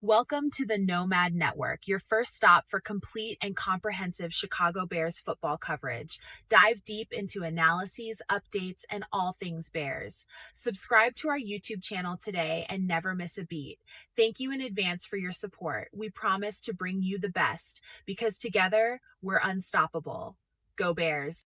Welcome to the Nomad Network, your first stop for complete and comprehensive Chicago Bears football coverage. Dive deep into analyses, updates, and all things Bears. Subscribe to our YouTube channel today and never miss a beat. Thank you in advance for your support. We promise to bring you the best because together we're unstoppable. Go Bears!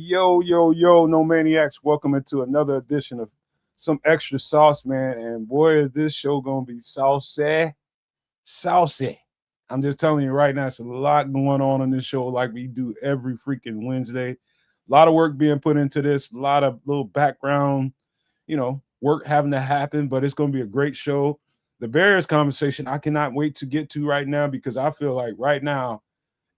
Yo, no maniacs. Welcome into another edition of Some Extra Sauce, man. And boy, is this show gonna be saucy. I'm just telling you right now, it's a lot going on in this show, like we do every freaking Wednesday. A lot of work being put into this, a lot of little background, work having to happen, but it's gonna be a great show. The Bears conversation, I cannot wait to get to right now because I feel like right now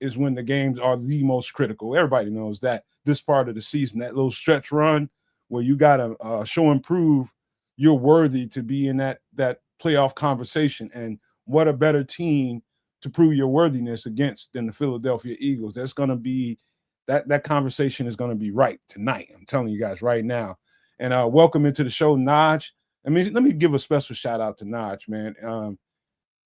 is when the games are the most critical. Everybody knows that this part of the season, that little stretch run where you got to show and prove you're worthy to be in that playoff conversation. And what a better team to prove your worthiness against than the Philadelphia Eagles. That's going to be that conversation is going to be right tonight. I'm telling you guys right now. And welcome into the show, Naj. I mean, let me give a special shout out to Naj, man.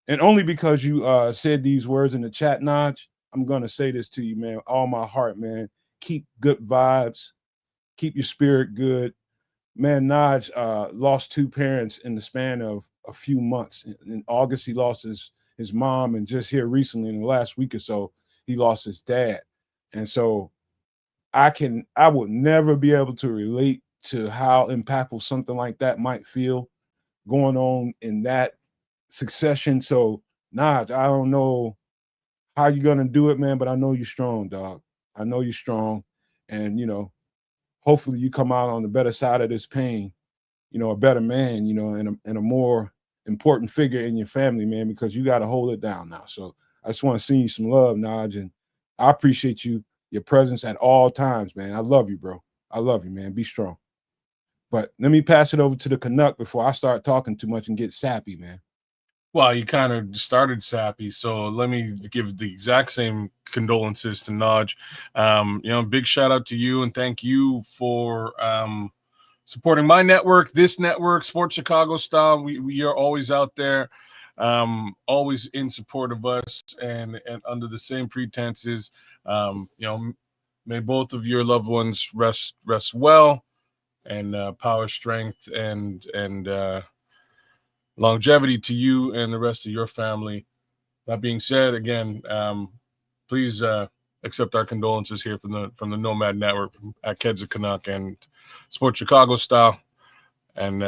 And only because you said these words in the chat, Naj, I'm going to say this to you, man, all my heart, man. Keep good vibes. Keep your spirit good. Man, Naj lost two parents in the span of a few months. In August, he lost his mom, and just here recently in the last week or so, he lost his dad. And so I would never be able to relate to how impactful something like that might feel going on in that succession. So, Naj, I don't know how you gonna do it, man, but I know you're strong, dog. I know you're strong, and hopefully you come out on the better side of this pain, a better man, and a more important figure in your family, man, because you got to hold it down now. So I just want to send you some love, Naj, and I appreciate your presence at all times, man. I love you, bro. I love you, man. Be strong. But let me pass it over to the Canuck before I start talking too much and get sappy, man. Well, you kind of started sappy, so let me give the exact same condolences to Naj. Big shout out to you and thank you for supporting my network, this network, Sports Chicago Style. We are always out there, always in support of us and under the same pretenses. May both of your loved ones rest well and power, strength, and longevity to you and the rest of your family. That being said, again, please accept our condolences here from the Nomad Network at Kids of Canuck and Sports Chicago Style. And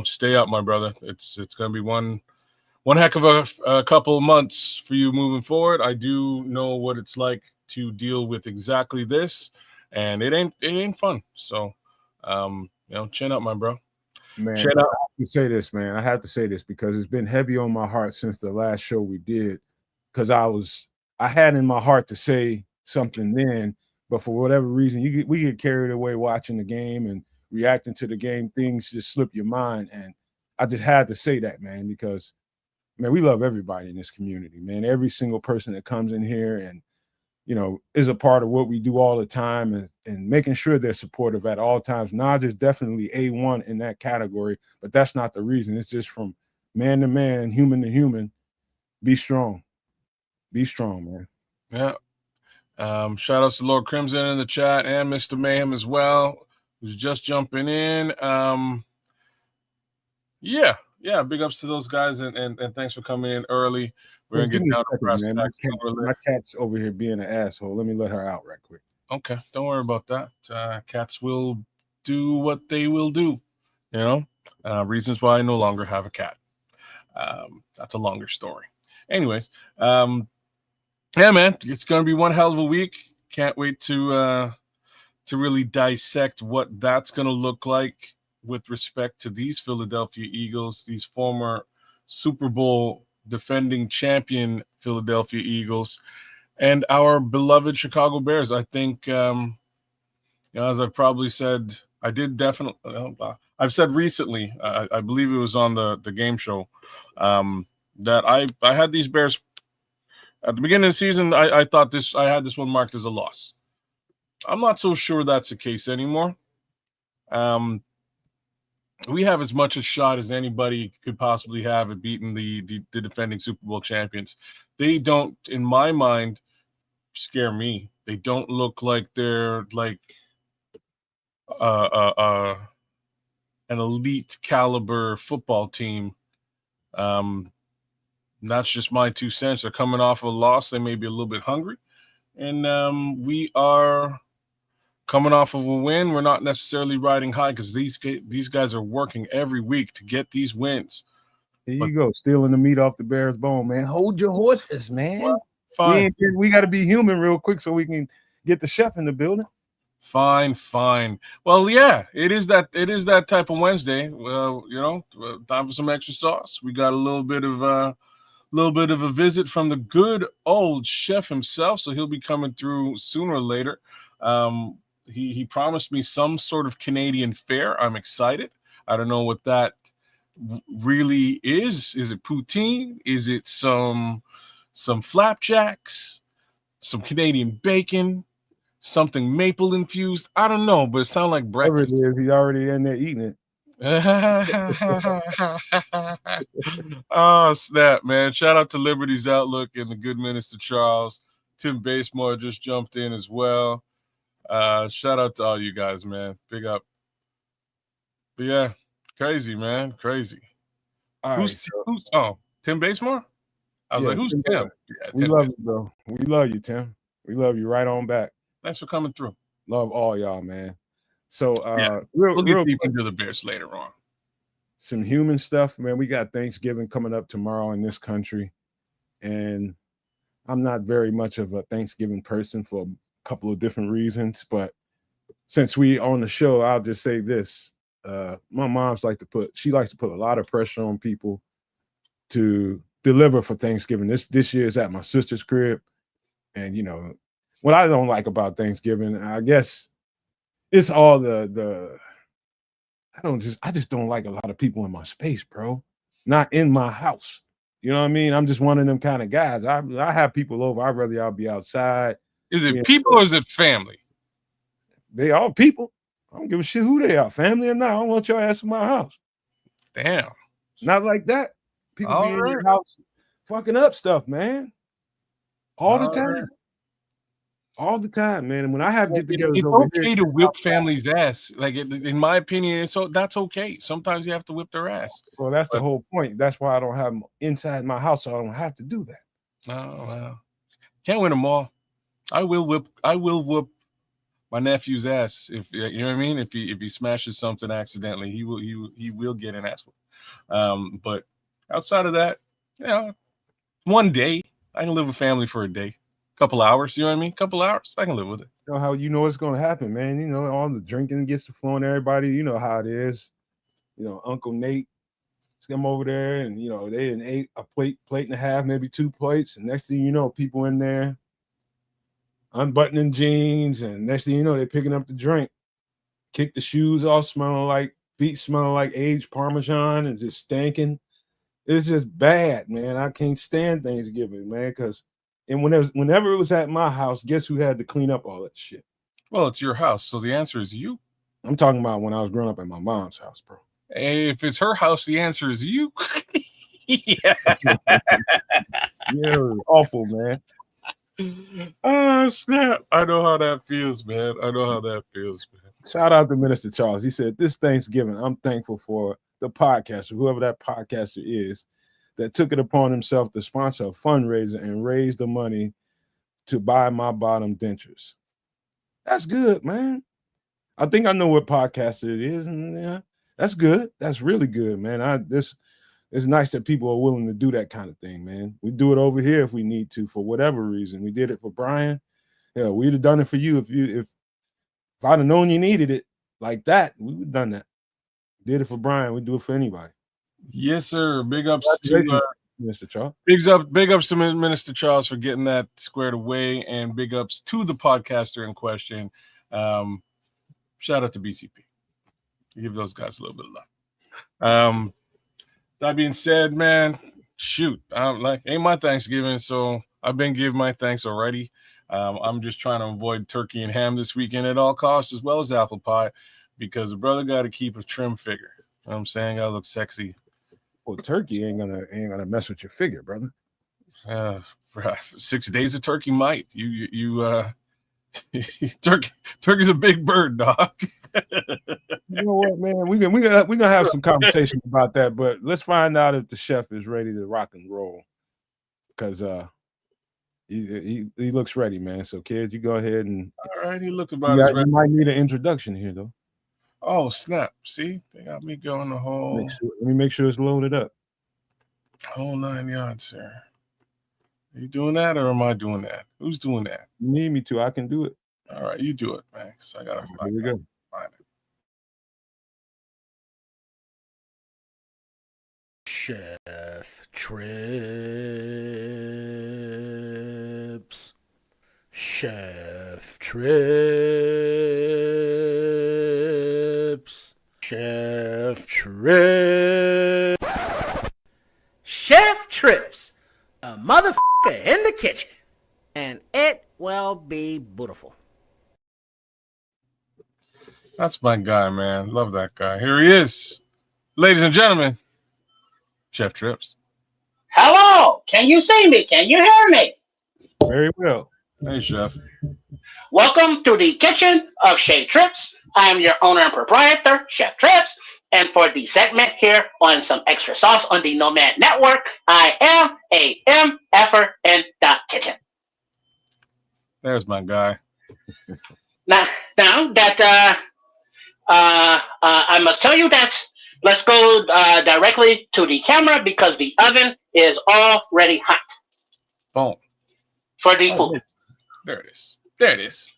stay up, my brother. It's going to be one heck of a couple of months for you moving forward. I do know what it's like to deal with exactly this, and it ain't fun. So, chin up, my bro. Man, I have to say this, man. I have to say this because it's been heavy on my heart since the last show we did. Because I had in my heart to say something then, but for whatever reason, we get carried away watching the game and reacting to the game. Things just slip your mind, and I just had to say that, man, because man, we love everybody in this community, man. Every single person that comes in here and is a part of what we do all the time and making sure they're supportive at all times. Naj is definitely A1 in that category, but that's not the reason. It's just from man to man, human to human. Be strong. Be strong, man. Yeah. Shout outs to Lord Crimson in the chat and Mr. Mayhem as well, who's just jumping in. Yeah. Big ups to those guys and thanks for coming in early. We're gonna get down to brass tacks. My cat's over here being an asshole. Let me let her out right quick. Okay, don't worry about that. Cats will do what they will do. Reasons why I no longer have a cat. That's a longer story. Anyways, yeah, man, it's gonna be one hell of a week. Can't wait to really dissect what that's gonna look like with respect to these Philadelphia Eagles, these former Super Bowl defending champion Philadelphia Eagles, and our beloved Chicago Bears. I think, as I've probably said I did definitely. I've said recently, I believe it was on the game show, that I had these Bears at the beginning of the season. I thought I had this one marked as a loss. I'm not so sure that's the case anymore. We have as much a shot as anybody could possibly have at beating the defending Super Bowl champions. They don't, in my mind, scare me. They don't look like they're like uh, uh, uh, an elite caliber football team. That's just my 2 cents. They're coming off a loss. They may be a little bit hungry, and we are coming off of a win. We're not necessarily riding high because these guys are working every week to get these wins. Here you go, stealing the meat off the Bears' bone, man. Hold your horses, man. Well, fine. We got to be human real quick so we can get the chef in the building. Fine. Well, yeah, it is that type of Wednesday. Well, time for some extra sauce. We got a little bit of a visit from the good old chef himself, so he'll be coming through sooner or later. He promised me some sort of Canadian fare. I'm excited. I don't know what that really is. Is it poutine? Is it some flapjacks? Some Canadian bacon? Something maple infused? I don't know, but it sounds like breakfast. Whatever it is, he's already in there eating it. Oh, snap, man. Shout out to Liberty's Outlook and the good Minister Charles. Tim Basemore just jumped in as well. Shout out to all you guys, man. Big up. But yeah, crazy, man. Crazy. Who's Tim Basemore? I was like, who's Tim? Yeah, we love you, bro. We love you, Tim. We love you right on back. Thanks for coming through. Love all y'all, man. So we'll get deep into the Bears later on. Some human stuff, man. We got Thanksgiving coming up tomorrow in this country. And I'm not very much of a Thanksgiving person for a couple of different reasons. But since we on the show, I'll just say this. My mom's likes to put a lot of pressure on people to deliver for Thanksgiving. This year is at my sister's crib. And what I don't like about Thanksgiving, I guess it's all I just don't like a lot of people in my space, bro. Not in my house. You know what I mean? I'm just one of them kind of guys. I have people over. I'd rather y'all be outside. Is it people or is it family? They all people. I don't give a shit who they are, family or not. I don't want your ass in my house. Damn. Not like that. People be in your house fucking up stuff, man. All the time. All the time, man. And when I have get-togethers, it's okay to whip family's ass. Like in my opinion, that's okay. Sometimes you have to whip their ass. Well, that's the whole point. That's why I don't have them inside my house, so I don't have to do that. Oh well, can't win them all. I will whoop my nephew's ass if you know what I mean. If he smashes something accidentally, he will get an ass whoop. But outside of that, one day I can live with family for a day. Couple hours, you know what I mean? Couple hours, I can live with it. You know how it's going to happen, man. All the drinking gets to flowing. Everybody, you know how it is. Uncle Nate, come over there, and they didn't ate a plate and a half, maybe 2 plates. And next thing you know, people in there unbuttoning jeans, and next thing you know, they're picking up the drink, kick the shoes off, feet smelling like aged Parmesan, and just stinking. It's just bad, man. I can't stand Thanksgiving, man, because. And whenever it was at my house, guess who had to clean up all that shit? Well, it's your house, so the answer is you. I'm talking about when I was growing up at my mom's house, bro. Hey, if it's her house, the answer is you. Yeah. Yeah, awful, man. Oh, snap. I know how that feels, man. Shout out to Minister Charles. He said, this Thanksgiving, I'm thankful for the podcaster, whoever that podcaster is, that took it upon himself to sponsor a fundraiser and raise the money to buy my bottom dentures. That's good, man. I think I know what podcaster it is, and yeah, that's good. That's really good, man. It's nice that people are willing to do that kind of thing, man. We do it over here if we need to, for whatever reason. We did it for Brian. Yeah, we'd have done it for you if I'd have known you needed it like that. We would have done that. Did it for Brian. We'd do it for anybody. Yes, sir. Big ups to Mr. Charles. Big ups to Minister Charles for getting that squared away, and big ups to the podcaster in question. Shout out to BCP. Give those guys a little bit of love. That being said, man, shoot, ain't my Thanksgiving, so I've been giving my thanks already. I'm just trying to avoid turkey and ham this weekend at all costs, as well as apple pie, because the brother got to keep a trim figure. You know what I'm saying? Gotta look sexy. Well, turkey ain't gonna mess with your figure, brother. 6 days of turkey might. Turkey's a big bird, dog. You know what, man? We're gonna have some conversation about that, but let's find out if the chef is ready to rock and roll. Because he looks ready, man. So kids, you go ahead and all right, he look about as ready. You might need an introduction here though. Oh, snap. See, they got me going the whole. Let me make sure it's loaded up. Whole 9 yards, sir. Are you doing that or am I doing that? Who's doing that? You need me to. I can do it. All right, you do it, man. Because I got to Here we go. Find it. Chef Trips. Chef Trips. Chef Trips. Chef Trips. A motherfucker in the kitchen. And it will be beautiful. That's my guy, man. Love that guy. Here he is. Ladies and gentlemen, Chef Trips. Hello. Can you see me? Can you hear me? Very well. Hey, Chef. Welcome to the kitchen of Chef Trips. I am your owner and proprietor, Chef Trips. And for the segment here on Some Extra Sauce on the Nomad Network, I am a MFer in the kitchen. There's my guy. Now that I must tell you that let's go directly to the camera because the oven is already hot. Boom. For the food. There it is. There it is.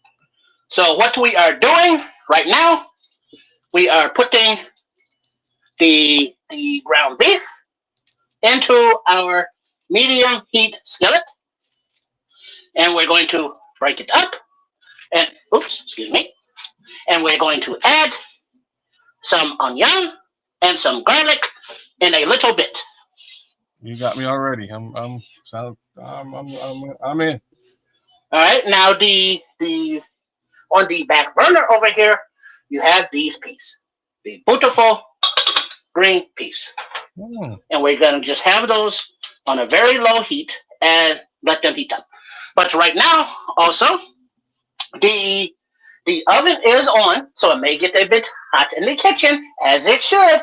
So what we are doing right now, we are putting the ground beef into our medium heat skillet, and we're going to break it up. And and we're going to add some onion and some garlic in a little bit. You got me already. I'm in. All right. Now on the back burner over here, you have these peas, the beautiful green peas, and we're gonna just have those on a very low heat and let them heat up. But right now, also, the oven is on, so it may get a bit hot in the kitchen, as it should.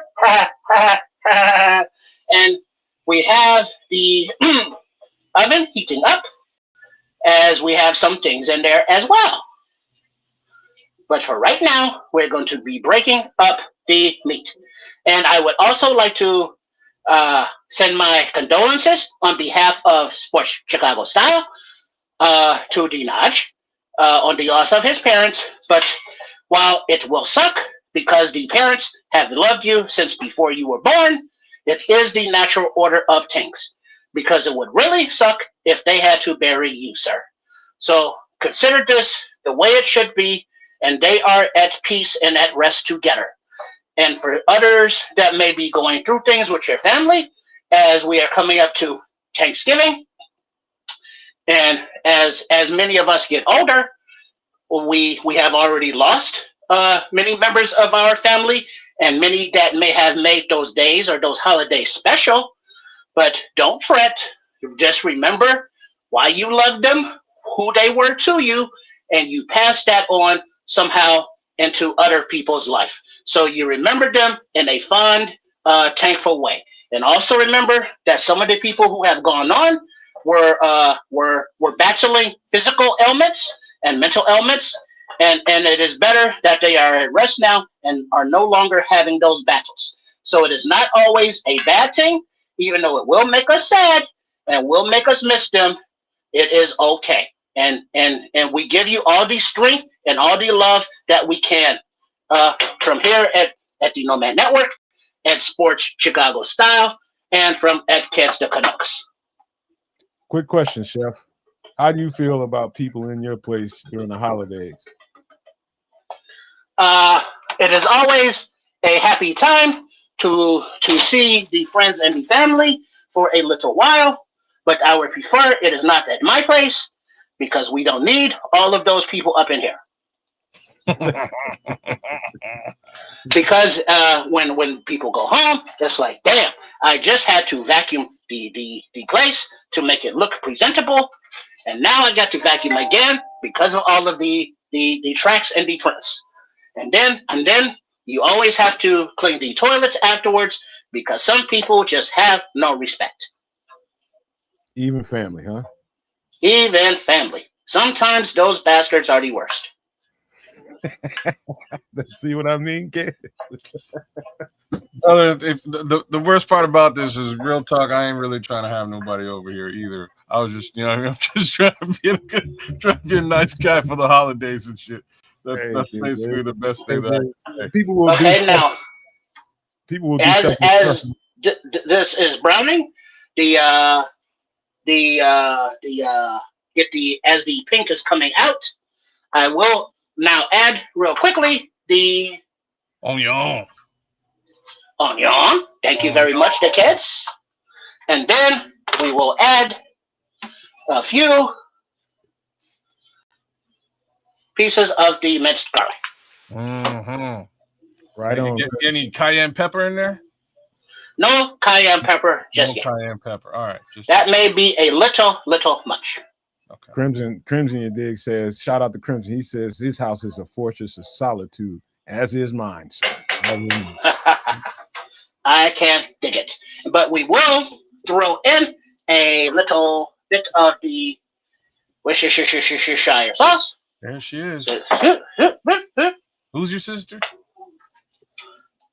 And we have the oven heating up, as we have some things in there as well. But for right now, we're going to be breaking up the meat. And I would also like to send my condolences on behalf of Sports Chicago Style to Dinaj on the loss of his parents. But while it will suck because the parents have loved you since before you were born, it is the natural order of things. Because it would really suck if they had to bury you, sir. So consider this the way it should be, and they are at peace and at rest together. And for others that may be going through things with your family, as we are coming up to Thanksgiving, and as many of us get older, we have already lost many members of our family, and many that may have made those days or those holidays special. But don't fret. Just remember why you loved them, who they were to you, and you pass that on somehow into other people's life. So you remember them in a fond, thankful way. And also remember that some of the people who have gone on were battling physical ailments and mental ailments, and it is better that they are at rest now and are no longer having those battles. So it is not always a bad thing. Even though it will make us sad and will make us miss them, it is okay. And we give you all the strength and all the love that we can from here at the Nomad Network, at Sports Chicago Style, and from at Kids the Canucks. Quick question, Chef. How do you feel about people in your place during the holidays? It is always a happy time to see the friends and the family for a little while, but I would prefer it is not at my place because we don't need all of those people up in here. Because when people go home, it's like, damn, I just had to vacuum the place to make it look presentable, and now I got to vacuum again because of all of the tracks and the prints. And then you always have to clean the toilets afterwards because some people just have no respect. Even family, huh? Even family. Sometimes those bastards are the worst. See what I mean, kid? If the worst part about this is real talk, I ain't really trying to have nobody over here either. I was just, I'm just trying to be a nice guy for the holidays and shit. That's basically the best thing that I can say. People will okay, do now, people will do as stuff. this is Browning, as the pink is coming out, I will now add real quickly the Onion. onion. Thank you very much, the kids. And then we will add a few pieces of the minced garlic. Mm-hmm. Right on. Get any cayenne pepper in there? No cayenne pepper just yet. Cayenne pepper. All right. That may be a little much. Okay. Crimson, your dig says, shout out to Crimson. He says his house is a fortress of solitude, as is mine, sir. I can't dig it. But we will throw in a little bit of the Worcestershire sauce. There she is. Who's your sister?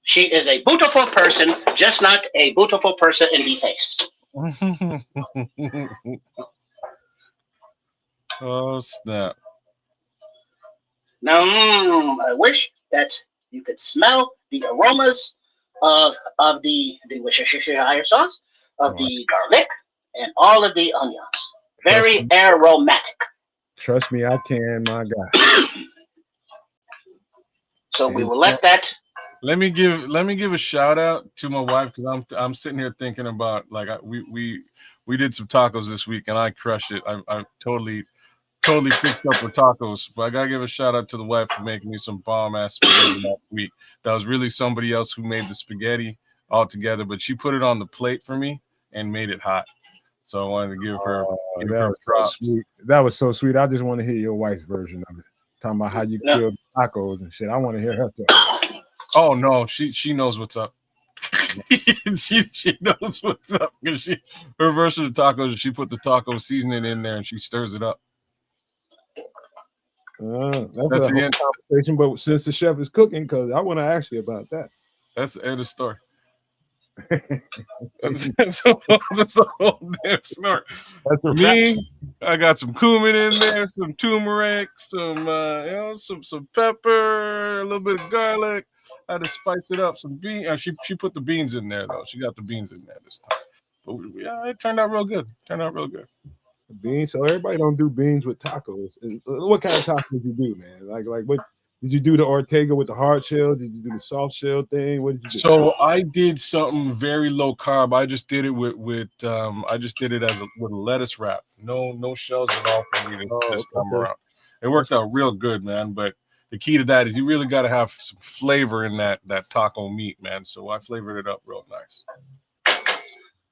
She is a beautiful person, just not a beautiful person in the face. Oh, snap. Now, I wish that you could smell the aromas of the Worcestershire sauce, of the garlic, and all of the onions. Very aromatic. Trust me, I can, my guy. So we will let that. Let me give a shout out to my wife because I'm sitting here thinking about we did some tacos this week and I crushed it. I totally fixed up with tacos, but I gotta give a shout out to the wife for making me some bomb ass spaghetti last week. That was really somebody else who made the spaghetti all together, but she put it on the plate for me and made it hot. So I wanted to give her props. So that was so sweet. I just want to hear your wife's version of it. Talking about how you grilled tacos and shit. I want to hear her talk. Oh no, she knows what's up. she knows what's up because her version of tacos. She put the taco seasoning in there and she stirs it up. That's a whole conversation. But since the chef is cooking, because I want to ask you about that. That's the end of the story. that's a whole damn story. Me, I got some cumin in there, some turmeric, some pepper, a little bit of garlic. I had to spice it up. Some beans. She put the beans in there though. She got the beans in there this time. But yeah, it turned out real good. Beans. So everybody don't do beans with tacos. What kind of tacos did you do, man? Like what did you do? The Ortega with the hard shell? Did you do the soft shell thing? What did you do? So I did something very low carb. I just did it with I just did it with a lettuce wrap. No shells at all for me this time around. It worked out real good, man. But the key to that is you really got to have some flavor in that taco meat, man. So I flavored it up real nice.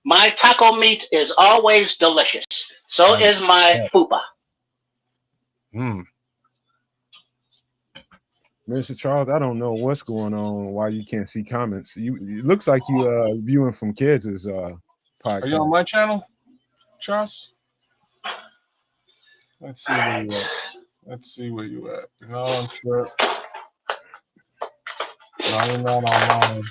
My taco meat is always delicious. So is my fupa. Mr. Charles, I don't know what's going on, why you can't see comments. It looks like you viewing from kids' podcast. Are you on my channel, Charles? Let's see where you at. You're not on trip. No, you're not online.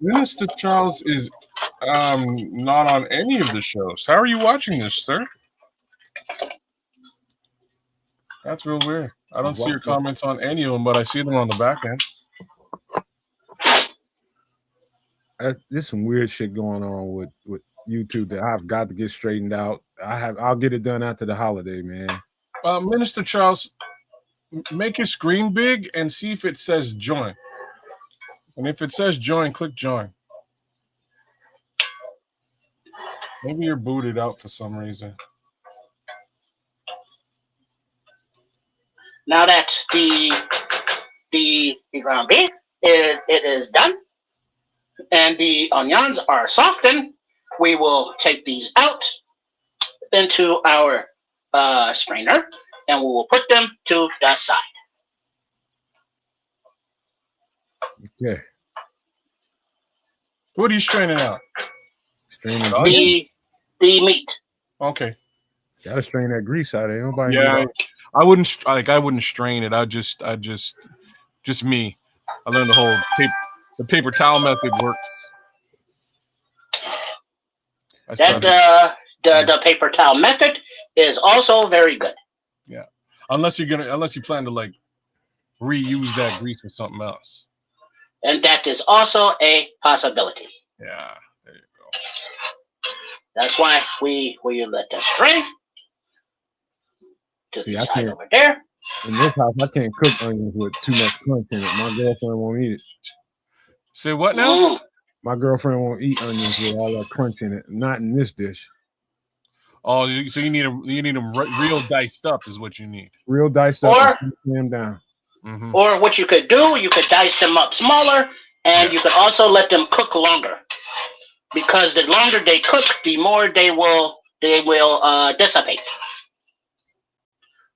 Minister Charles is not on any of the shows. How are you watching this, sir? That's real weird. I don't see your comments on any of them, but I see them on the back end. There's some weird shit going on with YouTube that I've got to get straightened out. I'll get it done after the holiday, man. Minister Charles, make your screen big and see if it says join. And if it says join, click join. Maybe you're booted out for some reason. Now that the ground beef it is done and the onions are softened, we will take these out into our strainer and we will put them to the side. Okay. What are you straining out? Straining The meat. Okay. Gotta strain that grease out of there. Nobody Yeah, I wouldn't strain it. I just me. I learned the paper towel method works. The paper towel method is also very good. Yeah, unless you plan to like reuse that grease for something else. And that is also a possibility. Yeah, there you go. That's why we let that strain to See, the I side can't. over there. In this house, I can't cook onions with too much crunch in it. My girlfriend won't eat it. Say what now? My girlfriend won't eat onions with all that crunch in it. Not in this dish. Oh, so you need them real diced up is what you need. Real diced up and them down. Mm-hmm. Or what you could do, you could dice them up smaller, and you could also let them cook longer. Because the longer they cook, the more they will dissipate.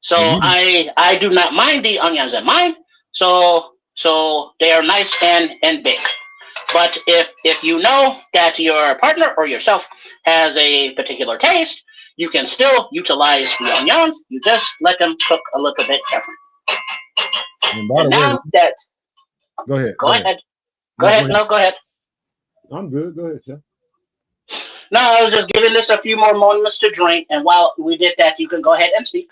So I do not mind the onions in mine. So they are nice and big. But if you know that your partner or yourself has a particular taste, you can still utilize the onions. You just let them cook a little bit different. And now that go ahead. Go ahead. No, go ahead. I'm good. Go ahead, Chef. No, I was just giving this a few more moments to drink, and while we did that, you can go ahead and speak.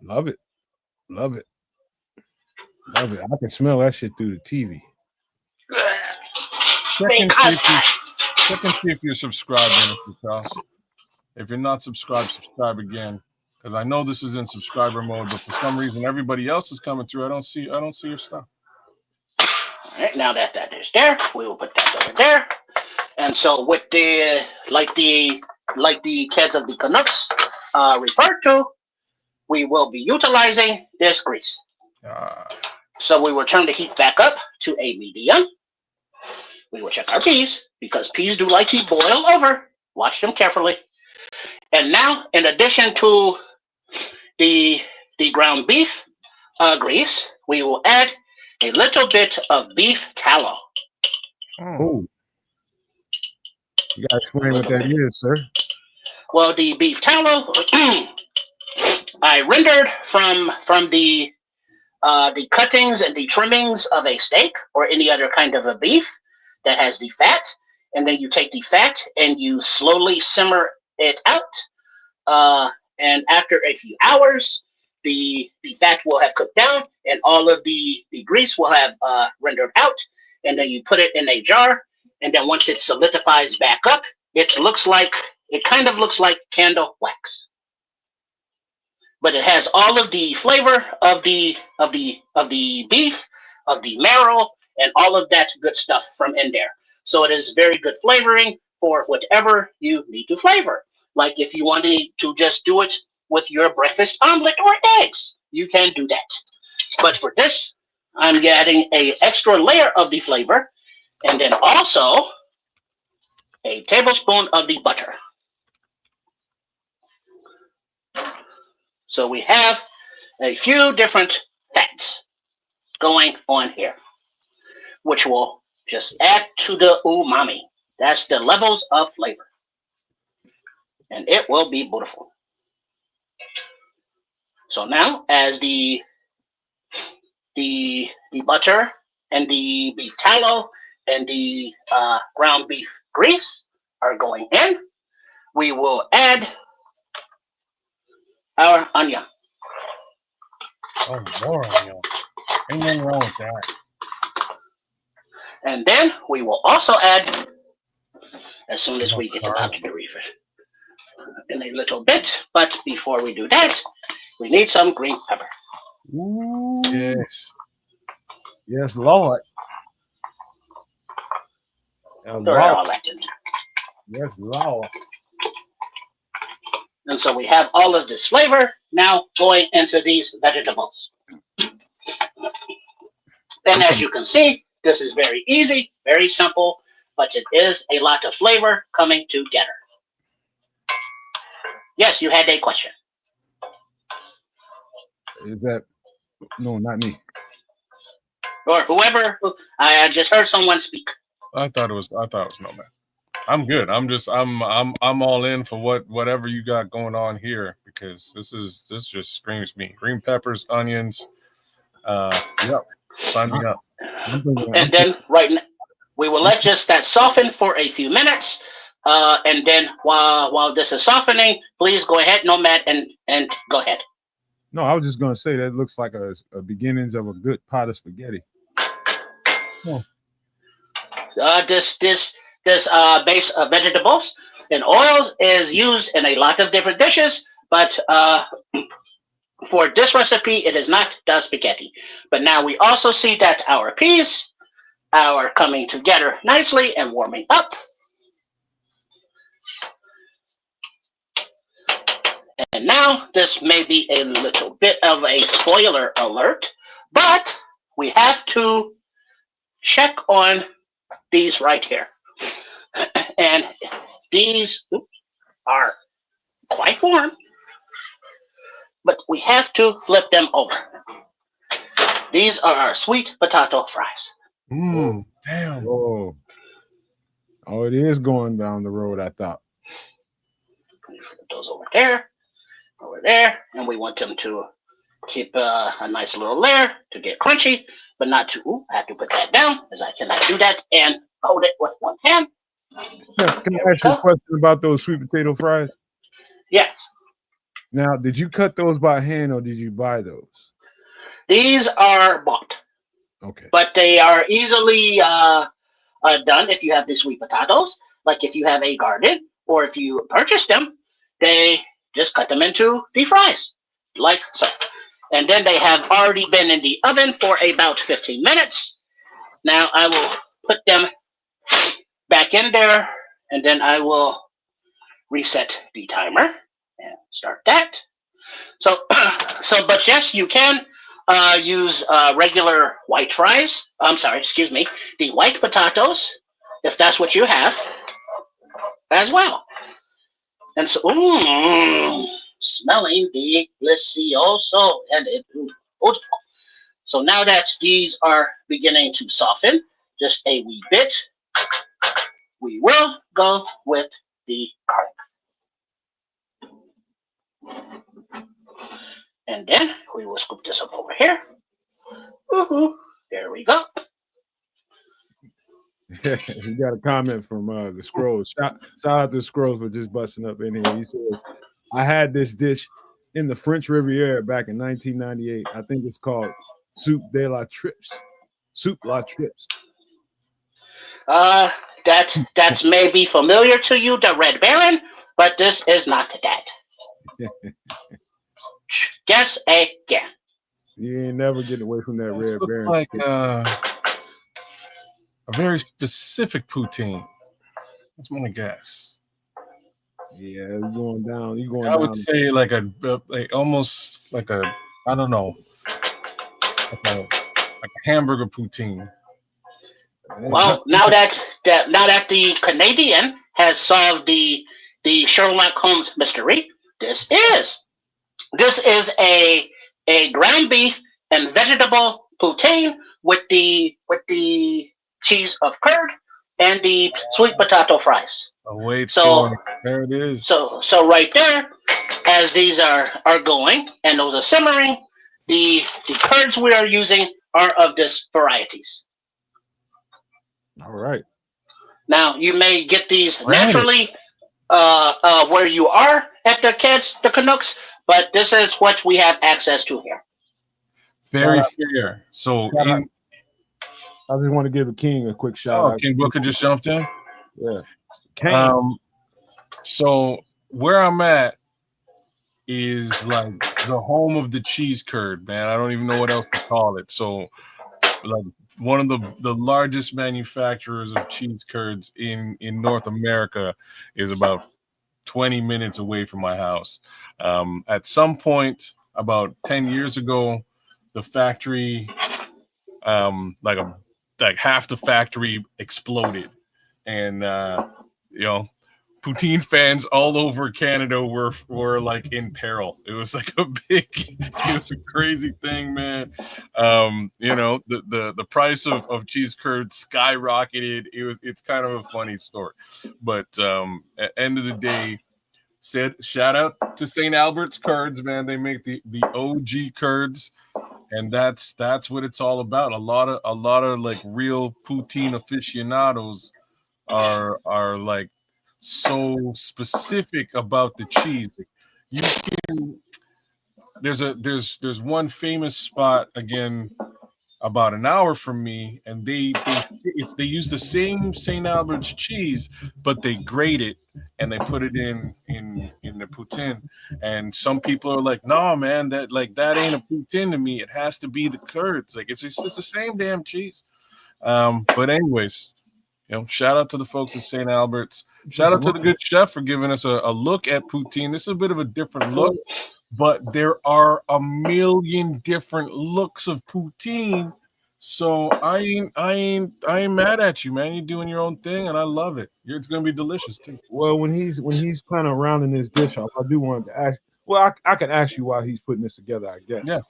Love it. Love it. Love it. I can smell that shit through the TV. Check and see if you're subscribed, Minister Charles. If you're not subscribed, subscribe again. Because I know this is in subscriber mode, but for some reason everybody else is coming through. I don't see your stuff. All right, now that is there, we will put that over there. And so with the like the kids of the Canucks referred to, we will be utilizing this grease. So we will turn the heat back up to a medium. We will check our peas because peas do like to boil over. Watch them carefully. And now, in addition to the ground beef grease, we will add a little bit of beef tallow. Oh. You gotta explain what that is, sir. Well, the beef tallow I rendered from the cuttings and the trimmings of a steak or any other kind of a beef that has the fat, and then you take the fat and you slowly simmer it out. And after a few hours, the fat will have cooked down, and all of the grease will have rendered out. And then you put it in a jar, and then once it solidifies back up, it kind of looks like candle wax. But it has all of the flavor of the beef, of the marrow, and all of that good stuff from in there. So it is very good flavoring for whatever you need to flavor. Like if you wanted to just do it with your breakfast omelet or eggs, you can do that. But for this, I'm adding an extra layer of the flavor, and then also a tablespoon of the butter. So we have a few different fats going on here, which will just add to the umami. That's the levels of flavor. And it will be beautiful. So now, as the butter and the beef tallow and the ground beef grease are going in, we will add our onion. Oh, more onion. Ain't nothing wrong with that. And then we will also add, as soon as we get about to dereef it, in a little bit. But before we do that, we need some green pepper. Ooh. Yes. Yes, Lord. They're all elected. Yes, Lord. And so we have all of this flavor now going into these vegetables. And as you can see, this is very easy, very simple, but it is a lot of flavor coming together. Yes, you had a question. Is that no, not me. Or whoever, I just heard someone speak. I thought it was Nomad. I'm good. I'm all in for whatever you got going on here, because this just screams me. Green peppers, onions. Yep. Sign me up. And then right now, we will let just that soften for a few minutes. And then while this is softening, please go ahead, Nomad, and go ahead. No, I was just gonna say that looks like a beginnings of a good pot of spaghetti. This base of vegetables and oils is used in a lot of different dishes, but for this recipe, it is not the spaghetti. But now we also see that our peas are coming together nicely and warming up. And now this may be a little bit of a spoiler alert, but we have to check on these right here. And these are quite warm, but we have to flip them over. These are our sweet potato fries. Damn. Oh, it is going down the road, I thought. Flip those over there, and we want them to keep a nice little layer to get crunchy, but not too. I have to put that down, as I cannot do that and hold it with one hand. Yes, can I ask you a question about those sweet potato fries? Yes. Now, did you cut those by hand or did you buy those? These are bought. Okay. But they are easily done if you have the sweet potatoes. Like if you have a garden or if you purchase them, they just cut them into the fries, like so. And then they have already been in the oven for about 15 minutes. Now I will put them back in there, and then I will reset the timer and start that. So, but yes, you can use regular white fries. I'm sorry, excuse me, the white potatoes, if that's what you have, as well. And so, smelling delicioso, and it beautiful. So now that these are beginning to soften just a wee bit, we will go with the garlic. And then we will scoop this up over here. Woohoo! There we go. We got a comment from the Scrolls. Shout out to Scrolls for just busting up in here. He says, I had this dish in the French Riviera back in 1998. I think it's called Soup de la Trips. Soup la Trips. That may be familiar to you, the Red Baron, but this is not that. Guess again. You ain't never getting away from that Red Baron. Like a very specific poutine. That's my guess. Yeah, you're going down. I would say like almost like a, I don't know, like a hamburger poutine. Well, now that the Canadian has solved the Sherlock Holmes mystery, this is a ground beef and vegetable poutine with the cheese of curd and the sweet potato fries. There it is. So right there, as these are going and those are simmering, the curds we are using are of this varieties. All right. Now you may get these naturally where you are at the Canucks, but this is what we have access to here. Very fair. So I just want to give King a quick shout out. King Booker just jumped in. Yeah. So where I'm at is like the home of the cheese curd, man. I don't even know what else to call it. So, like, one of the largest manufacturers of cheese curds in North America is about 20 minutes away from my house. At some point, about 10 years ago, the factory, like half the factory exploded, and you know, poutine fans all over Canada were like in peril. It was like it was a crazy thing, man. You know, the price of cheese curd skyrocketed. It's kind of a funny story, but at end of the day, said shout out to St. Albert's curds, man. They make the OG curds, and that's what it's all about. A lot of like real poutine aficionados are like so specific about the cheese. You can there's one famous spot again about an hour from me, and they use the same St. Albert's cheese, but they grate it and they put it in the poutine. And some people are like, "No, man, that ain't a poutine to me. It has to be the curds. Like it's just the same damn cheese." But anyways, you know, shout out to the folks at St. Albert's. Shout out to the good chef for giving us a look at poutine. This is a bit of a different look, but there are a million different looks of poutine. So I ain't mad at you, man. You're doing your own thing, and I love it. It's gonna be delicious too. Well, when he's kind of rounding this dish off, I do want to ask. Well, I can ask you while he's putting this together, I guess. Yeah.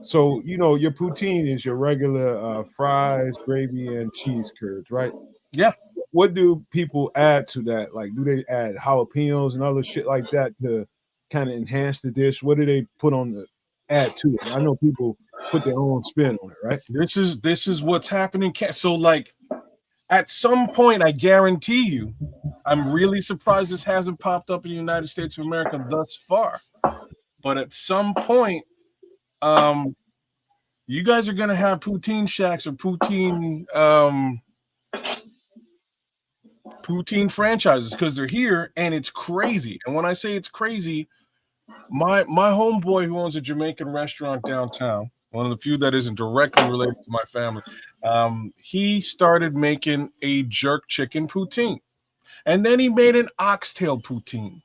So you know, your poutine is your regular fries, gravy, and cheese curds, right? Yeah. What do people add to that? Like, do they add jalapenos and other shit like that to kind of enhance the dish? What do they put on the add to it? I know people put their own spin on it, right? This is what's happening. So like at some point, I guarantee you, I'm really surprised this hasn't popped up in the United States of America thus far. But at some point, you guys are gonna have poutine shacks or poutine franchises because they're here, and it's crazy. And when I say it's crazy, my homeboy who owns a Jamaican restaurant downtown, one of the few that isn't directly related to my family, he started making a jerk chicken poutine, and then he made an oxtail poutine.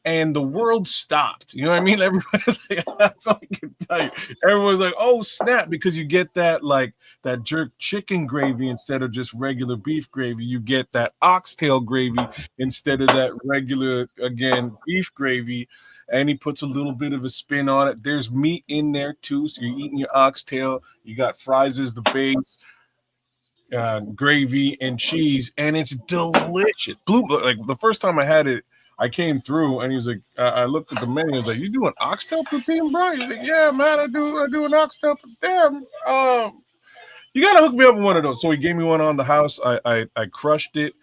And the world stopped. You know what I mean? Everybody's like, that's all I can tell you. Everyone's like, oh, snap, because you get that like that jerk chicken gravy instead of just regular beef gravy. You get that oxtail gravy instead of that regular, again, beef gravy. And he puts a little bit of a spin on it. There's meat in there too. So you're eating your oxtail. You got fries as the base, gravy and cheese, and it's delicious. Like the first time I had it, I came through and he's like, I looked at the menu. I was like, "You do an oxtail poutine, bro?" He's like, "Yeah, man, I do an oxtail poutine. You gotta hook me up with one of those." So he gave me one on the house. I crushed it,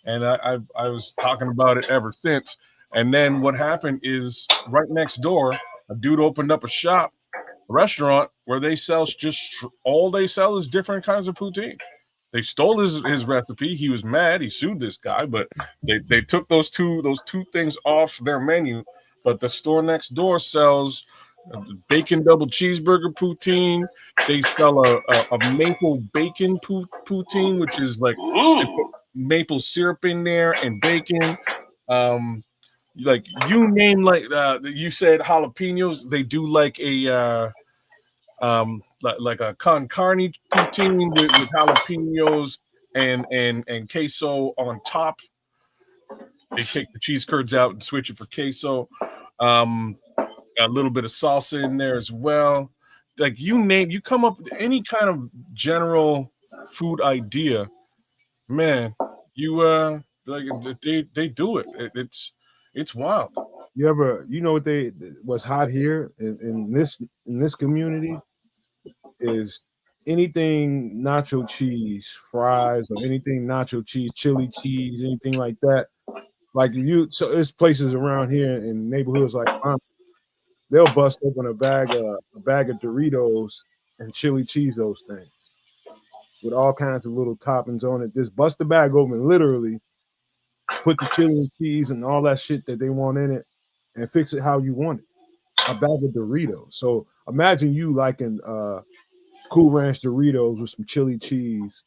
and I was talking about it ever since. And then what happened is right next door, a dude opened up a restaurant where they sell all they sell is different kinds of poutine. They stole his recipe. He was mad. He sued this guy, but they took those two things off their menu. But the store next door sells a bacon double cheeseburger poutine. They sell a maple bacon poutine, which is like they put maple syrup in there and bacon. Like you name, like you said jalapenos. They do like a like a con carne poutine with jalapenos and queso on top. They take the cheese curds out and switch it for queso. A little bit of salsa in there as well. Like you come up with any kind of general food idea, man. You like they do it. It's wild. You know what's hot here in this community is anything nacho cheese, fries, or anything nacho cheese, chili cheese, anything like that. Like so there's places around here in neighborhoods like mine, they'll bust open a bag of Doritos and chili cheese those things with all kinds of little toppings on it. Just bust the bag open, literally, put the chili and cheese and all that shit that they want in it, and fix it how you want it. a bag of Doritos. So imagine you liking Cool Ranch Doritos with some chili cheese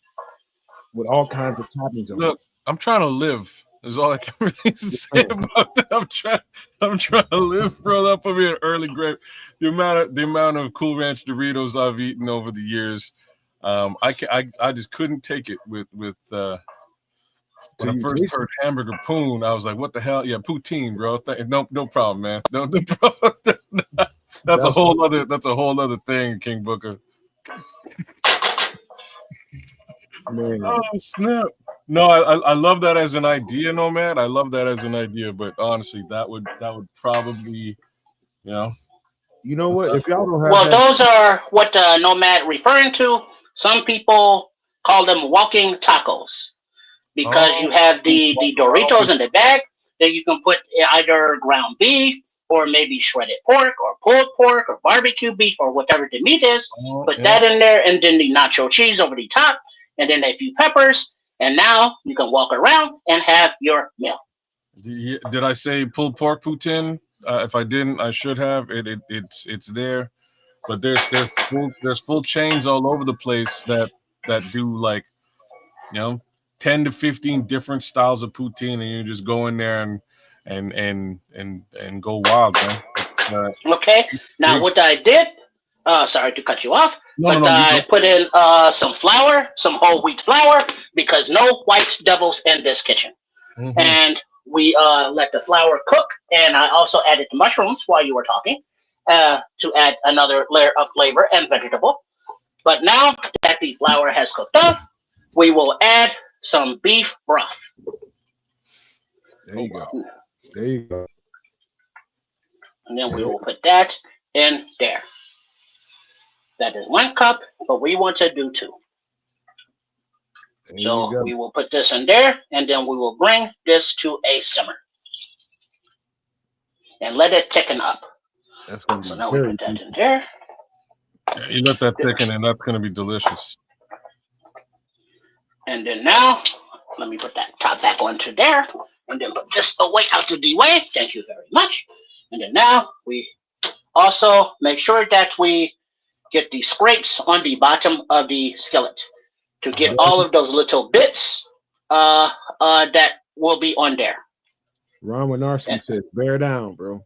with all kinds of toppings on it. Look, I'm trying to live. Is all I can really say about that. I'm trying to live, bro. Up over here, early grave. The amount of Cool Ranch Doritos I've eaten over the years, I just couldn't take it with when I first heard hamburger poon. I was like, what the hell? Yeah, poutine, bro. No problem, man. No problem. That's a whole other thing, King Booker. Man. Oh snap! No, I love that as an idea, Nomad. I love that as an idea, but honestly, that would probably, you know what? If y'all don't have well, those are what Nomad referring to. Some people call them walking tacos because you have the Doritos in the bag. Then you can put either ground beef or maybe shredded pork or pulled pork or barbecue beef or whatever the meat is. Put that in there, and then the nacho cheese over the top, and then a few peppers, and now you can walk around and have your meal. Did I say pulled pork poutine? If I didn't, I should have. It's there, but there's full chains all over the place that do like 10 to 15 different styles of poutine, and you just go in there and go wild, man. Okay. Now what I did, sorry to cut you off, I put in some flour, some whole wheat flour, because no white devils in this kitchen. Mm-hmm. And we let the flour cook, and I also added the mushrooms while you were talking to add another layer of flavor and vegetable. But now that the flour has cooked up, we will add some beef broth. There you go. There you go. And then we will put that in there. That is 1 cup, but we want to do 2. So we will put this in there, and then we will bring this to a simmer. And let it thicken up. That's going to so now we put that in there. Yeah, you let that thicken, and that's going to be delicious. And then now, let me put that top back onto there, and then put this away out of the way. Thank you very much. And then now we also make sure that we get the scrapes on the bottom of the skillet to get all of those little bits that will be on there. Ron Winarski says, bear down, bro.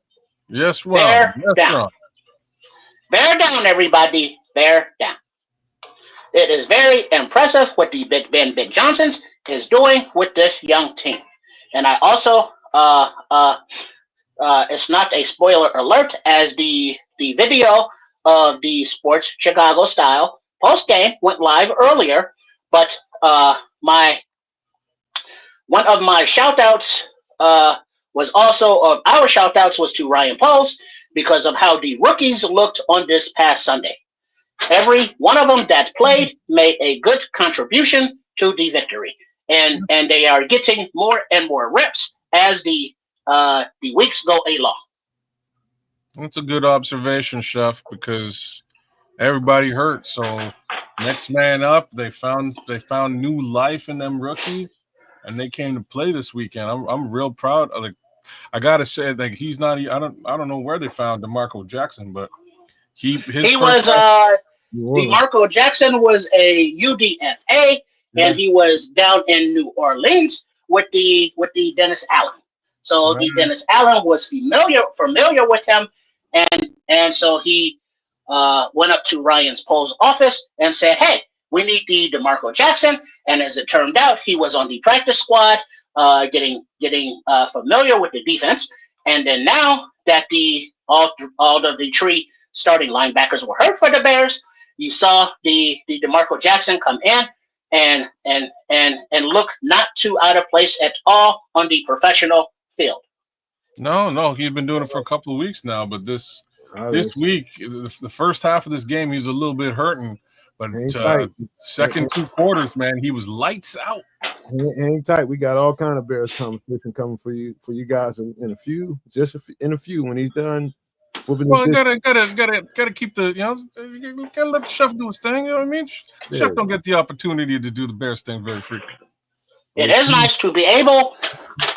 Yes, Ron. Bear down. Ron. Bear down, everybody. Bear down. It is very impressive what the Big Ben Big Johnsons is doing with this young team. And I also, it's not a spoiler alert, as the video of the Sports Chicago Style post game went live earlier, but one of my shout outs was also our shout outs was to Ryan Poles because of how the rookies looked on this past Sunday. Every one of them that played made a good contribution to the victory, and they are getting more and more reps as the weeks go along. That's a good observation, Chef, because everybody hurt. So next man up, they found new life in them rookies, and they came to play this weekend. I'm real proud. I gotta say, like, he's not. I don't know where they found DeMarco Jackson, but DeMarco Jackson was a UDFA, and he was down in New Orleans with the Dennis Allen. So the Dennis Allen was familiar with him, and so he went up to Ryan Poles' office and said, "Hey, we need the DeMarco Jackson." And as it turned out, he was on the practice squad, getting familiar with the defense. And then now that all of the three starting linebackers were hurt for the Bears, you saw the DeMarco Jackson come in and look not too out of place at all on the professional field. No, he's been doing it for a couple of weeks now, but this week, the first half of this game, he was a little bit hurting, but second 2 quarters, man, he was lights out. Hang tight. We got all kind of Bears conversation coming for you guys in a few when he's done. Well, gotta keep the gotta let the chef do his thing. You know what I mean? Yeah. Chef don't get the opportunity to do the Bears thing very frequently. It is nice to be able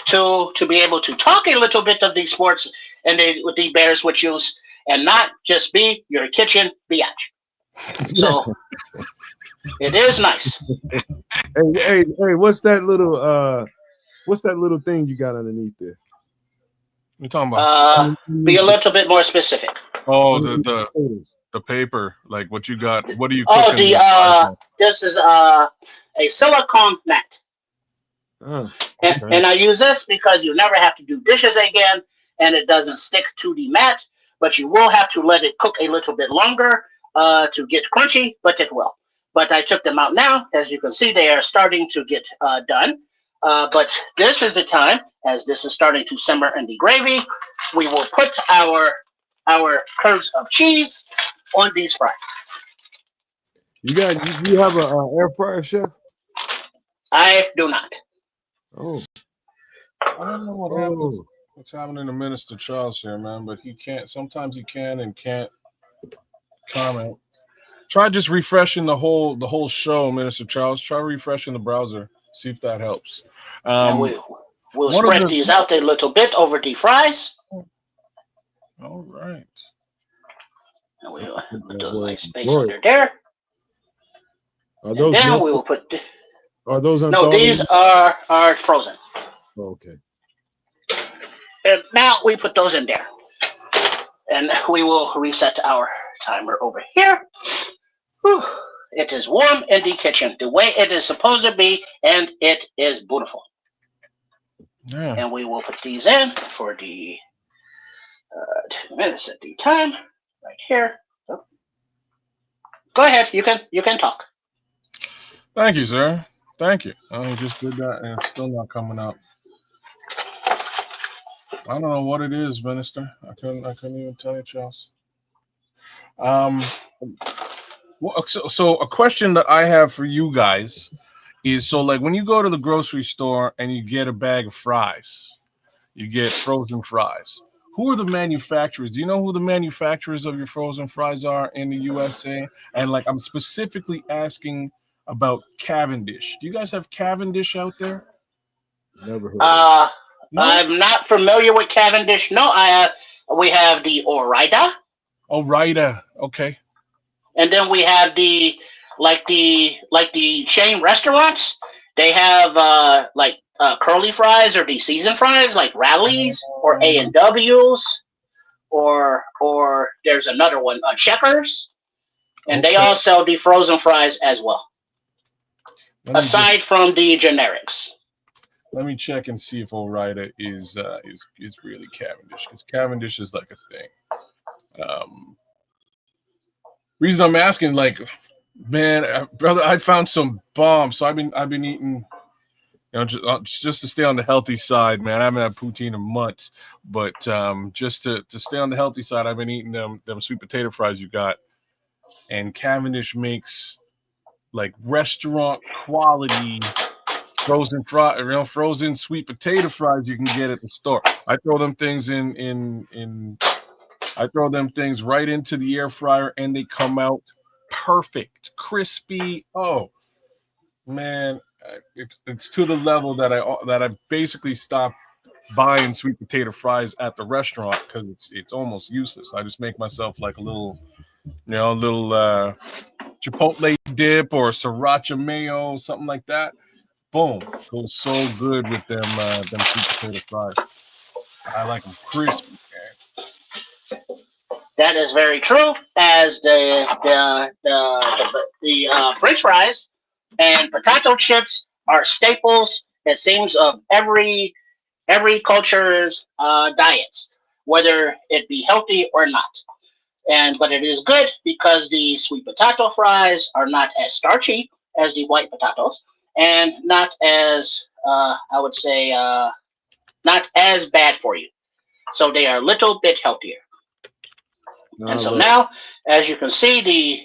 to talk a little bit of the sports and with the Bears with you, and not just be your kitchen biatch. So it is nice. Hey, what's that little thing you got underneath there? You're talking about? Be a little bit more specific. Oh, the paper, like what you got? What are you Oh, cooking? this is a silicone mat. And I use this because you never have to do dishes again, and it doesn't stick to the mat, but you will have to let it cook a little bit longer to get crunchy, but it will. But I took them out now. As you can see, they are starting to get done. But this is the time, as this is starting to simmer in the gravy, we will put our curds of cheese on these fries. You have a air fryer, chef? I do not. Oh. I don't know what happens. What's happening to Minister Charles here, man? But he can't. Sometimes he can and can't comment. Try just refreshing the whole show, Minister Charles. Try refreshing the browser. See if that helps. And we'll spread these out a little bit over the fries. All right. And we'll do a nice space under there. Are those? And then we will put. Are those? No, these are frozen. Okay. And now we put those in there. And we will reset our timer over here. Whew. It is warm in the kitchen, the way it is supposed to be, and it is beautiful. Yeah. And we will put these in for the 2 minutes at the time, right here. So, go ahead, you can talk. Thank you, sir. Thank you. I just did that, and it's still not coming out. I don't know what it is, Minister. I couldn't even tell you, Charles. So a question that I have for you guys is, so like when you go to the grocery store and you get a bag of fries, you get frozen fries. Who are the manufacturers? Do you know who the manufacturers of your frozen fries are in the USA? And like, I'm specifically asking about Cavendish. Do you guys have Cavendish out there? Never heard of it. No? I'm not familiar with Cavendish. No, we have the Ore-Ida. Ore-Ida, okay. And then we have the chain restaurants. They have curly fries or the seasoned fries, like Rallies or A&W's, or there's another one, Checkers, and they all sell the frozen fries as well. Aside from the generics. Let me check and see if Ore-Ida is really Cavendish, because Cavendish is like a thing. Reason I'm asking, like, man, brother, I found some bombs. So I've been eating, just to stay on the healthy side, man. I haven't had poutine in months, but just to stay on the healthy side, I've been eating them sweet potato fries you got, and Cavendish makes like restaurant quality frozen sweet potato fries you can get at the store. I throw them things I throw them things right into the air fryer, and they come out perfect, crispy. Oh man, it's to the level that I basically stopped buying sweet potato fries at the restaurant because it's almost useless. I just make myself like a little chipotle dip or sriracha mayo, something like that. Boom, goes so good with them sweet potato fries. I like them crispy, man. That is very true. As the French fries and potato chips are staples, it seems, of every culture's diets, whether it be healthy or not. But it is good because the sweet potato fries are not as starchy as the white potatoes, and not as I would say not as bad for you. So they are a little bit healthier. And so now, as you can see,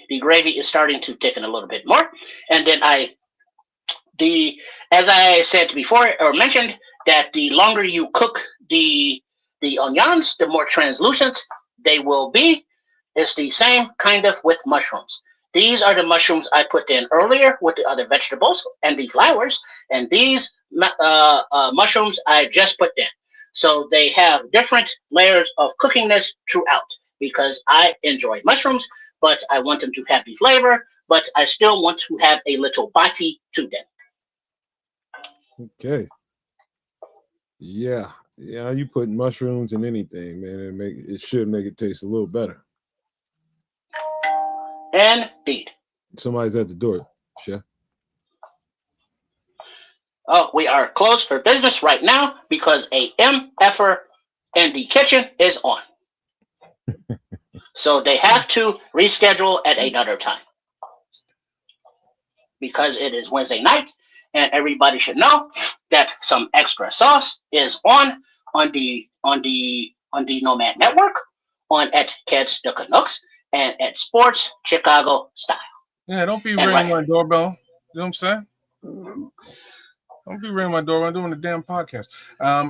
the gravy is starting to thicken a little bit more. And then as I said before or mentioned, that the longer you cook the onions, the more translucent they will be. It's the same kind of with mushrooms. These are the mushrooms I put in earlier with the other vegetables and the flowers, and these mushrooms I just put in. So they have different layers of cookingness throughout. because I enjoy mushrooms, but I want them to have the flavor, but I still want to have a little body to them. Okay. Yeah. Yeah, you put mushrooms in anything, man. It should make it taste a little better. Indeed. Somebody's at the door, chef. Oh, we are closed for business right now because a MFer in the kitchen is on. So they have to reschedule at another time because it is Wednesday night, and everybody should know that some extra sauce is on the Nomad Network, on at Kids the Canucks, and at Sports Chicago Style. Yeah, don't be And ringing right- my doorbell. You know what I'm saying? Don't be ringing my doorbell. I'm doing a damn podcast.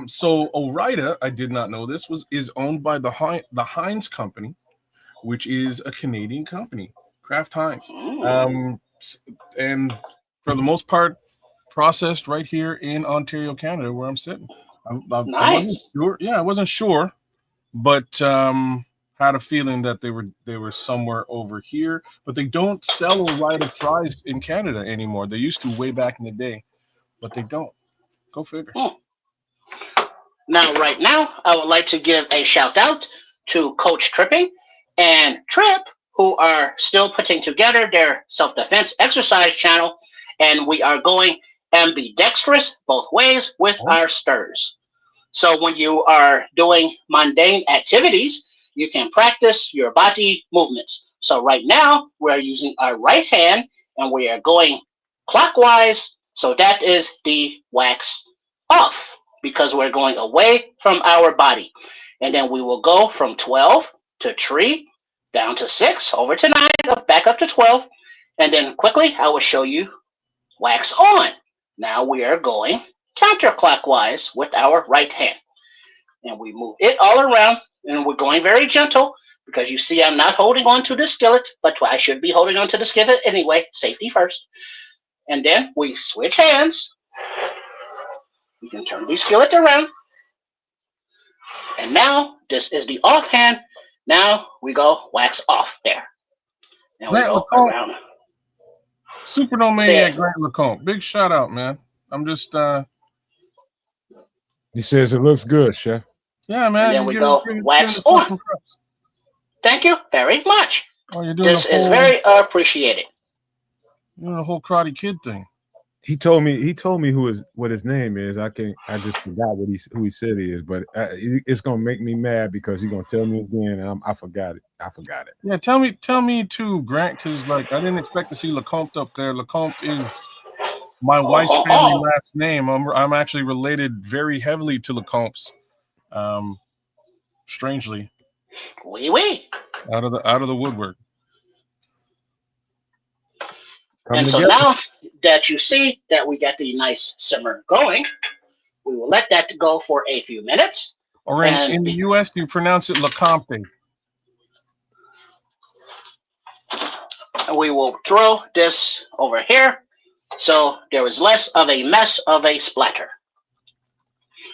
So Orida, I did not know this, is owned by the Heinz Company, which is a Canadian company, Kraft Heinz. And for the most part, processed right here in Ontario, Canada, where I'm sitting. I wasn't sure. Yeah, I wasn't sure, but had a feeling that they were somewhere over here. But they don't sell Orida fries in Canada anymore. They used to way back in the day, but they don't. Go figure. Now, right now, I would like to give a shout out to Coach Tripping and Trip, who are still putting together their self-defense exercise channel, and we are going ambidextrous both ways with our stirs. So when you are doing mundane activities, you can practice your body movements. So right now, we're using our right hand, and we are going clockwise. So that is the wax off, because we're going away from our body. And then we will go from 12 to 3, down to 6, over to 9, back up to 12. And then quickly, I will show you wax on. Now we are going counterclockwise with our right hand. And we move it all around, and we're going very gentle, because you see I'm not holding on to the skillet, but I should be holding on to the skillet anyway, safety first. And then we switch hands. We can turn the skillet around. And now this is the off hand. Now we go wax off there. Now we go around. Super No Maniac Grant LeCompte. Big shout out, man. I'm just He says it looks good, chef. Yeah, man. And then we go wax on. Thank you very much. Oh, you're doing this is very appreciated. You're doing the whole Karate Kid thing. He told me what his name is. I just forgot who he said he is, but it's gonna make me mad because he's gonna tell me again, and I forgot it. Yeah, tell me too, Grant, because like I didn't expect to see LeCompte up there. LeCompte is my wife's family last name. I'm actually related very heavily to LeCompte's. Strangely. Oui. Out of the woodwork. And so now that you see that we got the nice simmer going, we will let that go for a few minutes. Or in the U.S., you pronounce it LeCompte. And we will throw this over here, so there is less of a mess of a splatter.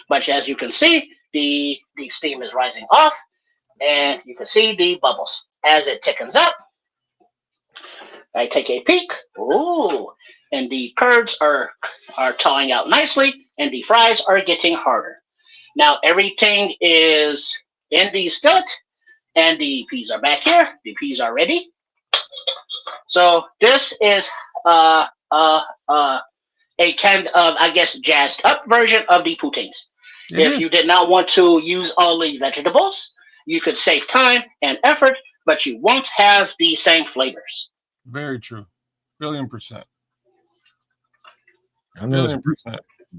But as you can see, the steam is rising off, and you can see the bubbles. As it thickens up, I take a peek. Ooh, and the curds are thawing out nicely, and the fries are getting harder. Now everything is in the skillet, and the peas are back here. The peas are ready. So this is a kind of, I guess, jazzed up version of the poutines. If you did not want to use all the vegetables, you could save time and effort, but you won't have the same flavors. Very true. $1,000,000,000%. I know it's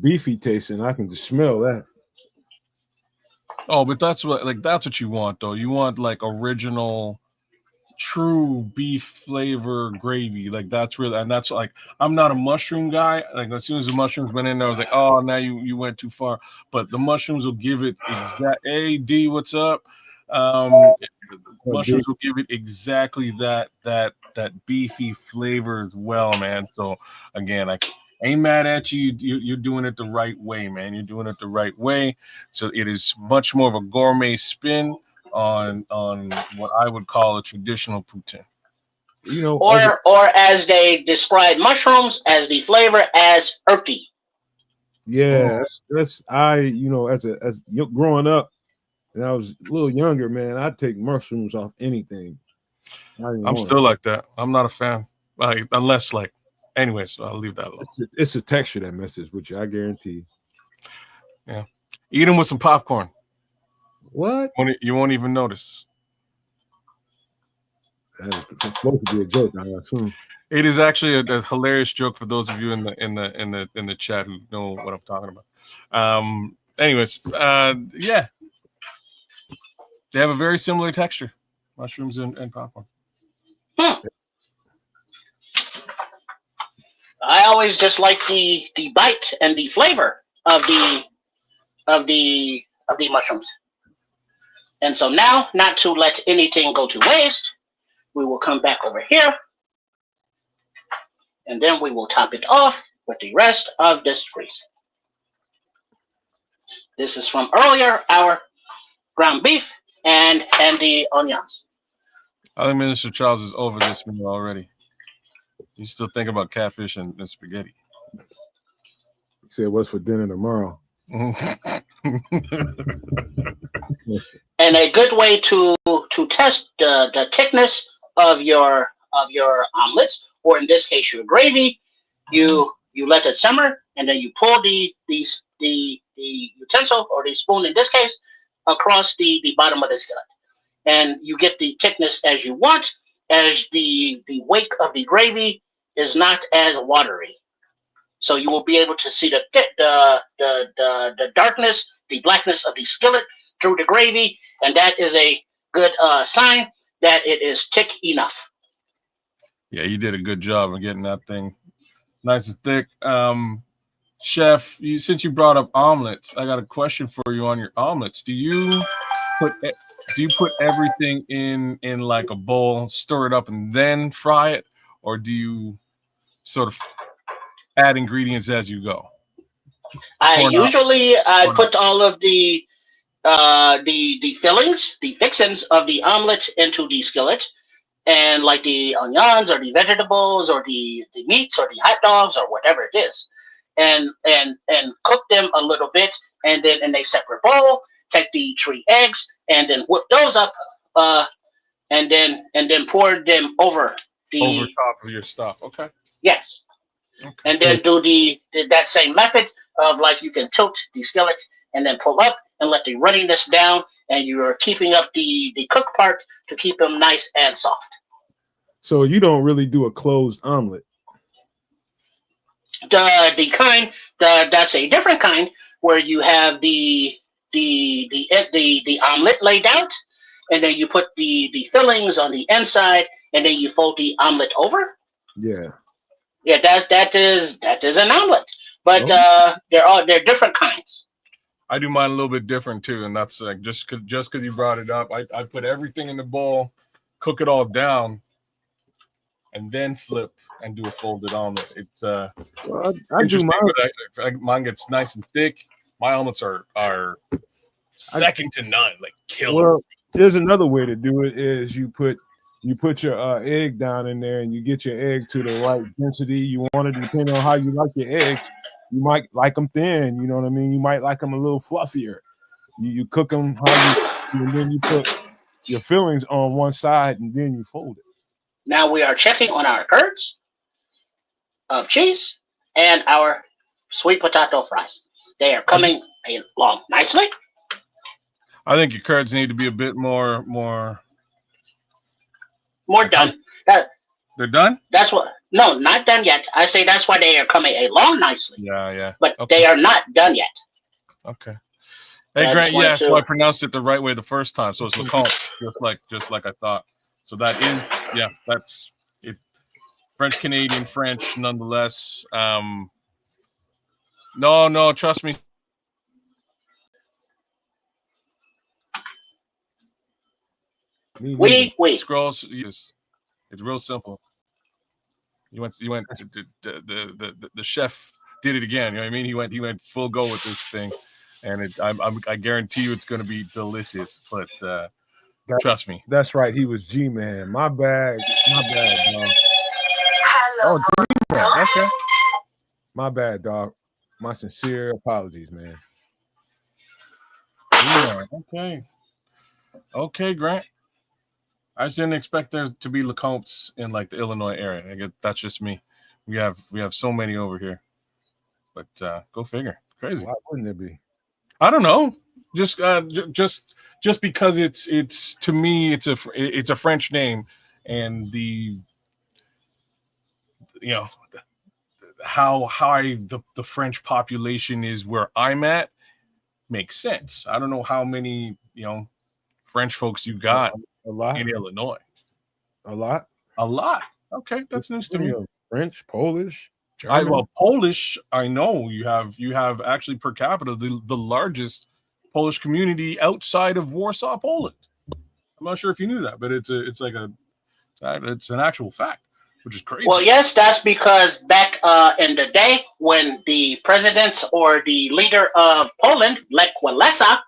beefy tasting. I can just smell that. Oh, but that's what you want, though. You want like original, true beef flavor gravy. Like that's really, and that's like I'm not a mushroom guy. Like as soon as the mushrooms went in there, I was like, oh, now you went too far. But the mushrooms will give it exact. Hey D, what's up? Mushrooms will give it exactly that beefy flavor as well, man. So again, I ain't mad at you. You're doing it the right way, man. You're doing it the right way. So it is much more of a gourmet spin on what I would call a traditional poutine. You know, or as they describe mushrooms, as the flavor as earthy. yeah, that's growing up, and I was a little younger, man. I'd take mushrooms off anything. I'm still like that. I'm not a fan, like unless like. Anyways, so I'll leave that alone. It's a texture that messes with you. I guarantee. Yeah, eat them with some popcorn. What? You won't even notice. That is supposed to be a joke, I assume. It is actually a hilarious joke for those of you in the chat who know what I'm talking about. Anyways, yeah, they have a very similar texture, mushrooms and popcorn. I always just like the bite and the flavor of the mushrooms. And so now, not to let anything go to waste, we will come back over here, and then we will top it off with the rest of this grease. This is from earlier, our ground beef and the onions. I think Minister Charles is over this meal already. You still think about catfish and spaghetti. He said, "What's for dinner tomorrow?" And a good way to test the thickness of your omelets, or in this case your gravy, you let it simmer, and then you pull the utensil, or the spoon in this case, across the bottom of the skillet, and you get the thickness as you want, as the wake of the gravy is not as watery. So you will be able to see the darkness, the blackness of the skillet through the gravy, and that is a good sign that it is thick enough. Yeah, you did a good job of getting that thing nice and thick. Chef, since you brought up omelets, I got a question for you on your omelets. Do you put everything in like a bowl, stir it up, and then fry it, or do you sort of add ingredients as you go? I usually put all of the fillings, the fixings of the omelet into the skillet, and like the onions or the vegetables or the meats or the hot dogs or whatever it is, and cook them a little bit, and then in a separate bowl, take the 3 eggs and then whip those up, and then pour them over top of your stuff. Okay. Yes. Okay. And then do that same method of, like, you can tilt the skillet and then pull up and let the runniness down, and you're keeping up the cook part to keep them nice and soft. So you don't really do a closed omelet. The kind that's a different kind, where you have the omelet laid out, and then you put the fillings on the inside, and then you fold the omelet over. Yeah. Yeah, that is an omelet, but they're different kinds. I do mine a little bit different too, and that's like just because you brought it up, I put everything in the bowl, cook it all down, and then flip and do a folded omelet. It's I do mine. Mine gets nice and thick. My omelets are second to none, like killer. Well, there's another way to do it. Is you put your egg down in there, and you get your egg to the right density you want it. Depending on how you like your eggs, you might like them thin. You know what I mean? You might like them a little fluffier. You cook them and then you put your fillings on one side, and then you fold it. Now we are checking on our curds of cheese and our sweet potato fries. They are coming along nicely. I think your curds need to be a bit more done. They're done? No, not done yet. I say that's why they are coming along nicely. Yeah. But they are not done yet. Okay. Hey, Grant, yeah, so I pronounced it the right way the first time. So it's LeComte, just like I thought. So that is, yeah, that's it. French Canadian French, nonetheless. No, trust me. We scrolls. Yes, it's real simple. You went. The chef did it again. You know what I mean? He went full go with this thing, and I guarantee you it's going to be delicious. But Trust me. That's right. He was G-Man. My bad, dog. Oh, G-Man. Okay. My bad, dog. My sincere apologies, man. G-Man. Okay. Okay, Grant. I just didn't expect there to be Lecomptes in like the Illinois area. I guess that's just me. We have so many over here. But go figure. Crazy. Why wouldn't it be? I don't know. Just because it's to me it's a French name, and the how high the French population is where I'm at makes sense. I don't know how many French folks you got A lot. in Illinois. A lot. A lot. Okay, that's news to me. French, Polish, German. Well, Polish. I know you have actually per capita the largest Polish community outside of Warsaw, Poland. I'm not sure if you knew that, but it's an actual fact, which is crazy. Well, yes, that's because back in the day when the president or the leader of Poland, Lech Walesa,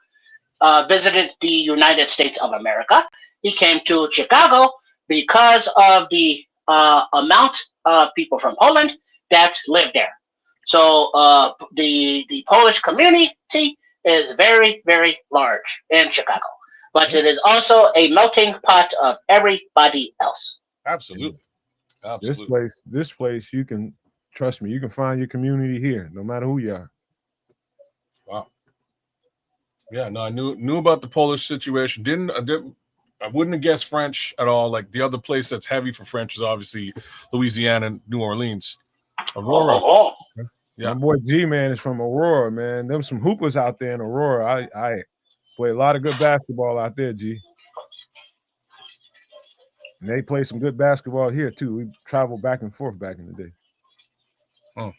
visited the United States of America, he came to Chicago because of the amount of people from Poland that lived there. So the Polish community is very, very large in Chicago, but it is also a melting pot of everybody else. Absolutely. This place, you can trust me. You can find your community here, no matter who you are. Wow. Yeah, no, I knew about the Polish situation. I wouldn't have guessed French at all. Like the other place that's heavy for French is obviously Louisiana and New Orleans. Aurora. Oh. Yeah. My boy G-Man is from Aurora, man. Them some hoopers out there in Aurora. I play a lot of good basketball out there, G. And they play some good basketball here too. We traveled back and forth back in the day. Oh.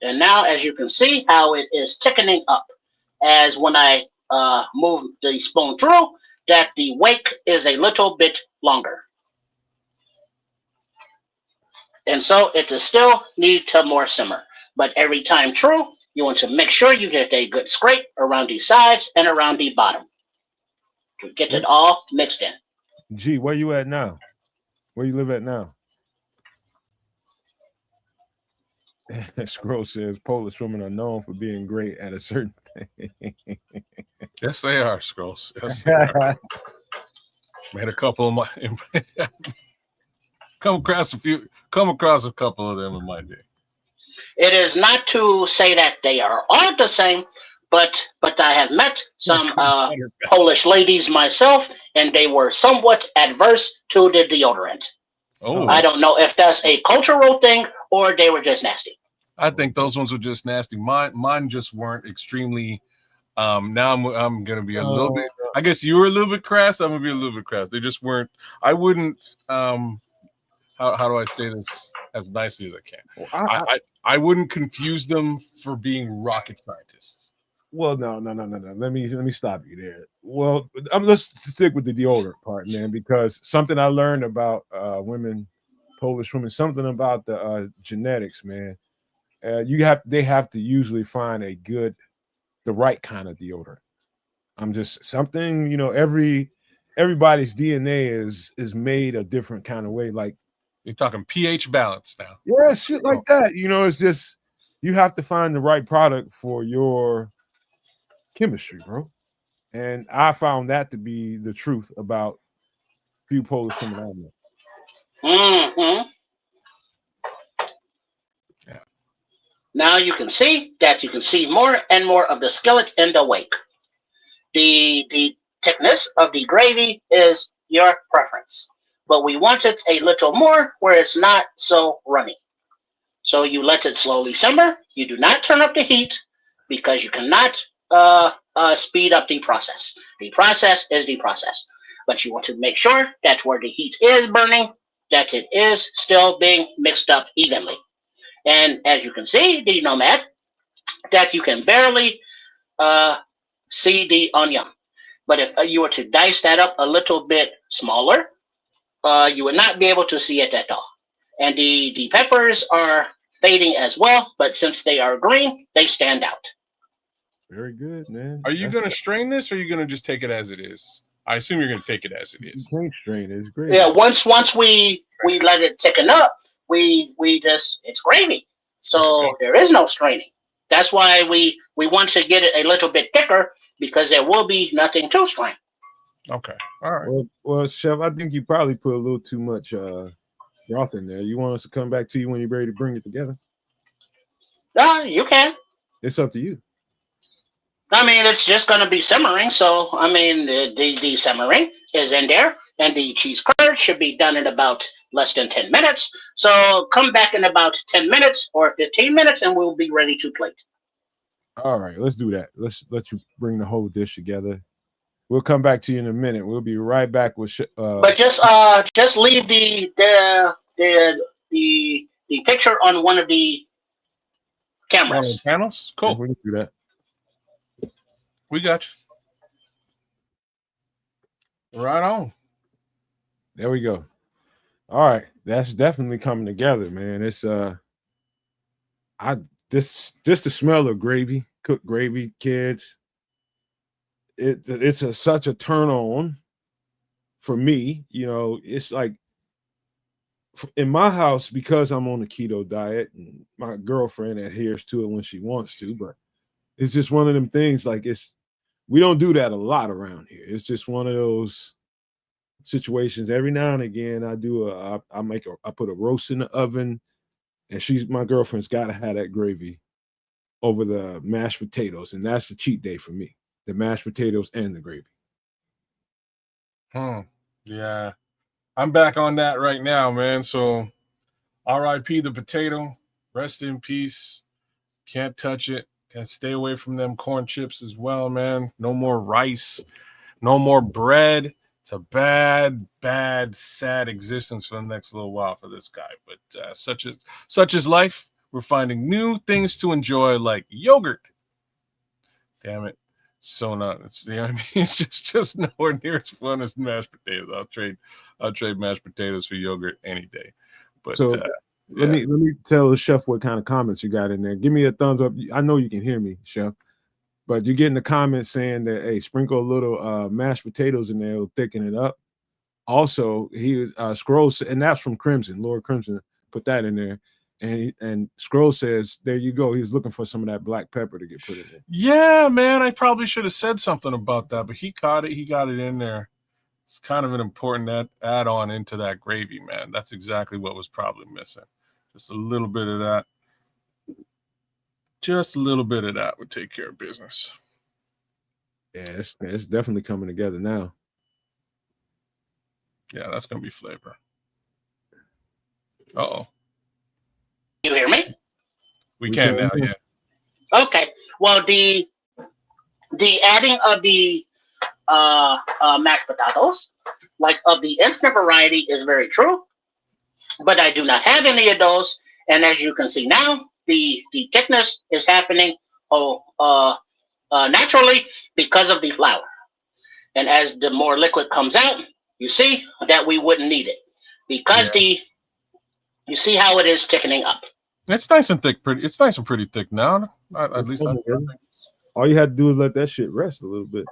And now, as you can see, how it is thickening up. As when I move the spoon through, that the wake is a little bit longer. And so it will still need to more simmer. But every time through, you want to make sure you get a good scrape around the sides and around the bottom to get it all mixed in. Gee, where you at now? Where you live at now? Scroll says Polish women are known for being great at a certain thing. Yes, they are, Scrolls. Yes, they are. Made a couple of my come across a couple of them in my day. It is not to say that they are all the same, but I have met some Polish ladies myself, and they were somewhat adverse to the deodorant. Oh, I don't know if that's a cultural thing or they were just nasty. I think those ones were just nasty. Mine just weren't extremely. Now I'm gonna be a little bit. I guess you were a little bit crass. I'm gonna be a little bit crass. They just weren't. I wouldn't. How do I say this as nicely as I can? Well, I wouldn't confuse them for being rocket scientists. Well, no. Let me stop you there. Well, let's stick with the deodorant part, man, because something I learned about women, Polish women, something about the genetics, man. They have to usually find the right kind of deodorant. I'm just something, everybody's DNA is made a different kind of way. Like you're talking pH balance now. Yeah, shit like that. It's just you have to find the right product for your chemistry, bro. And I found that to be the truth about few Polish women I met. Mm-hmm. Yeah. Now you can see more and more of the skillet in the wake. The thickness of the gravy is your preference, but we want it a little more where it's not so runny. So you let it slowly simmer. You do not turn up the heat because you cannot speed up the process. The process is the process, but you want to make sure that where the heat is burning, that it is still being mixed up evenly. And as you can see, the Nomad, that you can barely see the onion. But if you were to dice that up a little bit smaller, you would not be able to see it at all. And the peppers are fading as well, but since they are green, they stand out. Very good, man. Are you going to strain this, or are you going to just take it as it is? I assume you're going to take it as it You is. can't strain it. It's gravy. Yeah, once we let it thicken up, we just it's gravy. So there is no straining. That's why we want to get it a little bit thicker because there will be nothing to strain. Okay. All right. Well, Chef, I think you probably put a little too much broth in there. You want us to come back to you when you're ready to bring it together? You can. It's up to you. I mean, it's just going to be simmering. So, I mean, the simmering is in there, and the cheese curd should be done in about less than 10 minutes. So, come back in about 10 minutes or 15 minutes, and we'll be ready to plate. All right, let's do that. Let's let you bring the whole dish together. We'll come back to you in a minute. We'll be right back with. But just leave the picture on one of the cameras. One of the panels? Cool. We can do that. We got you. Right on. There we go. All right, that's definitely coming together, man. It's just the smell of gravy, cooked gravy, kids. It's such a turn on for me. You know, it's like in my house, because I'm on a keto diet and my girlfriend adheres to it when she wants to, but it's just one of them things. Like we don't do that a lot around here. It's just one of those situations. Every now and again, I put a roast in the oven, and my girlfriend's got to have that gravy over the mashed potatoes, and that's the cheat day for me. The mashed potatoes and the gravy. Yeah. I'm back on that right now, man. So R.I.P. the potato. Rest in peace. Can't touch it. Can't stay away from them corn chips as well, man. No more rice. No more bread. It's a bad, sad existence for the next little while for this guy. But such is life. We're finding new things to enjoy, like yogurt. Damn it. So not, it's, you know what I mean? It's just nowhere near as fun as mashed potatoes. I'll trade mashed potatoes for yogurt any day. But so let me tell the chef what kind of comments you got in there. Give me a thumbs up. I know you can hear me, chef, but you get in the comments saying that, hey, sprinkle a little mashed potatoes in there, it'll thicken it up. Also, he scrolls, and that's from Crimson. Lord Crimson put that in there. And Scroll says, there you go. He was looking for some of that black pepper to get put in there. Yeah, man. I probably should have said something about that, but he caught it. He got it in there. It's kind of an important add-on into that gravy, man. That's exactly what was probably missing. Just a little bit of that. Just a little bit of that would take care of business. Yeah, it's definitely coming together now. Yeah, that's going to be flavor. Uh-oh. You hear me? We can now, yeah. Okay. Well, the adding of the mashed potatoes, like of the instant variety, is very true. But I do not have any of those, and as you can see now, the thickness is happening naturally because of the flour. And as the more liquid comes out, you see that we wouldn't need it because you see how it is thickening up. It's nice and thick. It's nice and pretty thick now. At least all you had to do is let that shit rest a little bit.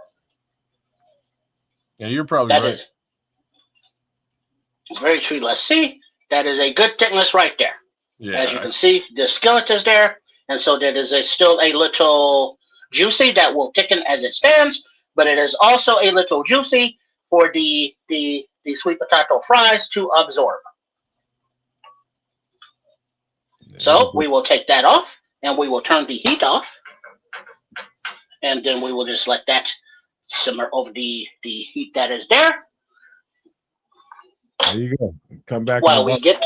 Yeah, you're probably right. It's very true. Let's see. That is a good thickness right there. Yeah. As you can see, the skillet is there, and so that is still a little juicy that will thicken as it stands. But it is also a little juicy for the sweet potato fries to absorb. So we will take that off, and we will turn the heat off, and then we will just let that simmer over the heat that is there. There you go. Come back. While we get,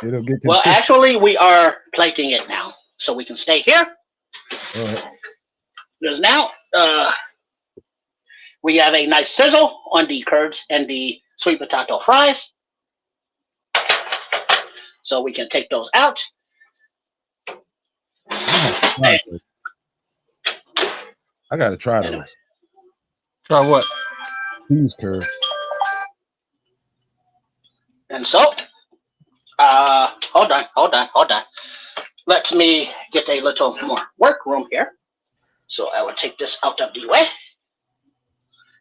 it'll get consistent. Well, actually, we are plating it now, so we can stay here. All right. Because now we have a nice sizzle on the curds and the sweet potato fries, so we can take those out. I gotta try those. Try what? Cheese curd. And so, hold on. Let me get a little more work room here. So I will take this out of the way.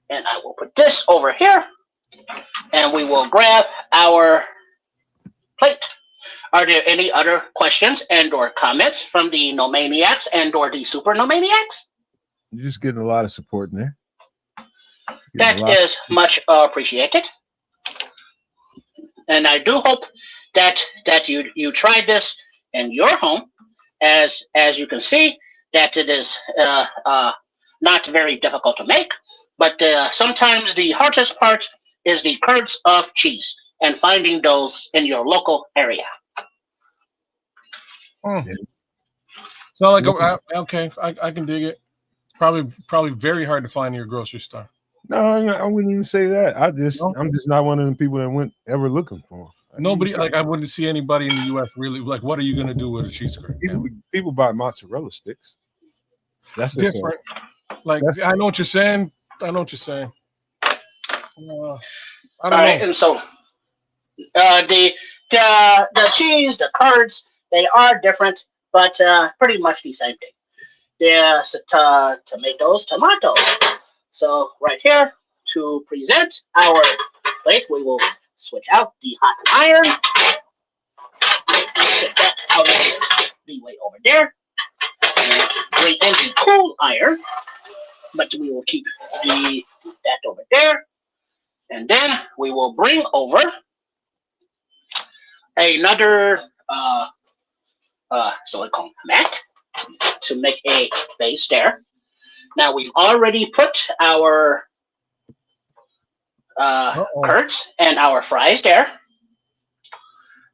And I will put this over here, and we will grab our plate. Are there any other questions and or comments from the Nomaniacs and or the Super Nomaniacs? You're just getting a lot of support in there. That is much appreciated. And I do hope that you try this in your home, as you can see that it is not very difficult to make, but sometimes the hardest part is the curds of cheese and finding those in your local area. So like okay, I can dig it. Probably very hard to find in your grocery store. No, I wouldn't even say that. I'm just not one of the people that went ever looking for them. Nobody, like I wouldn't see anybody in the U.S. really like. What are you gonna do with a cheese curd? People buy mozzarella sticks. That's different. Like I know what you're saying. I know what you're saying. I don't know. And so the cheese, the curds, they are different, but pretty much the same thing. There's tomatoes. So right here, to present our plate, we will switch out the hot iron. Set that out of the way over there. And bring in the cool iron, but we will keep that over there. And then we will bring over another silicone mat to make a base there. Now we've already put our curds and our fries there.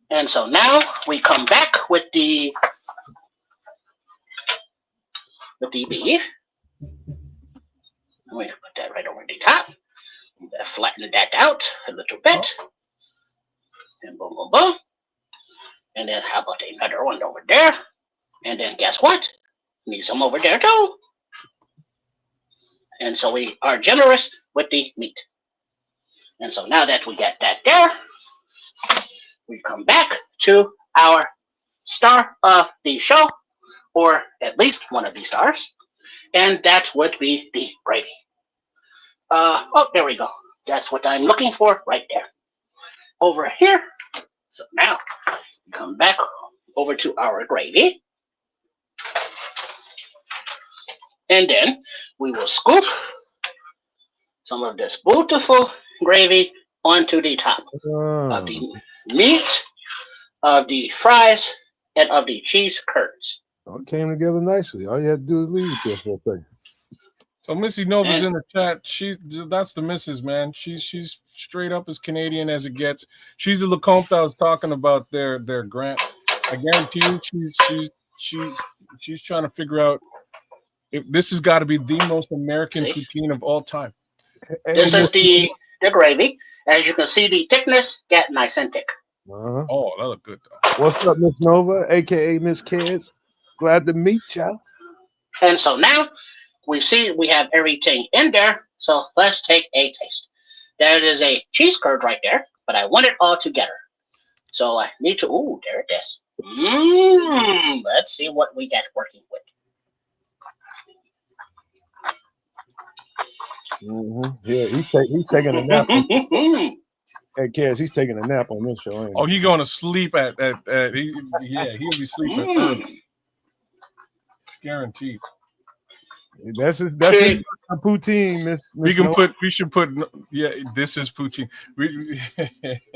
And so now we come back with the beef. I'm going to put that right over the top. I'm going to flatten that out a little bit. And boom, boom, boom. And then how about another one over there? And then guess what? Need some over there too. And so we are generous with the meat. And so now that we get that there, we come back to our star of the show, or at least one of the stars, and that would be the gravy. Oh, there we go. That's what I'm looking for right there. Over here. So now we come back over to our gravy. And then we will scoop some of this beautiful gravy onto the top of the meat, of the fries, and of the cheese curds. It came together nicely. All you had to do is leave it there for a second. So Missy Nova's in the chat. That's the missus, man. She's straight up as Canadian as it gets. She's the Lecomte I was talking about there, Grant. I guarantee you she's trying to figure out if this has got to be the most American poutine of all time. This is the gravy. As you can see, the thickness get nice and thick. Oh, that look good though. What's up, Miss Nova, aka Miss Kids? Glad to meet you. And so now we see we have everything in there. So let's take a taste. There is a cheese curd right there, but I want it all together. So I need to. Ooh, there it is. Let's see what we get working with. Yeah, he's taking a nap. Hey, kids, he's taking a nap on this show. Oh, he's going to sleep at he'll be sleeping early. Guaranteed. That's his poutine, Miss. We should put this is poutine.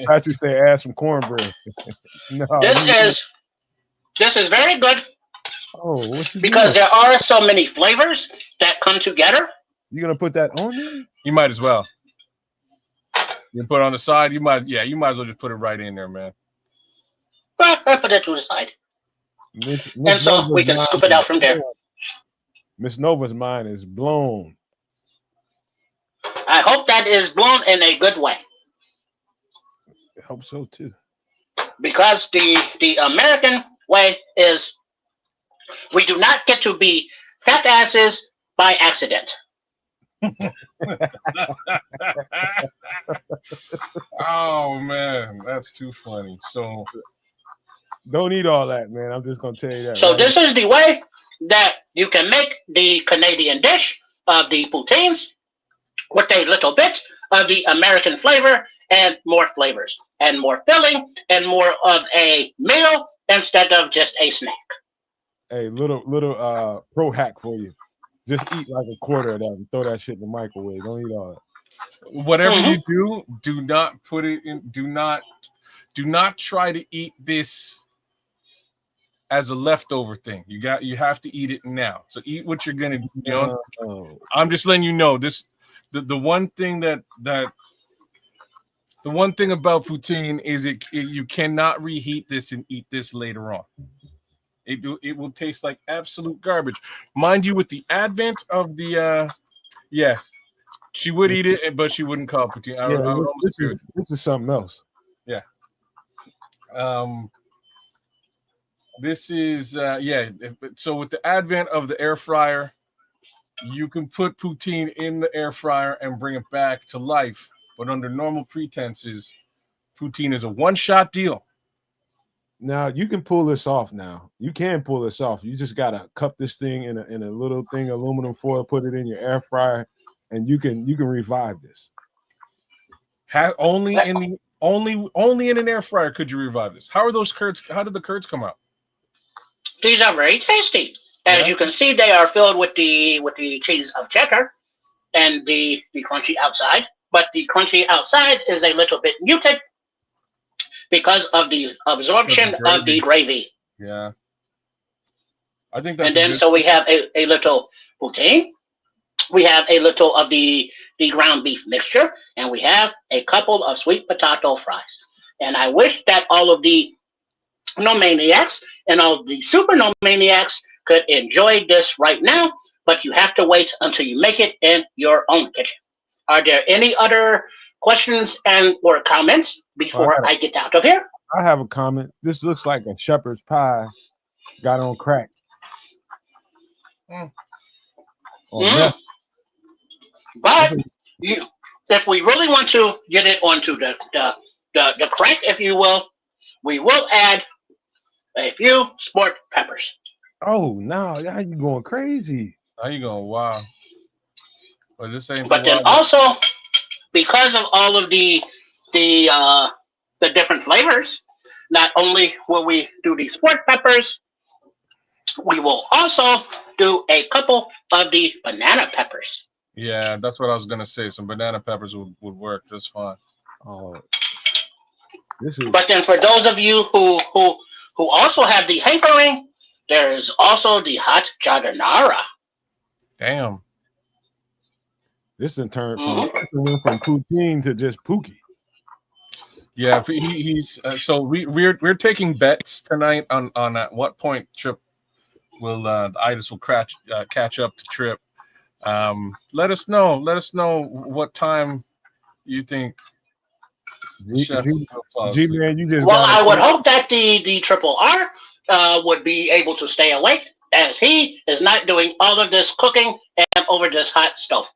I should say add some cornbread. No, this is very good. Oh, because there are so many flavors that come together. You gonna put that on there? You might as well. You put it on the side. You might as well just put it right in there, man. Well, I put it to the side. And so we can scoop it out from there. Miss Nova's mind is blown. I hope that is blown in a good way. I hope so too. Because the American way is we do not get to be fat asses by accident. Oh man, that's too funny. So don't eat all that, man. I'm just gonna tell you that. So right? This is the way that you can make the Canadian dish of the poutines with a little bit of the American flavor and more flavors and more filling and more of a meal instead of just a snack. Hey, little pro hack for you. Just eat like a quarter of that and throw that shit in the microwave. Don't eat all that. Whatever Mhm. you do not put it in. Do not try to eat this as a leftover thing. You have to eat it now. So eat what you're gonna. No. I'm just letting you know this. The one thing that the one thing about poutine is you cannot reheat this and eat this later on. It will taste like absolute garbage. Mind you, with the advent of the yeah, she would eat it, but she wouldn't call it poutine. I Yeah, would almost agree with this is something else. you. Yeah. This is yeah. So with the advent of the air fryer, you can put poutine in the air fryer and bring it back to life. But under normal pretenses, poutine is a one-shot deal. Now you can pull this off. Now you can pull this off. You just gotta cup this thing in a little thing, aluminum foil, put it in your air fryer, and you can revive this. Only in an air fryer could you revive this. How are those curds? How did the curds come out? These are very tasty. As Yeah. you can see, they are filled with the cheese of cheddar and the crunchy outside. But the crunchy outside is a little bit muted because of the absorption of the gravy. Yeah, I think And that's a then good. so we have a little poutine. We have a little of the ground beef mixture, and we have a couple of sweet potato fries. And I wish that all of the no maniacs and all the super no maniacs could enjoy this right now, but you have to wait until you make it in your own kitchen. Are there any other questions and or comments before I get out of here? I have a comment. This looks like a shepherd's pie got on crack. Mm. Or meth. But if we really want to get it onto the crack, if you will, we will add a few sport peppers. Oh no, now you going crazy. Now you going wow. But this ain't. But then also, because of all of the different flavors, not only will we do the sport peppers, we will also do a couple of the banana peppers. Yeah, that's what I was gonna say. Some banana peppers would work just fine. Oh, this is. But then for those of you who also have the hankering, there is also the hot jardinara. Damn. This in turn went from poutine to just pookie. Yeah, he's so we're taking bets tonight on at what point Trip will the itis will catch up to Trip. Let us know what time you think. G man, you just. Well, I would hope that the triple R would be able to stay awake, as he is not doing all of this cooking and over this hot stove.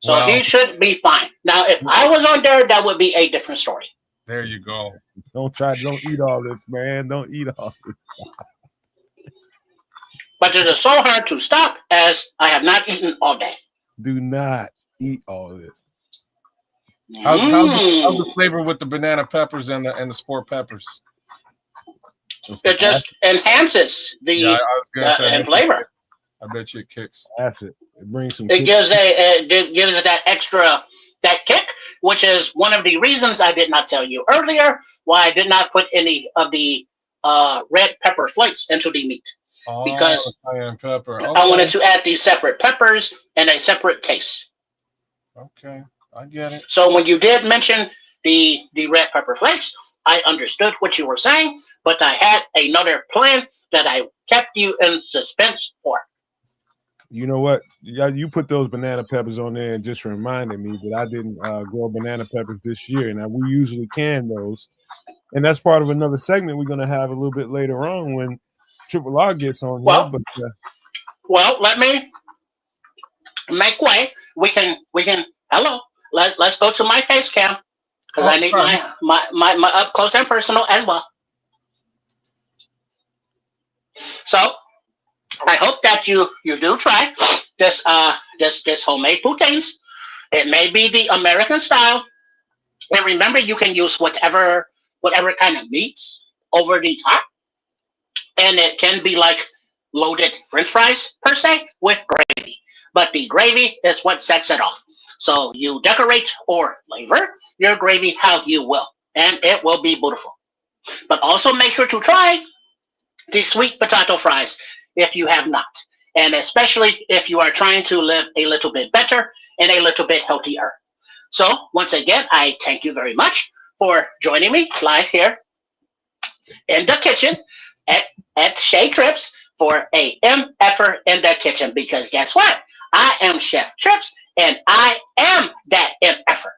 So he should be fine. Now, if I was on there, that would be a different story. There you go. Don't eat all this, man. Don't eat all this. But it is so hard to stop, as I have not eaten all day. Do not eat all this. How's the flavor with the banana peppers and the sport peppers? It just enhances the flavor. I bet you it kicks. Acid. It brings some. It gives it that extra kick, which is one of the reasons I did not tell you earlier why I did not put any of the red pepper flakes into the meat, because cayenne pepper. Okay. I wanted to add these separate peppers and a separate taste. Okay, I get it. So when you did mention the red pepper flakes, I understood what you were saying, but I had another plan that I kept you in suspense for. You know what? You put those banana peppers on there and just reminded me that I didn't grow banana peppers this year. Now we usually can those, and that's part of another segment we're going to have a little bit later on when Triple R gets on here. Well, let me make way. We can. Hello. Let's go to my face cam, because I need my up close and personal as well. So I hope that you do try this homemade poutines. It may be the American style, and remember, you can use whatever kind of meats over the top, and it can be like loaded French fries per se with gravy. But the gravy is what sets it off. So you decorate or flavor your gravy how you will, and it will be beautiful. But also make sure to try the sweet potato fries if you have not, and especially if you are trying to live a little bit better and a little bit healthier. So once again, I thank you very much for joining me live here in the kitchen at, at Shea Trips for a MFer in the kitchen, because guess what? I am Chef Trips and I am that MFer.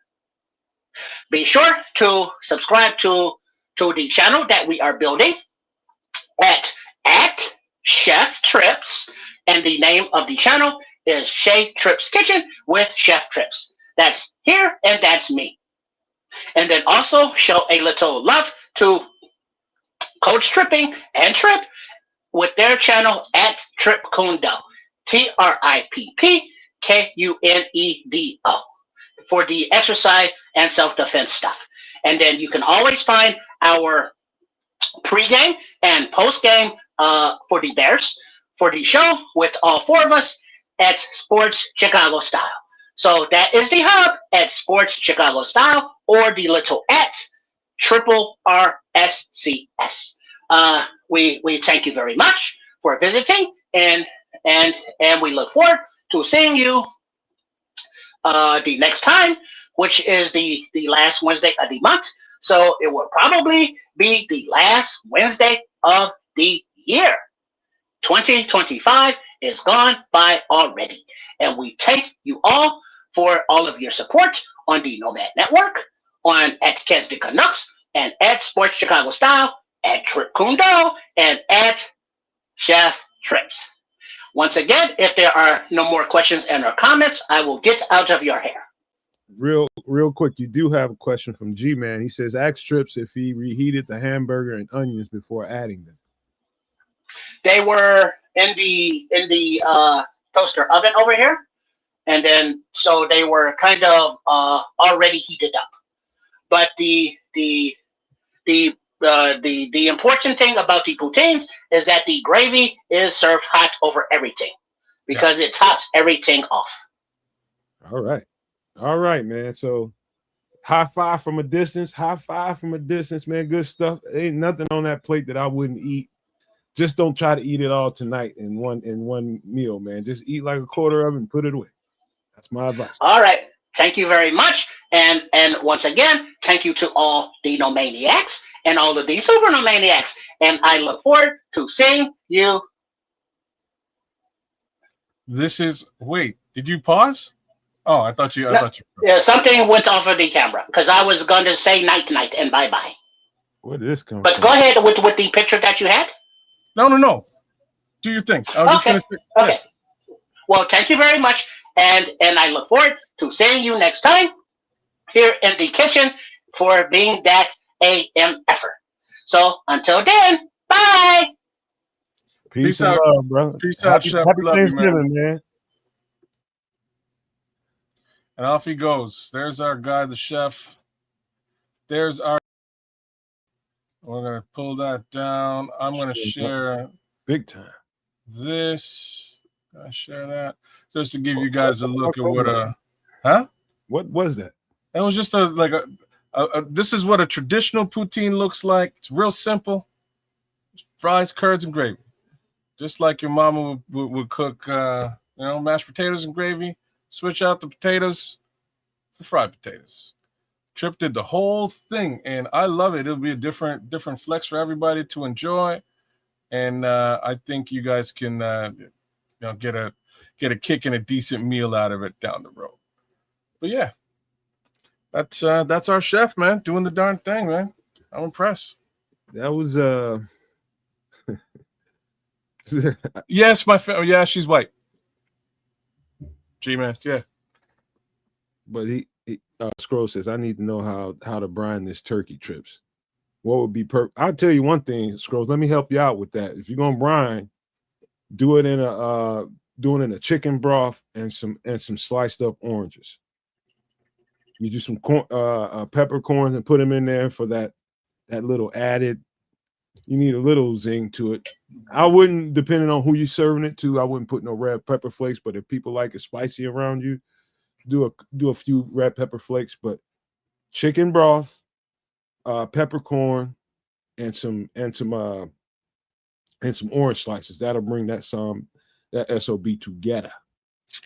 Be sure to subscribe to the channel that we are building at at Chef Trips, and the name of the channel is Shea Trips Kitchen with Chef Trips. That's here and that's me. And then also show a little love to Coach Tripping and Trip with their channel at Trip Kundo, TRIPPKUNEDO, for the exercise and self-defense stuff. And then you can always find our pregame and postgame for the Bears for the show with all four of us at Sports Chicago Style. So that is the hub at Sports Chicago Style, or the little at triple RSCS. We thank you very much for visiting, and we look forward to seeing you the next time, which is the last Wednesday of the month. So it will probably be the last Wednesday of the year. 2025 is gone by already, and we thank you all for all of your support on the Nomad Network, on at Kes de Canucks, and at Sports Chicago Style, at Trip Kundo, and at Chef Trips. Once again, if there are no more questions and or comments, I will get out of your hair. Real quick, you do have a question from G-Man. He says, ask Trips if he reheated the hamburger and onions before adding them. They were in the toaster oven over here, and then so they were kind of already heated up. But the important thing about the poutines is that the gravy is served hot over everything, because it tops everything off. All right, man. So high five from a distance, man. Good stuff. Ain't nothing on that plate that I wouldn't eat. Just don't try to eat it all tonight in one meal, man. Just eat like a quarter of it and put it away. That's my advice. All right. Thank you very much. And once again, thank you to all the Nomaniacs and all of the Super Nomaniacs. And I look forward to seeing you. Wait, did you pause? Oh, I thought you. Yeah, something went off of the camera because I was going to say night and bye bye. Where did this come from? But go ahead with the picture that you had. No. Do your thing. I was just going to say yes. Well, thank you very much, and I look forward to seeing you next time here in the kitchen for being that AMFer. So until then, bye. Peace out, love, brother. Peace out, Chef. Happy Thanksgiving, man. And off he goes. There's our guy, the chef. There's our. We're going to pull that down. I'm going to share. Big time. This. I share that just to give you guys a look at what huh? What was that? It was just this is what a traditional poutine looks like. It's real simple. Fries, curds, and gravy. Just like your mama would cook, mashed potatoes and gravy. Switch out the potatoes for fried potatoes. Trip did the whole thing, and I love it. It'll be a different flex for everybody to enjoy, and I think you guys can, get a kick and a decent meal out of it down the road. But yeah, that's our chef, man, doing the darn thing, man. I'm impressed. That was yes, yeah, she's white. G-Man, yeah. But he Scroll says, I need to know how to brine this turkey, Trips. What would be I'll tell you one thing, Scrolls. Let me help you out with that. If you're gonna brine, do it in a chicken broth and some sliced up oranges. You do some corn, peppercorns and put them in there for that little added. You need a little zing to it. I wouldn't, depending on who you're serving it to, I wouldn't put no red pepper flakes. But if people like it spicy around you, do a few red pepper flakes. But chicken broth, peppercorn, and some orange slices. That'll bring that SOB together.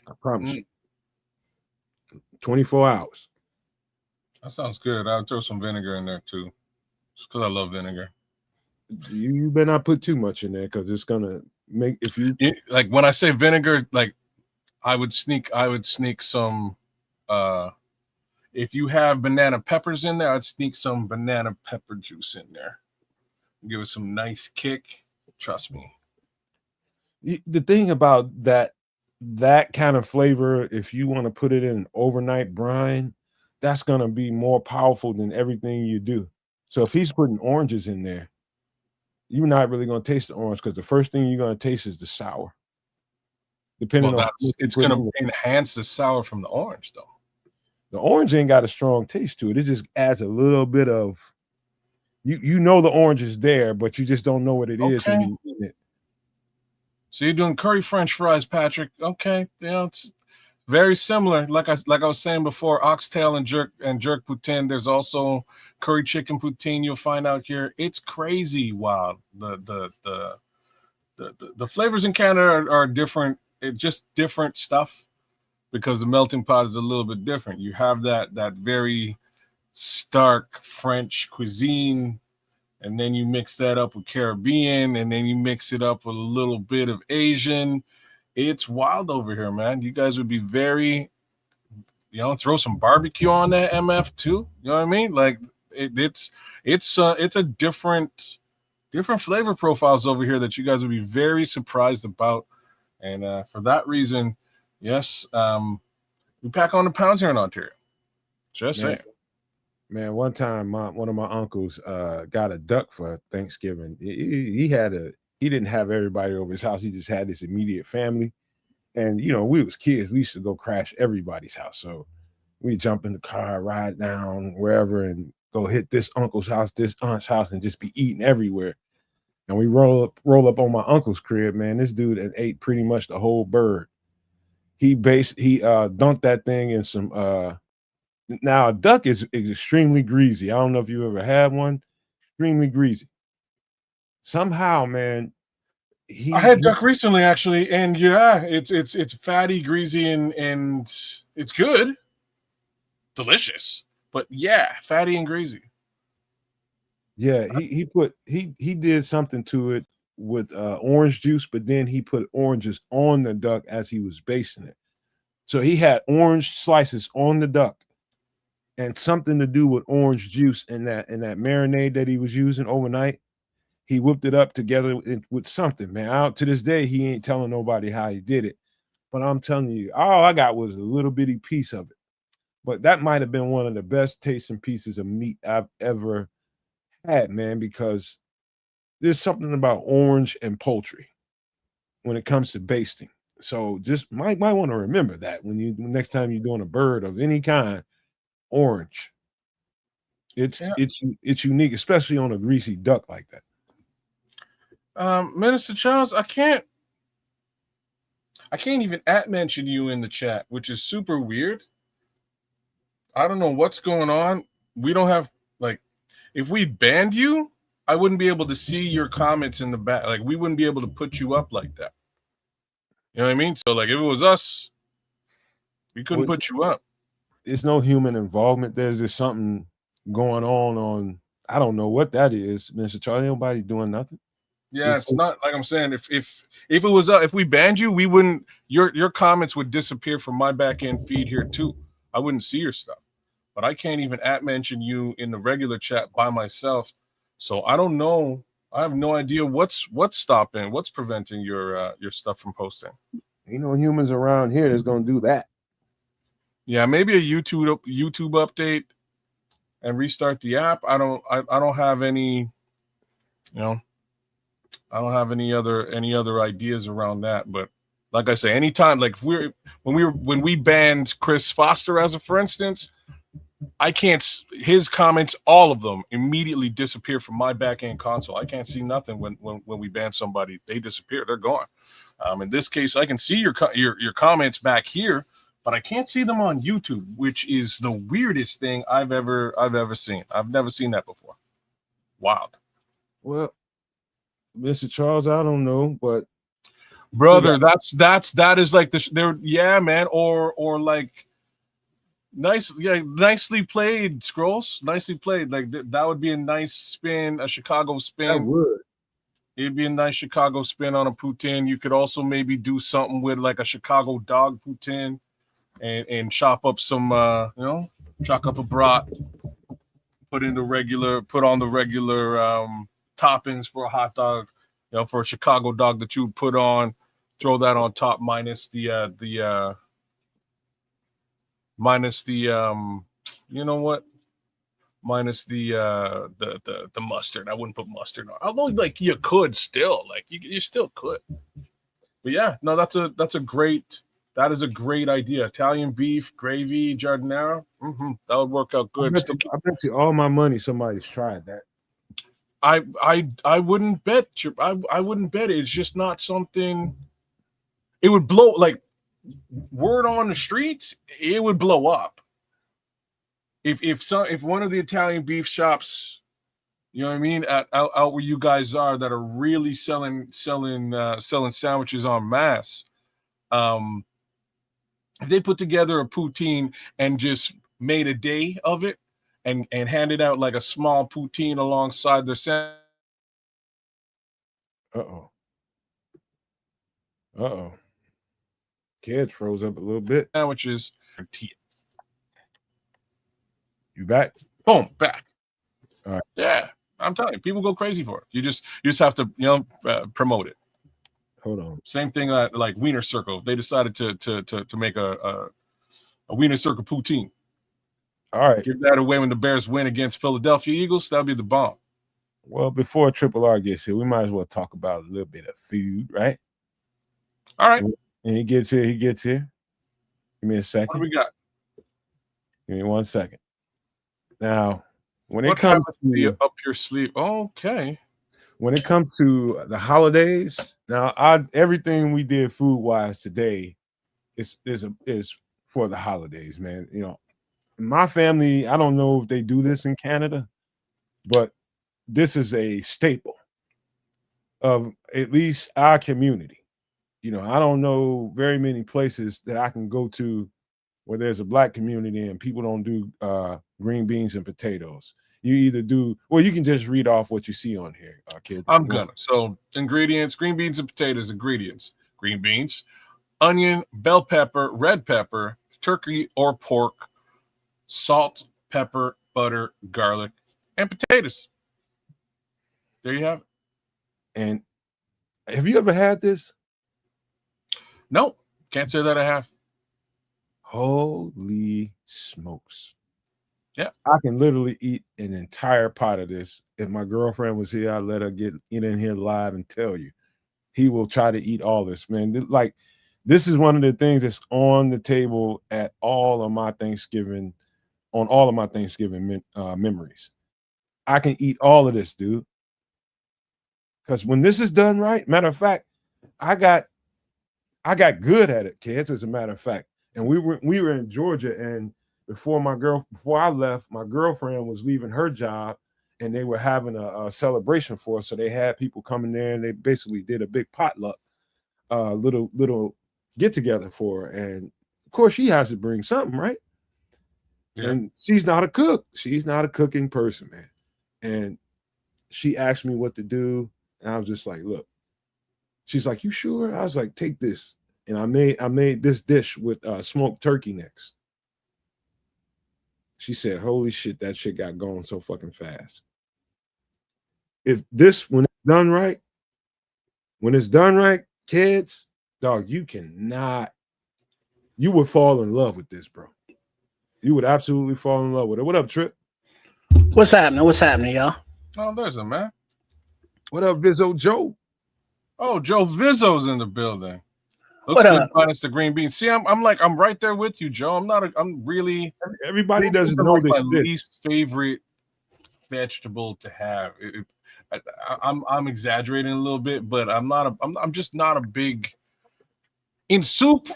I promise you. 24 hours. That sounds good. I'll throw some vinegar in there too, just because I love vinegar. You better not put too much in there because it's gonna make like when I say vinegar, like I would sneak some. If you have banana peppers in there, I'd sneak some banana pepper juice in there. Give it some nice kick. Trust me. The thing about that kind of flavor, if you want to put it in an overnight brine, that's gonna be more powerful than everything you do. So if he's putting oranges in there, you're not really gonna taste the orange because the first thing you're gonna taste is the sour. Depending on it's gonna enhance the sour from the orange, though. The orange ain't got a strong taste to it. It just adds a little bit of you know the orange is there, but you just don't know what it is when you eat it. So you're doing curry French fries, Patrick. Okay, it's very similar. Like I was saying before, oxtail and jerk poutine. There's also curry chicken poutine. You'll find out here. It's crazy wild. The flavors in Canada are different. It's just different stuff because the melting pot is a little bit different. You have that very stark French cuisine, and then you mix that up with Caribbean, and then you mix it up with a little bit of Asian. It's wild over here, man. You guys would be very, throw some barbecue on that MF too. You know what I mean? Like it's a different flavor profiles over here that you guys would be very surprised about. And for that reason, yes, we pack on the pounds here in Ontario. Just saying. Man, one time one of my uncles got a duck for Thanksgiving. He didn't have everybody over his house. He just had his immediate family. And, we was kids. We used to go crash everybody's house. So we jump in the car, ride down wherever and go hit this uncle's house, this aunt's house, and just be eating everywhere. And we roll up on my uncle's crib, man. This dude had ate pretty much the whole bird. He dunked that thing in some now a duck is extremely greasy. I don't know if you ever had one. Extremely greasy. Somehow, man. I had duck recently, actually, and yeah, it's fatty, greasy, and it's good, delicious. But yeah, fatty and greasy. Yeah, he did something to it with orange juice, but then he put oranges on the duck as he was basting it. So he had orange slices on the duck, and something to do with orange juice and that marinade that he was using overnight. He whipped it up together with something, man. Out to this day, he ain't telling nobody how he did it. But I'm telling you, all I got was a little bitty piece of it. But that might have been one of the best tasting pieces of meat I've ever had, man, because there's something about orange and poultry when it comes to basting. So just might want to remember that when next time you're doing a bird of any kind, orange. It's unique, especially on a greasy duck like that. Minister Charles, I can't even mention you in the chat, which is super weird. I don't know what's going on. We don't have, if we banned you, I wouldn't be able to see your comments in the back. Like, we wouldn't be able to put you up like that. You know what I mean? So, if it was us, we couldn't put you up. There's no human involvement. There's just something going on. I don't know what that is, Mr. Charlie. Nobody doing nothing. Yeah, it's not like I'm saying. If it was if we banned you, we wouldn't. Your comments would disappear from my back end feed here too. I wouldn't see your stuff. But I can't even mention you in the regular chat by myself. So I don't know. I have no idea what's stopping, what's preventing your stuff from posting. Ain't no humans around here that's gonna do that. Yeah, maybe a YouTube update and restart the app. I don't have any, I don't have any other ideas around that. But like I say, anytime, like when we banned Chris Foster, for instance, I can't. His comments, all of them, immediately disappear from my back end console. I can't see nothing when we ban somebody. They disappear. They're gone. In this case, I can see your comments back here, but I can't see them on YouTube, which is the weirdest thing I've ever seen. I've never seen that before. Wild. Well, Mr. Charles, I don't know, but brother, that is like there. Yeah, man. Or like. Nicely played, Scrolls. Nicely played. Like that would be a nice spin, a Chicago spin. That would. It'd be a nice Chicago spin on a poutine. You could also maybe do something with like a Chicago dog poutine, and chop up some, chop up a brat, put on the regular toppings for a hot dog, for a Chicago dog that you would put on, throw that on top minus the mustard. I wouldn't put mustard on. Although like you could still, like you still could. But yeah, no, that is a great idea. Italian beef, gravy, giardiniera. That would work out good. I bet you all my money somebody's tried that. I wouldn't bet. I wouldn't bet it. It's just not something. It would blow like. Word on the streets, it would blow up. If one of the Italian beef shops, you know what I mean, out where you guys are, that are really selling sandwiches en masse, if they put together a poutine and just made a day of it and handed out like a small poutine alongside their sandwich. Uh-oh. Kid froze up a little bit. Sandwiches. You back? Boom, back. All right. Yeah, I'm telling you, people go crazy for it. You just have to promote it. Hold on. Same thing like Wiener Circle. They decided to make a Wiener Circle poutine. All right. Give that away when the Bears win against Philadelphia Eagles. That'll be the bomb. Well, before Triple R gets here, we might as well talk about a little bit of food, right? All right. And he gets here. Give me a second. What do we got? Give me 1 second. Now, when it comes to up your sleeve, okay. When it comes to the holidays, now everything we did food wise today is for the holidays, man. My family, I don't know if they do this in Canada, but this is a staple of at least our community. I don't know very many places that I can go to where there's a black community and people don't do green beans and potatoes. You either do, well, you can just read off what you see on here, kid. I'm gonna. So ingredients, green beans and potatoes, ingredients. Green beans, onion, bell pepper, red pepper, turkey or pork, salt, pepper, butter, garlic, and potatoes. There you have it. And have you ever had this? Nope. Can't say that I have. Holy smokes. Yeah. I can literally eat an entire pot of this. If my girlfriend was here, I'd let her get in here live and tell you. He will try to eat all this, man. Like, this is one of the things that's on the table at all of my Thanksgiving, memories. I can eat all of this, dude. Because when this is done right, matter of fact, I got good at it, kids, as a matter of fact. And we were in Georgia, and before I left, my girlfriend was leaving her job, and they were having a celebration for us. So they had people coming there, and they basically did a big potluck, little get together for her. And of course, she has to bring something, right? Yeah. And she's not a cook. She's not a cooking person, man. And she asked me what to do, and I was just like, look. She's like, you sure? I was like, take this. And I made this dish with smoked turkey necks. She said, holy shit, that shit got going so fucking fast. When it's done right, kids, dog, you would fall in love with this, bro. You would absolutely fall in love with it. What up, Trip? What's happening, y'all? Oh, there's a man. What up, Vizzo Joe? Oh, Joe Vizzo's in the building. Looks What good up? minus the green beans. See, I'm right there with you, Joe. I'm really. Everybody Green beans doesn't are know like this my shit. least favorite vegetable to have. I'm exaggerating a little bit, but I'm just not a big in soup.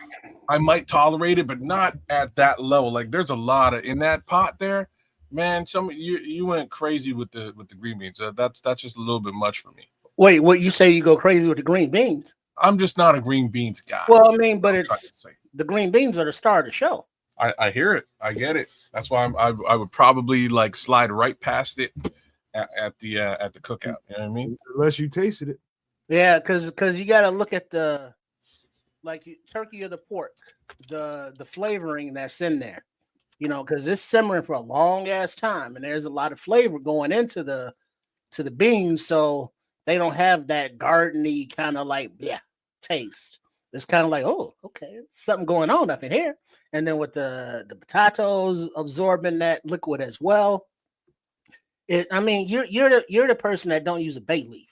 I might tolerate it, but not at that level. Like there's a lot of in that pot there, man. Some you went crazy with the green beans. That's just a little bit much for me. Wait, what you say? You go crazy with the green beans? I'm just not a green beans guy. Well, I mean, but I'm trying to it's say. the green beans are the star of the show. I hear it. I get it. That's why I would probably like slide right past it at the cookout. You know what I mean? Unless you tasted it. Yeah, because you got to look at the turkey or the pork, the flavoring that's in there. You know, because it's simmering for a long ass time, and there's a lot of flavor going into the beans, so they don't have that gardeny kind of like taste. It's kind of like, oh, okay, something going on up in here. And then with the potatoes absorbing that liquid as well. I mean, you're the person that don't use a bay leaf.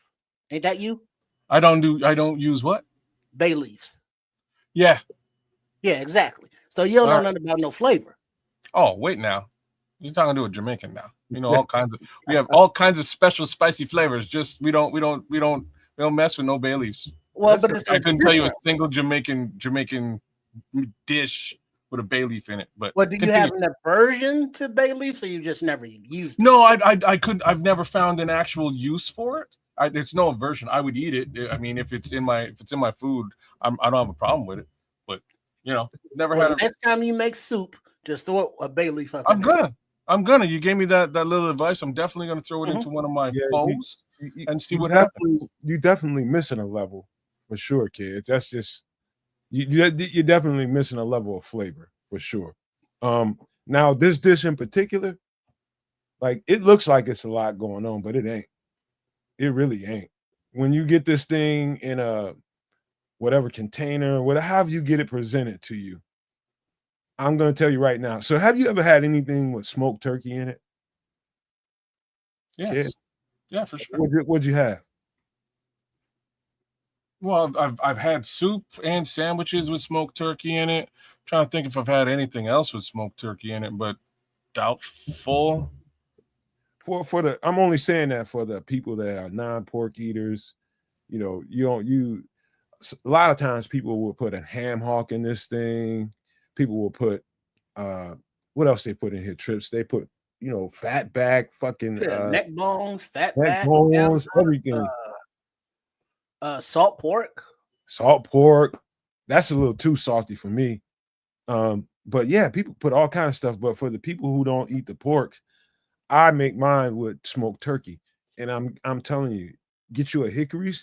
Ain't that you? I don't use what? Bay leaves. Yeah. Yeah, exactly. So you don't know All right. nothing about no flavor. Oh, wait now. You're talking to a Jamaican now. You know, we have all kinds of special spicy flavors. Just we don't mess with no bay leaves. Well, but it's I couldn't tell you a single Jamaican dish with a bay leaf in it. But Well, do you have an aversion to bay leaves, or you just never used it? No, I've never found an actual use for it. There's no aversion. I would eat it. I mean, if it's in my food, I don't have a problem with it. But you know, never had. Next time you make soup, just throw a bay leaf up. I'm gonna. You gave me that little advice. I'm definitely gonna throw it into one of my bowls and see what happens. You definitely missing a level for sure, kids. That's just you're definitely missing a level of flavor for sure. Now this dish in particular, like it looks like it's a lot going on, but it ain't. It really ain't. When you get this thing in a whatever container, however you get it presented to you, I'm going to tell you right now. So have you ever had anything with smoked turkey in it? Yes. Kid? Yeah, for sure. What'd you have? Well, I've had soup and sandwiches with smoked turkey in it. I'm trying to think if I've had anything else with smoked turkey in it, but doubtful. I'm only saying that for the people that are non-pork eaters. You know, a lot of times people will put a ham hock in this thing. People will put what else they put in here? Trips. They put, fat back, fucking neck bones, fat neck back, bones, everything. Salt pork. Salt pork. That's a little too salty for me. But yeah, people put all kind of stuff. But for the people who don't eat the pork, I make mine with smoked turkey. And I'm telling you, get you a hickory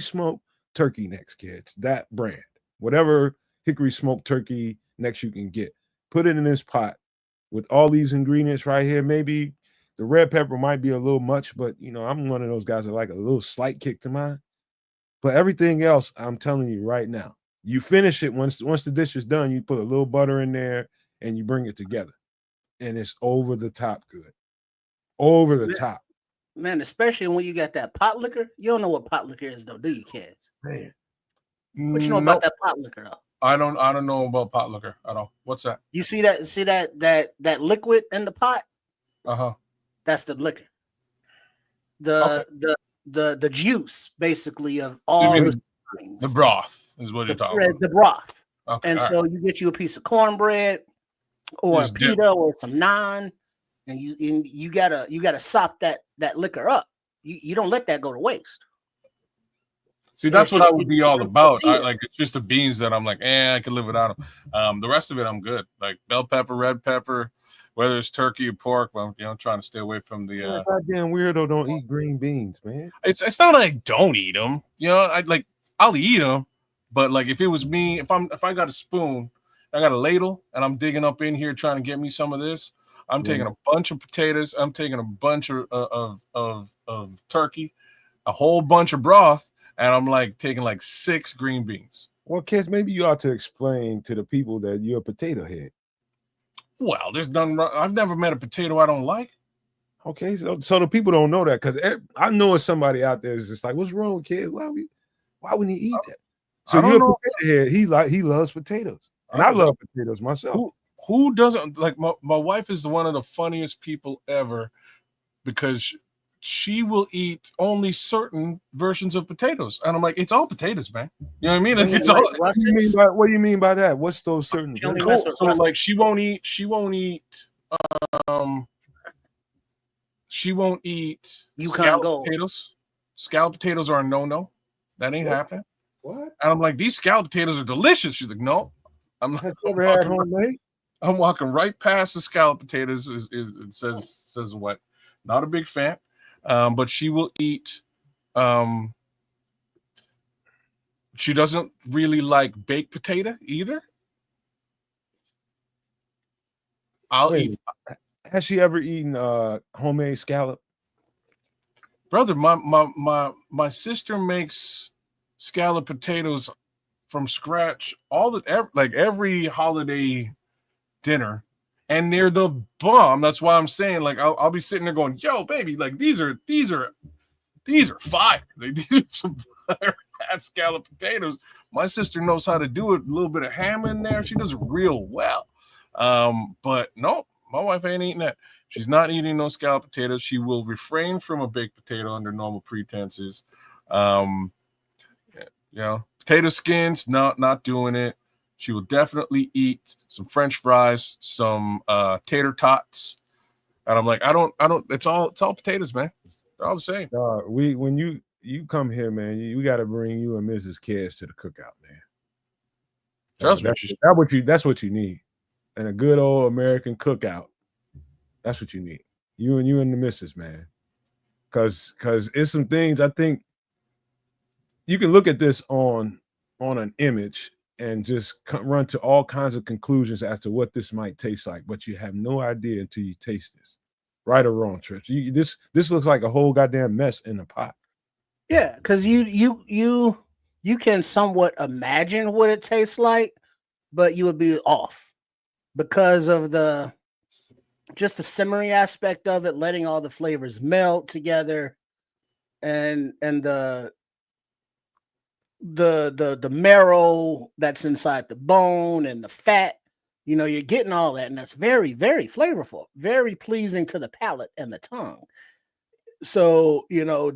smoked turkey necks, kids. That brand. Whatever hickory smoked turkey necks you can get. Put it in this pot with all these ingredients right here. Maybe the red pepper might be a little much, but I'm one of those guys that like a little slight kick to mine. But everything else, I'm telling you right now, you finish it once the dish is done, you put a little butter in there and you bring it together. And it's over the top good. Over the top. Man, especially when you got that pot liquor. You don't know what pot liquor is, though, do you, kids? Man. What you know about that pot liquor, though? I don't know about pot liquor at all. What's that? You see that liquid in the pot? Uh-huh. That's the liquor. The juice, basically, of all the broth is what you're talking about. The broth. Okay, and so you get you a piece of cornbread or a pita or some naan, and you gotta sop that liquor up. You don't let that go to waste. See, that's what I would be all about. It's just the beans that I'm like, I can live without them. The rest of it, I'm good. Like bell pepper, red pepper, whether it's turkey or pork. But I'm trying to stay away from the. Goddamn weirdo don't eat green beans, man. It's not like I don't eat them. I'll eat them, but like if it was me, if I got a spoon, I got a ladle, and I'm digging up in here trying to get me some of this. I'm taking a bunch of potatoes. I'm taking a bunch of turkey, a whole bunch of broth. And I'm like taking like 6 green beans. Well, kids, maybe you ought to explain to the people that you're a potato head. Well, there's nothing wrong. I've never met a potato I don't like. Okay, so the people don't know that because I know somebody out there is just like, what's wrong with kids? Why wouldn't you eat that? So I don't you're a know potato head. He loves potatoes, and I love potatoes myself. who doesn't like. My wife is one of the funniest people ever because she will eat only certain versions of potatoes, and I'm like, it's all potatoes, man. You know what I mean? Like, it's all. What do you mean by that? What's those certain? So like, she won't eat. Um, she won't eat Yukon Gold. potatoes. Scalloped potatoes are a no. That ain't happening. What? And I'm like, these scalloped potatoes are delicious. She's like, no. Have you ever had homemade? I'm walking right past the scalloped potatoes. It says what? Not a big fan. But she will eat. She doesn't really like baked potato either. I'll eat. Has she ever eaten homemade scallop? Brother, my sister makes scalloped potatoes from scratch every holiday dinner, and they're the bomb. That's why I'm saying, like, I'll be sitting there going, yo, baby, like these are fire. Like, these are some fire scalloped potatoes. My sister knows how to do it. A little bit of ham in there. She does it real well. But no, my wife ain't eating that. She's not eating no scalloped potatoes. She will refrain from a baked potato under normal pretenses. Potato skins, not doing it. She will definitely eat some French fries, some tater tots. And I'm like, I don't. It's all potatoes, man. They're all the same. When you come here, man, we got to bring you and Mrs. Cash to the cookout, man. Trust me. That's what you need. And a good old American cookout. That's what you need. You and the missus, man. Cause it's some things I think you can look at this on an image and just run to all kinds of conclusions as to what this might taste like, but you have no idea until you taste this. Right or wrong, Trish? This looks like a whole goddamn mess in a pot. Yeah, because you can somewhat imagine what it tastes like, but you would be off because of the simmering aspect of it, letting all the flavors melt together, and the marrow that's inside the bone and the fat. You're getting all that, and that's very, very flavorful, very pleasing to the palate and the tongue. So,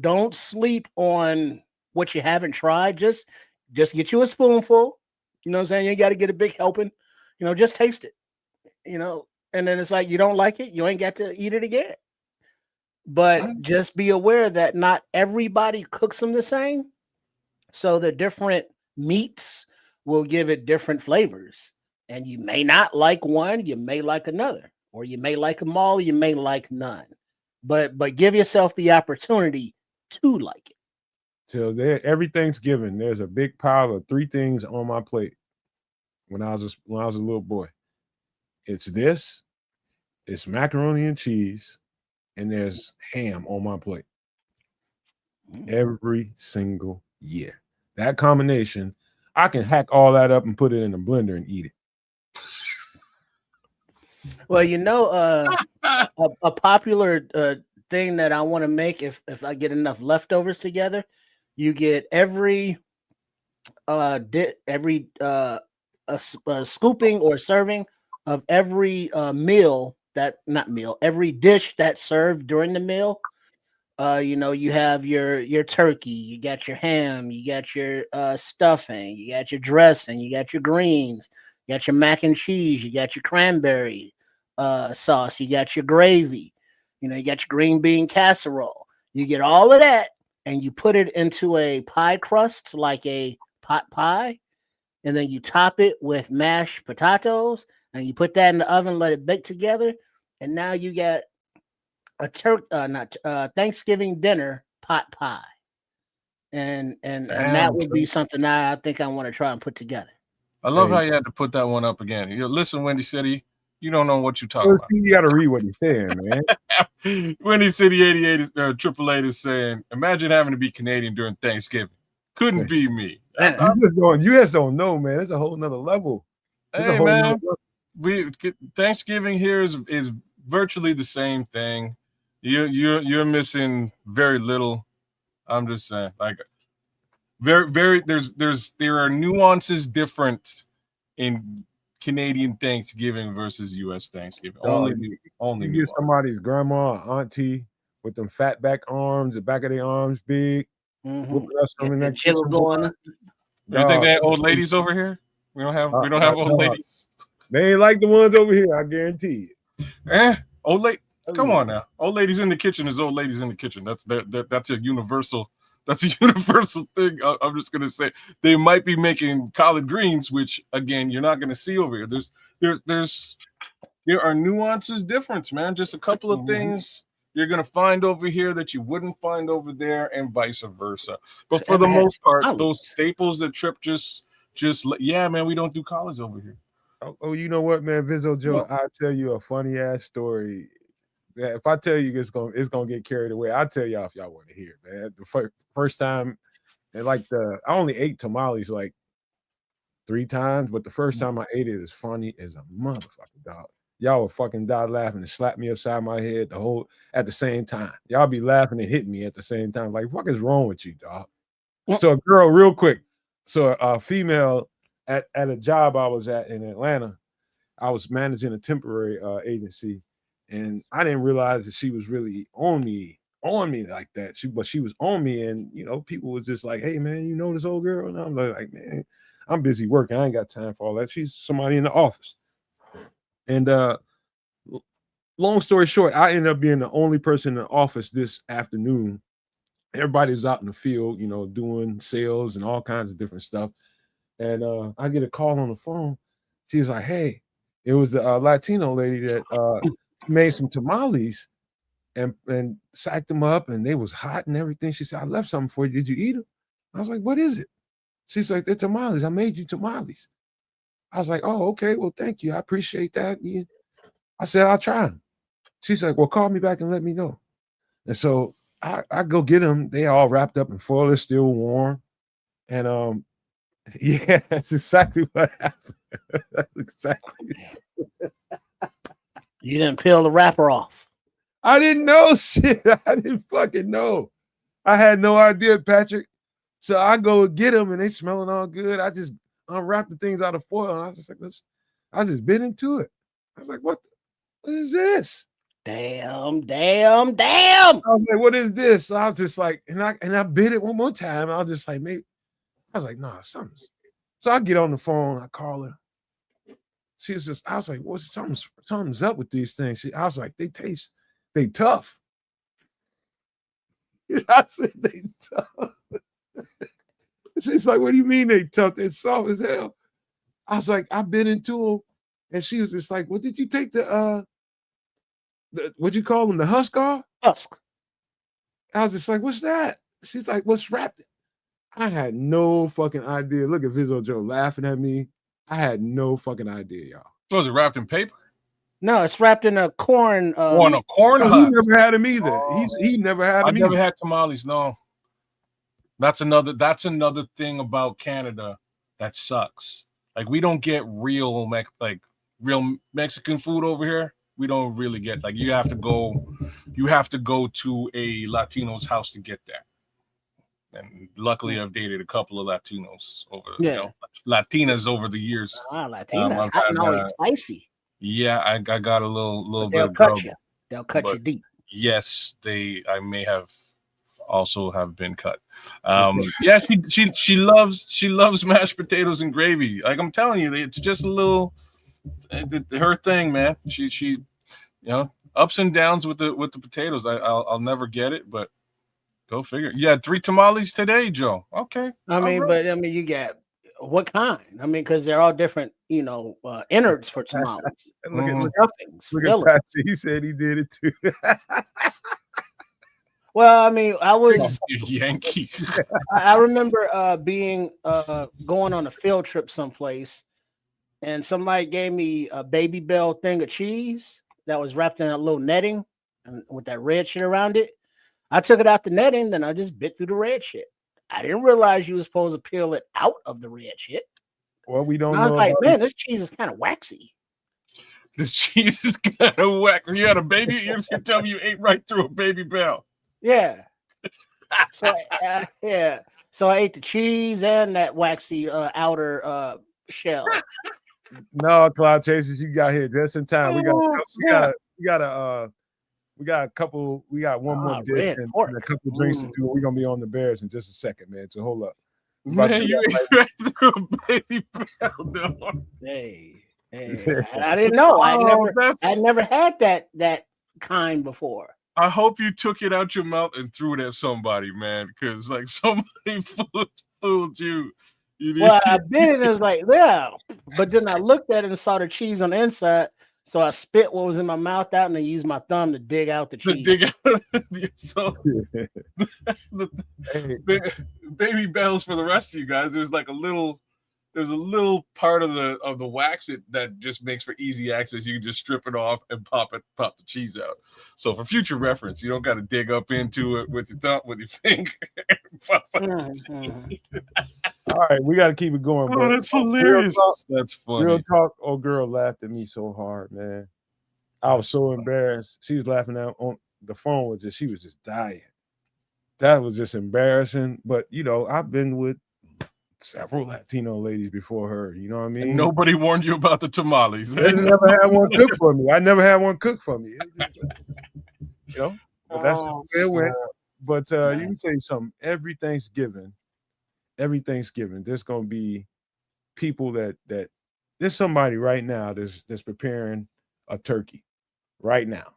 don't sleep on what you haven't tried. Just get you a spoonful. You know what I'm saying? You got to get a big helping. Just taste it. And then it's like, you don't like it, you ain't got to eat it again. But just be aware that not everybody cooks them the same. So the different meats will give it different flavors. And you may not like one, you may like another, or you may like them all, you may like none. But give yourself the opportunity to like it. So every Thanksgiving, there's a big pile of 3 things on my plate. When I was a little boy, it's macaroni and cheese, and there's ham on my plate. Every single year. That combination, I can hack all that up and put it in a blender and eat it. Well, a popular thing that I want to make if I get enough leftovers together, you get every scooping or serving of every every dish that's served during the meal. You have your turkey, you got your ham, you got your stuffing, you got your dressing, you got your greens, you got your mac and cheese, you got your cranberry sauce, you got your gravy, you got your green bean casserole. You get all of that and you put it into a pie crust like a pot pie, and then you top it with mashed potatoes and you put that in the oven, let it bake together, and now you get a Thanksgiving dinner pot pie, and that would be something that I think I want to try and put together. I love how you had to put that one up again. Listen, Windy City, you don't know what you're talking about. See, you got to read what he's saying, man. Windy City 88 is 888 is saying, imagine having to be Canadian during Thanksgiving. Couldn't be me. You just don't know, man. It's a whole nother level. Hey, man, Thanksgiving here is virtually the same thing. You're missing very little. I'm just saying, like, very. There are nuances different in Canadian Thanksgiving versus U.S. Thanksgiving. Dog, Only you get nuance. somebody's grandma or auntie with them fat back arms, the back of their arms big, whooping up some in that Chill kitchen. Boy. going. You think Dog, they have old ladies over here? We don't have old dog. ladies. They ain't like the ones over here, I guarantee you. Old lady. Oh, Come yeah. on now. Old ladies in the kitchen is old ladies in the kitchen. That's a universal. That's a universal thing. I'm just gonna say they might be making collard greens, which again you're not gonna see over here. There are nuances difference, man. Just a couple of things you're gonna find over here that you wouldn't find over there, and vice versa. But for the most part, those staples that Trip just yeah, man, we don't do collards over here. Oh, you know what, man, Vizzo Joe, I'll tell you a funny ass story. Yeah, if I tell you it's gonna get carried away, I'll tell y'all if y'all want to hear, man. The first time, and I only ate tamales like 3 times, but the first time I ate it is funny as a motherfucker, dog. Y'all would fucking die laughing and slap me upside my head at the same time. Y'all be laughing and hitting me at the same time. Like, what is wrong with you, dog? So a girl, real quick. So a female at a job I was at in Atlanta, I was managing a temporary agency, and I didn't realize that she was really on me like that. She was on me, and people was just like, "Hey, man, you know this old girl?" And I'm like, "Man, I'm busy working. I ain't got time for all that." She's somebody in the office. And long story short, I ended up being the only person in the office this afternoon. Everybody's out in the field, doing sales and all kinds of different stuff. And I get a call on the phone. She was like, "Hey," it was a Latino lady that made some tamales and sacked them up, and they was hot and everything. She said, "I left something for you. Did you eat them?" I was like, "What is it?" She's like, "They're tamales. I made you tamales." I was like, "Oh, okay. Well, thank you. I appreciate that." I said, "I'll try them." She's like, "Well, call me back and let me know." And so I go get them. They all wrapped up in foil. They're still warm. And yeah, that's exactly what happened. That's exactly. You didn't peel the wrapper off. I didn't know shit. I didn't fucking know. I had no idea, Patrick. So I go get them and they smelling all good. I just unwrapped the things out of foil. And I was just like, I just bit into it. I was like, what is this? Damn. I was like, what is this? So I was just like, and I bit it one more time. I was just like, maybe. I was like, nah, something's. So I get on the phone. I call her. She's just. I was like, well, something's up with these things. I was like, they tough. I said they tough. She's like, what do you mean they tough? They're soft as hell. I was like, I bit into them, and she was just like, well, did you take the what'd you call them? The husk off? Husk. I was just like, what's that? She's like, what's wrapped? I had no fucking idea. Look at Vizzo Joe laughing at me. I had no fucking idea, y'all. So is it wrapped in paper? No, it's wrapped in a corn. On a corn husk. He never had them either. He never had them. I've never had tamales. No. That's another thing about Canada that sucks. Like, we don't get real Mexican food over here. We don't really get, like, you have to go to a Latino's house to get that. And luckily I've dated a couple of Latinos Latinas over the years. Latinas hot and always spicy. Yeah, I got a little they'll bit. Cut you. They'll cut you deep. Yes, I may have also have been cut. Yeah, she loves mashed potatoes and gravy. Like, I'm telling you, it's just a little her thing, man. She ups and downs with the potatoes. I'll never get it, but go figure. You had 3 tamales today, Joe. Okay. You get what kind? I mean, because they're all different, innards for tamales. Look at Patrick. He said he did it too. Well, I mean, I was Yankee. I remember going on a field trip someplace, and somebody gave me a Baby Bell thing of cheese that was wrapped in a little netting and with that red shit around it. I took it out the netting, then I just bit through the red shit. I didn't realize you were supposed to peel it out of the red shit. Well, we don't. And I was like, man, this cheese is kind of waxy. This cheese is kind of waxy. You had a baby. You tell me you ate right through a Baby Bell. Yeah. So yeah. So I ate the cheese and that waxy outer shell. No, Cloud Chasers, you got here just in time. We got a couple. We got one more dish Red and pork. a couple of drinks to do. We're gonna be on the Bears in just a second, man. So hold up. Man, you ate right through a baby bell, dog. Hey, I didn't know. I never had that kind before. I hope you took it out your mouth and threw it at somebody, man, because like somebody fooled you. Well, I bit it and it was like, yeah. But then I looked at it and saw the cheese on the inside. So I spit what was in my mouth out and I used my thumb to dig out the cheese. So baby bells for the rest of you guys. There's a little part of the wax that just makes for easy access. You can just strip it off and pop the cheese out. So for future reference, you don't got to dig up into it with your thumb, with your finger. All right, we got to keep it going. Oh, that's hilarious. That's funny. Real talk. Oh, girl laughed at me so hard, man. I was so embarrassed. She was laughing out on the phone she was just dying. That was just embarrassing. But I've been with several Latino ladies before her. You know what I mean? And nobody warned you about the tamales. They never had one cook for me. I never had one cook for me. Just, but that's just where it went. But you can tell you something. Every Thanksgiving, there's gonna be people that there's somebody right now that's preparing a turkey right now,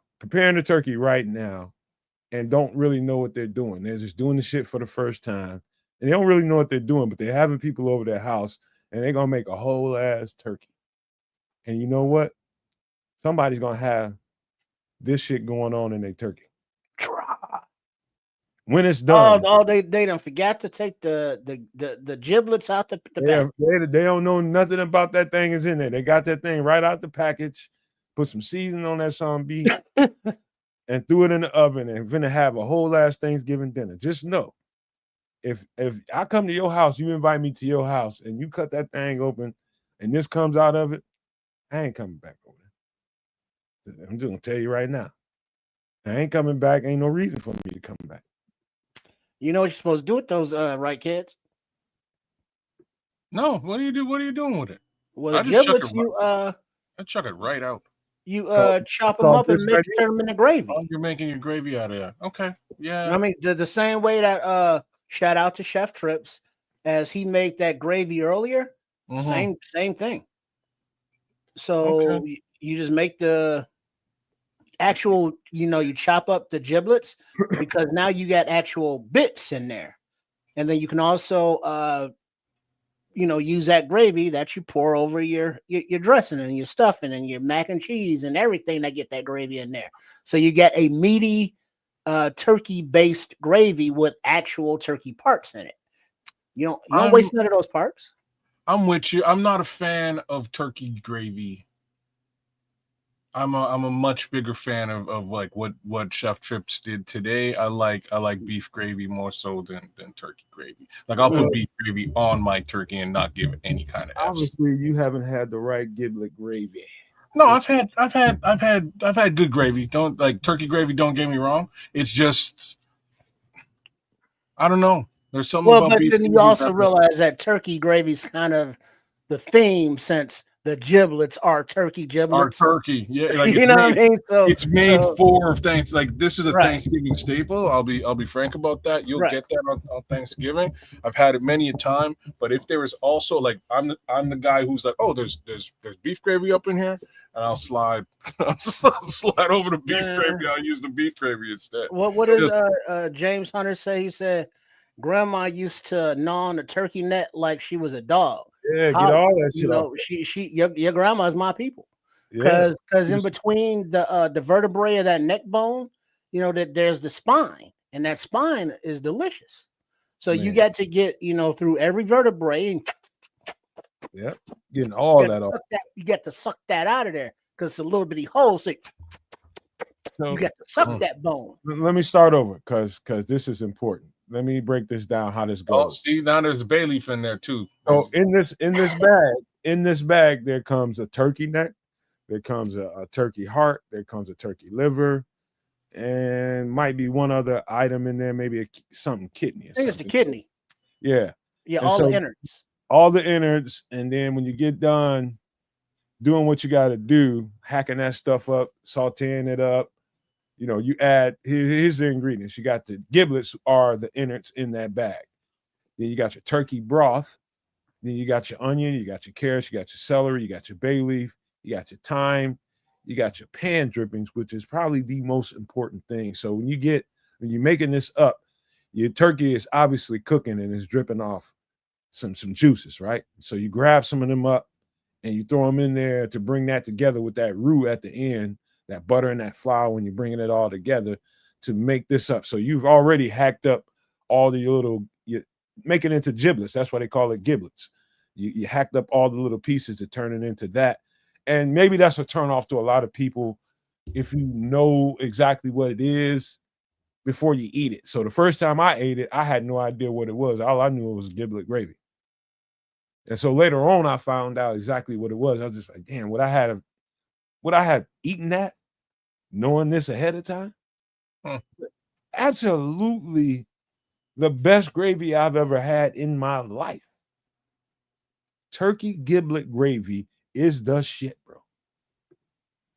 and don't really know what they're doing. They're just doing the shit for the first time, and they don't really know what they're doing. But they're having people over their house, and they're gonna make a whole ass turkey. And you know what? Somebody's gonna have this shit going on in their turkey. When it's done, they done forgot to take the giblets out the back. They don't know nothing about that thing is in there. They got that thing right out the package, put some seasoning on that some beef, and threw it in the oven and finna have a whole ass Thanksgiving dinner. Just know, if I come to your house, you invite me to your house, and you cut that thing open, and this comes out of it, I ain't coming back over there. I'm just gonna tell you right now, I ain't coming back. Ain't no reason for me to come back. You know what you're supposed to do with those right kids? No, what do you do? What are you doing with it? Well, the giblets, I chuck it right out. You chop them up and turn them into gravy. Oh, you're making your gravy out of that. Okay. Yeah. I mean, the same way that shout out to Chef Trips, as he made that gravy earlier. Mm-hmm. Same thing. So you just make the actual, you chop up the giblets because now you got actual bits in there. And then you can also use that gravy that you pour over your dressing and your stuffing and your mac and cheese and everything that get that gravy in there. So you get a meaty turkey-based gravy with actual turkey parts in it. You don't waste none of those parts. I'm with you. I'm not a fan of turkey gravy. I'm a much bigger fan of like what Chef Trips did today. I like beef gravy more so than turkey gravy. Like I'll put beef gravy on my turkey and not give it any kind of. Obviously, you haven't had the right giblet gravy. No, I've had good gravy. Don't like turkey gravy. Don't get me wrong. It's just I don't know. There's something. Well, but then you also realize that turkey gravy is kind of the theme since the giblets are turkey giblets. Our turkey, yeah, like you know what I mean. So it's made for things like this is a Thanksgiving staple. I'll be frank about that. You'll get that on Thanksgiving. I've had it many a time. But if there is also like I'm the guy who's like, oh, there's beef gravy up in here, and I'll slide over the beef gravy. I'll use the beef gravy instead. What did James Hunter say? He said, "Grandma used to gnaw on the turkey neck like she was a dog." Yeah, get all that shit off. Your grandma's my people. Because in between the vertebrae of that neck bone, that there's the spine, and that spine is delicious. So you got to get through every vertebrae and getting all that off. You got to suck that out of there because it's a little bitty hole. So you got to suck that bone. Let me start over because this is important. Let me break this down. How this goes? Oh, see, now there's a bay leaf in there too. So in this bag, there comes a turkey neck, there comes a turkey heart, there comes a turkey liver, and might be one other item in there, maybe something kidney or I think it's the something. kidney. Yeah. Yeah, And all so the innards. all the innards, and then when you get done doing what you got to do, hacking that stuff up, sauteing it up, you know, you add here's the ingredients. You got the giblets are the innards in that bag. Then you got your turkey broth. Then you got your onion, you got your carrots, you got your celery, you got your bay leaf, you got your thyme, you got your pan drippings, which is probably the most important thing. So when you're making this up, your turkey is obviously cooking and is dripping off some juices, right? So you grab some of them up and you throw them in there to bring that together with that roux at the end, that butter and that flour when you're bringing it all together to make this up. So you've already hacked up all the you make it into giblets. That's why they call it giblets. You hacked up all the little pieces to turn it into that. And maybe that's a turn off to a lot of people if you know exactly what it is before you eat it. So the first time I ate it, I had no idea what it was. All I knew it was giblet gravy. And so later on, I found out exactly what it was. I was just like, damn, would I have eaten that, knowing this ahead of time? Absolutely the best gravy I've ever had in my life. Turkey giblet gravy is the shit, bro.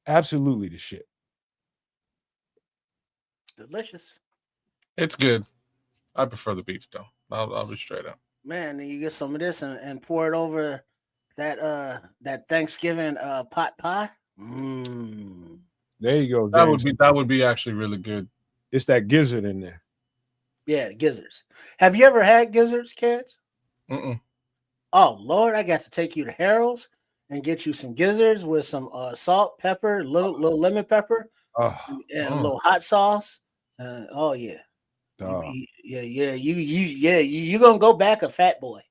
Absolutely the shit. Delicious. It's good. I prefer the beef though. I'll be straight up. Man, then you get some of this and pour it over that Thanksgiving pot pie. There you go, James. That would be actually really good. It's that gizzard in there. Yeah, the gizzards. Have you ever had gizzards, kids? Mm-mm. Oh Lord, I got to take you to Harold's and get you some gizzards with some salt, pepper, little lemon pepper, and a little hot sauce. Oh yeah. You gonna go back a fat boy.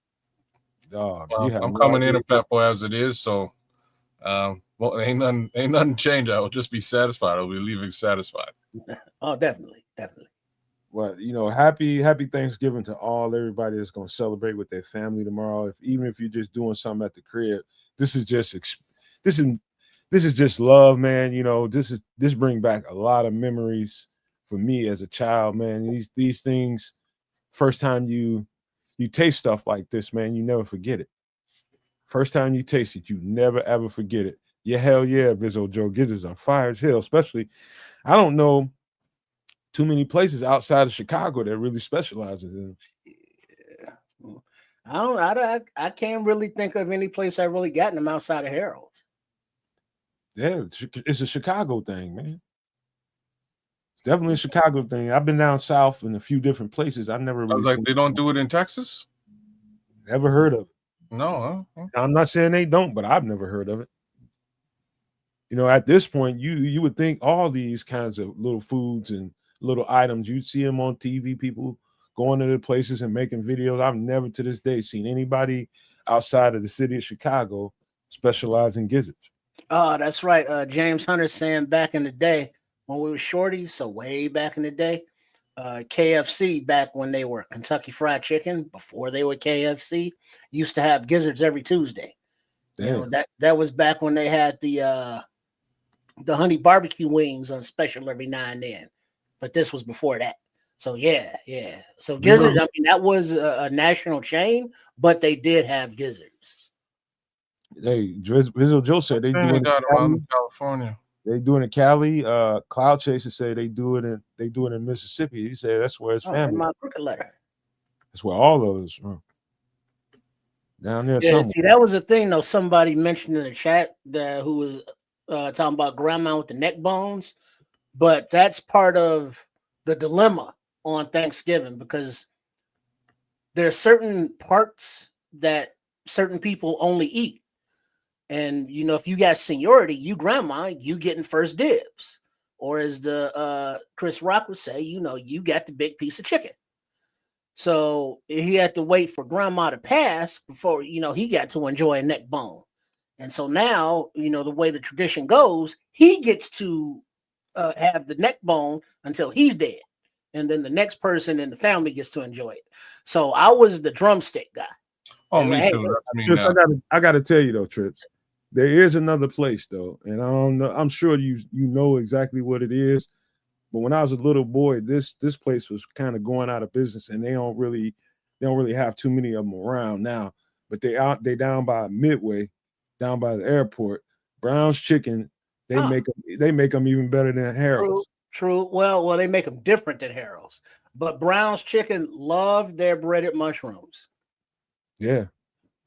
Dog, well, I'm coming in a fat boy as it is, so well, ain't nothing changed. I will just be satisfied. I'll be leaving satisfied. Oh, definitely. Well, you know, happy Thanksgiving to everybody that's gonna celebrate with their family tomorrow. Even if you're just doing something at the crib, this is just love, man. You know, this bring back a lot of memories for me as a child, man. These things, first time you taste stuff like this, man, you never forget it. First time you taste it, you never ever forget it. Yeah, hell yeah, Vizzo Joe Gizzards on fire as hell. Especially, I don't know too many places outside of Chicago that really specializes in. Yeah. I can't really think of any place I've really gotten them outside of Harold's. Yeah, it's a Chicago thing, man. It's definitely a Chicago thing. I've been down south in a few different places. I've never really they don't do it in Texas? Never heard of it. No, I'm not saying they don't, but I've never heard of it. You know, at this point, you would think all these kinds of little foods and little items, you'd see them on TV, people going to the places and making videos. I've never to this day seen anybody outside of the city of Chicago specialize in gizzards. Oh, that's right. James Hunter saying back in the day when we were shorties, so way back in the day, KFC back when they were Kentucky Fried Chicken, before they were KFC, used to have gizzards every Tuesday. Damn. You know, that was back when they had the honey barbecue wings on special every now and then. But this was before that. So yeah. So gizzards, I mean, that was a national chain, but they did have gizzards. Hey, Vizzo Joe said they do it in California. They do it in Cali. Cloud Chaser say they do it in Mississippi. He said that's where his family. My crooked letter. That's where all of us from. Down there. Yeah, see, that was the thing though. Somebody mentioned in the chat who was talking about grandma with the neck bones, but that's part of the dilemma on Thanksgiving because there are certain parts that certain people only eat. And, you know, if you got seniority, you grandma, you getting first dibs. Or as the Chris Rock would say, you know, you got the big piece of chicken. So he had to wait for grandma to pass before, you know, he got to enjoy a neck bone. And so now, you know, the way the tradition goes, he gets to have the neck bone until he's dead. And then the next person in the family gets to enjoy it. So I was the drumstick guy. Oh, me too. Trips, I gotta tell you though, Trips, there is another place though, and I don't know. I'm sure you know exactly what it is. But when I was a little boy, this place was kind of going out of business, and they don't really have too many of them around now. But they down by Midway, down by the airport. Brown's Chicken, they Ah, make them even better than Harold's. true. Well, they make them different than Harold's. But Brown's Chicken loved their breaded mushrooms. Yeah,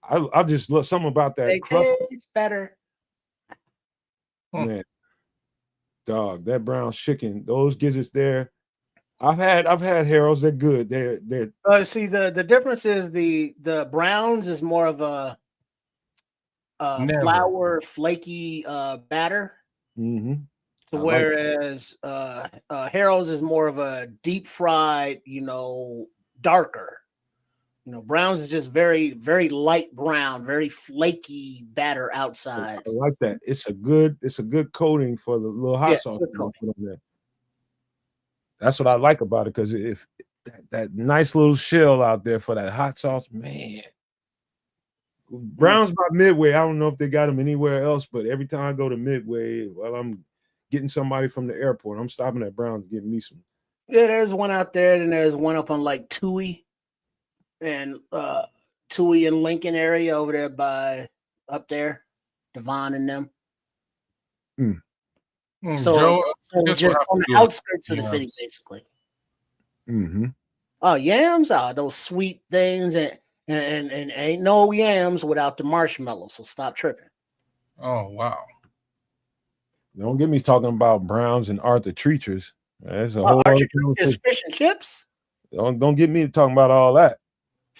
I just love something about that They crust, taste better. man. Dog, that Brown's Chicken, those gizzards there. I've had Harold's. They're good. They're See, the difference is the Browns is more of a Never. flour flaky batter, mhm. to I like whereas Harold's is more of a deep fried, darker. Browns is just very, very light brown, very flaky batter outside. I like that. It's a good coating for the little hot sauce good you put coating. on there. That's what I like about it, because if that nice little shell out there for that hot sauce, man. Brown's by Midway. I don't know if they got them anywhere else, but every time I go to Midway, while I'm getting somebody from the airport, I'm stopping at Brown's getting me some. Yeah, there's one out there, and there's one up on like Tui and Lincoln area over there by up there, Devon and them. So, Joe, just on the outskirts of the city, basically. Mm-hmm. Oh, yams are those sweet things, and ain't no yams without the marshmallow. So stop tripping. Oh wow! Don't get me talking about Browns and Arthur Treacher's. That's a whole other Treacher's fish and chips. Don't get me talking about all that.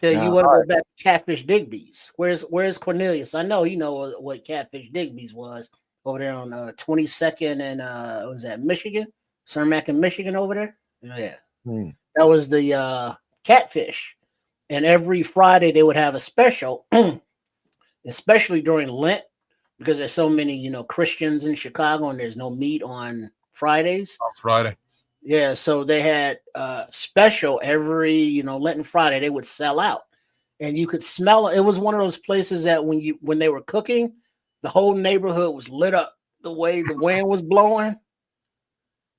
Yeah, you want to go back to Catfish Digby's? Where's Cornelius? I know you know what Catfish Digby's was over there on 22nd and was that Michigan, Cermak in Michigan over there. Yeah, that was the Catfish, and every Friday they would have a special, especially during Lent, because there's so many Christians in Chicago and there's no meat on Fridays. On Friday. Yeah, so they had special every Lenten Friday. They would sell out, and you could smell it. It was one of those places that when they were cooking, the whole neighborhood was lit up the way the wind was blowing,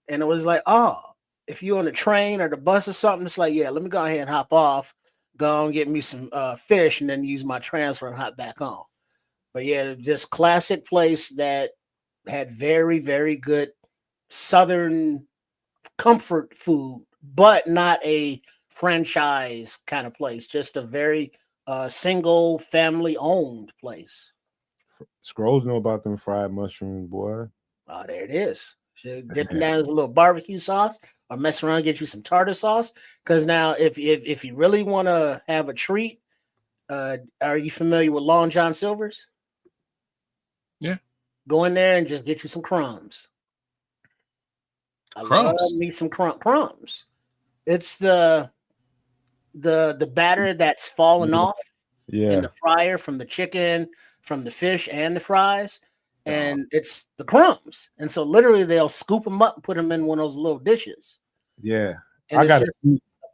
and it was like, oh, if you're on the train or the bus or something, it's like, yeah, let me go ahead and hop off, go and get me some fish, and then use my transfer and hop back on. But yeah, this classic place that had very, very good Southern comfort food, but not a franchise kind of place, just a very single family owned place. Scrolls know about them fried mushrooms, boy. Oh, there it is. So dipping down as a little barbecue sauce, or mess around and get you some tartar sauce. Because now, if you really want to have a treat, are you familiar with Long John Silver's? Yeah. Go in there and just get you some crumbs. I love me some crumbs. It's the batter that's fallen off in the fryer from the chicken, from the fish, and the fries, and it's the crumbs. And so literally they'll scoop them up and put them in one of those little dishes. Yeah, and I got a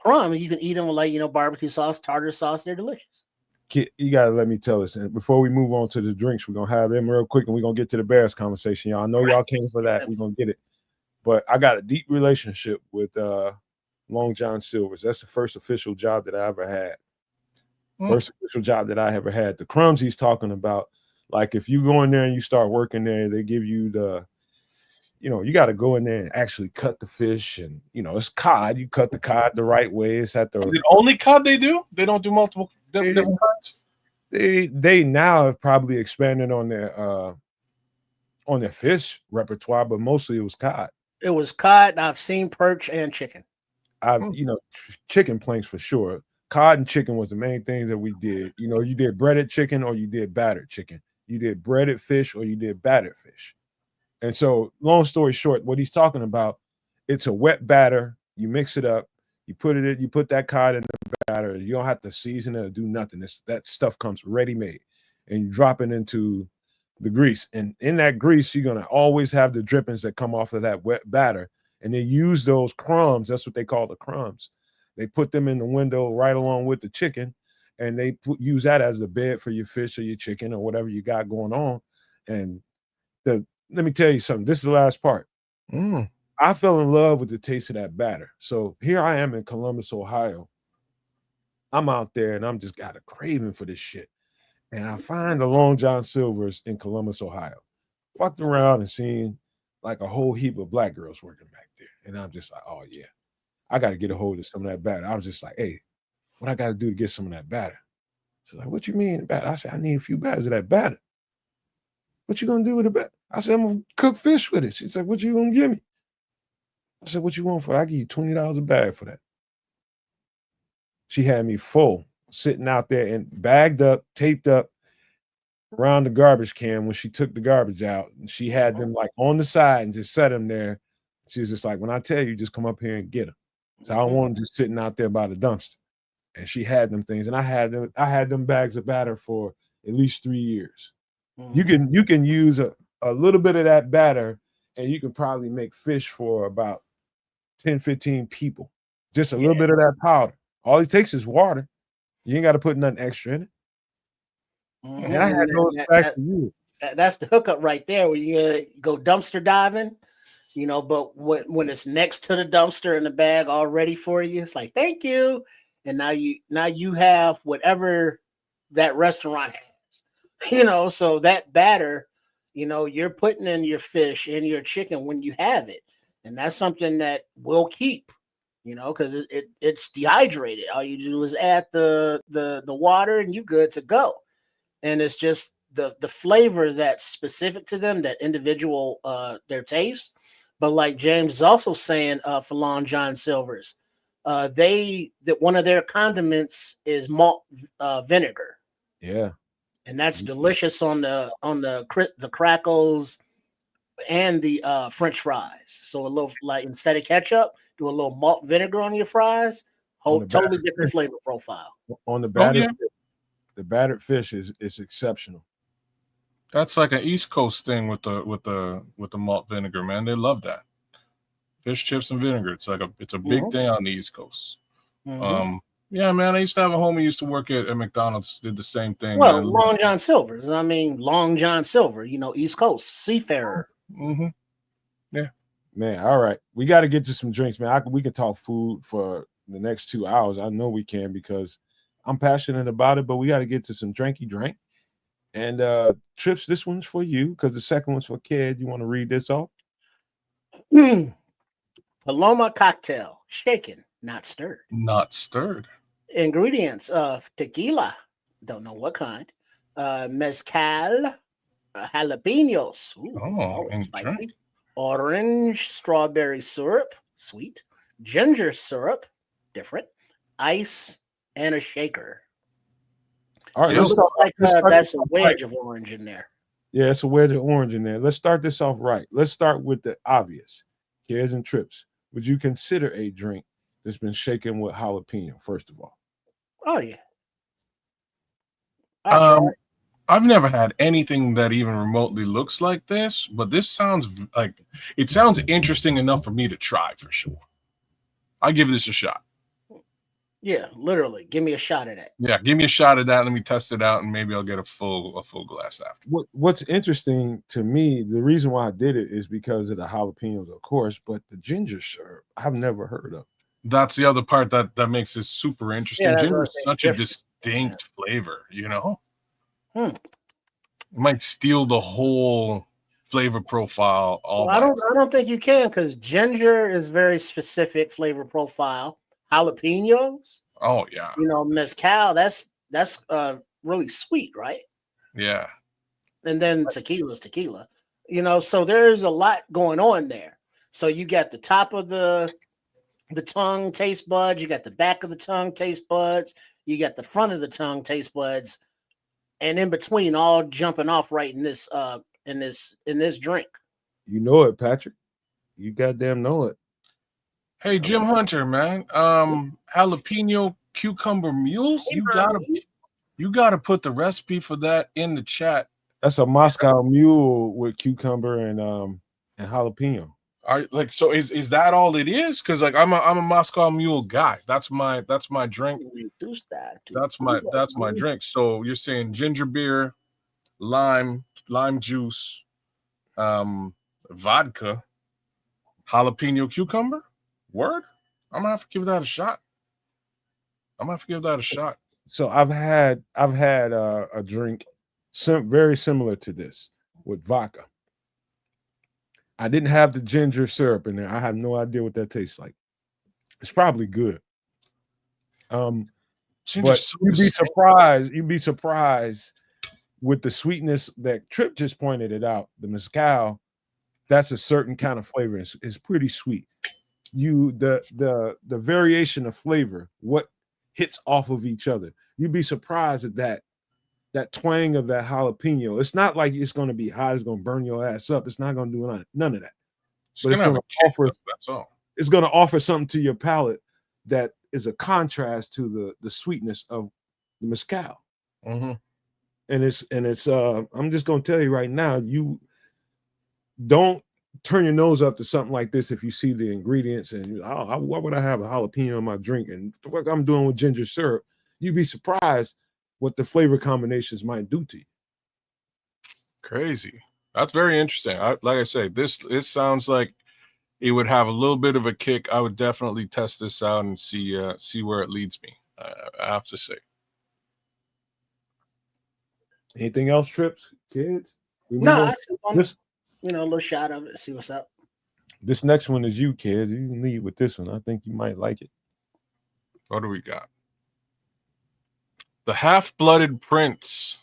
crumb. You can eat them with barbecue sauce, tartar sauce. They're delicious. You gotta let me tell us, and before we move on to the drinks, we're gonna have them real quick, and we're gonna get to the Bears conversation. Y'all, I know y'all came for that. We're gonna get it. But I got a deep relationship with Long John Silver's. That's the first official job that I ever had. First official job that I ever had. The crumbs he's talking about, like if you go in there and you start working there, they give you the, you got to go in there and actually cut the fish, and it's cod. You cut the cod the right way. It's at the. Is it only cod they do? They don't do multiple different kinds. They now have probably expanded on their fish repertoire, but mostly it was cod. It was cod. And I've seen perch and chicken. Chicken planks for sure. Cod and chicken was the main things that we did. You did breaded chicken or you did battered chicken. You did breaded fish or you did battered fish. And so, long story short, what he's talking about, it's a wet batter. You mix it up. You put that cod in the batter. You don't have to season it or do nothing. That stuff comes ready made, and you drop it into the grease. And in that grease, you're gonna always have the drippings that come off of that wet batter. And they use those crumbs. That's what they call the crumbs. They put them in the window right along with the chicken, and they use that as the bed for your fish or your chicken or whatever you got going on. And let me tell you something. This is the last part. I fell in love with the taste of that batter. So here I am in Columbus, Ohio. I'm out there and I'm just got a craving for this shit. And I find the Long John Silver's in Columbus, Ohio. Fucked around and seen like a whole heap of black girls working back there. And I'm just like, oh yeah, I got to get a hold of some of that batter. I was just like, hey, what I got to do to get some of that batter? She's like, what you mean batter? I said, I need a few batters of that batter. What you gonna do with the batter? I said, I'm gonna cook fish with it. She said, what you gonna give me? I said, what you want for it? I give you $20 a bag for that. She had me full, sitting out there and bagged up, taped up around the garbage can when she took the garbage out. And she had them like on the side and just set them there. She was just like, when I tell you, just come up here and get them. So I don't want them just sitting out there by the dumpster. And she had them things. And I had them bags of batter for at least 3 years. You can use a little bit of that batter and you can probably make fish for about 10, 15 people. Just a little bit of that powder. All it takes is water. You ain't got to put nothing extra in it. And I had those bags for you. That's the hookup right there where you go dumpster diving, you know, but when it's next to the dumpster and the bag all ready for you, it's like, thank you. And now you have whatever that restaurant has, you know, so that batter, you know, you're putting in your fish and your chicken when you have it. And that's something that will keep, you know, because it's dehydrated. All you do is add the water and you're good to go. And it's just the flavor that's specific to them, that individual their taste. But like James is also saying for Long John Silver's, that one of their condiments is malt vinegar. Yeah. And that's delicious on the crackles and the French fries. So a little, like, instead of ketchup, do a little malt vinegar on your fries. Totally different flavor profile. On the batter, the battered fish is exceptional. That's like an East Coast thing with the malt vinegar, man. They love that. Fish chips and vinegar. It's a big thing on the East Coast. Yeah, man. I used to have a homie who used to work at McDonald's, did the same thing. Well, man. Long John Silver's. I mean, Long John Silver, you know, East Coast, seafarer. Yeah. Man, all right. We got to get to some drinks, man. We can talk food for the next 2 hours. I know we can because I'm passionate about it, but we got to get to some drinky drink. And Trips, this one's for you because the second one's for Kid. You want to read this off? Paloma cocktail, shaken, not stirred. Not stirred. Ingredients of tequila, don't know what kind, mezcal, jalapenos, spicy, orange strawberry syrup, sweet, ginger syrup, different, ice, and a shaker. All right, that's a wedge of orange in there. Yeah, it's a wedge of orange in there. Let's start this off right. Let's start with the obvious. Kids and Trips. Would you consider a drink that's been shaken with jalapeno, first of all? Oh, yeah. I've never had anything that even remotely looks like this, but this sounds interesting enough for me to try for sure. I give this a shot. Yeah, literally. Give me a shot of that. Yeah, give me a shot of that. Let me test it out, and maybe I'll get a full glass after. What's interesting to me, the reason why I did it is because of the jalapenos, of course, but the ginger syrup I've never heard of. That's the other part that makes this super interesting. Yeah, ginger is such a distinct flavor, you know? It might steal the whole flavor profile. I don't think you can, because ginger is very specific flavor profile. Jalapenos. Oh yeah. You know, mezcal, that's really sweet, right? Yeah. And then tequila's tequila. You know, so there's a lot going on there. So you got the top of the tongue taste buds, you got the back of the tongue taste buds, you got the front of the tongue taste buds, and in between, all jumping off right in this drink. You know it, Patrick. You goddamn know it. Hey, Jim Hunter, man. Jalapeno cucumber mules. You gotta put the recipe for that in the chat. That's a Moscow mule with cucumber and jalapeno. So is that all it is? Because like I'm a Moscow mule guy. That's my drink. That's my drink. So you're saying ginger beer, lime juice, vodka, jalapeno cucumber. Word. I'm gonna have to give that a shot. So I've had a drink very similar to this with vodka. I didn't have the ginger syrup in there. I have no idea what that tastes like. It's probably good. Ginger But soup you'd is be sick. surprised. You'd be surprised with the sweetness that Trip just pointed it out. The mezcal, that's a certain kind of flavor. It's pretty sweet. The variation of flavor, what hits off of each other. You'd be surprised at that twang of that jalapeno. It's not like it's going to be hot. It's going to burn your ass up. It's not going to do none of that. But it's going to offer. That's all. It's going to offer something to your palate that is a contrast to the sweetness of the mezcal. Mm-hmm. And it's I'm just going to tell you right now, you don't turn your nose up to something like this if you see the ingredients and why would I have a jalapeno in my drink and what I'm doing with ginger syrup. You'd be surprised what the flavor combinations might do to you. Crazy. That's very interesting. Like I say, it sounds like it would have a little bit of a kick. I would definitely test this out and see where it leads me. I have to say. Anything else, Trips, kids? No, I still want a little shot of it. See what's up. This next one is you, kid. You can lead with this one. I think you might like it. What do we got? The Half-Blooded Prince.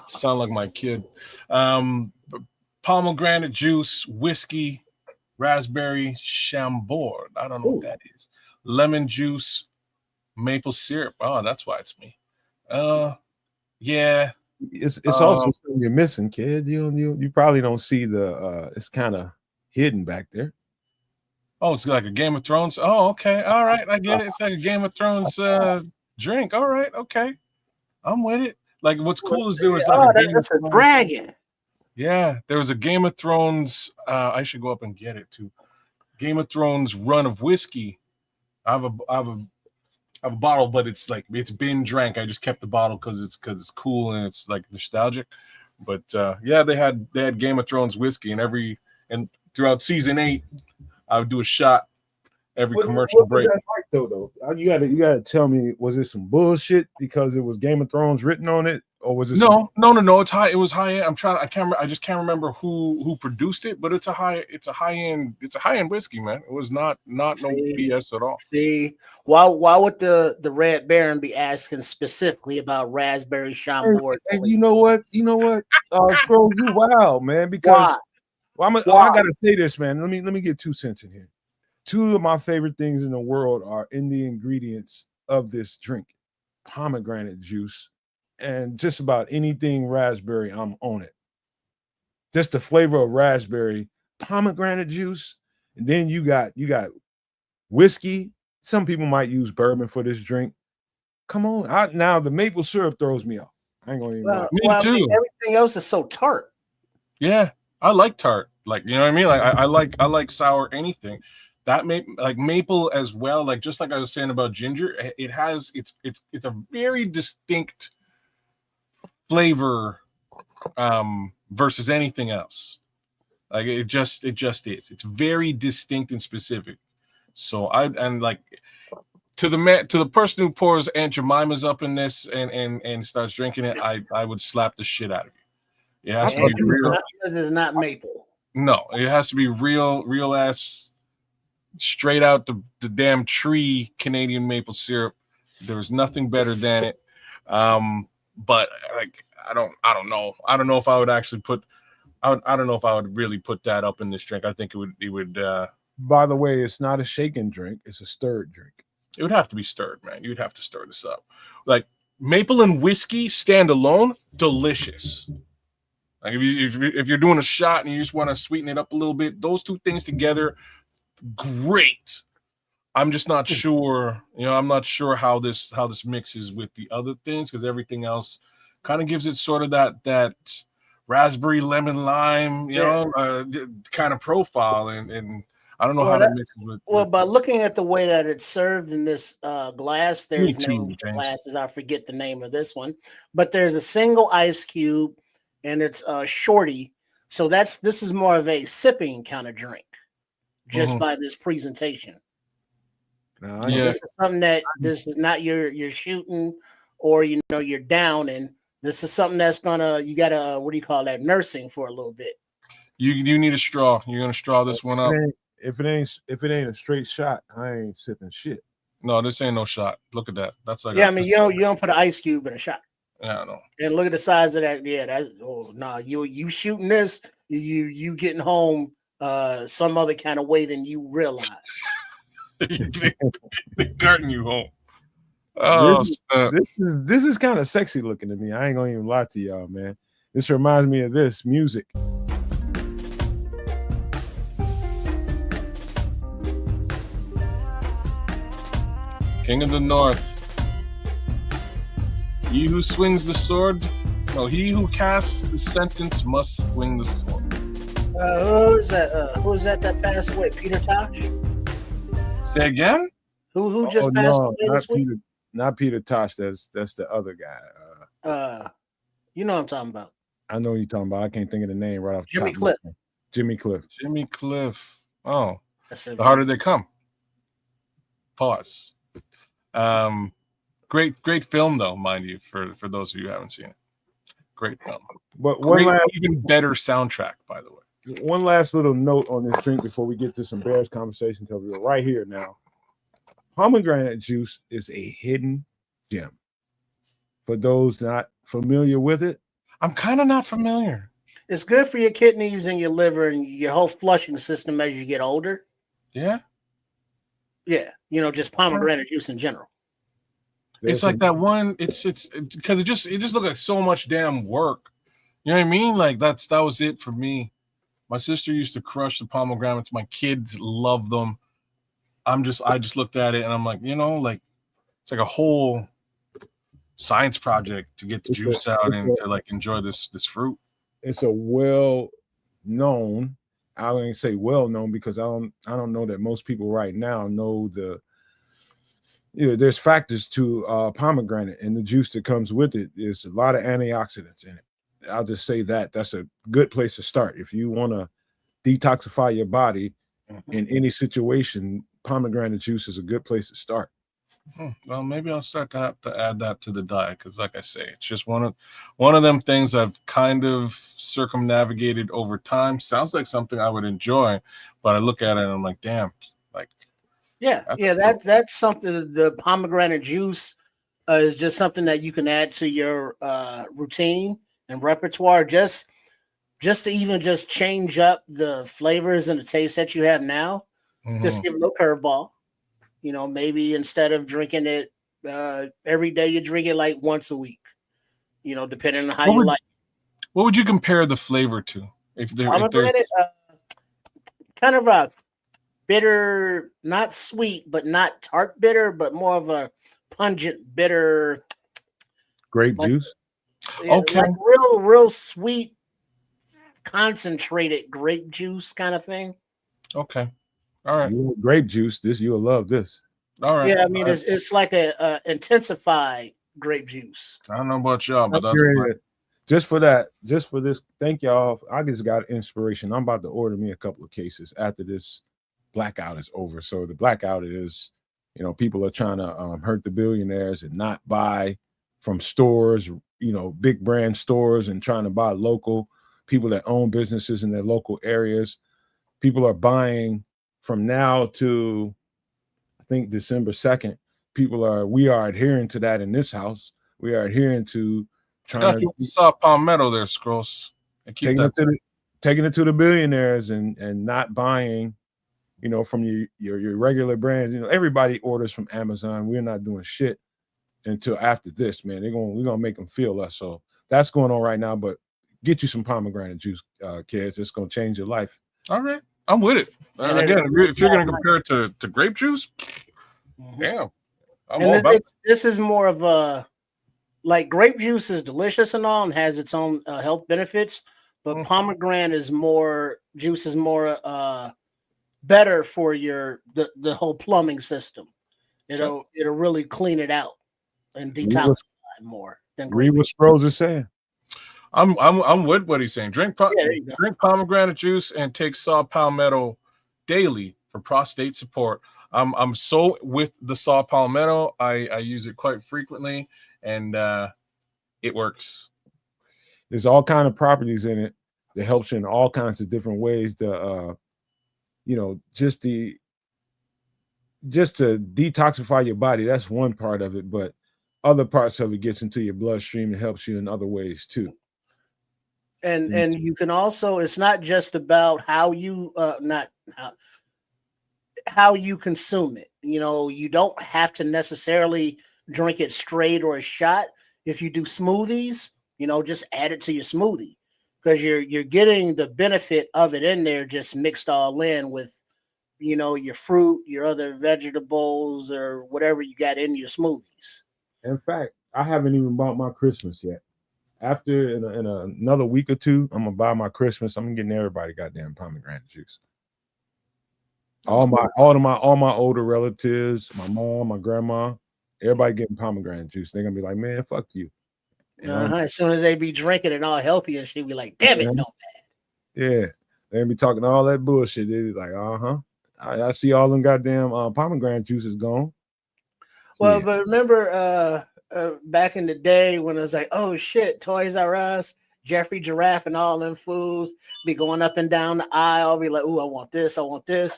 Sound like my kid. Pomegranate juice, whiskey, raspberry chambord. I don't know what that is. Lemon juice, maple syrup. Oh, that's why it's me. Yeah. It's also something you're missing, kid. You probably don't see the it's kind of hidden back there. Oh, it's like a Game of Thrones. Oh, okay. All right. I get it. It's like a Game of Thrones drink. All right. Okay. I'm with it. Like what's cool is there was like that's a dragon. Yeah, there was a Game of Thrones. I should go up and get it too. Game of Thrones run of whiskey. I have a bottle, but it's been drank. I just kept the bottle because it's cool and it's like nostalgic. But yeah, they had Game of Thrones whiskey and throughout season 8, I would do a shot every commercial break. What was that like, though? You gotta tell me, was it some bullshit because it was Game of Thrones written on it, or was it No. It's high. It was high end. I just can't remember who produced it, but it's a high end whiskey, man. It was not no BS at all. See, why would the Red Baron be asking specifically about raspberry chambord? And you know what? Scrolls, you wow, man, because I gotta say this, man. Let me get 2 cents in here. 2 of my favorite things in the world are in the ingredients of this drink: pomegranate juice and just about anything raspberry. I'm on it. Just the flavor of raspberry, pomegranate juice, and then you got whiskey. Some people might use bourbon for this drink. Come on, now the maple syrup throws me off. I ain't gonna even lie. Me too. I mean, everything else is so tart. Yeah, I like tart. Like, you know what I mean? Like I like sour anything. That maple as well. Like just like I was saying about ginger, it's a very distinct flavor versus anything else. Like it just is. It's very distinct and specific. So to the person who pours Aunt Jemima's up in this and starts drinking it, I would slap the shit out of you. It has to be real. Because it's not maple. No, it has to be real ass, straight out the damn tree Canadian maple syrup. There's nothing better than it. But like I don't know. I don't know if I would actually I don't know if I would really put that up in this drink. I think it would. By the way, it's not a shaken drink; it's a stirred drink. It would have to be stirred, man. You'd have to stir this up. Like maple and whiskey stand alone, delicious. Like if you're doing a shot and you just want to sweeten it up a little bit, those 2 things together, great. I'm just not sure. I'm not sure how this mixes with the other things because everything else kind of gives it sort of that raspberry lemon lime, kind of profile, and I don't know how that mixes with. Well, by looking at the way that it's served in this glass, there's names for glasses. I forget the name of this one, but there's a single ice cube, and it's shorty. So this is more of a sipping kind of drink. just by this presentation. Nah, So this is something that this is not you're shooting or you're down, and this is something that's you gotta what do you call that, nursing for a little bit. You need a straw. You're gonna straw this one up. If it ain't a straight shot, I ain't sipping shit. No, this ain't no shot. Look at that. That's like I mean you don't put an ice cube in a shot. Yeah, I know. And look at the size of that. Yeah, that's you shooting this, you getting home some other kind of way than you realize. They carting you home. Oh, this is kind of sexy looking to me. I ain't gonna even lie to y'all, man. This reminds me of this music. King of the North. He who swings the sword, no, he who casts the sentence must swing the sword. Who's that? Who's that passed away? Peter Tosh? Say again? Who just passed away this week? Not Peter Tosh. That's the other guy. You know what I'm talking about. I know what you're talking about. I can't think of the name right off the top. Jimmy Cliff. Jimmy Cliff. Oh, the harder they come. Pause. Great film though, mind you, for those of you who haven't seen it. Great film. But even better soundtrack, by the way. One last little note on this drink before we get to some Bears conversation, because we're right here now. Pomegranate juice is a hidden gem. For those not familiar with it, I'm kind of not familiar. It's good for your kidneys and your liver and your whole flushing system as you get older. Yeah. Yeah, just pomegranate juice in general. It's like that one. It's because it just looked like so much damn work. You know what I mean? Like that was it for me. My sister used to crush the pomegranates. My kids love them. I just looked at it and I'm like, like it's like a whole science project to get the juice out and to like enjoy this fruit. It's a well-known. I wouldn't say well-known because I don't know that most people right now know there's factors to pomegranate, and the juice that comes with it is a lot of antioxidants in it. I'll just say that's a good place to start. If you want to detoxify your body in any situation, pomegranate juice is a good place to start. Well, maybe I'll start to have to add that to the diet because, like I say, it's just one of them things I've kind of circumnavigated over time. Sounds like something I would enjoy, but I look at it and I'm like, damn, like. That's something. The pomegranate juice is just something that you can add to your routine and repertoire, just to even just change up the flavors and the taste that you have now. Just give a little curveball. Maybe instead of drinking it every day, you drink it like once a week. Depending on how you like. What would you compare the flavor to? If they're kind of a bitter, not sweet, but not tart bitter, but more of a pungent bitter grape juice. Okay, like real sweet, concentrated grape juice kind of thing. Okay, all right. You grape juice. You'll love this. All right. Yeah, I mean it's like a intensified grape juice. I don't know about y'all, but just for this. Thank y'all. I just got inspiration. I'm about to order me a couple of cases after this blackout is over. So the blackout is, people are trying to hurt the billionaires and not buy from stores, big brand stores, and trying to buy local people that own businesses in their local areas. People are buying from now to, I think, December 2nd. We are adhering to that in this house. We are adhering to trying to saw Palmetto there, Scrolls. Taking it to the billionaires and not buying, from your regular brands. Everybody orders from Amazon. We're not doing shit until after this, man. We're gonna make them feel us. So that's going on right now. But get you some pomegranate juice, kids. It's gonna change your life. All right, I'm with it. Again, if you're gonna compare it to grape juice, damn. This is more of a, like, grape juice is delicious and all and has its own health benefits, but pomegranate is more better for the whole plumbing system. It'll really clean it out and detoxify more than grape. Read what Sproles is saying. I'm with what he's saying. Drink pomegranate juice and take saw palmetto daily for prostate support. I'm so with the saw palmetto. I use it quite frequently, and it works. There's all kind of properties in it that helps you in all kinds of different ways to just to detoxify your body. That's one part of it, but other parts of it gets into your bloodstream and helps you in other ways too. And you can also, it's not just about how you how you consume it. You don't have to necessarily drink it straight or a shot. If you do smoothies, just add it to your smoothie, because you're getting the benefit of it in there, just mixed all in with your fruit, your other vegetables, or whatever you got in your smoothies. In fact, I haven't even bought my Christmas yet. After in another week or two, I'm gonna buy my Christmas. I'm getting everybody goddamn pomegranate juice. All my older relatives, my mom, my grandma, everybody getting pomegranate juice. They're gonna be like, man, fuck you. As soon as they be drinking it all healthy, and she'd be like, damn it, no man. Yeah, they gonna be talking all that bullshit. They be like, I see all them goddamn pomegranate juices gone. Well, yeah. But remember back in the day when it was like, oh shit, Toys R Us, Jeffrey Giraffe, and all them fools be going up and down the aisle, be like, oh, I want this,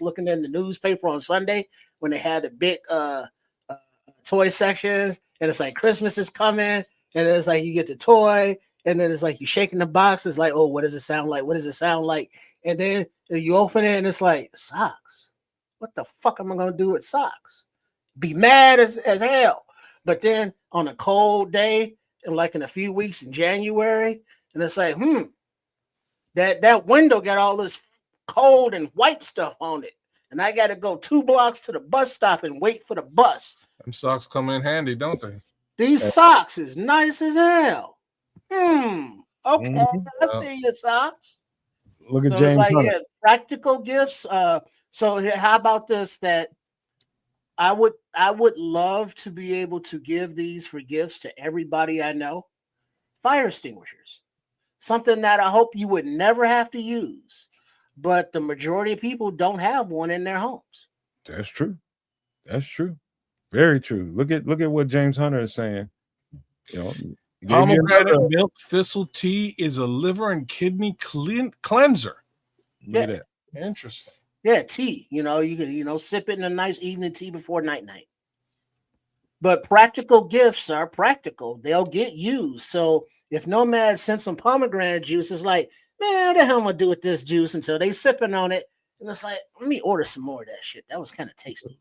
looking in the newspaper on Sunday when they had the big toy sections, and it's like Christmas is coming, and it's like you get the toy, and then it's like you shaking the box, it's like, oh, what does it sound like? What does it sound like? And then you open it and it's like, socks. What the fuck am I gonna do with socks? Be mad as hell. But then on a cold day, and like in a few weeks in January, and it's like, that window got all this cold and white stuff on it, and I got to go 2 blocks to the bus stop and wait for the bus. Them socks come in handy, don't they? These socks is nice as hell. Okay, I see your socks. Look at James. It's like, practical gifts. So how about this? That I would love to be able to give these for gifts to everybody I know. Fire extinguishers, something that I hope you would never have to use, but the majority of people don't have one in their homes. That's true. Very true. Look at what James Hunter is saying. Pomegranate milk thistle tea is a liver and kidney cleanser. Look at that. Interesting. Yeah, tea. You can sip it in a nice evening tea before night. But practical gifts are practical. They'll get used. So if Nomad sent some pomegranate juice, it's like, man, what the hell am I gonna do with this juice until they sipping on it? And it's like, let me order some more of that shit. That was kind of tasty.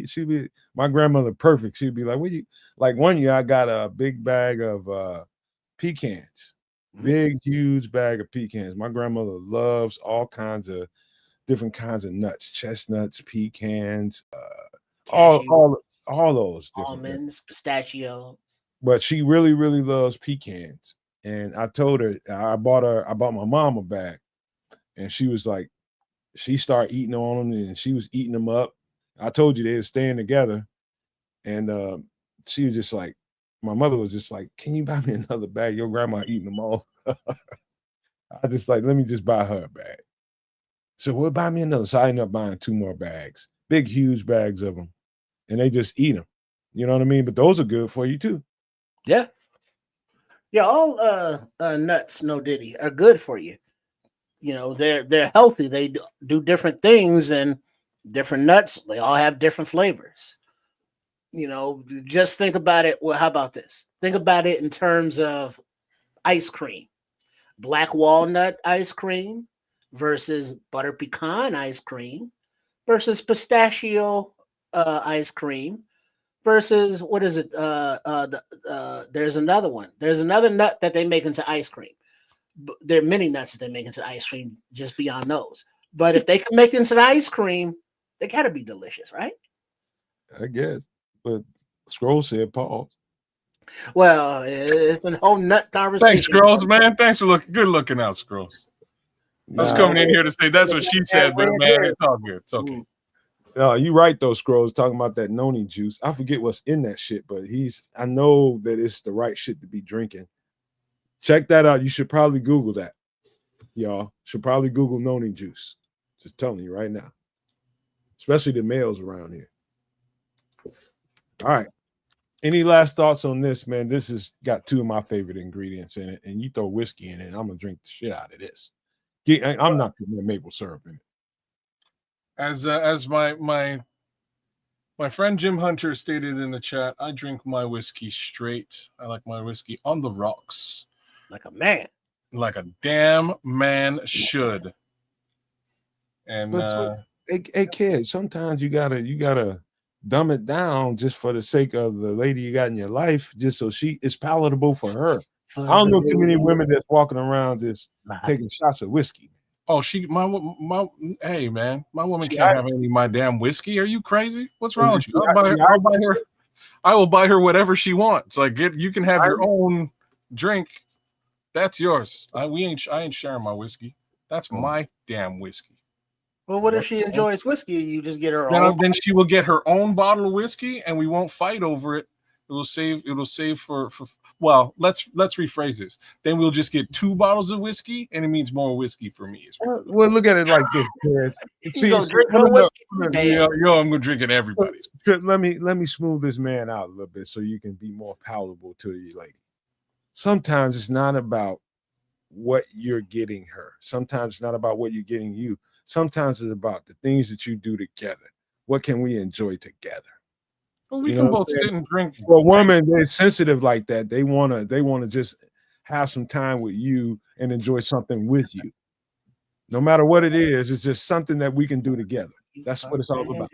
She'd be my grandmother perfect. She'd be like, like one year I got a big bag of pecans. Big, huge bag of pecans. My grandmother loves all kinds of different kinds of nuts, chestnuts, pecans, all those different almonds, nuts. Pistachios. But she really, really loves pecans. And I told her, I bought my mom a bag, and she was like, she started eating on them, and she was eating them up. I told you they were staying together, and she was just like, my mother was just like, can you buy me another bag? Your grandma eating them all. I just like, let me just buy her a bag. So we'll buy me another. So I ended up buying 2 more bags, big, huge bags of them, and they just eat them. You know what I mean? But those are good for you too. Yeah. Yeah, all nuts, no diddy, are good for you. They're healthy. They do different things, and different nuts, they all have different flavors. Just think about it. Well, how about this? Think about it in terms of ice cream. Black walnut ice cream versus butter pecan ice cream versus pistachio ice cream versus what is it? There's another one. There's another nut that they make into ice cream. There are many nuts that they make into ice cream just beyond those. But if they can make it into the ice cream, they gotta be delicious, right? I guess. But Scroll said pause. Well, it's a whole nut conversation. Thanks, Scrolls, man. Thanks for good looking out, Scrolls. I was coming in here to say that's what she said, but man, it's all good. It's okay. You right though, Scrolls, talking about that noni juice. I forget what's in that shit, but I know that it's the right shit to be drinking. Check that out. You should probably Google that. Y'all should probably Google noni juice. Just telling you right now. especially the males around here. All right. Any last thoughts on this, man? This has got two of my favorite ingredients in it, and you throw whiskey in it, I'm gonna drink the shit out of this. I'm not putting the maple syrup in it. As my friend Jim Hunter stated in the chat, I drink my whiskey straight. I like my whiskey on the rocks, like a man, like a damn man should. And hey kid, sometimes you gotta dumb it down just for the sake of the lady you got in your life, just so she is palatable for her. I don't know too many women that's walking around just taking shots of whiskey. Oh, hey man, my woman can't have any of my damn whiskey. Are you crazy? What's wrong with you? I will buy her whatever she wants. Like you can have your own drink. That's yours. I ain't sharing my whiskey. That's my damn whiskey. Well, what if she enjoys whiskey? You just get her own. Then she will get her own bottle of whiskey, and we won't fight over it. It'll save for. Well, let's rephrase this. Then we'll just get 2 bottles of whiskey, and it means more whiskey for me. Well, look at it like this, kids. I'm gonna drink it everybody's. Let me smooth this man out a little bit so you can be more palatable to you, lady. Sometimes it's not about what you're getting her. Sometimes it's not about what you're getting you. Sometimes it's about the things that you do together. What can we enjoy together? Well, we can both sit and drink. For a woman, they're sensitive like that. They wanna just have some time with you and enjoy something with you. No matter what it is, it's just something that we can do together. That's what it's all about.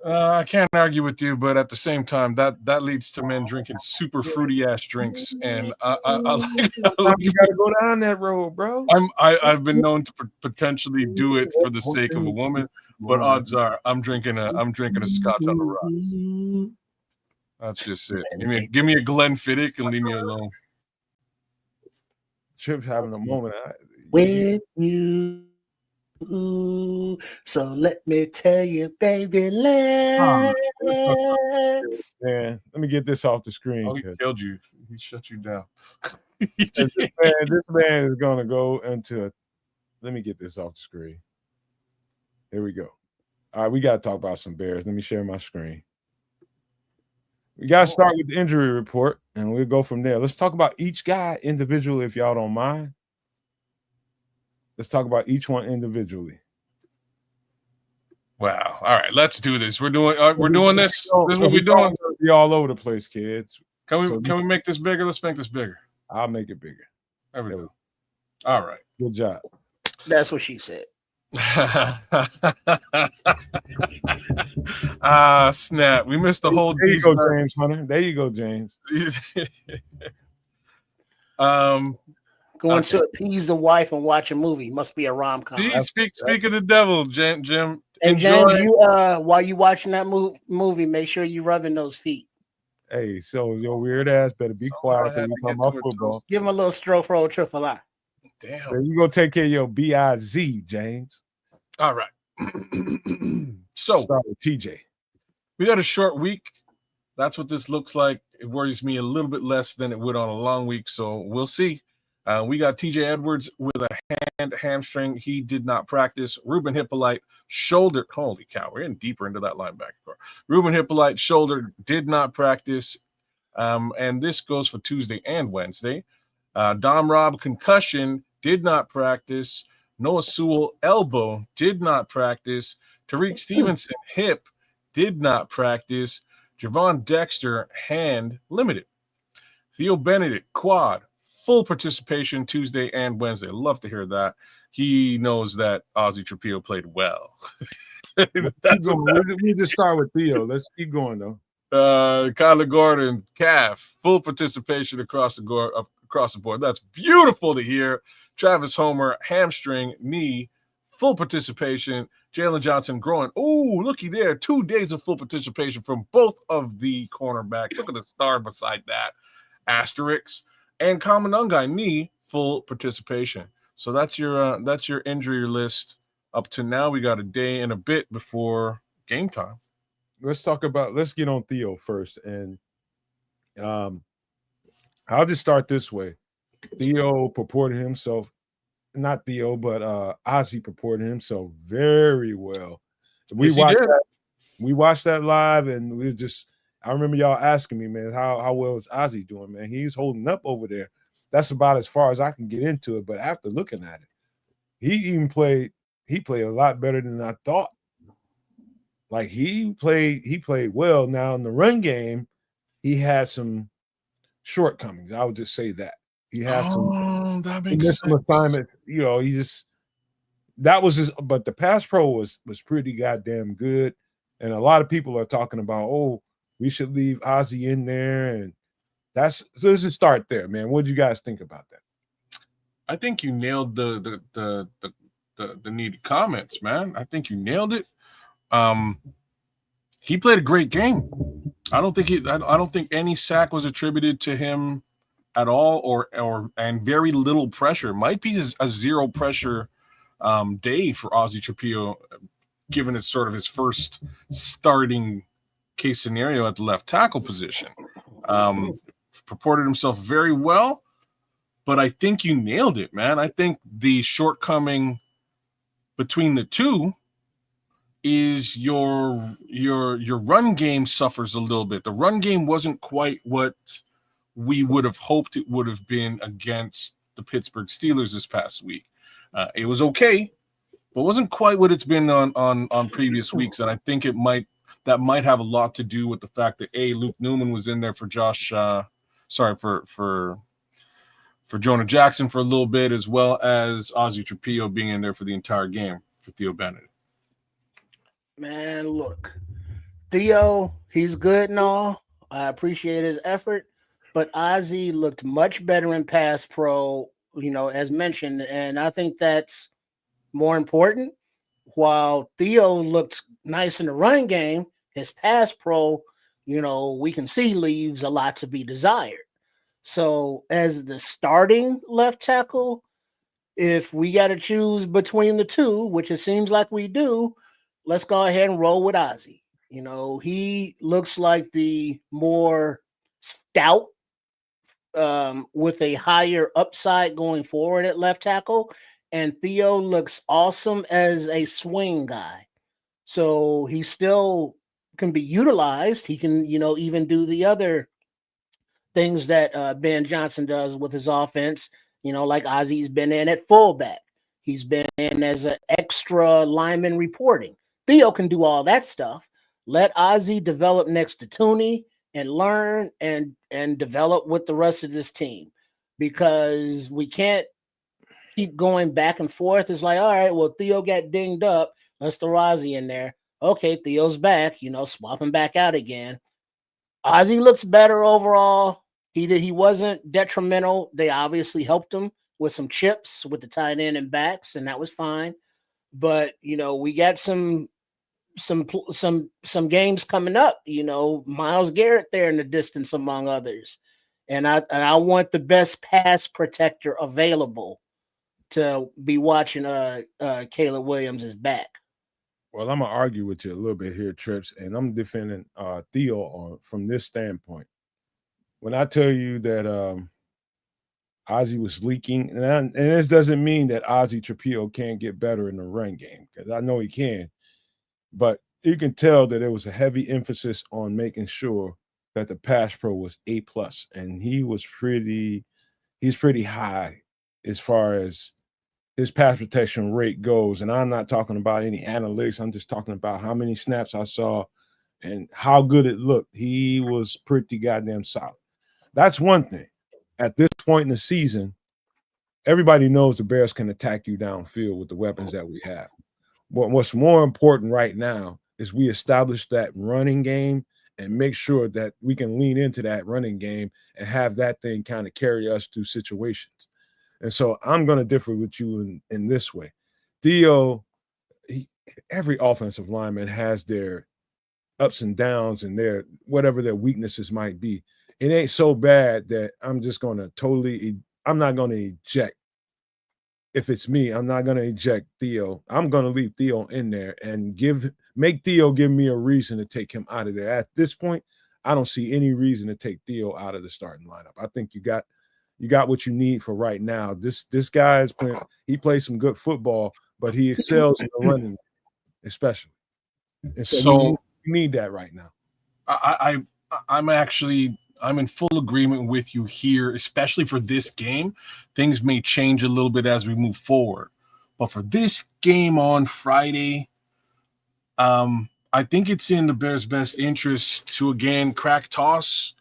I can't argue with you, but at the same time, that leads to men drinking super fruity ass drinks, and I like. You gotta go down that road, bro. I've been known to potentially do it for the sake of a woman, but odds are I'm drinking a scotch on the rocks. That's just it. Give me a Glenfiddich and leave me alone. Trip's having a moment with you. Ooh, so let me tell you, baby, let's. Man, let me get this off the screen. Oh, he killed you. He shut you down. This man is gonna go into. Let me get this off the screen. Here we go. All right, we gotta talk about some Bears. Let me share my screen. We gotta start with the injury report, and we'll go from there. Let's talk about each guy individually, if y'all don't mind. Let's talk about each one individually. Wow. All right, let's do this. We're doing this. This is what we're doing. Be all over the place, kids. Can we make this bigger? Let's make this bigger. I'll make it bigger. There we go. All right. Good job. That's what she said. Snap. We missed the whole There you go, James Hunter. There you go, James. Going to appease the wife and watch a movie must be a rom-com. Speak of the devil, Jim. And James, you while you watching that movie, make sure you rubbing those feet. Hey, so your weird ass better be quiet because we talking about football. Give him a little stroke for old triple I. Damn. So you go take care of your BIZ, James. All right. So start with TJ. We got a short week. That's what this looks like. It worries me a little bit less than it would on a long week. So we'll see. We got TJ Edwards with a hamstring. He did not practice. Ruben Hippolyte shoulder. Holy cow, we're in deeper into that linebacker. Ruben Hippolyte shoulder did not practice. And this goes for Tuesday and Wednesday. Dom Robb concussion did not practice. Noah Sewell elbow did not practice. Tariq Stevenson hip did not practice. Javon Dexter hand limited. Theo Benedet quad full participation Tuesday and Wednesday. Love to hear that. He knows that Ozzy Trapilo played well. We just start with Theo. Let's keep going though. Kyler Gordon calf full participation across the board. That's beautiful to hear. Travis Homer hamstring knee full participation. Jaylon Johnson groin. Oh, looky there. 2 days of full participation from both of the cornerbacks. Look at the star beside that. Asterix. And Common Ungai knee full participation. So that's your injury list up to now. We got a day and a bit before game time. Let's get on Theo first. And I'll just start this way. Theo purported himself, not Theo, but Ozzy purported himself very well. We watched that. We watched that live, and we just. I remember y'all asking me, man, how well is Ozzy doing, man? He's holding up over there. That's about as far as I can get into it. But after looking at it, he played a lot better than I thought. Like he played well. Now in the run game, he had some shortcomings. I would just say that. He had that he makes missed some sense. assignments. You know, that was his, but the pass pro was pretty goddamn good. And a lot of people are talking about, oh, we should leave Ozzy in there. And so let's just start there, man. What do you guys think about that? I think you nailed the needed comments, man. I think you nailed it. He played a great game. I don't think any sack was attributed to him at all, and very little pressure. Might be a zero pressure day for Ozzy Trapilo, given it's sort of his first starting case scenario at the left tackle position. Purported himself very well, but I think you nailed it, man. I think the shortcoming between the two is your run game suffers a little bit. The run game wasn't quite what we would have hoped it would have been against the Pittsburgh Steelers this past week. It was okay, but wasn't quite what it's been on previous weeks. And I think that might have a lot to do with the fact that Luke Newman was in there for for Jonah Jackson for a little bit, as well as Ozzy Trapilo being in there for the entire game for Theo Benedet. Man, look, Theo, he's good and all. I appreciate his effort, but Ozzy looked much better in pass pro, as mentioned, and I think that's more important. While Theo looked nice in the running game, his pass pro, we can see leaves a lot to be desired. So as the starting left tackle, if we got to choose between the two, which it seems like we do, let's go ahead and roll with Ozzy. He looks like the more stout, with a higher upside going forward at left tackle. And Theo looks awesome as a swing guy. So he still can be utilized. He can, even do the other things that Ben Johnson does with his offense. Like Ozzy's been in at fullback. He's been in as an extra lineman reporting. Theo can do all that stuff. Let Ozzy develop next to Tooney and learn and develop with the rest of this team, because we can't keep going back and forth. It's like, all right, well, Theo got dinged up. Let's throw Ozzy in there. Okay, Theo's back, swap him back out again. Ozzy looks better overall. He wasn't detrimental. They obviously helped him with some chips with the tight end and backs, and that was fine. But we got some games coming up. Myles Garrett there in the distance, among others, and I want the best pass protector available to be watching. Caleb Williams is back. Well, I'm gonna argue with you a little bit here, Trips, and I'm defending Theo from this standpoint. When I tell you that Ozzy was leaking, and this doesn't mean that Ozzy Trapilo can't get better in the run game, because I know he can, but you can tell that there was a heavy emphasis on making sure that the pass pro was A+, and he's pretty high as far as his pass protection rate goes. And I'm not talking about any analytics. I'm just talking about how many snaps I saw and how good it looked. He was pretty goddamn solid. That's one thing. At this point in the season, everybody knows the Bears can attack you downfield with the weapons that we have. What's more important right now is we establish that running game and make sure that we can lean into that running game and have that thing kind of carry us through situations. And so I'm going to differ with you in this way. Theo, every offensive lineman has their ups and downs and their whatever their weaknesses might be. It ain't so bad that I'm just going to I'm not going to eject. If it's me, I'm not going to eject Theo. I'm going to leave Theo in there and make Theo give me a reason to take him out of there. At this point, I don't see any reason to take Theo out of the starting lineup. I think you got what you need for right now. This guy he plays some good football, but he excels in the running, especially. And so You need that right now. I'm in full agreement with you here, especially for this game. Things may change a little bit as we move forward, but for this game on Friday, I think it's in the Bears' best interest to again crack toss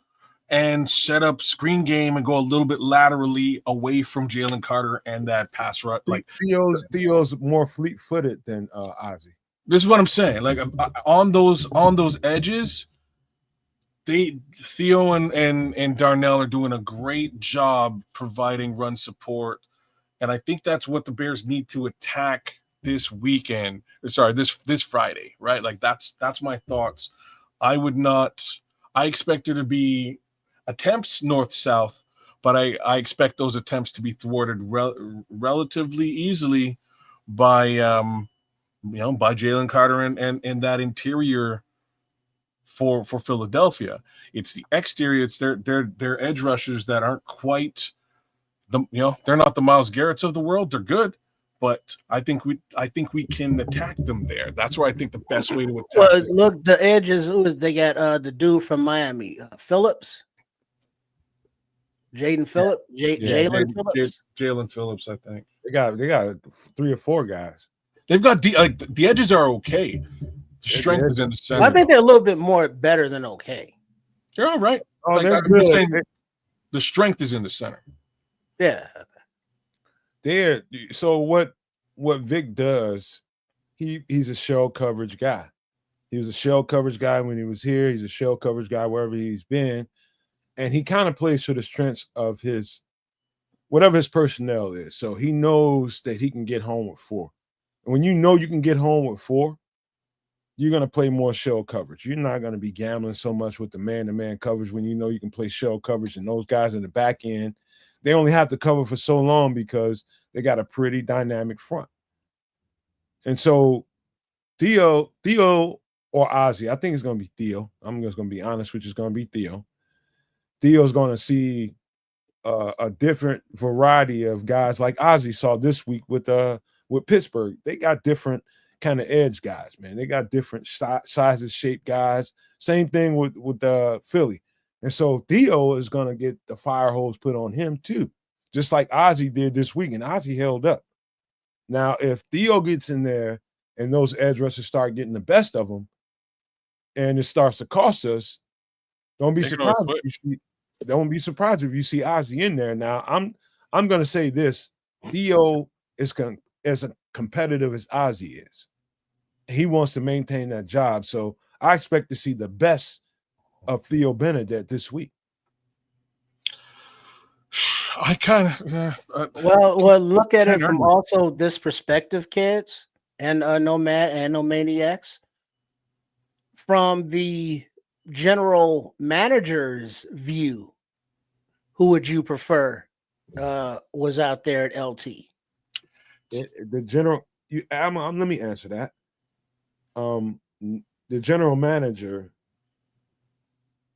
and set up screen game and go a little bit laterally away from Jalen Carter and that pass rush. Like Theo's more fleet-footed than Ozzy. this is what I'm saying. Like on those edges, Theo and Darnell are doing a great job providing run support, and I think that's what the Bears need to attack this weekend. Sorry, this Friday, right? Like that's my thoughts. I expect there to be attempts north-south, but I expect those attempts to be thwarted relatively easily by by Jalen Carter and that interior for Philadelphia. It's the exterior, it's their edge rushers that aren't quite they're not the Myles Garretts of the world. They're good, but I think we can attack them there. That's where I think the best way to attack Well, them. look, the edges. They got the dude from Miami, Phillips, Jaden Phillips, Jalen Phillips. Jalen Phillips, I think. They got 3 or 4 guys. They've got the edges are okay. The strength is in the center. I think they're a little bit more better than okay. They're all right. Oh, Like, they're I'm just saying, good. the strength is in the center. Yeah. So what Vic does, he's a shell coverage guy. He was a shell coverage guy when he was here. He's a shell coverage guy wherever he's been. And he kind of plays to the strengths of whatever his personnel is. So he knows that he can get home with 4. And when you know you can get home with 4, you're going to play more shell coverage. You're not going to be gambling so much with the man-to-man coverage when you know you can play shell coverage. And those guys in the back end, they only have to cover for so long because they got a pretty dynamic front. And so Theo or Ozzy, I think it's going to be Theo. I'm just going to be honest with you. It's going to be Theo. Theo's going to see a different variety of guys like Ozzy saw this week with Pittsburgh. They got different kind of edge guys, man. They got different sizes, shape guys. Same thing with Philly. And so Theo is going to get the fire hose put on him too, just like Ozzy did this week. And Ozzy held up. Now, if Theo gets in there and those edge rushers start getting the best of them and it starts to cost us, don't be surprised if you see Ozzy in there. Now, I'm going to say this. Theo is as competitive as Ozzy is. He wants to maintain that job. So I expect to see the best of Theo Benedet this week. I kind of well, look at it from also this perspective, kids, and no maniacs. From the general manager's view, who would you prefer was out there at LT? The general, let me answer that. The general manager,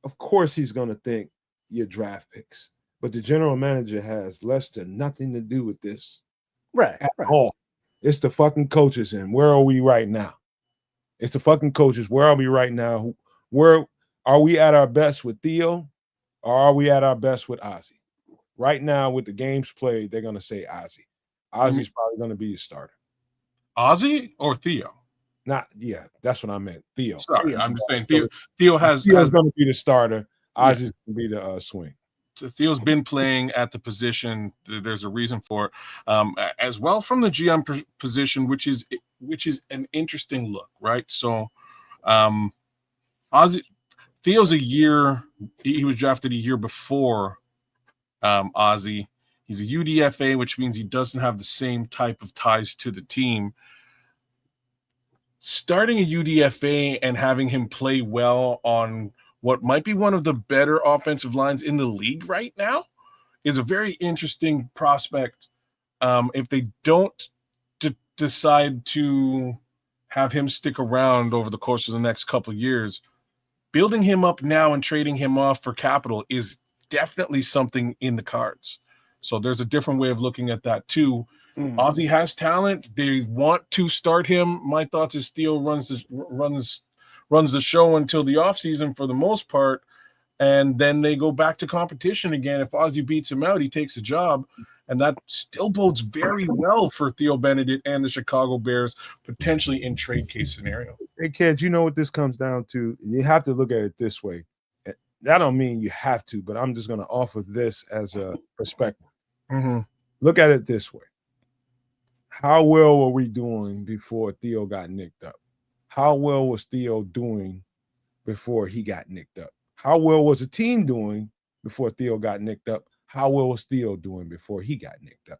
of course, he's going to think your draft picks, but the general manager has less to nothing to do with this, right? At all. It's the fucking coaches, and where are we right now? It's the fucking coaches. Where are we right now? Where are we at our best with Theo, or are we at our best with Ozzy? Right now, with the games played, they're going to say Ozzy. Ozzy's probably going to be the starter. Ozzy or Theo? That's what I meant. Theo. Sorry, Theo. I'm just saying Theo's going to be the starter. Ozzy's going to be the swing. So Theo's been playing at the position. There's a reason for it, as well from the GM position, which is an interesting look, right? So, Theo's a year. He was drafted a year before Ozzy. He's a UDFA, which means he doesn't have the same type of ties to the team. Starting a UDFA and having him play well on what might be one of the better offensive lines in the league right now is a very interesting prospect. If they don't decide to have him stick around over the course of the next couple of years, building him up now and trading him off for capital is definitely something in the cards. So there's a different way of looking at that too. Ozzy has talent. They want to start him. My thoughts is Theo runs runs the show until the offseason for the most part, and then they go back to competition again. If Ozzy beats him out, he takes a job, and that still bodes very well for Theo Benedet and the Chicago Bears, potentially in trade case scenario. Hey, kids, you know what this comes down to? You have to look at it this way. That don't mean you have to, but I'm just going to offer this as a perspective. Mm-hmm. Look at it this way. How well were we doing before Theo got nicked up? How well was Theo doing before he got nicked up? How well was the team doing before Theo got nicked up? How well was Theo doing before he got nicked up?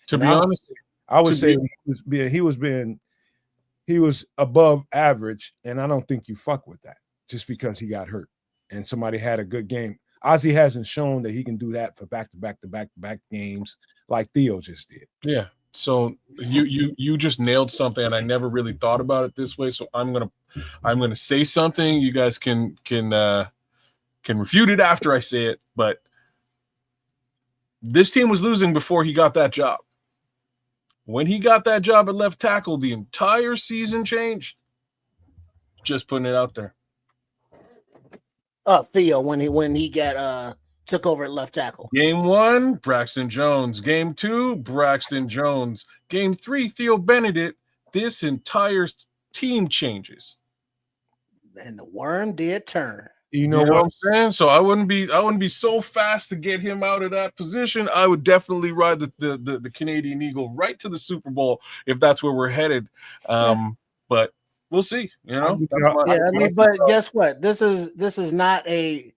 To be honest, I would say he was above average, and I don't think you fuck with that just because he got hurt and somebody had a good game. Ozzy hasn't shown that he can do that for back-to-back games like Theo just did. Yeah. So you just nailed something, and I never really thought about it this way. So I'm gonna say something. You guys can refute it after I say it, but this team was losing before he got that job. When he got that job at left tackle, the entire season changed. Just putting it out there. Theo, when he got took over at left tackle. Game 1, Braxton Jones. Game 2, Braxton Jones. Game 3, Theo Benedet. This entire team changes. And the worm did turn. You know what I'm saying? So I wouldn't be so fast to get him out of that position. I would definitely ride the Canadian Eagle right to the Super Bowl if that's where we're headed. But we'll see. But guess what? This is not a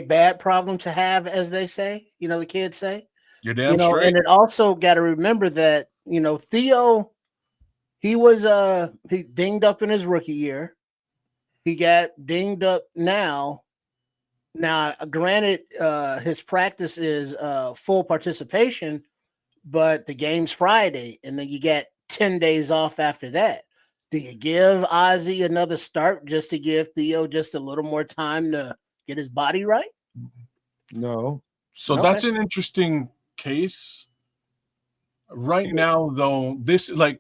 bad problem to have, as they say. The kids say. You're damn straight. And it also got to remember that Theo, he was he dinged up in his rookie year. He got dinged up now. Now, granted, his practice is full participation, but the game's Friday, and then you get 10 days off after that. Do you give Ozzy another start just to give Theo just a little more time to get his body right? No. So that's an interesting case. Right now, though, the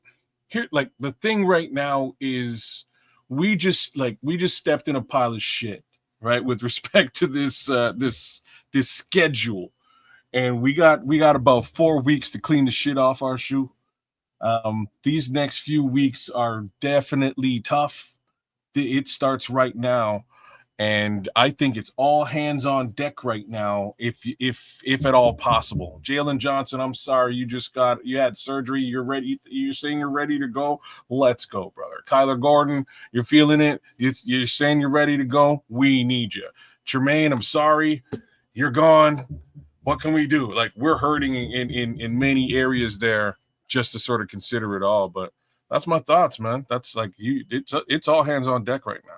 thing right now is we just stepped in a pile of shit, right? With respect to this schedule, and we got about 4 weeks to clean the shit off our shoe. These next few weeks are definitely tough. It starts right now, and I think it's all hands on deck right now, if at all possible. Jaylon Johnson, I'm sorry, you had surgery. You're ready. You're saying you're ready to go. Let's go, brother. Kyler Gordon, you're feeling it. You're saying you're ready to go. We need you. Tremaine, I'm sorry, you're gone. What can we do? Like, we're hurting in many areas there, just to sort of consider it all. But that's my thoughts, man. That's like it's all hands on deck right now.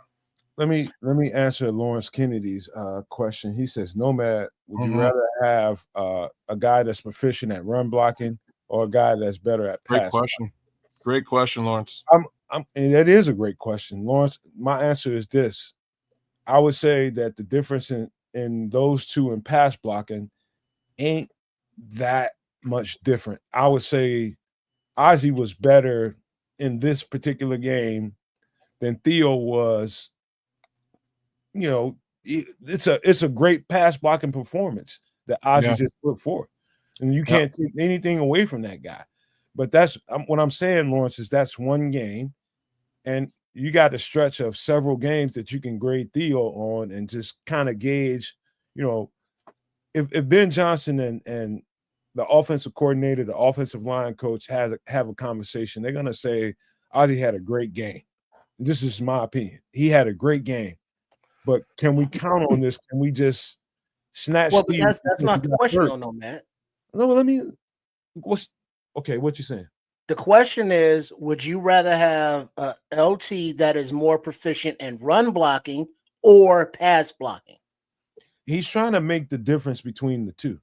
Let me answer Lawrence Kennedy's question. He says, Nomad, would you rather have a guy that's proficient at run blocking or a guy that's better at pass? Great question, Lawrence. And that is a great question, Lawrence. My answer is this. I would say that the difference in those two in pass blocking ain't that much different. I would say Ozzy was better in this particular game than Theo was. It's a great pass blocking performance that Ozzy just put forth, and you can't take anything away from that guy. But that's what I'm saying, Lawrence, is that's one game, and you got a stretch of several games that you can grade Theo on and just kind of gauge, if Ben Johnson and the offensive coordinator, the offensive line coach have a conversation, they're going to say Ozzy had a great game. This is my opinion. He had a great game. But can we count on this? Can we just snatch? Well, that's not the question, though, Matt. No, what you saying? The question is, would you rather have a LT that is more proficient in run blocking or pass blocking? He's trying to make the difference between the two.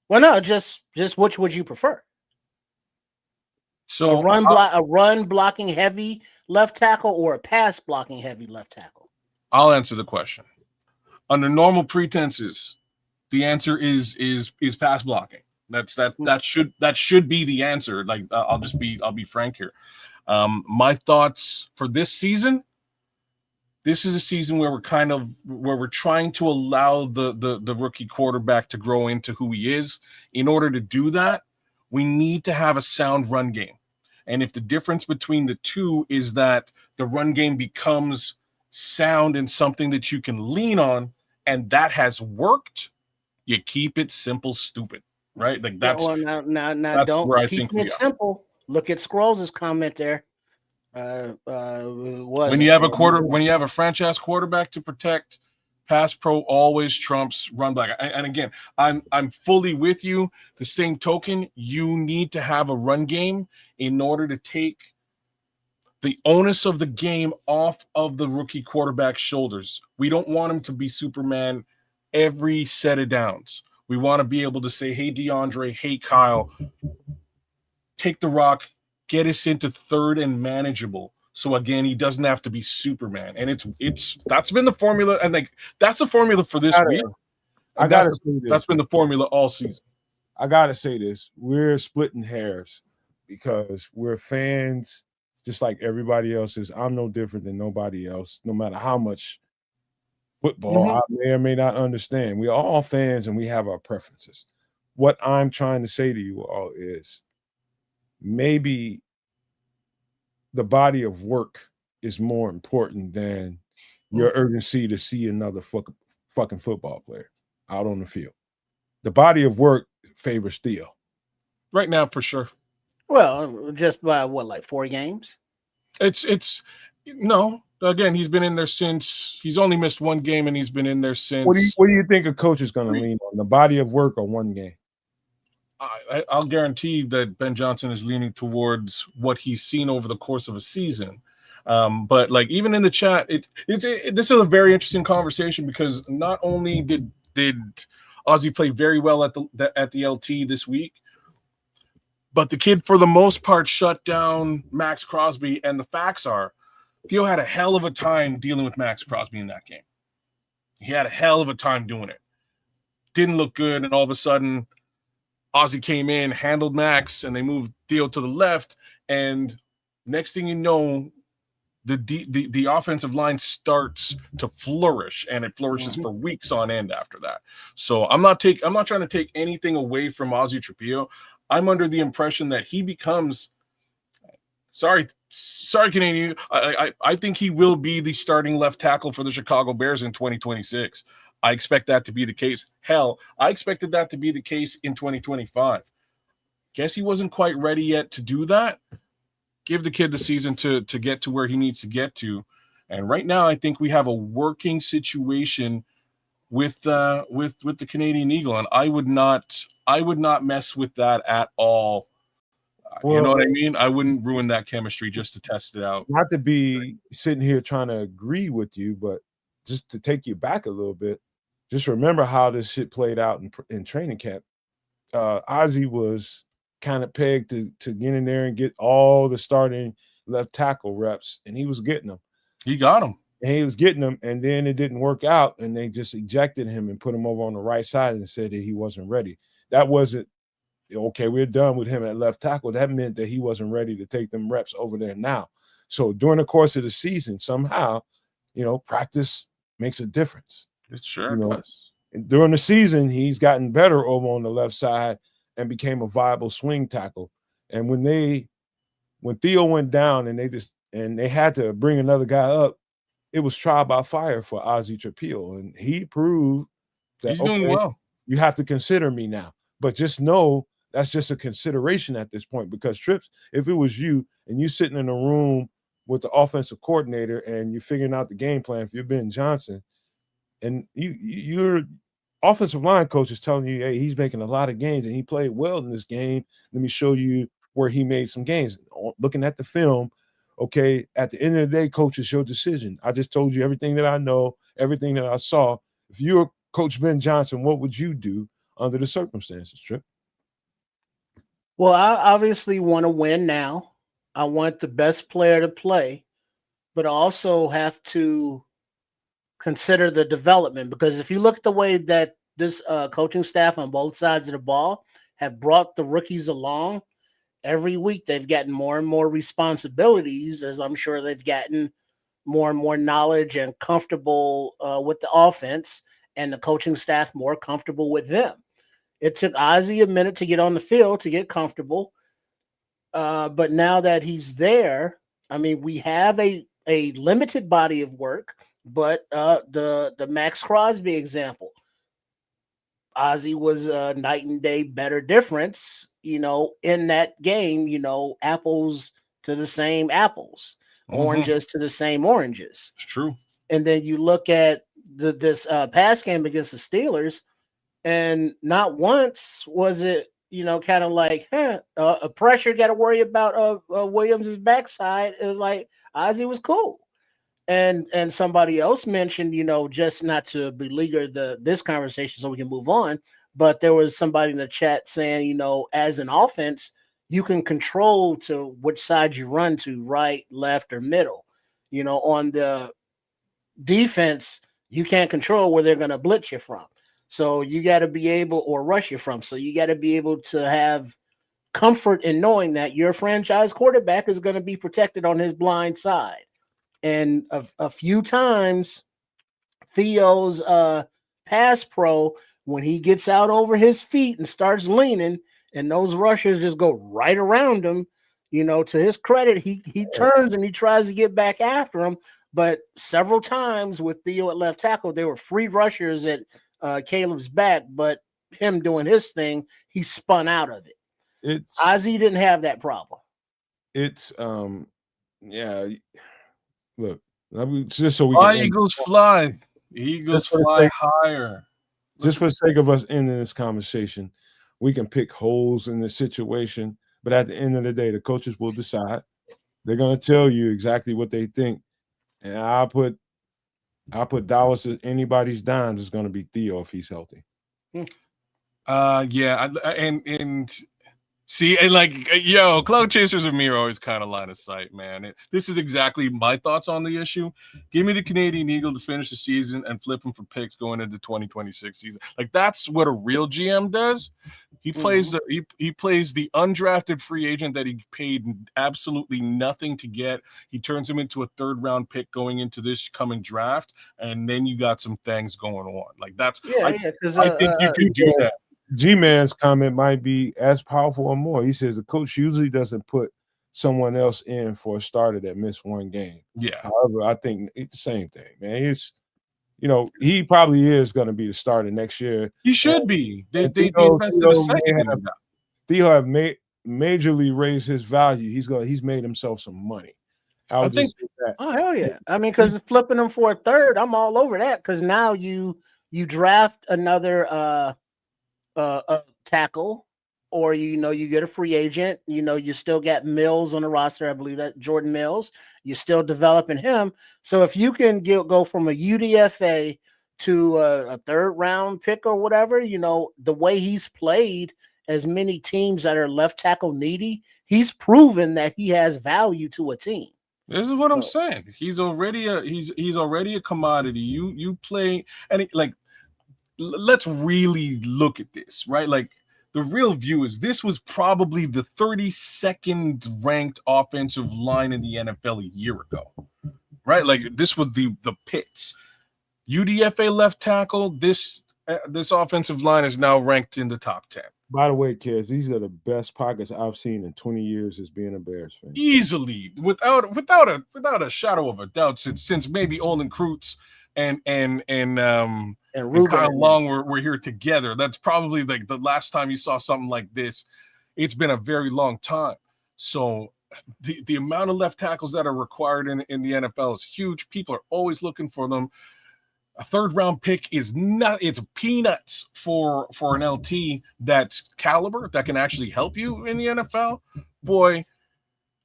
Well, no, just which would you prefer? So a run blocking heavy left tackle or a pass blocking heavy left tackle? I'll answer the question. Under normal pretenses, the answer is pass blocking. That should be the answer. Like, I'll be frank here. My thoughts for this season, this is a season where we're trying to allow the rookie quarterback to grow into who he is. In order to do that, we need to have a sound run game. And if the difference between the two is that the run game becomes sound and something that you can lean on, and that has worked, you keep it simple, stupid, right? Like that's now don't where I keep think we it are. simple. Look at Scrolls' comment there. When you have a franchise quarterback to protect, pass pro always trumps run back. And again, I'm fully with you. The same token, you need to have a run game in order to take the onus of the game off of the rookie quarterback's shoulders. We don't want him to be Superman every set of downs. We want to be able to say, hey, DeAndre, hey, Kyle, take the rock, get us into third and manageable. So again, he doesn't have to be Superman. And that's been the formula. And like that's the formula for this week. That's been the formula all season. I gotta say this. We're splitting hairs because we're fans just like everybody else is. I'm no different than nobody else, no matter how much football I may or may not understand. We're all fans and we have our preferences. What I'm trying to say to you all is maybe the body of work is more important than your urgency to see another fucking football player out on the field. The body of work favors Theo. Right now, for sure. Well, just by what, like 4 games? It's no. Again, he's been in there since he's only missed 1 game, and he's been in there since. What do you think a coach is going to lean on? The body of work or 1 game? I'll guarantee that Ben Johnson is leaning towards what he's seen over the course of a season. But like even in the chat, this is a very interesting conversation because not only did Ozzy play very well at the LT this week, but the kid for the most part shut down Max Crosby. And the facts are, Theo had a hell of a time dealing with Max Crosby in that game. He had a hell of a time doing it. Didn't look good, and all of a sudden, Ozzy came in, handled Max, and they moved Theo to the left. And next thing you know, the offensive line starts to flourish, and it flourishes for weeks on end after that. So I'm not trying to take anything away from Ozzy Trapilo. I'm under the impression that he becomes sorry, Canadian. I think he will be the starting left tackle for the Chicago Bears in 2026. I expect that to be the case. Hell, I expected that to be the case in 2025. Guess he wasn't quite ready yet to do that. Give the kid the season to get to where he needs to get to. And right now, I think we have a working situation with the Canadian Eagle, and I would not mess with that at all. Well, you know what I mean? I wouldn't ruin that chemistry just to test it out. Not to be sitting here trying to agree with you, but just to take you back a little bit, just remember how this shit played out in training camp. Ozzy was kind of pegged to get in there and get all the starting left tackle reps, and he was getting them. He got them. And he was getting them, and then it didn't work out, and they just ejected him and put him over on the right side and said that he wasn't ready. That wasn't, okay, we're done with him at left tackle. That meant that he wasn't ready to take them reps over there now. So during the course of the season, somehow, practice makes a difference. It sure does. And during the season, he's gotten better over on the left side and became a viable swing tackle. And when Theo went down and they had to bring another guy up, it was trial by fire for Ozzy Trapilo. And he proved that he's doing well. You have to consider me now. But just know that's just a consideration at this point, because Trips, if it was you and you sitting in a room with the offensive coordinator and you're figuring out the game plan, if you're Ben Johnson, and your offensive line coach is telling you, hey, he's making a lot of gains and he played well in this game. Let me show you where he made some gains. Looking at the film, okay, at the end of the day, coach, it's your decision. I just told you everything that I know, everything that I saw. If you're Coach Ben Johnson, what would you do under the circumstances, Trip? Well, I obviously want to win now. I want the best player to play, but I also have to consider the development, because if you look at the way that this coaching staff on both sides of the ball have brought the rookies along, every week they've gotten more and more responsibilities, as I'm sure they've gotten more and more knowledge and comfortable with the offense, and the coaching staff more comfortable with them. It took Ozzy a minute to get on the field to get comfortable, but now that he's there, I mean, we have a limited body of work. But the Max Crosby example, Ozzy was a night and day better difference, in that game, apples to the same apples, oranges to the same oranges. It's true. And then you look at this pass game against the Steelers, and not once was it, kind of like, a pressure got to worry about Williams's backside. It was like Ozzy was cool. And somebody else mentioned, just not to beleaguer this conversation so we can move on, but there was somebody in the chat saying, as an offense, you can control to which side you run to, right, left, or middle. On the defense, you can't control where they're going to blitz you from. So you got to be able, or rush you from. So you got to be able to have comfort in knowing that your franchise quarterback is going to be protected on his blind side. And a few times, Theo's pass pro, when he gets out over his feet and starts leaning, and those rushers just go right around him, to his credit, he turns and he tries to get back after him. But several times with Theo at left tackle, there were free rushers at Caleb's back, but him doing his thing, he spun out of it. Ozzy didn't have that problem. Yeah. Look, just so we fly, can Eagles fly. Eagles fly higher. Just for the sake of us ending this conversation, we can pick holes in the situation, but at the end of the day, the coaches will decide. They're going to tell you exactly what they think, and I'll put dollars to anybody's dimes is going to be Theo if he's healthy. Yeah, and see, and like, cloud chasers of me are always kind of line of sight, man. This is exactly my thoughts on the issue. Give me the Canadian Eagle to finish the season and flip him for picks going into 2026 season. Like, that's what a real GM does. He plays he plays the undrafted free agent that he paid absolutely nothing to get. He turns him into a third-round pick going into this coming draft, and then you got some things going on. Like, that's I think you can do that. G-Man's comment might be as powerful or more. He says the coach usually doesn't put someone else in for a starter that missed one game. Yeah. However, I think it's the same thing, man. It's, he probably is going to be the starter next year. He should be. They invested a second. Theo have majorly raised his value. He's made himself some money. I think that. Oh, hell yeah. I mean, because flipping him for a third, I'm all over that, because now you draft another tackle, or you get a free agent. You still got Mills on the roster. I believe that Jordan Mills. You're still developing him. So if you can go from a UDFA to a third round pick or whatever, the way he's played as many teams that are left tackle needy, he's proven that he has value to a team. This is what I'm saying. He's already a commodity. You play, and let's really look at this, right? Like, the real view is this was probably the 32nd ranked offensive line in the NFL a year ago, right? Like, this was the pits. UDFA left tackle, this offensive line is now ranked in the top 10. By the way, kids, these are the best pockets I've seen in 20 years as being a Bears fan. Easily, without a shadow of a doubt, since maybe Olin Kreutz and Kyle Long were here together. That's probably like the last time you saw something like this. It's been a very long time. So the amount of left tackles that are required in the NFL is huge. People are always looking for them. A third round pick it's peanuts for an LT that's caliber, that can actually help you in the NFL. Boy,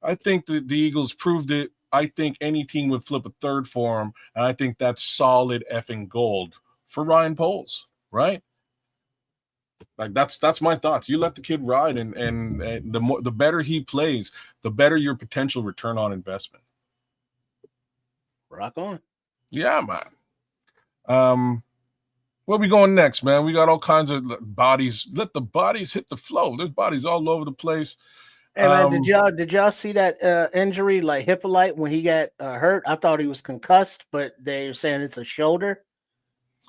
I think the Eagles proved it. I think any team would flip a third for him, and I think that's solid effing gold for Ryan Poles, right? Like, that's my thoughts. You let the kid ride, and the better he plays, the better your potential return on investment. Rock on. Yeah, man. Where we going next, man? We got all kinds of bodies. Let the bodies hit the flow. There's bodies all over the place. Hey man, did y'all see that injury like Hippolyte when he got hurt? I thought he was concussed, but they're saying it's a shoulder.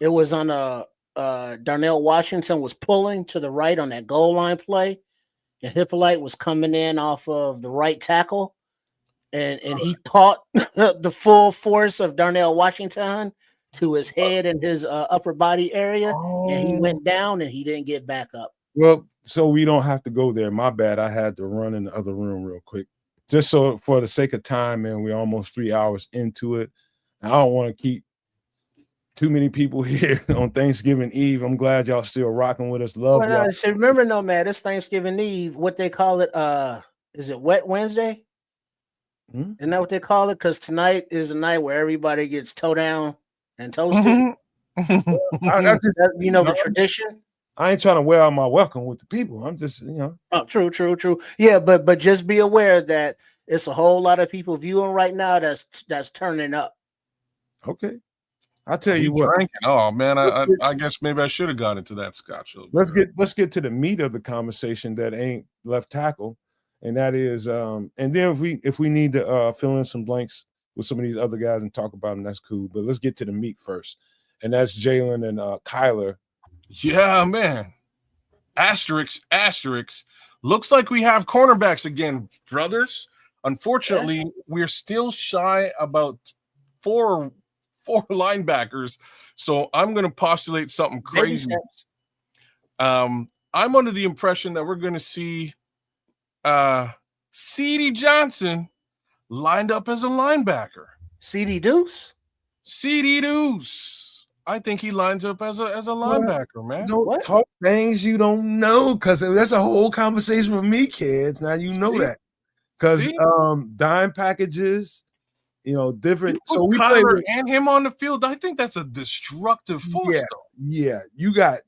It was on Darnell Washington was pulling to the right on that goal line play, and Hippolyte was coming in off of the right tackle, and he caught the full force of Darnell Washington to his head and his upper body area, and he went down and he didn't get back up. Well, so we don't have to go there. My bad. I had to run in the other room real quick. Just so for the sake of time, man, we're almost 3 hours into it. I don't want to keep too many people here on Thanksgiving Eve. I'm glad y'all still rocking with us. Love y'all. So remember, Nomad, it's Thanksgiving Eve. What they call it? Is it Wet Wednesday? Isn't that what they call it? Because tonight is a night where everybody gets toe down and toasted. I just, the tradition. I ain't trying to wear out my welcome with the people. I'm just, Oh, true. Yeah, but just be aware that it's a whole lot of people viewing right now that's turning up. Okay. I'll tell you what. Drinking. Oh man, I guess maybe I should have got into that scotch. Let's get to the meat of the conversation that ain't left tackle, and that is and then if we need to fill in some blanks with some of these other guys and talk about them, that's cool. But let's get to the meat first, and that's Jaylon and Kyler. Yeah, man. Asterisk. Looks like we have cornerbacks again, brothers. Unfortunately, we're still shy about four linebackers. So I'm going to postulate something crazy. I'm under the impression that we're going to see C.D. Johnson lined up as a linebacker. C.D. Deuce. I think he lines up as a linebacker, man. Don't talk things you don't know, because that's a whole conversation with me, kids. Now you know that. Because dime packages, different. So we play and him on the field. I think that's a destructive force. Yeah. You got.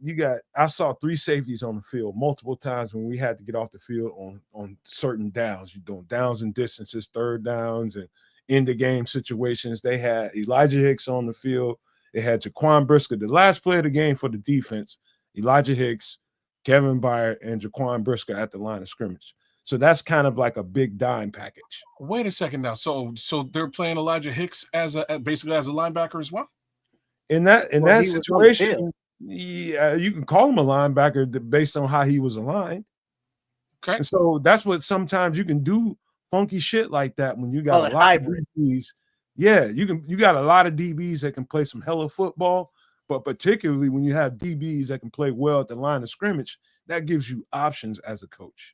I saw 3 safeties on the field multiple times when we had to get off the field on certain downs. You're doing downs and distances, third downs, and end the game situations. They had Elijah Hicks on the field. They had Jaquan Brisker, the last play of the game for the defense. Elijah Hicks, Kevin Byrd, and Jaquan Brisker at the line of scrimmage. So that's kind of like a big dime package. Wait a second now. So they're playing Elijah Hicks basically as a linebacker as well? In that situation, yeah, you can call him a linebacker based on how he was aligned. Okay. And so that's what sometimes you can do funky shit like that when you got a lot of DBs. Yeah, you got a lot of DBs that can play some hella football, but particularly when you have DBs that can play well at the line of scrimmage, that gives you options as a coach.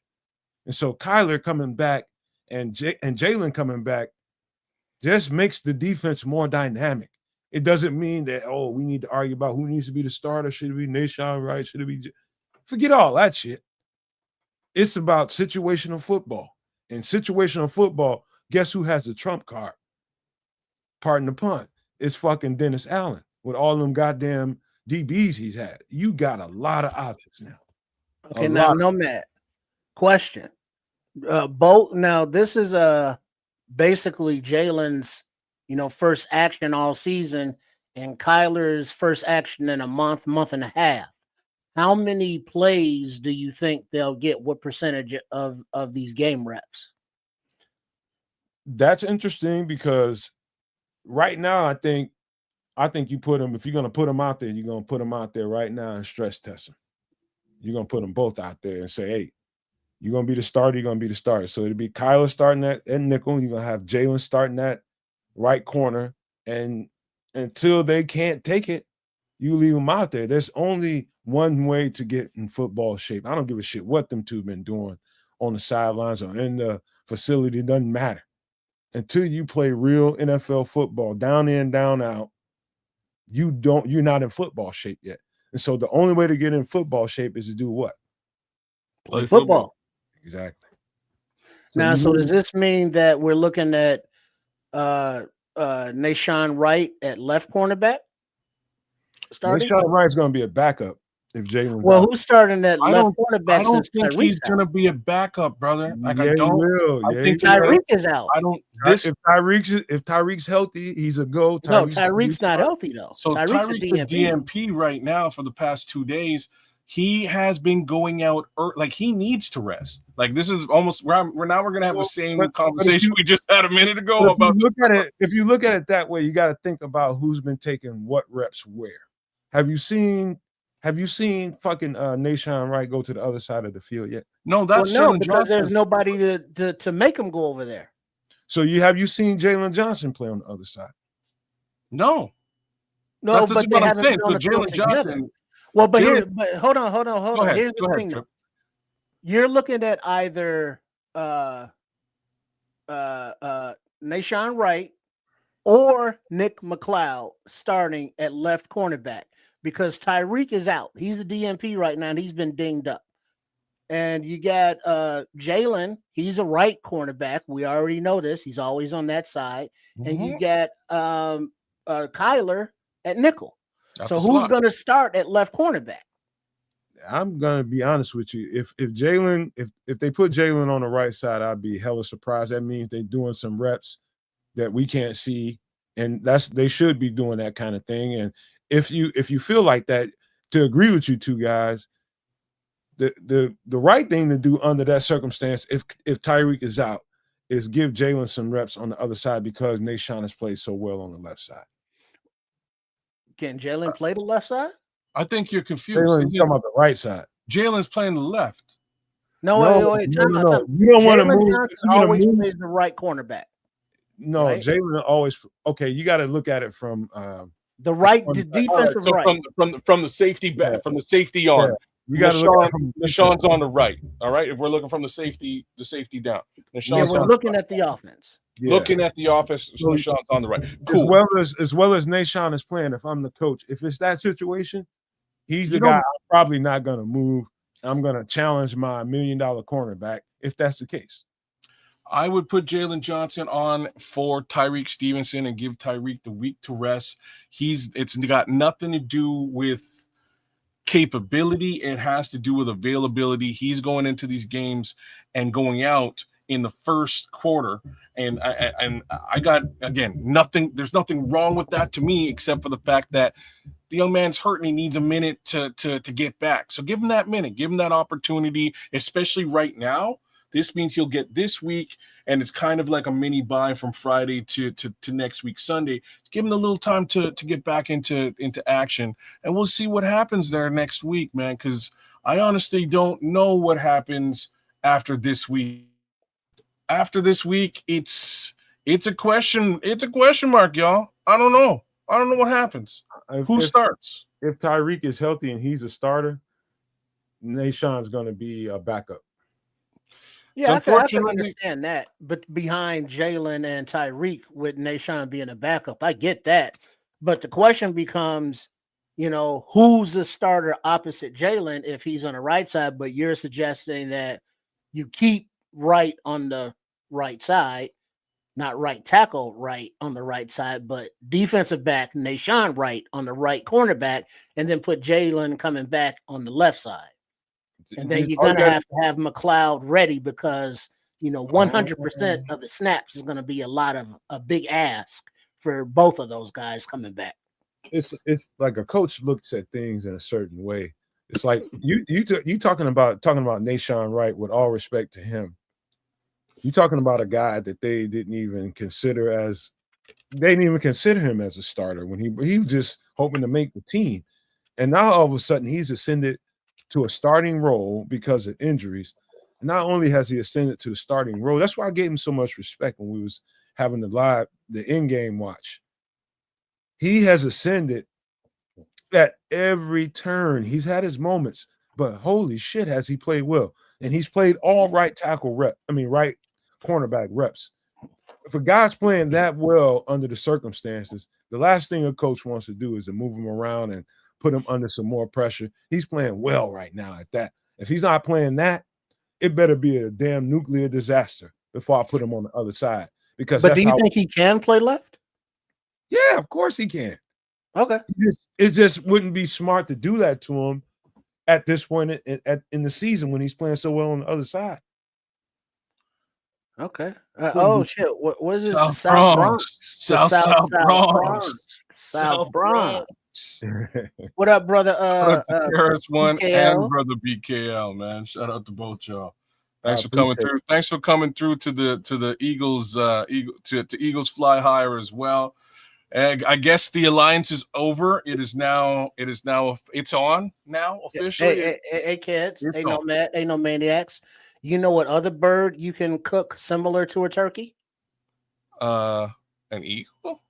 And so Kyler coming back and Jaylon coming back just makes the defense more dynamic. It doesn't mean that, we need to argue about who needs to be the starter. Should it be Nashon Wright? Should it be forget all that shit. It's about situational football. And situational football, guess who has the trump card? Pardon the pun. It's fucking Dennis Allen with all them goddamn DBs he's had. You got a lot of options now. Okay, now Nomad. Question. Now this is basically Jaylon's, first action all season and Kyler's first action in a month and a half. How many plays do you think they'll get? What percentage of these game reps? That's interesting because right now I think you put them, if you're going to put them out there, you're going to put them out there right now and stress test them. You're going to put them both out there and say, hey, you're going to be the starter, you're going to be the starter. So it'll be Kyler starting at nickel. You're going to have Jaylon starting at right corner. And until they can't take it, you leave them out there. There's only one way to get in football shape. I don't give a shit what them two been doing on the sidelines or in the facility. It doesn't matter. Until you play real NFL football, down in, down out, you're not in football shape yet. And so the only way to get in football shape is to do what? Play football. Exactly. So does this mean that we're looking at Nashon Wright at left cornerback? Nashon Wright's going to be a backup if Jaylon's out. Who's starting at left cornerback? I don't think he's going to be a backup, brother. I think Tyreek is out. If Tyreek's healthy, he's a go. Tyreek's not healthy though. So Tyreek's a DMP right now for the past 2 days. he has been going out like he needs to rest. Like this is almost we're gonna have the same conversation we just had a minute ago about. If you look at it that way, you got to think about who's been taking what reps where. Have you seen fucking Nashon Wright go to the other side of the field yet? No, that's no, because there's nobody to make him go over there. So have you seen Jaylon Johnson play on the other side? No, but they haven't been on the field together. Well, but hold on. Here's the thing. You're looking at either Nashon Wright or Nick McLeod starting at left cornerback because Tyreek is out. He's a DNP right now, and he's been dinged up. And you got Jaylon. He's a right cornerback. We already know this. He's always on that side. Mm-hmm. And you got Kyler at nickel. So who's going to start at left cornerback? I'm going to be honest with you. If Jaylon, if they put Jaylon on the right side, I'd be hella surprised. That means they're doing some reps that we can't see, and they should be doing that kind of thing. And if you feel like that, to agree with you two guys, the right thing to do under that circumstance, if Tyreek is out, is give Jaylon some reps on the other side because Nashon has played so well on the left side. Can Jaylon play the left side? I think you're confused. Jaylon's talking about the right side. Jalen's playing the left. No. You don't want to move. Johnson always plays the right cornerback. No, right? Jaylon always. Okay, you got to look at it from the right defensive right. From the safety back, from the safety on. Yeah. You got to look at Nashon's on the right. All right, if we're looking from the safety down. We're looking at the offense. Yeah. Looking at the offense, Nashon's on the right. Cool. As well as Nashon is playing, if I'm the coach, if it's that situation, he's the guy I'm probably not going to move. I'm going to challenge my $1 million cornerback if that's the case. I would put Jaylon Johnson on for Tyreek Stevenson and give Tyreek the week to rest. It's got nothing to do with capability. It has to do with availability. He's going into these games and going out in the first quarter. And I got, again, nothing. There's nothing wrong with that to me, except for the fact that the young man's hurt and he needs a minute to get back. So give him that minute, give him that opportunity, especially right now. This means he'll get this week, and it's kind of like a mini buy from Friday to next week, Sunday. Give him a little time to get back into action, and we'll see what happens there next week, man, because I honestly don't know what happens after this week. After this week, it's a question mark, y'all. I don't know what happens. Who starts? If Tyreek is healthy and he's a starter, Nashon's going to be a backup. Yeah, I can understand that. But behind Jaylon and Tyreek, with Nashon being a backup, I get that. But the question becomes, who's the starter opposite Jaylon if he's on the right side? But you're suggesting that you keep Wright on the right side, not right tackle Wright on the right side, but defensive back Nashon Wright on the right cornerback, and then put Jaylon coming back on the left side. And then you're going to have McLeod ready because, 100% of the snaps is going to be a big ask for both of those guys coming back. It's like a coach looks at things in a certain way. It's like you talking about Nashon Wright, with all respect to him. You're talking about a guy that they didn't even consider him as a starter when he was just hoping to make the team. And now all of a sudden he's ascended to a starting role because of injuries. And not only has he ascended to the starting role, that's why I gave him so much respect when we was having the in-game watch. He has ascended at every turn. He's had his moments, but holy shit, has he played well. And he's played all right cornerback reps. If a guy's playing that well under the circumstances, the last thing a coach wants to do is to move him around and put him under some more pressure. He's playing well right now at that. If he's not playing that, it better be a damn nuclear disaster before I put him on the other side. But do you think he can play left? Yeah, of course he can. Okay. It just wouldn't be smart to do that to him at this point in the season when he's playing so well on the other side. Okay. Shit. What is this? South Bronx. South Bronx. What up, brother? Shout out to Karis One and BKL. brother BKL, man. Shout out to both y'all. I Thanks for coming appreciate through. Thanks for coming through to the Eagles, to Eagles Fly Higher as well. And I guess the alliance is over. It's on now officially. Hey, kids, It's ain't on. no maniacs. You know what other bird you can cook similar to a turkey? An eagle.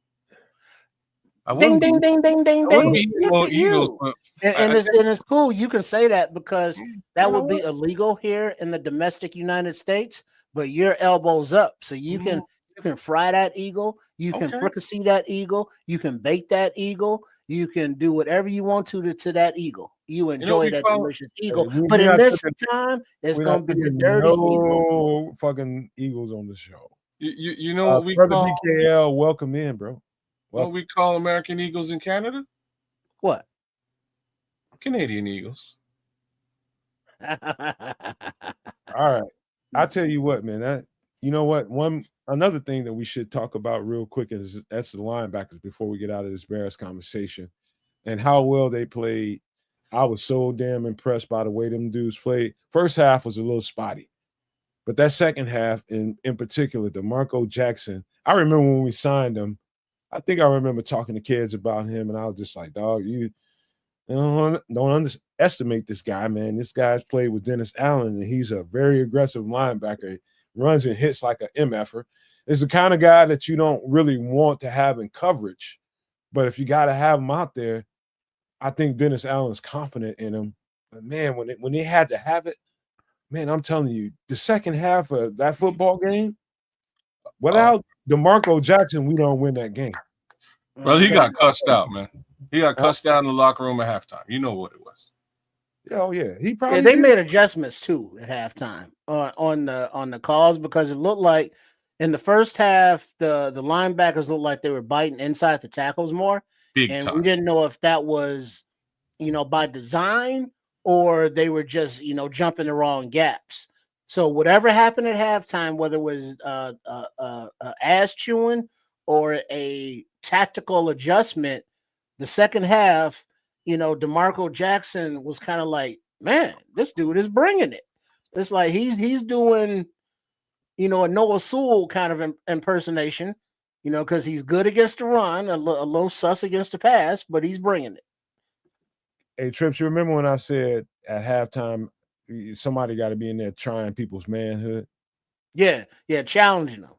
I Ding, wouldn't be. ding, ding, ding, ding, I wouldn't ding. be eating Look no at eagles, you. but And it's cool. You can say that because that you know would be what? illegal here in the domestic United States. But your elbows up, so you can fry that eagle. You can Okay. fricassee that eagle. You can bake that eagle. You can do whatever you want to that eagle. You enjoy that delicious eagle. But in this time, it's we're gonna not be the cooking dirty eagle. no fucking eagles on the show. You know what we brother call BKL, welcome in, bro. what we call American Eagles in Canada? What? Canadian Eagles. All right. I tell you what, man. You know what? Another thing that we should talk about real quick is that's the linebackers before we get out of this Bears conversation and how well they played. I was so damn impressed by the way them dudes played. First half was a little spotty, but that second half, in particular, DeMarco Jackson. I remember when we signed him. I think I remember talking to kids about him, and I was just like, "Dog, you don't underestimate this guy, man. This guy's played with Dennis Allen, and he's a very aggressive linebacker. Runs and hits like an MFer. Is the kind of guy that you don't really want to have in coverage, but if you got to have him out there, I think Dennis Allen's confident in him. But man, when they had to have it, man, I'm telling you, the second half of that football game, without DeMarco Jackson, we don't win that game. Well, he got cussed out, man. He got cussed out in the locker room at halftime. You know what it was. Oh yeah, he probably they did. made adjustments too at halftime on the calls because it looked like in the first half the linebackers looked like they were biting inside the tackles more, Big and time. we didn't know if that was by design or they were just jumping the wrong gaps. So whatever happened at halftime, whether it was ass chewing or a tactical adjustment, the second half, DeMarco Jackson was kind of like, man, this dude is bringing it. It's like he's doing, a Noah Sewell kind of impersonation, because he's good against the run, a little sus against the pass, but he's bringing it. Hey, Trips, you remember when I said at halftime, somebody got to be in there trying people's manhood? Yeah, challenging them.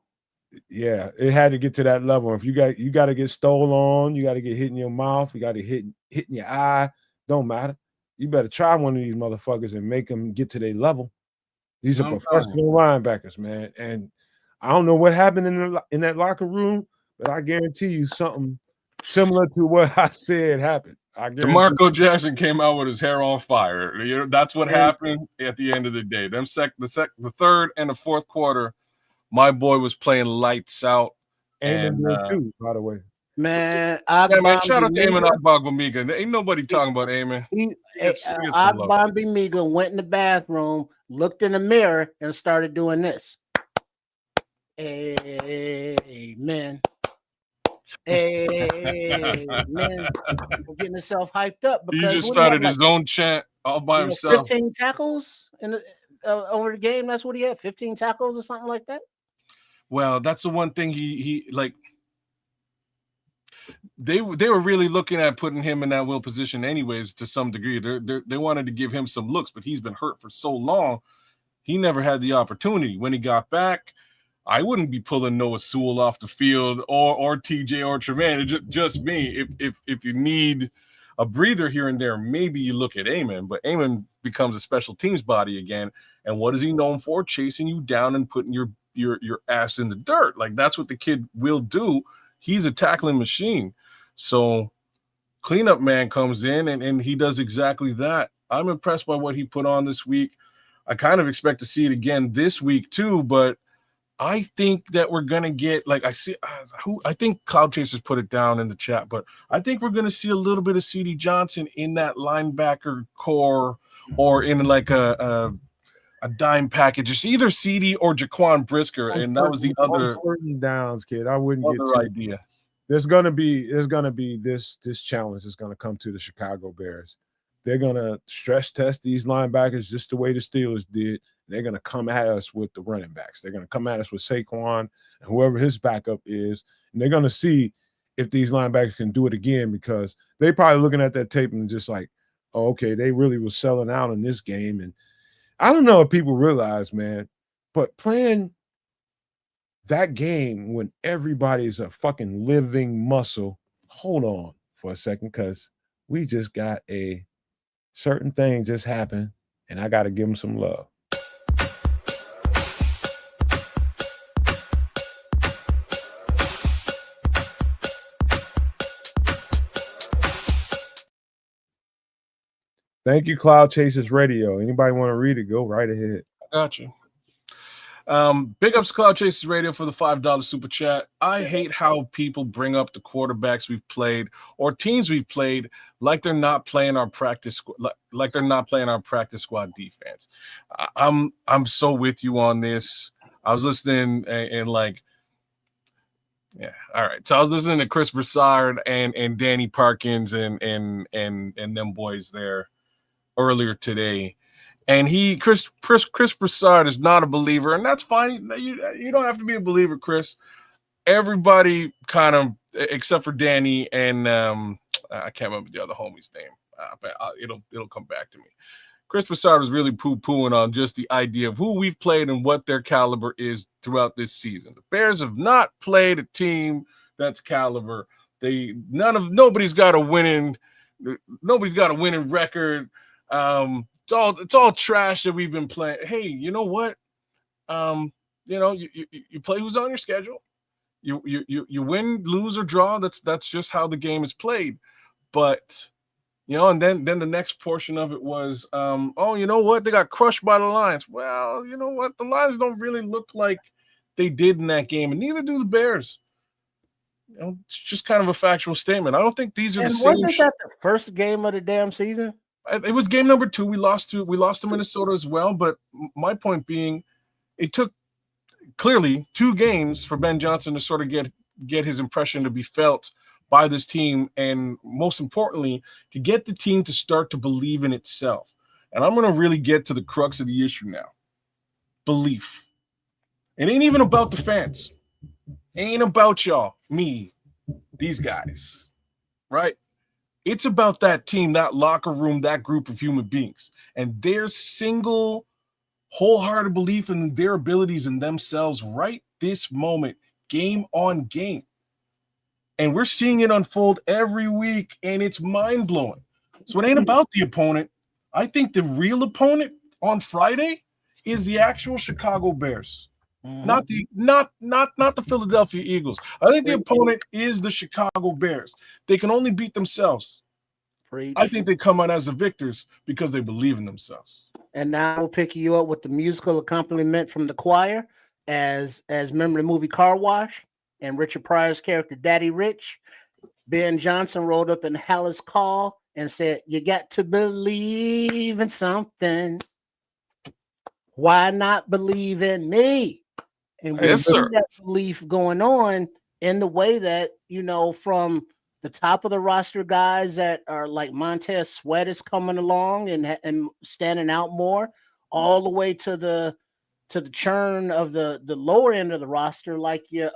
Yeah, it had to get to that level. If you got to get stole on, you got to get hit in your mouth, you got to hit in your eye. Don't matter. You better try one of these motherfuckers and make them get to their level. These are professional linebackers, man. And I don't know what happened in that locker room, but I guarantee you something similar to what I said happened. DeMarco Jackson came out with his hair on fire. That's what happened at the end of the day. The third and the fourth quarter, my boy was playing lights out. Eamon did too, by the way. Man, shout out to Eamon Agbagbamiga. Ain't nobody talking about Eamon. Agbagbamiga went in the bathroom, looked in the mirror, and started doing this. Amen. Amen. Getting himself hyped up because he just started his own chant all by himself. 15 tackles over the game. That's what he had. 15 tackles or something like that. Well, that's the one thing he like. They were really looking at putting him in that will position anyways to some degree. They wanted to give him some looks, but he's been hurt for so long, he never had the opportunity. When he got back, I wouldn't be pulling Noah Sewell off the field or TJ or Tremaine. It's just me. If you need a breather here and there, maybe you look at Eamon, but Eamon becomes a special teams body again. And what is he known for? Chasing you down and putting your ass in the dirt. Like that's what the kid will do. He's a tackling machine. So cleanup man comes in and he does exactly that. I'm impressed by what he put on this week. I kind of expect to see it again this week too, but I think that we're going to get, like I think Cloud Chasers put it down in the chat, but I think we're going to see a little bit of C.D. Johnson in that linebacker core or in like a dime package. It's either CD or Jaquan Brisker, and that was the other certain downs, kid. I wouldn't get other idea. there's gonna be this challenge that's gonna come to the Chicago Bears. They're gonna stress test these linebackers just the way the Steelers did. They're gonna come at us with the running backs. They're gonna come at us with Saquon and whoever his backup is, and they're gonna see if these linebackers can do it again, because they probably looking at that tape and just like, oh, okay, they really was selling out in this game. And I don't know if people realize, man, but playing that game when everybody's a fucking living muscle. Hold on for a second, because we just got a certain thing just happened, and I got to give them some love. Thank you, Cloud Chasers Radio. Anybody want to read it? Go right ahead. I got you. Big ups Cloud Chasers Radio for the $5 super chat. I hate how people bring up the quarterbacks we've played or teams we've played like they're not playing our practice like they're not playing our practice squad defense. I'm so with you on this. I was listening and like, yeah, all right. So I was listening to Chris Broussard and Danny Parkins and them boys there earlier today. And Chris Broussard is not a believer, and that's fine. You don't have to be a believer, Chris. Everybody kind of, except for Danny and I can't remember the other homie's name. But it'll come back to me. Chris Broussard is really poo-pooing on just the idea of who we've played and what their caliber is throughout this season. The Bears have not played a team that's caliber. Nobody's got a winning record. It's all trash that we've been playing. Hey, you know what? You play who's on your schedule. You win, lose, or draw. That's just how the game is played. But and then the next portion of it was, you know what? They got crushed by the Lions. Well, you know what? The Lions don't really look like they did in that game, and neither do the Bears. It's just kind of a factual statement. I don't think these are the same. Wasn't that the first game of the damn season? It was game number 2. We lost to Minnesota as well. But my point being, it took clearly 2 games for Ben Johnson to sort of get his impression to be felt by this team, and most importantly, to get the team to start to believe in itself. And I'm going to really get to the crux of the issue now. Belief. It ain't even about the fans. It ain't about y'all, me, these guys, right? It's about that team, that locker room, that group of human beings, and their single, wholehearted belief in their abilities and themselves right this moment, game on game. And we're seeing it unfold every week, and it's mind-blowing. So it ain't about the opponent. I think the real opponent on Friday is the actual Chicago Bears, not the Philadelphia Eagles. I think the opponent is the Chicago Bears. They can only beat themselves. Preach. I think they come out as the victors because they believe in themselves. And now we'll pick you up with the musical accompaniment from the choir, as remember the movie Car Wash and Richard Pryor's character Daddy Rich. Ben Johnson rolled up in Hallis Call and said, "You got to believe in something. Why not believe in me?" And we see that belief going on in the way that, from the top of the roster guys that are like Montez Sweat is coming along and standing out more, all the way to the churn of the lower end of the roster, like your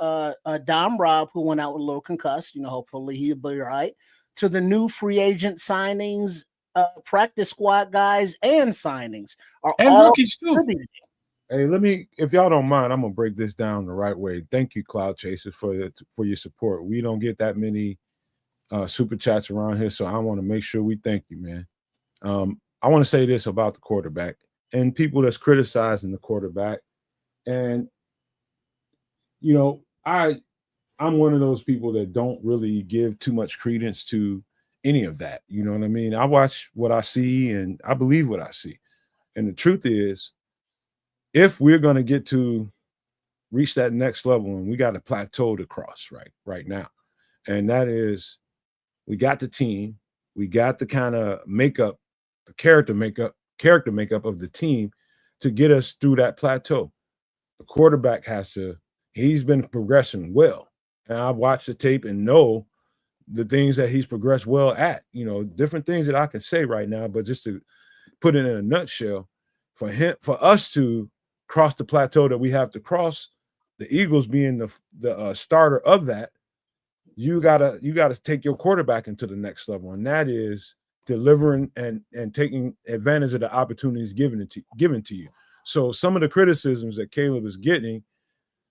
Dom Rob, who went out with a little concussed. Hopefully he'll be all right. To the new free agent signings, practice squad guys and signings are and all rookies too. Hey, if y'all don't mind, I'm gonna break this down the right way. Thank you, Cloud Chasers, for your support. We don't get that many super chats around here, so I want to make sure we thank you, man. I want to say this about the quarterback and people that's criticizing the quarterback. And I'm one of those people that don't really give too much credence to any of that. You know what I mean? I watch what I see and I believe what I see. And the truth is, if we're going to get to reach that next level, and we got a plateau to cross right now, and that is, we got the team, we got the kind of makeup, the character makeup of the team to get us through that plateau. The quarterback he's been progressing well, and I watch the tape and know the things that he's progressed well at. Different things that I can say right now, but just to put it in a nutshell, for us to cross the plateau that we have to cross, the Eagles being the starter of that, you gotta take your quarterback into the next level, and that is delivering and taking advantage of the opportunities given to you. So some of the criticisms that Caleb is getting,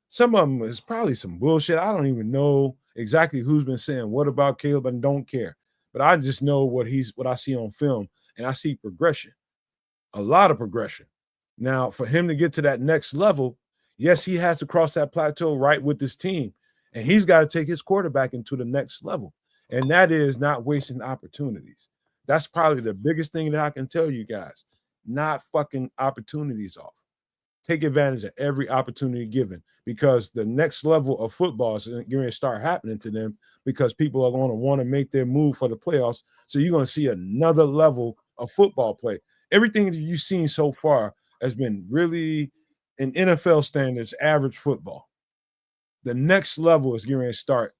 some of them is probably some bullshit. I don't even know exactly who's been saying what about Caleb, and don't care. But I just know what I see on film, and I see progression, a lot of progression. Now, for him to get to that next level, yes, he has to cross that plateau right with this team, and he's got to take his quarterback into the next level, and that is not wasting opportunities. That's probably the biggest thing that I can tell you guys. Not fucking opportunities off. Take advantage of every opportunity given, because the next level of football is going to start happening to them, because people are going to want to make their move for the playoffs. So you're going to see another level of football play. Everything that you've seen so far has been really, in NFL standards, average football. The next level is going to start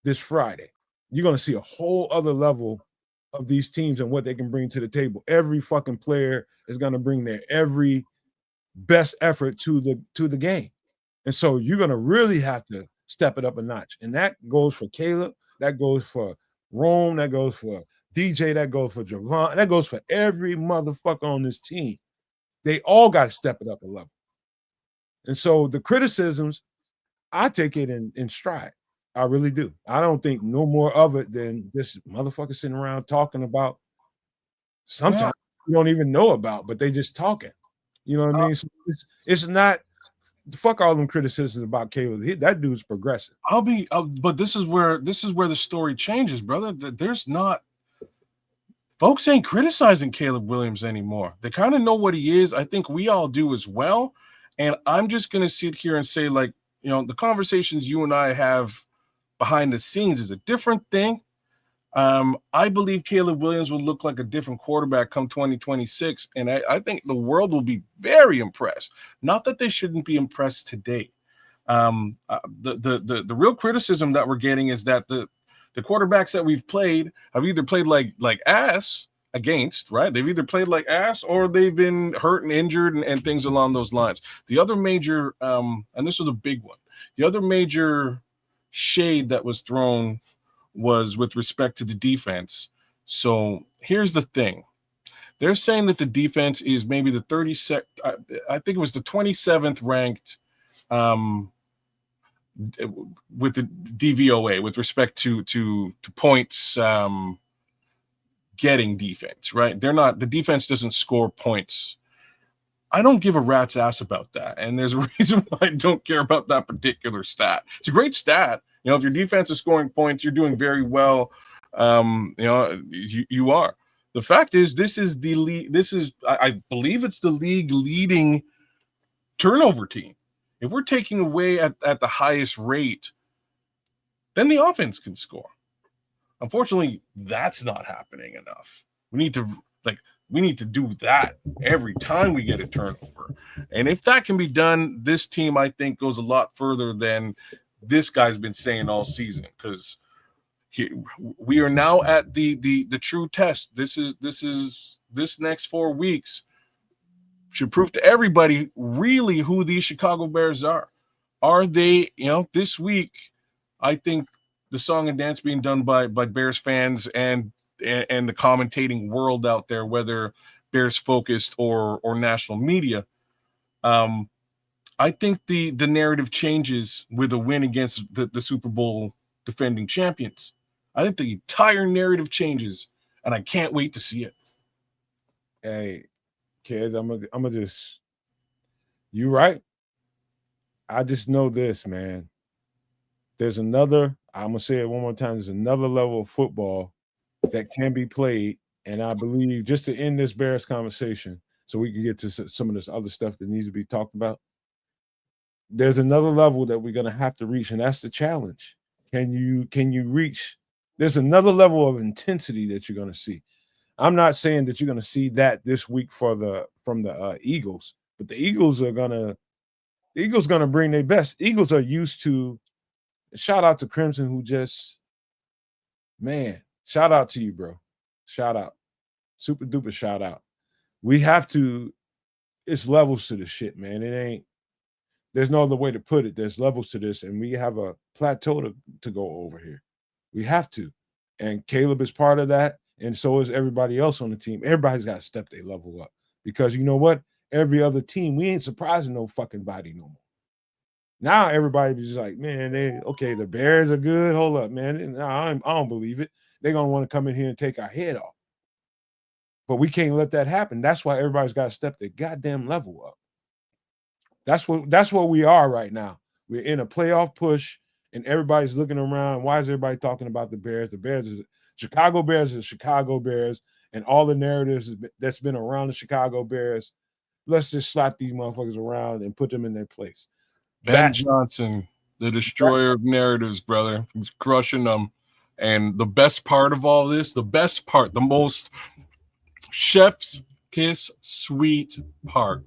this Friday. You're going to see a whole other level of these teams and what they can bring to the table. Every fucking player is going to bring their every best effort to the game. And so you're going to really have to step it up a notch. And that goes for Caleb, that goes for Rome, that goes for DJ, that goes for Javon, that goes for every motherfucker on this team. They all got to step it up a level. And so the criticisms, I take it in stride. I really do. I don't think no more of it than this motherfucker sitting around talking about sometimes you don't even know about, but they just talking. You know what I mean? So it's not, fuck all them criticisms about Caleb. That dude's progressive. But this is where the story changes, brother. There's not, folks ain't criticizing Caleb Williams anymore. They kind of know what he is. I think we all do as well. And I'm just gonna sit here and say, like, the conversations you and I have behind the scenes is a different thing. I believe Caleb Williams will look like a different quarterback come 2026, and I think the world will be very impressed. Not that they shouldn't be impressed today. The real criticism that we're getting is that the quarterbacks that we've played have either played like ass against, right? They've either played like ass or they've been hurt and injured and things along those lines. The other major, and this was a big one, the other major shade that was thrown was with respect to the defense. So here's the thing. They're saying that the defense is maybe the 32nd, I think it was the 27th ranked with the DVOA with respect to points getting defense, right? The defense doesn't score points. I don't give a rat's ass about that. And there's a reason why I don't care about that particular stat. It's a great stat. If your defense is scoring points, you're doing very well. You are. The fact is, this is the league. I believe it's the league leading turnover team. If we're taking away at the highest rate, then the offense can score. Unfortunately, that's not happening enough. We need to do that every time we get a turnover. And if that can be done, this team, I think, goes a lot further than this guy's been saying all season, because we are now at the true test. This next 4 weeks should prove to everybody really who these Chicago Bears are. Are they, this week, I think the song and dance being done by Bears fans and the commentating world out there, whether Bears focused or national media, I think the narrative changes with a win against the Super Bowl defending champions. I think the entire narrative changes, and I can't wait to see it. Hey, kids, I'm gonna just, you right. I just know this, man. There's another, I'm gonna say it one more time, there's another level of football that can be played. And I believe, just to end this Bears conversation, so we can get to some of this other stuff that needs to be talked about, there's another level that we're going to have to reach, and that's the challenge. Can you reach? There's another level of intensity that you're going to see. I'm not saying that you're going to see that this week from the Eagles, but the Eagles are going to bring their best. Eagles are used to Shout out to Crimson, who just, man, shout out to you, bro. Shout out. Super duper shout out. We have to, it's levels to the shit, man. It ain't, there's no other way to put it. There's levels to this, and we have a plateau to go over here. We have to. And Caleb is part of that, and so is everybody else on the team. Everybody's got to step their level up, because you know what? Every other team, we ain't surprising no fucking body no more. Now everybody's just like, man, the Bears are good. Hold up, man. Nah, I don't believe it. They're gonna want to come in here and take our head off. But we can't let that happen. That's why everybody's got to step their goddamn level up. That's what we are right now. We're in a playoff push, and everybody's looking around. Why is everybody talking about the Bears? The Bears is Chicago Bears is Chicago Bears, and all the narratives that's been around the Chicago Bears. Let's just slap these motherfuckers around and put them in their place. Ben Johnson, the destroyer of narratives, brother. He's crushing them. And the best part of all this, the most chef's kiss sweet part.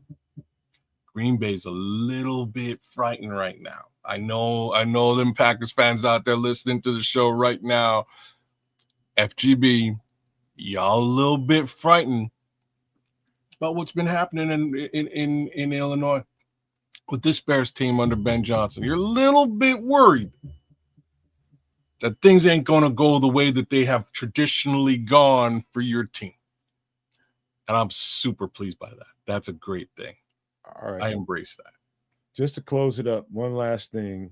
Green Bay's a little bit frightened right now. I know them Packers fans out there listening to the show right now. FGB, y'all a little bit frightened about what's been happening in Illinois with this Bears team under Ben Johnson. You're a little bit worried that things ain't going to go the way that they have traditionally gone for your team. And I'm super pleased by that. That's a great thing. All right. I embrace that. Just to close it up, one last thing.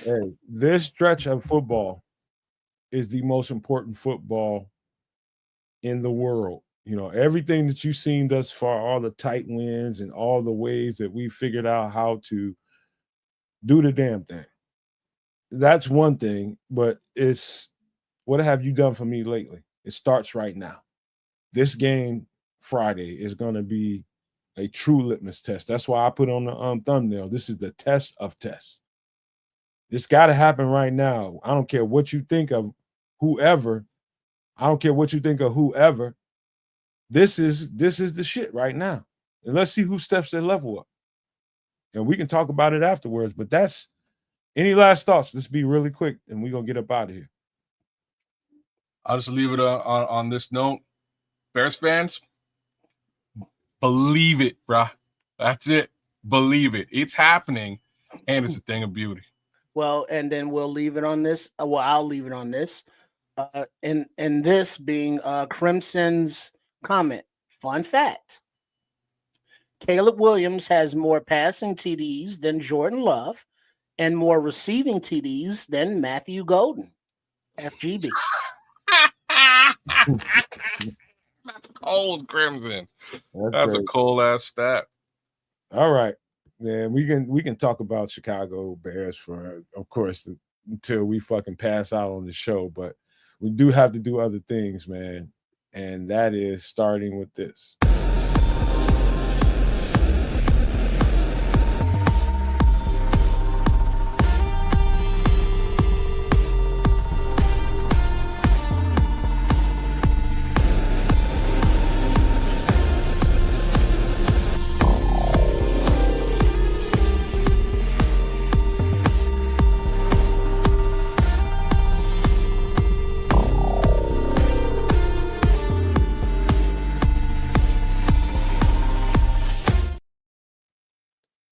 Hey, this stretch of football is the most important football in the world. You know, everything that you've seen thus far, all the tight wins and all the ways that we figured out how to do the damn thing. That's one thing, but it's, what have you done for me lately? It starts right now. This game Friday is going to be a true litmus test. That's why I put on the thumbnail. This is the test of tests. It's got to happen right now. I don't care what you think of whoever. I don't care what you think of whoever. This is the shit right now. And let's see who steps their level up. And we can talk about it afterwards. But that's, any last thoughts? Let's be really quick, and we're going to get up out of here. I'll just leave it on this note. Bears fans, believe it, bruh. That's it. Believe it. It's happening, and it's a thing of beauty. Well, and then we'll leave it on this. Well, I'll leave it on this. And this being Crimson's comment. Fun fact. Caleb Williams has more passing TDs than Jordan Love and more receiving TDs than Matthew Golden. FGB. That's cold, Crimson. That's a cold ass stat. All right, man. We can talk about Chicago Bears for, of course, until we fucking pass out on the show. But we do have to do other things, man. And that is starting with this.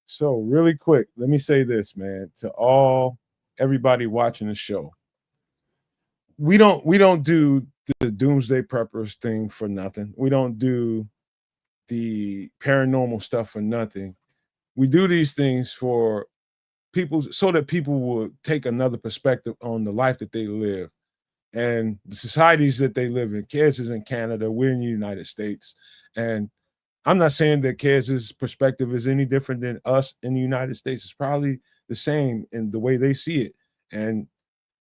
So really quick, let me say this, man, to everybody watching the show. We don't do the doomsday preppers thing for nothing. We don't do the paranormal stuff for nothing. We do these things for people so that people will take another perspective on the life that they live and the societies that they live in. Kez is in Canada, we're in the United States, and I'm not saying that Kez's perspective is any different than us in the United States. It's probably the same in the way they see it, and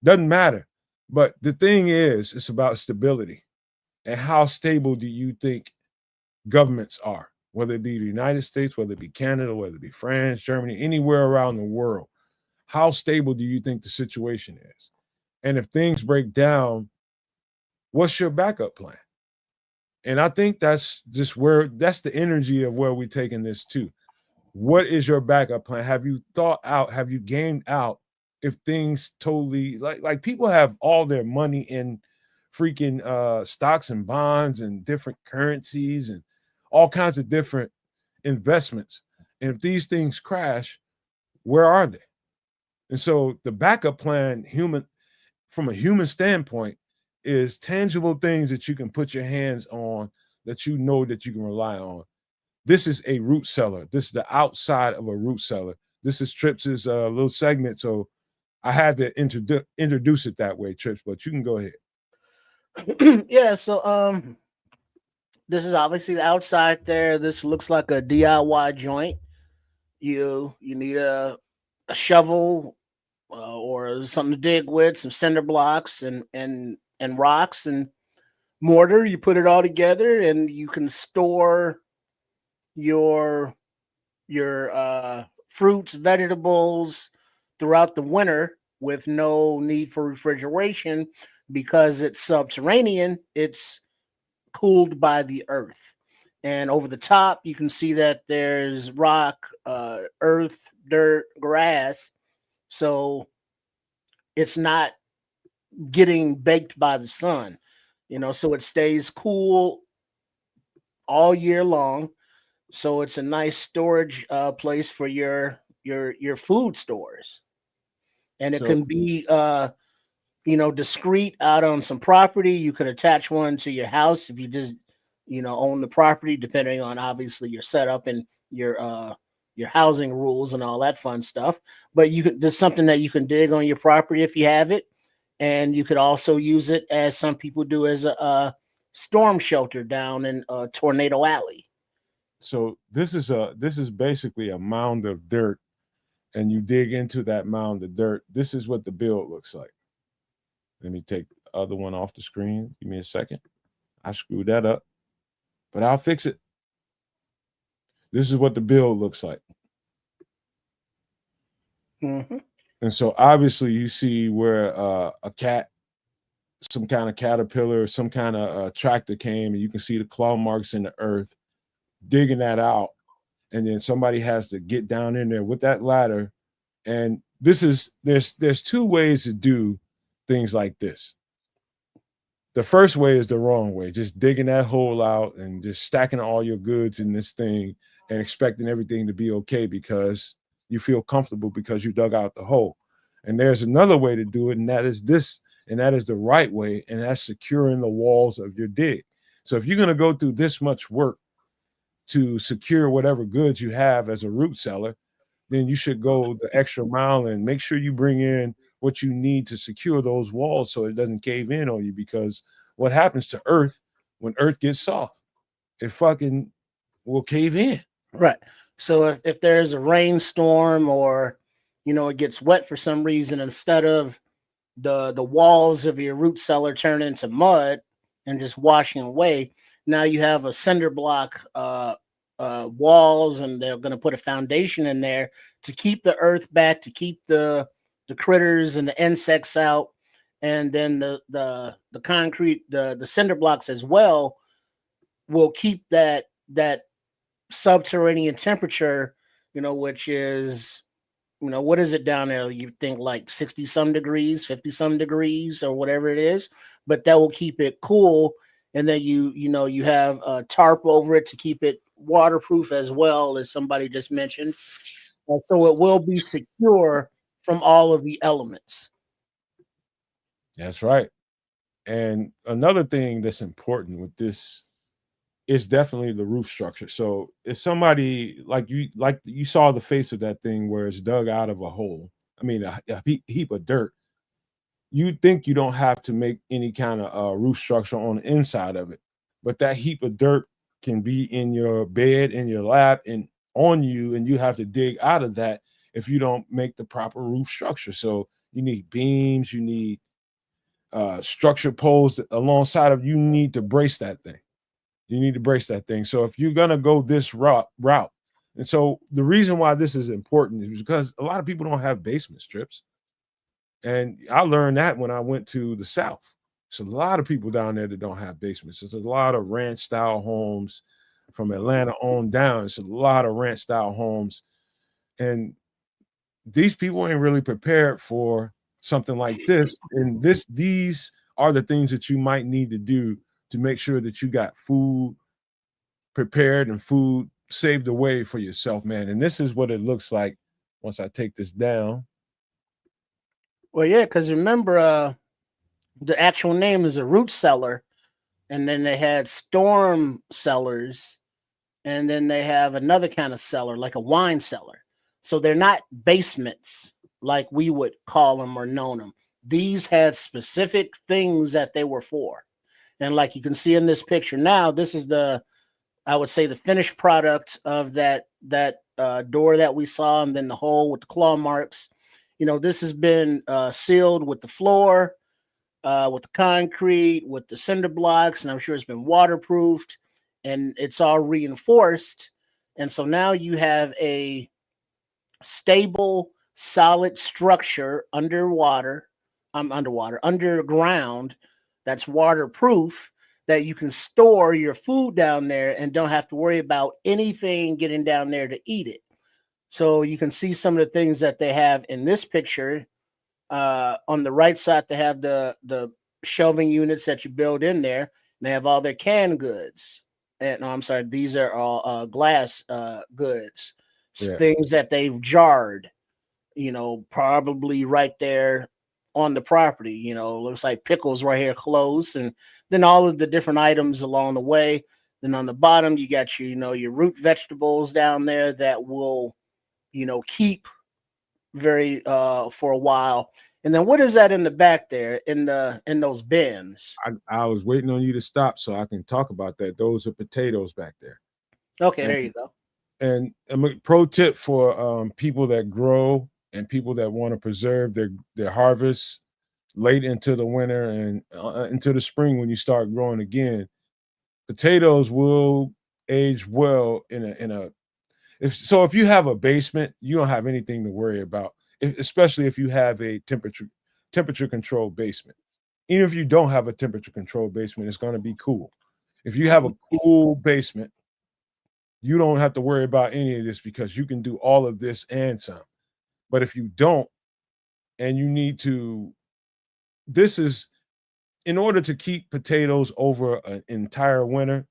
doesn't matter. But the thing is, it's about stability. And how stable do you think governments are, whether it be the United States, whether it be Canada, whether it be France, Germany, anywhere around the world? How stable do you think the situation is? And if things break down, what's your backup plan? And I think that's just that's the energy of where we're taking this to. What is your backup plan? Have you thought out, have you gamed out if things totally like people have all their money in freaking stocks and bonds and different currencies and all kinds of different investments. And if these things crash, where are they? And so the backup plan, from a human standpoint, is tangible things that you can put your hands on that you know that you can rely on. This is a root cellar. This is the outside of a root cellar. This is Trips's little segment. So I had to introduce it that way, Trips, but you can go ahead. Yeah, so this is obviously the outside there. This looks like a DIY joint. You need a shovel or something to dig with, some cinder blocks and rocks and mortar. You put it all together, and you can store your fruits, vegetables throughout the winter with no need for refrigeration because it's subterranean. It's cooled by the earth. And over the top, you can see that there's rock, earth, dirt, grass. So it's not getting baked by the sun, so it stays cool all year long. So it's a nice storage place for your food stores. And it So can be discreet out on some property. You could attach one to your house if you just own the property, depending on obviously your setup and your housing rules and all that fun stuff. But there's something that you can dig on your property if you have it, and you could also use it as some people do as a storm shelter down in Tornado Alley. so this is basically a mound of dirt, and you dig into that mound of dirt. This is what the build looks like. Let me take the other one off the screen. Give me a second. I screwed that up, but I'll fix it. This is what the build looks like. Mm-hmm. And so obviously you see where a cat, some kind of caterpillar, some kind of tractor came, and you can see the claw marks in the earth, digging that out. And then somebody has to get down in there with that ladder. And there's two ways to do things like this. The first way is the wrong way, just digging that hole out and just stacking all your goods in this thing and expecting everything to be okay because you feel comfortable because you dug out the hole. And there's another way to do it, and that is this, and that is the right way, and that's securing the walls of your dig. So if you're going to go through this much work to secure whatever goods you have as a root cellar, then you should go the extra mile and make sure you bring in what you need to secure those walls so it doesn't cave in on you. Because what happens to earth when earth gets soft, it fucking will cave in. Right. So if there's a rainstorm or it gets wet for some reason, instead of the walls of your root cellar turn into mud and just washing away, now you have a cinder block walls, and they're going to put a foundation in there to keep the earth back, to keep the critters and the insects out, and then the concrete, the cinder blocks as well, will keep that subterranean temperature, which is, what is it down there? You think like 60 some degrees, 50 some degrees, or whatever it is, but that will keep it cool. And then you have a tarp over it to keep it waterproof as well, as somebody just mentioned. So it will be secure from all of the elements. That's right. And another thing that's important with this is definitely the roof structure. So if somebody like you saw the face of that thing where it's dug out of a hole, I mean a heap of dirt, you think you don't have to make any kind of roof structure on the inside of it, but that heap of dirt can be in your bed, in your lap, and on you, and you have to dig out of that if you don't make the proper roof structure. So you need beams, you need structure poles alongside of you. Need to brace that thing. You need to brace that thing. So if you're gonna go this route, and so the reason why this is important is because a lot of people don't have basement strips. And I learned that when I went to the South. So a lot of people down there that don't have basements. There's a lot of ranch style homes from Atlanta on down. It's a lot of ranch style homes. And these people ain't really prepared for something like this. And these are the things that you might need to do to make sure that you got food prepared and food saved away for yourself, man. And this is what it looks like once I take this down. Well, yeah, because remember, the actual name is a root cellar, and then they had storm cellars, and then they have another kind of cellar, like a wine cellar. So they're not basements like we would call them or know them. These had specific things that they were for. And like you can see in this picture now, this is I would say the finished product of that door that we saw, and then the hole with the claw marks. This has been sealed with the floor, with the concrete, with the cinder blocks, and I'm sure it's been waterproofed, and it's all reinforced. And so now you have a stable, solid structure underground, that's waterproof, that you can store your food down there and don't have to worry about anything getting down there to eat it. So you can see some of the things that they have in this picture. On the right side, they have the shelving units that you build in there. And they have all their canned goods. And no, I'm sorry, these are all glass goods, things that they've jarred. Probably right there on the property. Looks like pickles right here close, and then all of the different items along the way. Then on the bottom, you got your root vegetables down there that will keep very for a while. And then what is that in the back there in those bins? I was waiting on you to stop so I can talk about that. Those are potatoes back there. Okay, there you go. And a pro tip for people that grow and people that want to preserve their harvest late into the winter and into the spring when you start growing again, potatoes will age well if you have a basement, you don't have anything to worry about, especially if you have a temperature controlled basement. Even if you don't have a temperature controlled basement, it's going to be cool. If you have a cool basement, you don't have to worry about any of this because you can do all of this and some. But if you don't, and you need to, this is in order to keep potatoes over an entire winter,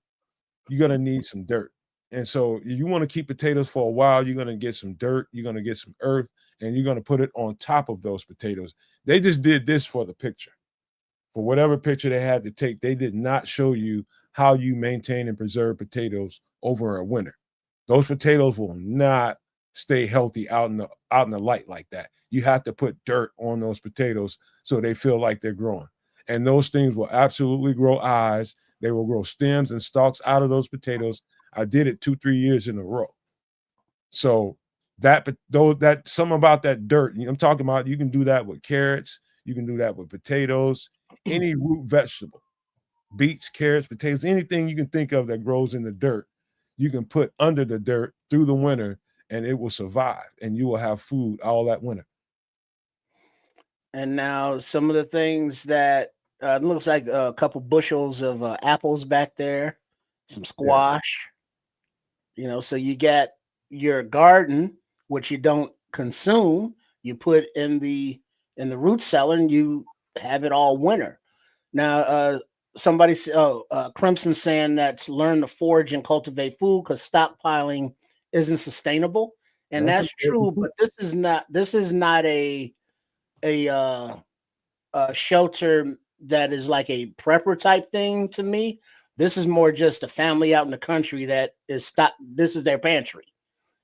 you're going to need some dirt. And so if you want to keep potatoes for a while, you're going to get some dirt, you're going to get some earth, and you're going to put it on top of those potatoes. They just did this for the picture. For whatever picture they had to take, they did not show you how you maintain and preserve potatoes over a winter. Those potatoes will not stay healthy out in the light like that. You have to put dirt on those potatoes so they feel like they're growing. And those things will absolutely grow eyes. They will grow stems and stalks out of those potatoes. I did it 2-3 years in a row. So that some about that dirt, I'm talking about, you can do that with carrots, you can do that with potatoes, any root vegetable, beets, carrots, potatoes, anything you can think of that grows in the dirt, you can put under the dirt through the winter and it will survive and you will have food all that winter. And now some of the things that it looks like a couple bushels of apples back there, some squash. So you got your garden, which you don't consume, you put in the root cellar, and you have it all winter. Now, somebody, Crimson saying that's learn to forage and cultivate food because stockpiling isn't sustainable, and that's true. But this is not a shelter that is like a prepper type thing to me. This is more just a family out in the country that is stock. This is their pantry.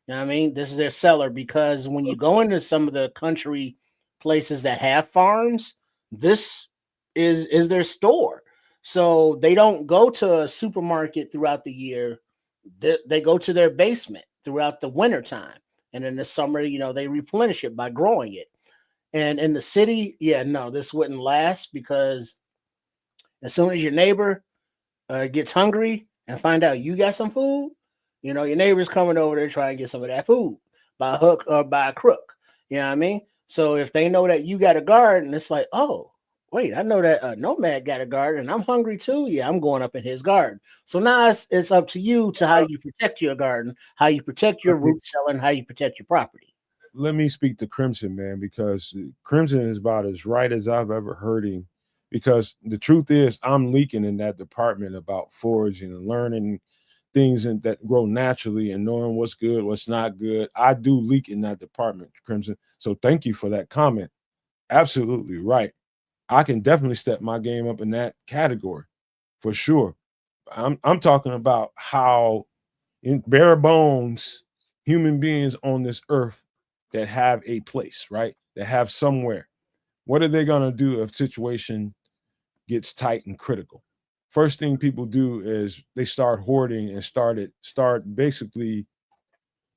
You know what I mean? This is their cellar, because when you go into some of the country places that have farms, this is their store. So they don't go to a supermarket throughout the year. They go to their basement throughout the winter time. And in the summer, they replenish it by growing it. And in the city, this wouldn't last, because as soon as your neighbor gets hungry and find out you got some food, your neighbor's coming over there trying to get some of that food by hook or by crook. You know what I mean? So if they know that you got a garden, it's like, oh, wait, I know that Nomad got a garden and I'm hungry too. Yeah, I'm going up in his garden. So now it's up to you to how you protect your garden, how you protect your root cellar, and how you protect your property. let me speak to Crimson, man, because Crimson is about as right as I've ever heard him. Because the truth is, I'm leaking in that department about foraging and learning things that grow naturally and knowing what's good, what's not good. I do leak in that department, Crimson. So thank you for that comment. Absolutely right. I can definitely step my game up in that category for sure. I'm talking about how in bare bones human beings on this earth that have a place, right? That have somewhere. What are they gonna do if situation gets tight and critical? First thing people do is they start hoarding and start basically,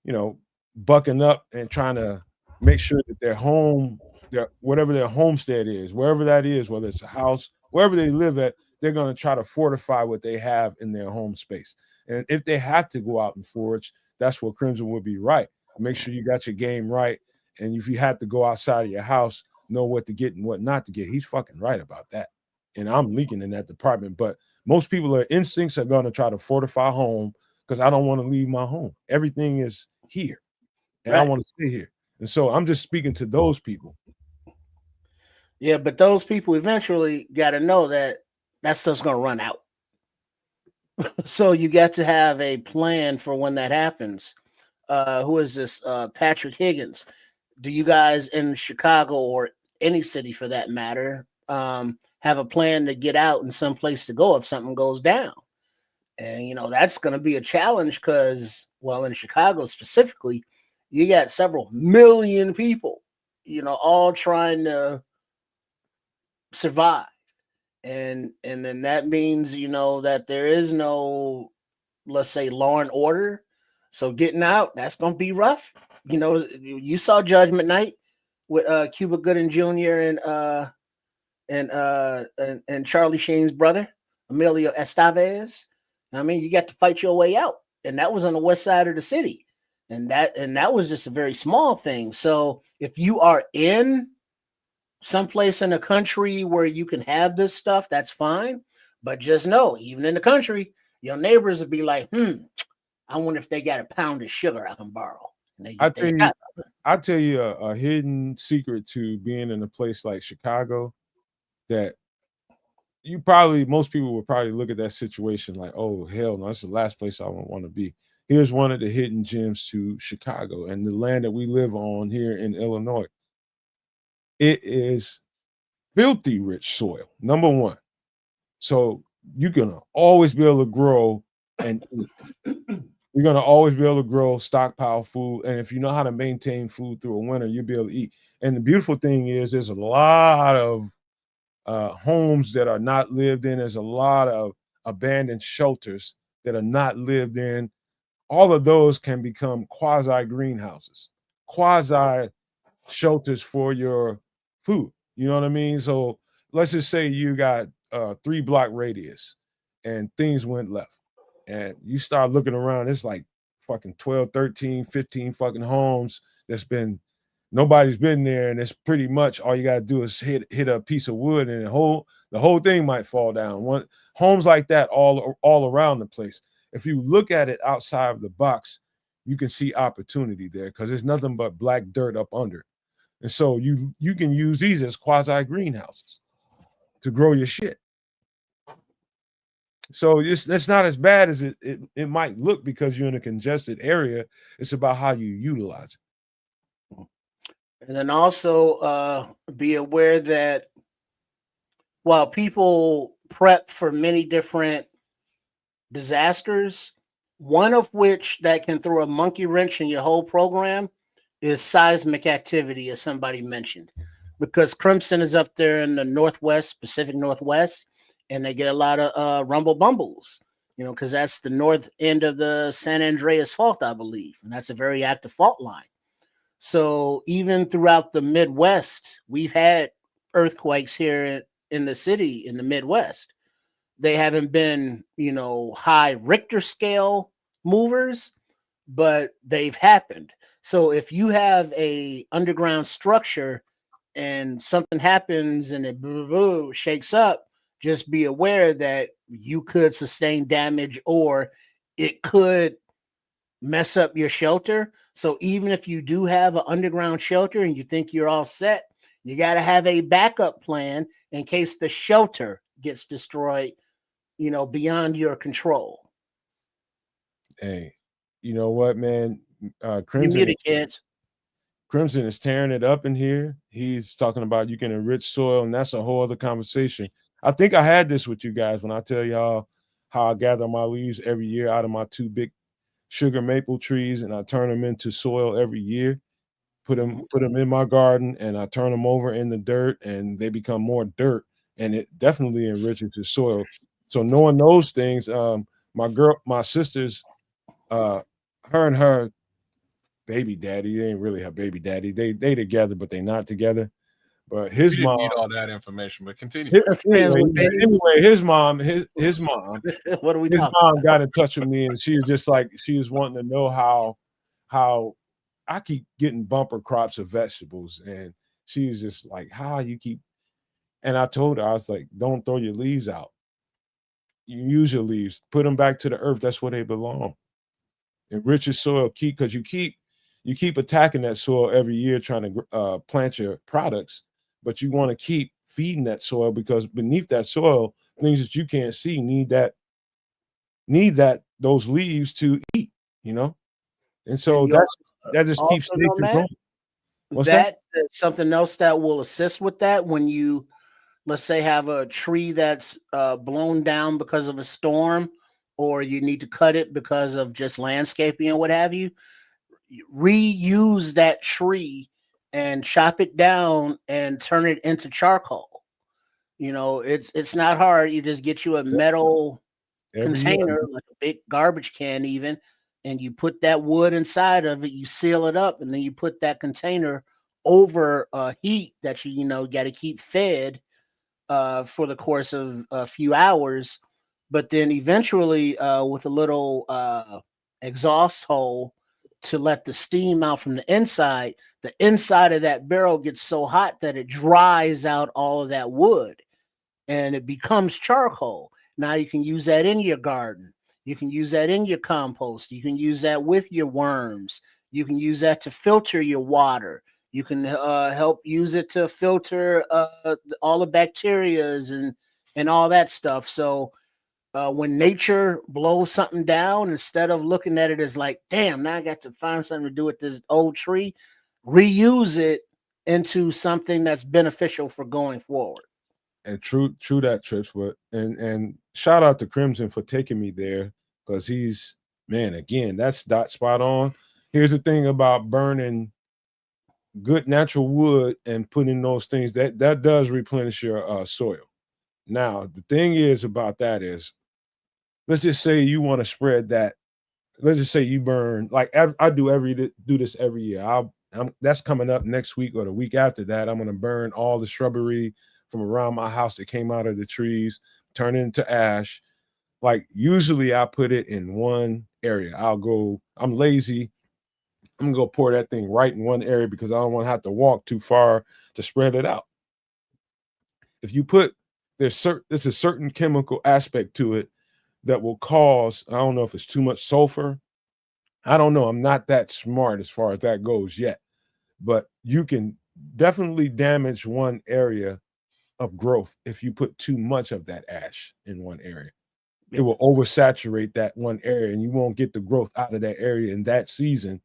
you know, bucking up and trying to make sure that their home, their whatever their homestead is, wherever that is, whether it's a house, wherever they live at, they're going to try to fortify what they have in their home space. And if they have to go out and forage, that's where Crimson would be right. Make sure you got your game right. And if you have to go outside of your house, know what to get and what not to get. He's fucking right about that. And I'm leaking in that department. But most people, their instincts are going to try to fortify home because I don't want to leave my home. Everything is here and I Right. want to stay here. And so I'm just speaking to those people. Yeah, but those people eventually got to know that that stuff's going to run out. So you got to have a plan for when that happens. Who is this? Patrick Higgins. Do you guys in Chicago or any city for that matter have a plan to get out and someplace to go if something goes down? And that's going to be a challenge because, well, in Chicago specifically, you got several million people, all trying to survive, and then that means that there is no, let's say, law and order. So getting out, that's going to be rough. You saw Judgment Night with Cuba Gooding Jr. and Charlie Sheen's brother Emilio Estevez. I mean, you got to fight your way out, and that was on the west side of the city, and that was just a very small thing. So if you are in someplace in the country where you can have this stuff, that's fine. But just know, even in the country, your neighbors would be like, I wonder if they got a pound of sugar I can borrow. And I tell you, I tell you a hidden secret to being in a place like Chicago that most people would probably look at that situation like, oh hell no, that's the last place I would want to be. Here's one of the hidden gems to Chicago and the land that we live on here in Illinois. It is filthy rich soil, number one. So you're gonna always be able to grow and eat. You're gonna always be able to grow, stockpile food, and if you know how to maintain food through a winter, you'll be able to eat. And the beautiful thing is, there's a lot of homes that are not lived in. There's a lot of abandoned shelters that are not lived in. All of those can become quasi greenhouses, quasi shelters for your food. You know what I mean? So let's just say you got 3-block radius and things went left and you start looking around, it's like fucking 12, 13, 15 fucking homes nobody's been there, and it's pretty much all you gotta do is hit a piece of wood and the whole thing might fall down. Homes like that all around the place. If you look at it outside of the box, you can see opportunity there because there's nothing but black dirt up under. And so you can use these as quasi greenhouses to grow your shit. So it's not as bad as it might look because you're in a congested area. It's about how you utilize it. And then also be aware that while people prep for many different disasters, one of which that can throw a monkey wrench in your whole program is seismic activity, as somebody mentioned, because Crimson is up there in the Northwest, Pacific Northwest, and they get a lot of rumble bumbles, because that's the north end of the San Andreas Fault, I believe, and that's a very active fault line. So even throughout the Midwest, we've had earthquakes here in the city in the Midwest. They haven't been, high Richter scale movers, but they've happened. So if you have a underground structure and something happens and it shakes up, just be aware that you could sustain damage or it could mess up your shelter. So even if you do have an underground shelter and you think you're all set, you got to have a backup plan in case the shelter gets destroyed, beyond your control. Hey, you know what, man? You Crimson muted, kids. Crimson is tearing it up in here. He's talking about you can enrich soil, and that's a whole other conversation. I think I had this with you guys when I tell y'all how I gather my leaves every year out of my 2 big sugar maple trees, and I turn them into soil every year. Put them in my garden, and I turn them over in the dirt, and they become more dirt, and it definitely enriches the soil. So knowing those things, my sister's, her and her baby daddy. They ain't really her baby daddy. They together, but they not together. But We his didn't mom. need all that information, but continue. Friends with babies. Anyway, his mom What are we talking got in touch with me, and she was just like she was wanting to know how I keep getting bumper crops of vegetables, and she was just like, how you keep. And I told her, I was like, don't throw your leaves out. You use your leaves, put them back to the earth. That's where they belong. Enrich your soil, because you keep attacking that soil every year trying to plant your products, but you want to keep feeding that soil, because beneath that soil, things that you can't see need those leaves to eat, and so And that just keeps also know, nature Matt, going. What's that? that's something else that will assist with that when you, let's say, have a tree that's blown down because of a storm, or you need to cut it because of just landscaping and what have you. Reuse that tree and chop it down and turn it into charcoal. It's not hard. You just get you a metal Every year. container, like a big garbage can even, and you put that wood inside of it, you seal it up, and then you put that container over heat that you got to keep fed for the course of a few hours. But then eventually, with a little exhaust hole to let the steam out from the inside of that barrel gets so hot that it dries out all of that wood and it becomes charcoal. Now you can use that in your garden. You can use that in your compost. You can use that with your worms. You can use that to filter your water. You can help use it to filter all the bacterias and all that stuff. So when nature blows something down, instead of looking at it as like, damn, now I got to find something to do with this old tree, reuse it into something that's beneficial for going forward. And true that, Trips. But and shout out to Crimson for taking me there, because he's, man, again, that's spot on. Here's the thing about burning good natural wood and putting those things that does replenish your soil. Now the thing is about that is, let's just say you want to spread that. Let's just say you burn, like I do this every year. That's coming up next week or the week after that. I'm going to burn all the shrubbery from around my house that came out of the trees, turn it into ash. Like usually I put it in one area. I'm lazy. I'm gonna go pour that thing right in one area because I don't want to have to walk too far to spread it out. If you put there's a certain chemical aspect to it that will cause, I don't know if it's too much sulfur. I don't know. I'm not that smart as far as that goes yet, but you can definitely damage one area of growth if you put too much of that ash in one area. It will oversaturate that one area, and you won't get the growth out of that area in that season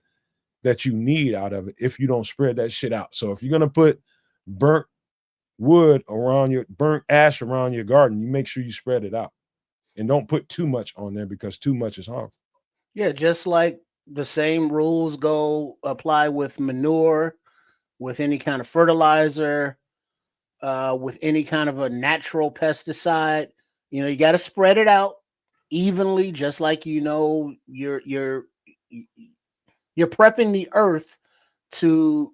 that you need out of it if you don't spread that shit out. So if you're gonna put burnt burnt ash around your garden, you make sure you spread it out and don't put too much on there, because too much is harmful. Yeah, just like the same rules apply with manure, with any kind of fertilizer, with any kind of a natural pesticide. You got to spread it out evenly, just like you're prepping the earth to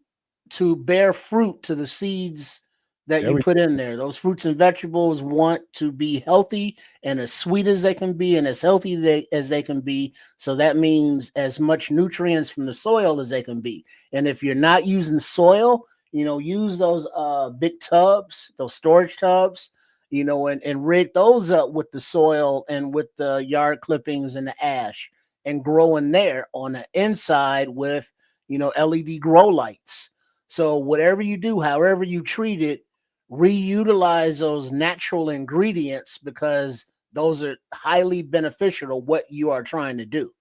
bear fruit to the seeds that you put in there. Those fruits and vegetables want to be healthy and as sweet as they can be and as healthy as they can be. So that means as much nutrients from the soil as they can be. And if you're not using soil, use those big tubs, those storage tubs, and rig those up with the soil and with the yard clippings and the ash. and grow in there on the inside with, LED grow lights. So whatever you do, however you treat it, reutilize those natural ingredients because those are highly beneficial to what you are trying to do.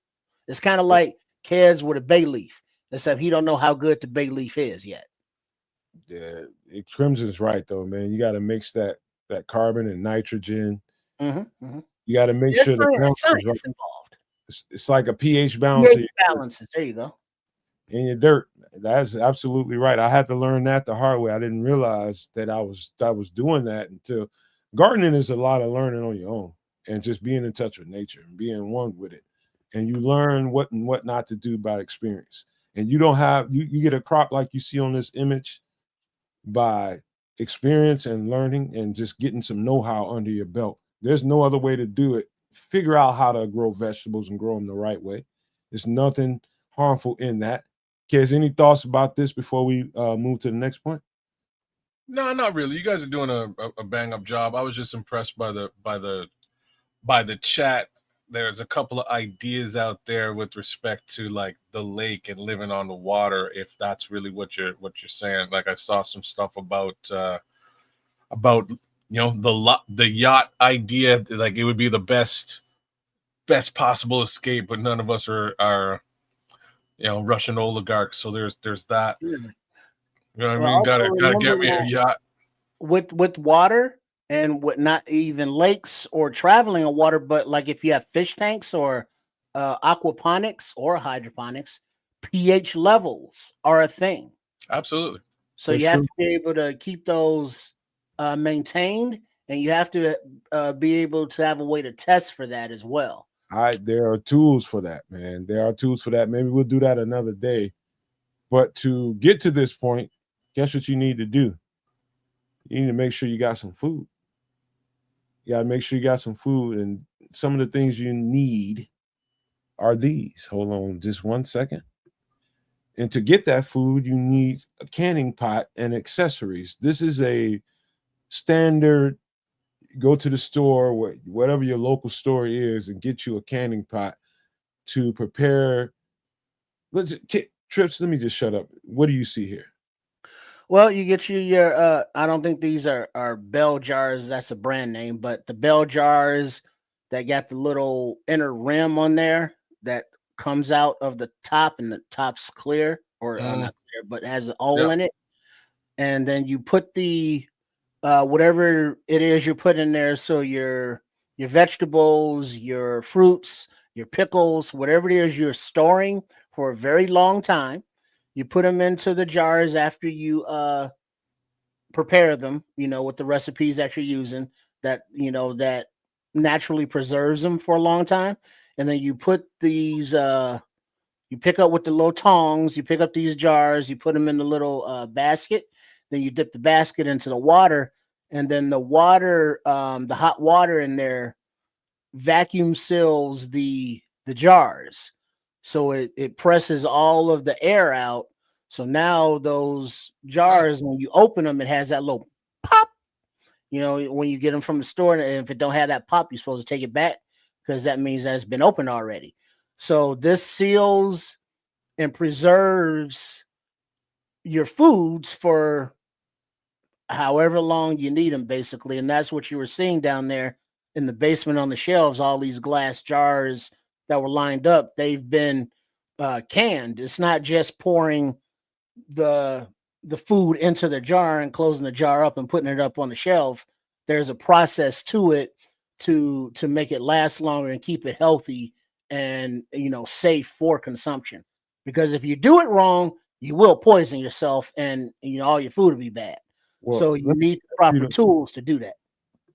It's kind of like kids with a bay leaf, except he don't know how good the bay leaf is yet. Yeah, Crimson's right though, man. You got to mix that carbon and nitrogen. Mm-hmm. You got to make There's sure the balance is right. science involved. It's like a pH balance pH balances. There you go. in your dirt. That's absolutely right. I had to learn that the hard way. I didn't realize that I was doing that until gardening is a lot of learning on your own and just being in touch with nature and being one with it. And you learn what and what not to do by experience. And you don't have you get a crop like you see on this image by experience and learning and just getting some know-how under your belt. There's no other way to do it. Figure out how to grow vegetables and grow them the right way. There's nothing harmful in that. Kids, any thoughts about this before we move to the next point? No, not really. You guys are doing a bang up job. I was just impressed by the chat. There's a couple of ideas out there with respect to like the lake and living on the water, if that's really what you're saying. Like I saw some stuff about the yacht idea, like it would be the best possible escape, but none of us are Russian oligarchs, so there's that. You know what I mean? Gotta get me a yacht. With water and with not even lakes or traveling on water, but like if you have fish tanks or aquaponics or hydroponics, pH levels are a thing. Absolutely. So you have to be able to keep those maintained, and you have to be able to have a way to test for that as well. There are tools for that, man. There are tools for that. Maybe we'll do that another day. But to get to this point, guess what you need to do? You need to make sure you got some food. You got to make sure you got some food. And some of the things you need are these. Hold on just 1 second. And to get that food, you need a canning pot and accessories. This is a standard. Go to the store, whatever your local store is, and get you a canning pot to prepare. Trips, let me just shut up. What do you see here? Well, you get your I don't think these are bell jars. That's a brand name, but the bell jars that got the little inner rim on there that comes out of the top, and the top's clear or not clear, but has an hole in it. And then you put the whatever it is you put in there. So your vegetables, your fruits, your pickles, whatever it is you're storing for a very long time, you put them into the jars after you prepare them, with the recipes that you're using that, that naturally preserves them for a long time. And then you put these, you pick up with the little tongs, you pick up these jars, you put them in the little basket. Then you dip the basket into the water, and then the water, the hot water in there vacuum seals the jars. So it presses all of the air out. So now those jars, when you open them, it has that little pop. When you get them from the store, and if it don't have that pop, you're supposed to take it back because that means that it's been opened already. So this seals and preserves your foods for however long you need them, basically. And that's what you were seeing down there in the basement on the shelves, all these glass jars that were lined up. They've been canned. It's not just pouring the food into the jar and closing the jar up and putting it up on the shelf. There's a process to it to make it last longer and keep it healthy and safe for consumption. Because if you do it wrong, you will poison yourself, and all your food will be bad. Well, so you need the proper tools to do that.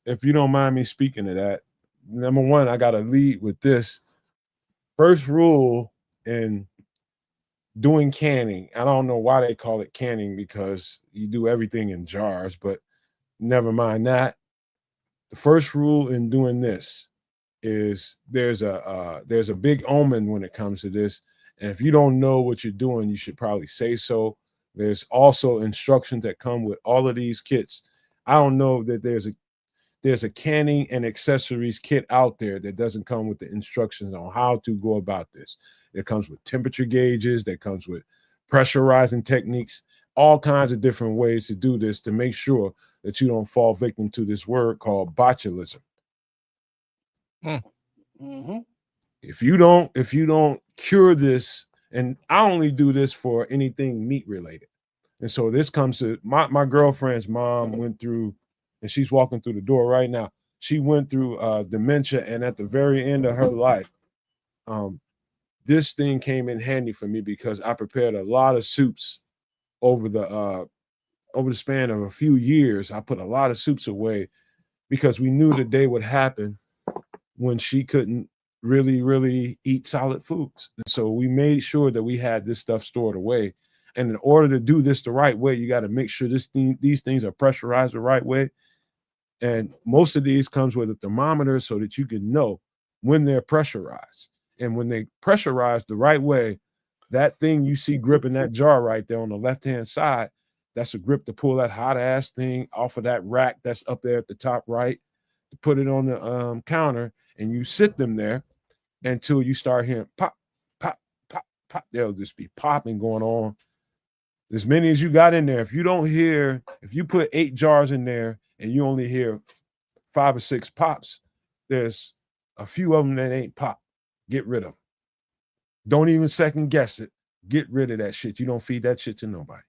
If you don't mind me speaking to that, number one, I got to lead with this. First rule in doing canning, I don't know why they call it canning because you do everything in jars, but never mind that. The first rule in doing this is there's a big omen when it comes to this. And if you don't know what you're doing, you should probably say so. There's also instructions that come with all of these kits. I don't know that there's a canning and accessories kit out there that doesn't come with the instructions on how to go about this. It comes with temperature gauges, that comes with pressurizing techniques, all kinds of different ways to do this to make sure that you don't fall victim to this word called botulism. Mm-hmm. If you don't cure this, and I only do this for anything meat related. And so this comes to my girlfriend's mom went through, and she's walking through the door right now. She went through dementia, and at the very end of her life, this thing came in handy for me because I prepared a lot of soups over the span of a few years. I put a lot of soups away because we knew the day would happen when she couldn't really eat solid foods. And so we made sure that we had this stuff stored away. And in order to do this the right way, you got to make sure these things are pressurized the right way. And most of these comes with a thermometer so that you can know when they're pressurized. And when they pressurize the right way, that thing you see gripping that jar right there on the left-hand side, that's a grip to pull that hot ass thing off of that rack that's up there at the top right, to put it on the counter, and you sit them there until you start hearing pop, pop, pop, pop. There'll just be popping going on. As many as you got in there. If you put 8 jars in there and you only hear 5 or 6 pops, there's a few of them that ain't pop. Get rid of them. Don't even second guess it. Get rid of that shit. You don't feed that shit to nobody,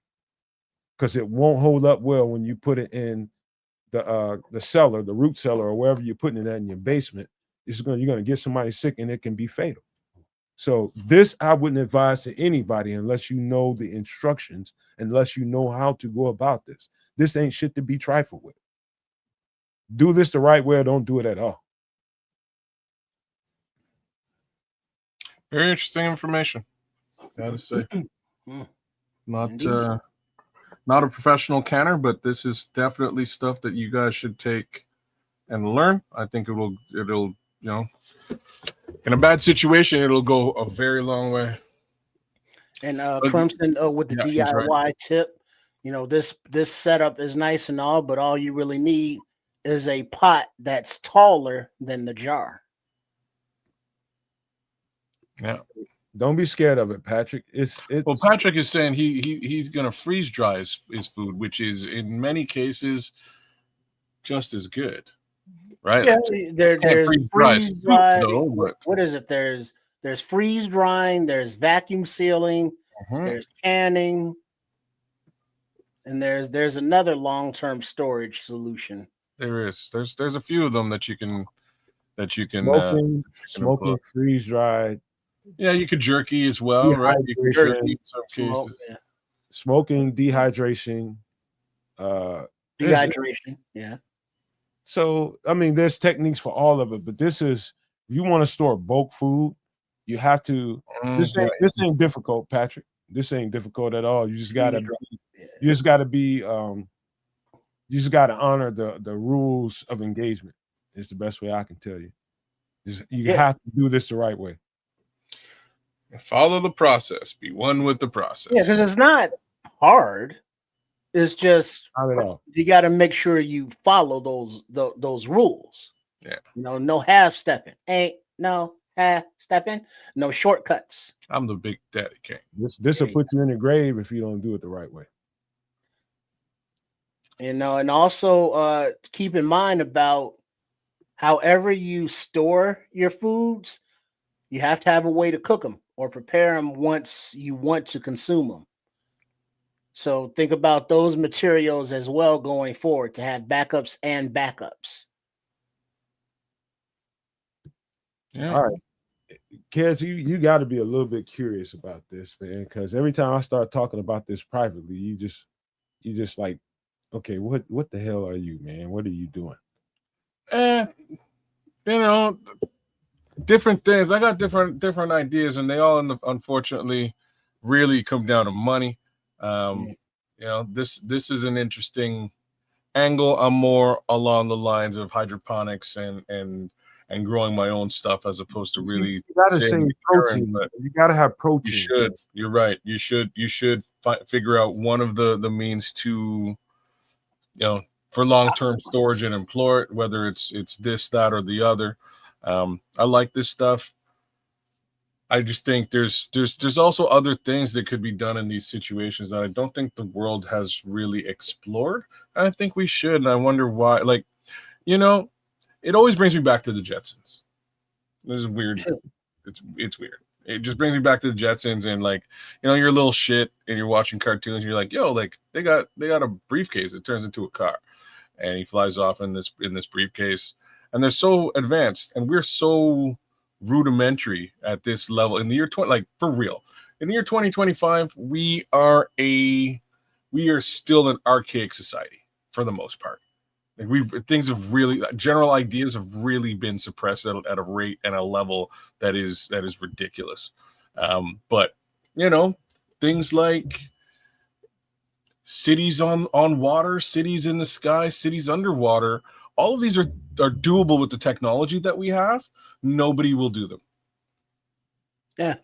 because it won't hold up well when you put it in the cellar, the root cellar, or wherever you're putting it at in your basement. You're gonna get somebody sick, and it can be fatal. So this I wouldn't advise to anybody unless you know the instructions, unless you know how to go about this. This ain't shit to be trifled with. Do this the right way or don't do it at all. Very interesting information, gotta say. Not a professional canner, but this is definitely stuff that you guys should take and learn. I think it'll in a bad situation, it'll go a very long way. And Crimson, with the DIY tip, this setup is nice and all, but all you really need is a pot that's taller than the jar. Yeah. Don't be scared of it, Patrick. Well, Patrick is saying he's gonna freeze dry his food, which is in many cases just as good, right? Yeah, there's freeze dry. What is it? There's freeze drying. There's vacuum sealing. There's canning, and there's another long-term storage solution. There is. There's a few of them that you can smoking, freeze dried. Yeah, you could jerky as well, right? You could jerky in some cases. Yeah. Smoking, dehydration. Dehydration, yeah. So, I mean, there's techniques for all of it, but this is, if you want to store bulk food, you have to, this ain't difficult, Patrick. This ain't difficult at all. You just gotta honor the rules of engagement. It's the best way I can tell you. You have to do this the right way. Follow the process. Be one with the process. Yeah, because it's not hard. It's just not at all. You got to make sure you follow those rules. Yeah. No half stepping. Ain't no half stepping. No shortcuts. I'm the big daddy king. This will put you in the grave if you don't do it the right way. And also keep in mind about however you store your foods, you have to have a way to cook them or prepare them once you want to consume them. So think about those materials as well going forward to have backups and backups. Yeah. All right. Kids, you got to be a little bit curious about this, man, because every time I start talking about this privately, you just like, okay, what the hell are you, man? What are you doing? Different things. I got different ideas, and they all unfortunately really come down to money. This is an interesting angle. I'm more along the lines of hydroponics and growing my own stuff as opposed to really. You gotta say protein. You gotta have protein. You should. You're right. You should figure out one of the means to, for long-term storage and employ it, whether it's this, that, or the other. I like this stuff. I just think there's also other things that could be done in these situations that I don't think the world has really explored. I think we should, and I wonder why. Like, it always brings me back to the Jetsons. This is weird. It's weird. It just brings me back to the Jetsons, and like, you're a little shit and you're watching cartoons, and you're like, yo, like they got a briefcase that turns into a car, and he flies off in this briefcase, and they're so advanced, and we're so rudimentary at this level in the year 20, like for real. In the year 2025, we are still an archaic society for the most part. Like things have really, general ideas have really been suppressed at a rate and a level that is ridiculous. But things like cities on water, cities in the sky, cities underwater, all of these are doable with the technology that we have. Nobody will do them. Yeah.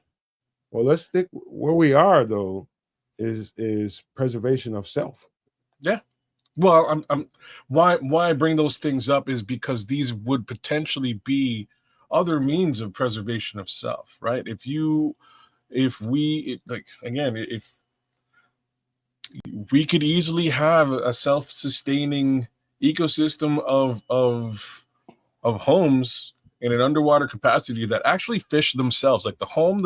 Well, let's stick where we are though, is preservation of self. Yeah. Well, why I bring those things up is because these would potentially be other means of preservation of self, right? If we could easily have a self-sustaining ecosystem of homes in an underwater capacity that actually fish themselves, like the home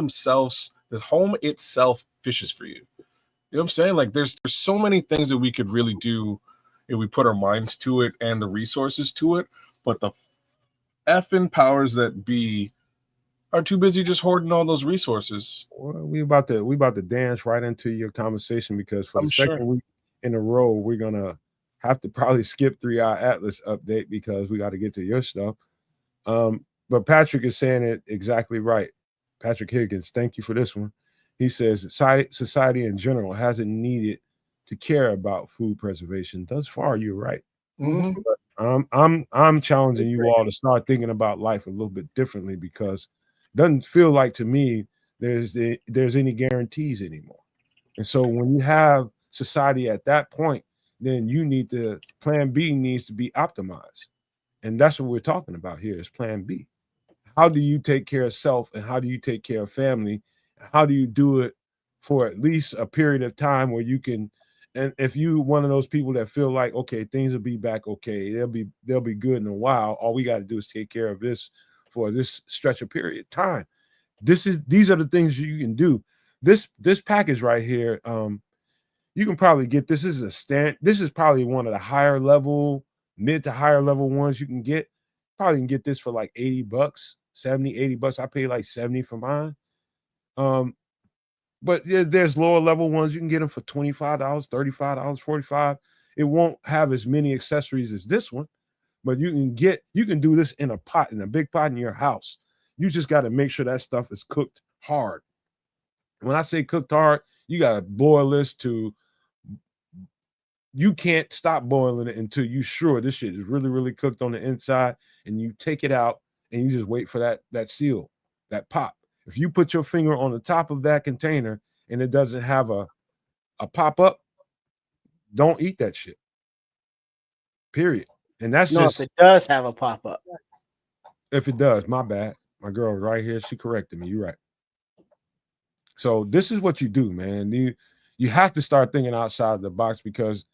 itself fishes for you. You know what I'm saying? Like there's so many things that we could really do if we put our minds to it and the resources to it, but the effing powers that be are too busy just hoarding all those resources. Well, we about to dance right into your conversation because for the second week in a row, we're gonna have to probably skip 3-hour Atlas update because we got to get to your stuff. But Patrick is saying it exactly right. Patrick Higgins, thank you for this one. He says society in general hasn't needed to care about food preservation. Thus far, you're right. Mm-hmm. But I'm challenging you all to start thinking about life a little bit differently because it doesn't feel like to me there's any guarantees anymore. And so when you have society at that point, then plan B needs to be optimized. And that's what we're talking about here is plan B. How do you take care of self and how do you take care of family? How do you do it for at least a period of time where you can, and if you one of those people that feel like, okay, things will be back okay, they'll be good in a while. All we got to do is take care of this for this stretch of period of time. These are the things you can do. This package right here, you can probably get this. This is probably one of the higher level, mid to higher level ones you can get. Probably can get this for like $80, 70, $80. I paid like 70 for mine. But there's lower level ones. You can get them for $25, $35, $45. It won't have as many accessories as this one, but you can do this in a big pot in your house. You just got to make sure that stuff is cooked hard. When I say cooked hard, you got to boil this to, you can't stop boiling it until you're sure this shit is really, really cooked on the inside, and you take it out and you just wait for that seal, that pop. If you put your finger on the top of that container and it doesn't have a pop up, don't eat that shit. Period. And that's if it does have a pop up. If it does, my bad. My girl right here, she corrected me. You're right. So this is what you do, man. You have to start thinking outside the box because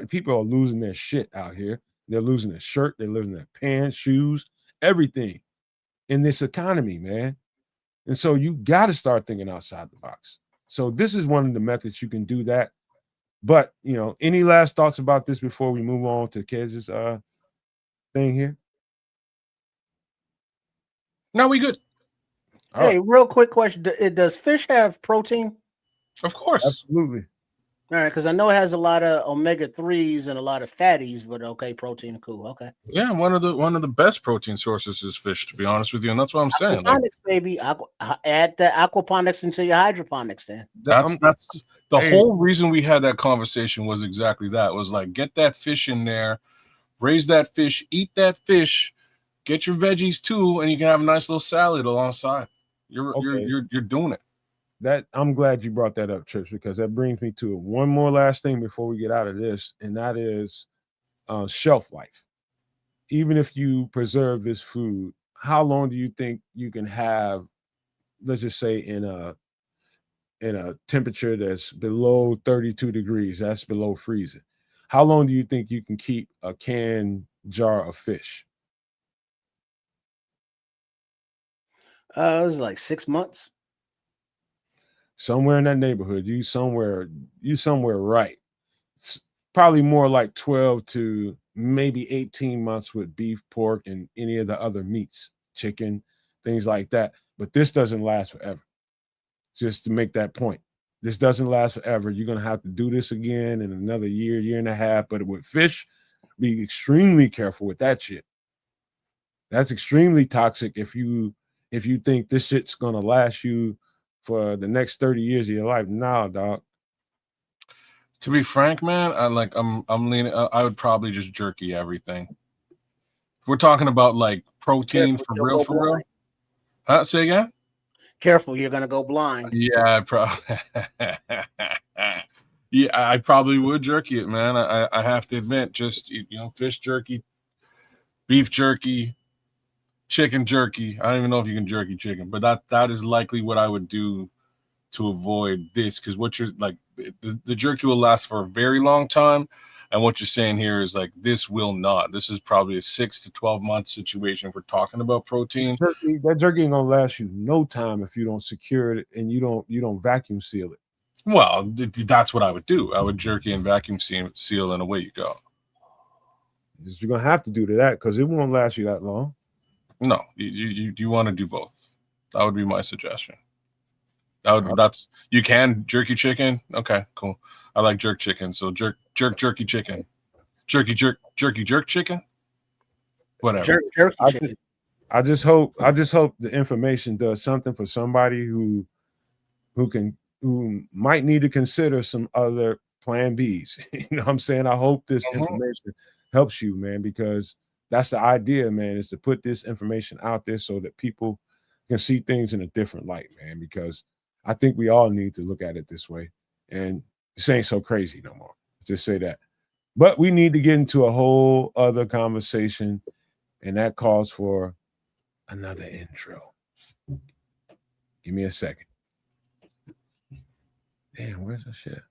people are losing their shit out here. They're losing their shirt, they're losing their pants, shoes, everything in this economy, man. And so you got to start thinking outside the box. So this is one of the methods you can do that. But, any last thoughts about this before we move on to Kez's thing here? No, we good. Hey, real quick question. Does fish have protein? Of course. Absolutely. All right, because I know it has a lot of omega-3s and a lot of fatties, but okay, protein, cool. Okay. Yeah, one of the best protein sources is fish, to be honest with you, and that's what I'm saying. Aquaponics, baby. Add the aquaponics into your hydroponics then. That's the whole reason we had that conversation was exactly that. Was like, get that fish in there, raise that fish, eat that fish, get your veggies too, and you can have a nice little salad alongside. You're doing it. That I'm glad you brought that up, Trish, because that brings me to one more last thing before we get out of this, and that is shelf life. Even if you preserve this food, how long do you think you can have, let's just say in a temperature that's below 32 degrees, that's below freezing. How long do you think you can keep a canned jar of fish? It was like 6 months. Somewhere in that neighborhood, you somewhere right. It's probably more like 12 to maybe 18 months with beef, pork, and any of the other meats, chicken, things like that. But this doesn't last forever. Just to make that point. This doesn't last forever. You're gonna have to do this again in another year, year and a half. But with fish, be extremely careful with that shit. That's extremely toxic if you think this shit's gonna last you for the next 30 years of your life. Nah, dog. To be frank, man, I'm leaning. I would probably just jerky everything. If we're talking about like protein Careful, for you'll real, go for real. blind. Huh? Say again? Careful, you're gonna go blind. Yeah, yeah, I probably would jerky it, man. I have to admit, just fish jerky, beef jerky, chicken jerky. I don't even know if you can jerky chicken, but that is likely what I would do to avoid this, because what you're like, the jerky will last for a very long time, and what you're saying here is like this will not. This is probably a 6 to 12 month situation if we're talking about protein. That jerky ain't gonna last you no time if you don't secure it and you don't vacuum seal it. Well, that's what I would do. I would jerky and vacuum seal, and away you go. You're gonna have to do that because it won't last you that long. No, you want to do both. That would be my suggestion. You can jerky chicken. Okay, cool. I like jerk chicken, so jerky chicken, jerky chicken. Whatever. Jerky chicken. I just hope the information does something for somebody who might need to consider some other plan Bs. You know what I'm saying? I hope this information helps you, man, because that's the idea, man, is to put this information out there so that people can see things in a different light, man, because I think we all need to look at it this way. And this ain't so crazy no more. Just say that. But we need to get into a whole other conversation, and that calls for another intro. Give me a second. Damn, where's that shit?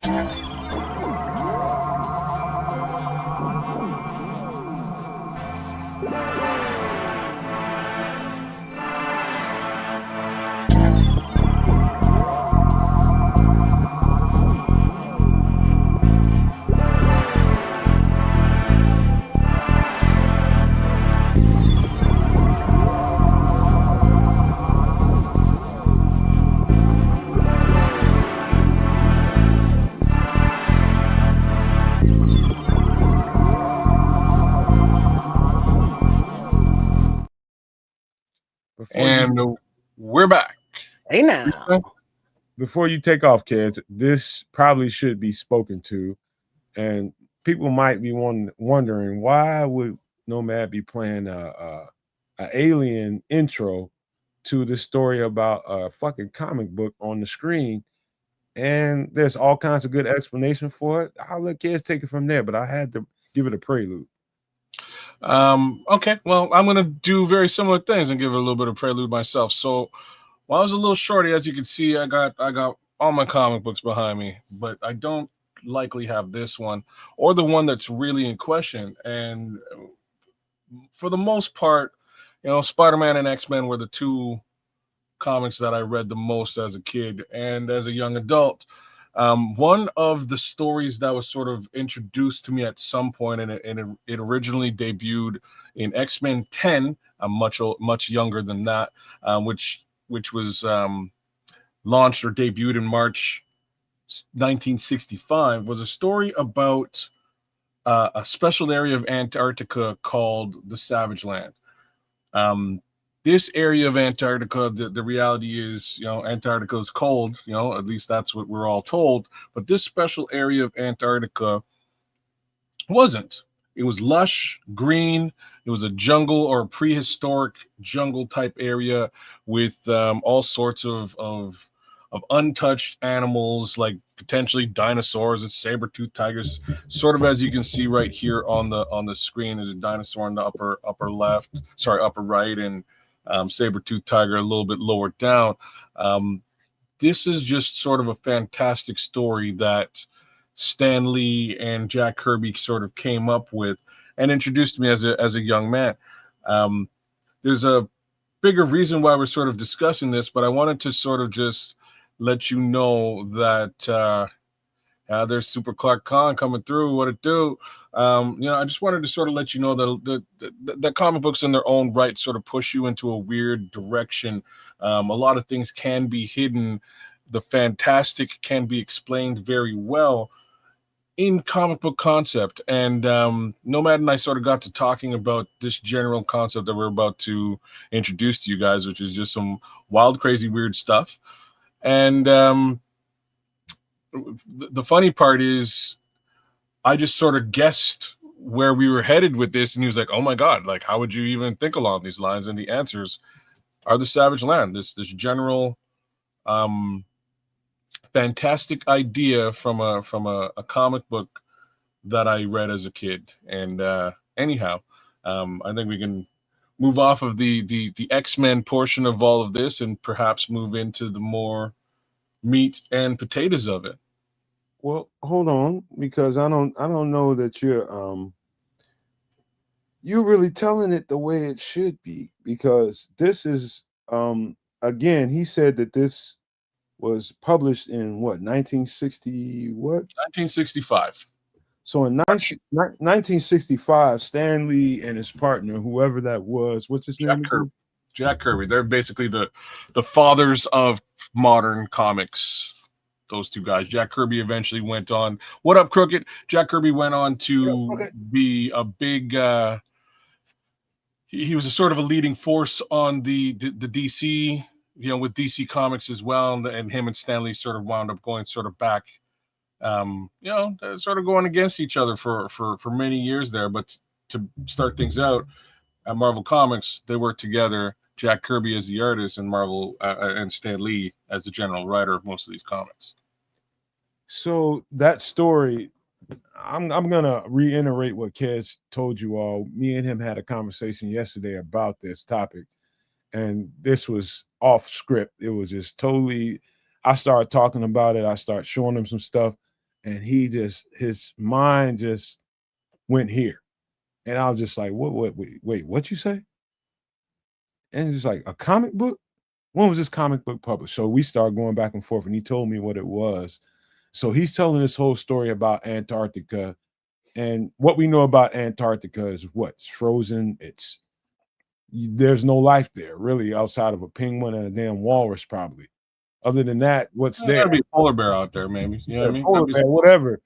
And we're back. Hey now. Before you take off, kids, this probably should be spoken to, and people might be wondering why would Nomad be playing a alien intro to the story about a fucking comic book on the screen, and there's all kinds of good explanation for it. I'll let kids take it from there, but I had to give it a prelude. Okay, well, I'm gonna do very similar things and give it a little bit of prelude myself. So while I was a little shorty, as you can see, I got all my comic books behind me, but I don't likely have this one or the one that's really in question. And for the most part, Spider-Man and X-Men were the two comics that I read the most as a kid and as a young adult. One of the stories that was sort of introduced to me at some point, and it originally debuted in X-Men 10. I'm much younger than that, which was launched or debuted in March 1965, was a story about a special area of Antarctica called the Savage Land. This area of Antarctica, the reality is, Antarctica is cold, at least that's what we're all told. But this special area of Antarctica wasn't. It was lush, green. It was a jungle or a prehistoric jungle type area with all sorts of untouched animals, like potentially dinosaurs and saber-toothed tigers, sort of as you can see right here on the screen. There's a dinosaur in the upper right, and saber-toothed tiger a little bit lower down. This is just sort of a fantastic story that Stan Lee and Jack Kirby sort of came up with and introduced me as a young man. There's a bigger reason why we're sort of discussing this, but I wanted to sort of just let you know that there's Super Clark Khan coming through. What it do? I just wanted to sort of let you know that comic books in their own right sort of push you into a weird direction. A lot of things can be hidden. The fantastic can be explained very well in comic book concept. And Nomad and I sort of got to talking about this general concept that we're about to introduce to you guys, which is just some wild, crazy, weird stuff. And the funny part is I just sort of guessed where we were headed with this, and he was like, oh my God, like, how would you even think along these lines? And the answers are the Savage Land, this general fantastic idea from a comic book that I read as a kid. And anyhow, I think we can move off of the X-Men portion of all of this and perhaps move into the more meat and potatoes of it. Well, hold on, because I don't know that you're really telling it the way it should be, because this is again, he said that this was published in what, 1960 what? 1965. So in 1965, Stan Lee and his partner, whoever that was, what's his name? Jack Kirby. They're basically the fathers of modern comics. Those two guys. Jack Kirby eventually went on. What up, Crooked? Jack Kirby went on to be a big. He was a sort of a leading force on the DC, with DC Comics as well, and him and Stan Lee sort of wound up going sort of back, sort of going against each other for many years there. But to start things out at Marvel Comics, they worked together. Jack Kirby as the artist, and Marvel and Stan Lee as the general writer of most of these comics. So that story, I'm gonna reiterate what Kez told you all. Me and him had a conversation yesterday about this topic, and this was off script. It was just totally. I started talking about it. I started showing him some stuff, and his mind just went here, and I was just like, wait, what you say? And it's like, a comic book? When was this comic book published? So we started going back and forth, and he told me what it was. So he's telling this whole story about Antarctica, and what we know about Antarctica is what? It's frozen. There's no life there really, outside of a penguin and a damn walrus, probably. Other than that, what's there? There'd be a polar bear out there, maybe. You know what I mean? Polar bear, whatever.